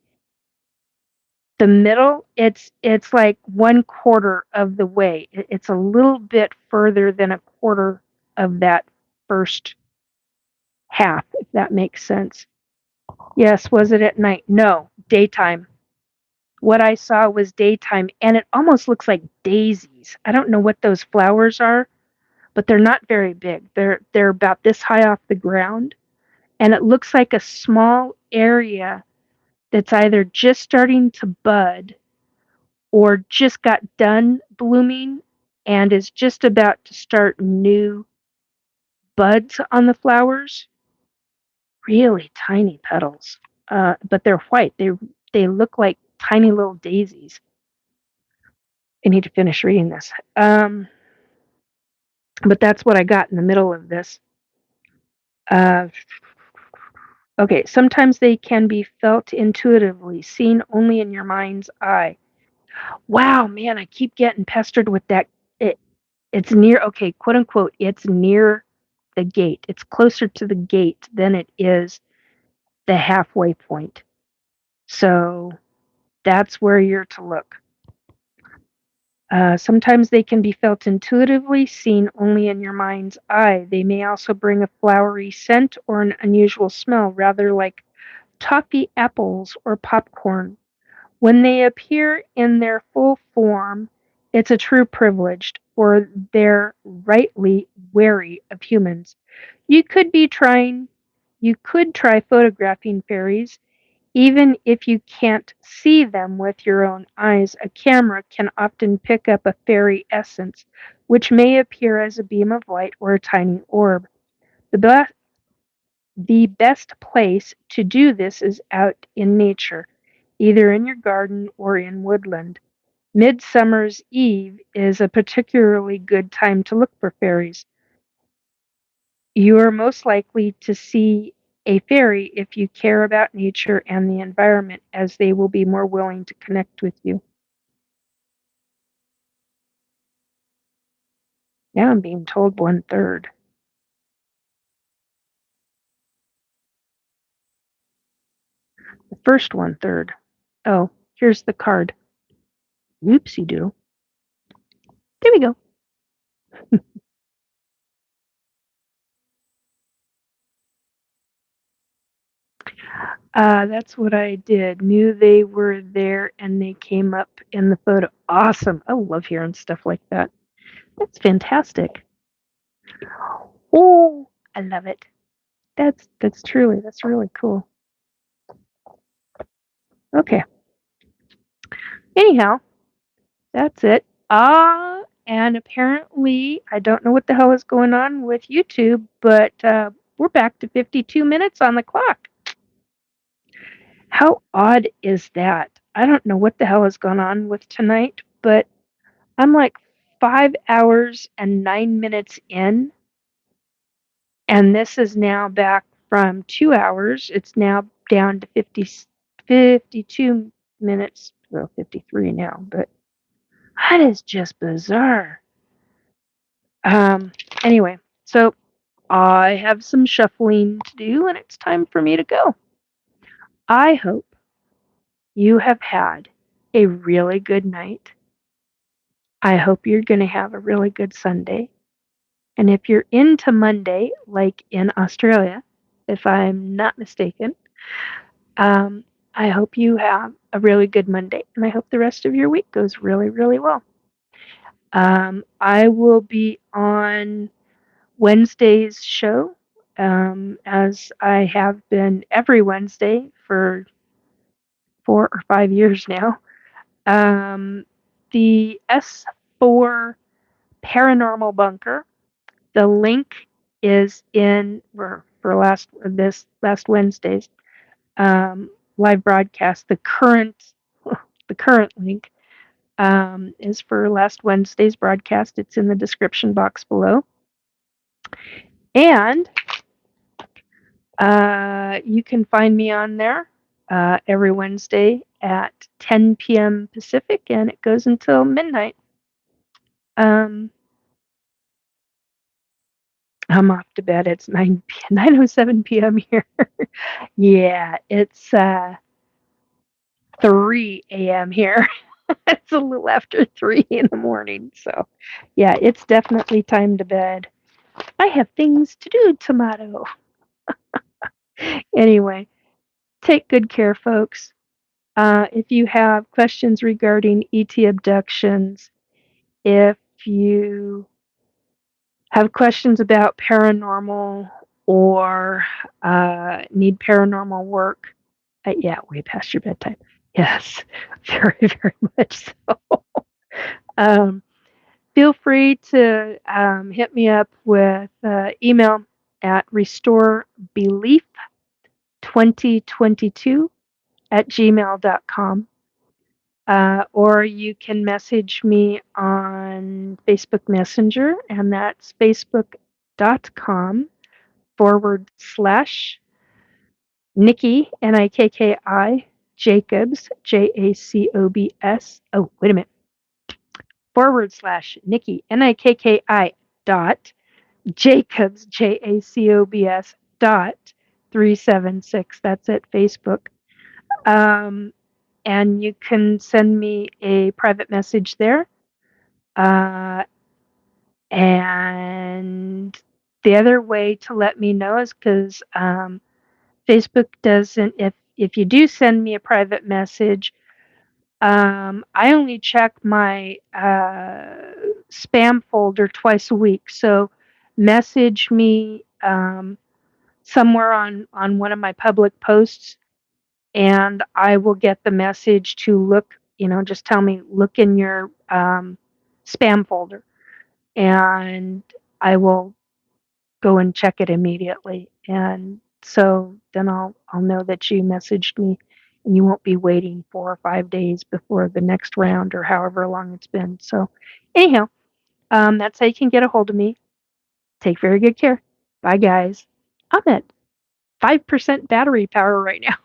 middle. It's like 1/4 of the way. It's a little bit further than a quarter of that first half, if that makes sense. Yes, was it at night? No, daytime. What I saw was daytime, and it almost looks like daisies. I don't know what those flowers are, but they're not very big. They're about this high off the ground, and it looks like a small area that's either just starting to bud or just got done blooming and is just about to start new buds on the flowers. Really tiny petals, but they're white. They look like tiny little daisies. I need to finish reading this. But that's what I got in the middle of this. Uh, okay, sometimes they can be felt intuitively, seen only in your mind's eye. Wow, man, I keep getting pestered with that. It's near, okay, quote unquote, it's near the gate. It's closer to the gate than it is the halfway point. So that's where you're to look. Sometimes they can be felt intuitively, seen only in your mind's eye. They may also bring a flowery scent or an unusual smell, rather like toffee apples or popcorn. When they appear in their full form, it's a true privilege, or they're rightly wary of humans. You could be trying, you could try photographing fairies. Even if you can't see them with your own eyes, a camera can often pick up a fairy essence, which may appear as a beam of light or a tiny orb. The, be- the best place to do this is out in nature, either in your garden or in woodland. Midsummer's Eve is a particularly good time to look for fairies. You are most likely to see a fairy if you care about nature and the environment, as they will be more willing to connect with you. Now I'm being told 1/3. The first 1/3. Oh, here's the card. Whoopsie doo. There we go. That's what I did. Knew they were there and they came up in the photo. Awesome. I love hearing stuff like that. That's fantastic. Oh, I love it. That's really cool. Okay. Anyhow, that's it. And apparently, I don't know what the hell is going on with YouTube, but we're back to 52 minutes on the clock. How odd is that? I don't know what the hell has gone on with tonight, but I'm like 5 hours and 9 minutes in, and this is now back from 2 hours. It's now down to 52 minutes, well, 53 now, but that is just bizarre. Anyway, so I have some shuffling to do, and it's time for me to go. I hope you have had a really good night. I hope you're going to have a really good Sunday. And if you're into Monday, like in Australia, if I'm not mistaken, um, I hope you have a really good Monday, and I hope the rest of your week goes really, really well. I will be on Wednesday's show, as I have been every Wednesday for 4 or 5 years now. Um, the S4 Paranormal Bunker. The link is in for last Wednesday's live broadcast. The current link is for last Wednesday's broadcast. It's in the description box below. And you can find me on there every Wednesday at 10 p.m. Pacific, and it goes until midnight. Um, I'm off to bed. It's 9:07 p.m. here. Yeah, it's 3 a.m. here. It's a little after 3 in the morning. So, yeah, it's definitely time to bed. I have things to do, Tomato. Anyway, take good care, folks. If you have questions regarding ET abductions, if you have questions about paranormal or need paranormal work, yeah, way past your bedtime. Yes, very, very much so. Um, Feel free to hit me up with email at restorebelief2022@gmail.com. Or you can message me on Facebook Messenger, and that's facebook.com/Nikki, Nikki, Jacobs, Jacobs. Oh, wait a minute. /Nikki, Nikki dot Jacobs, Jacobs dot 376. That's at Facebook. Um, and you can send me a private message there. And the other way to let me know is because Facebook doesn't, if you do send me a private message, I only check my spam folder twice a week. So message me somewhere on one of my public posts, and I will get the message to look. Just tell me look in your spam folder, and I will go and check it immediately. And so then I'll know that you messaged me, and you won't be waiting 4 or 5 days before the next round or however long it's been. So anyhow, that's how you can get a hold of me. Take very good care. Bye, guys. I'm at 5% battery power right now.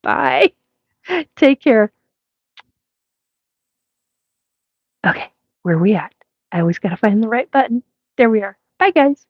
Bye. Take care. Okay, where are we at? I always got to find the right button. There we are. Bye, guys.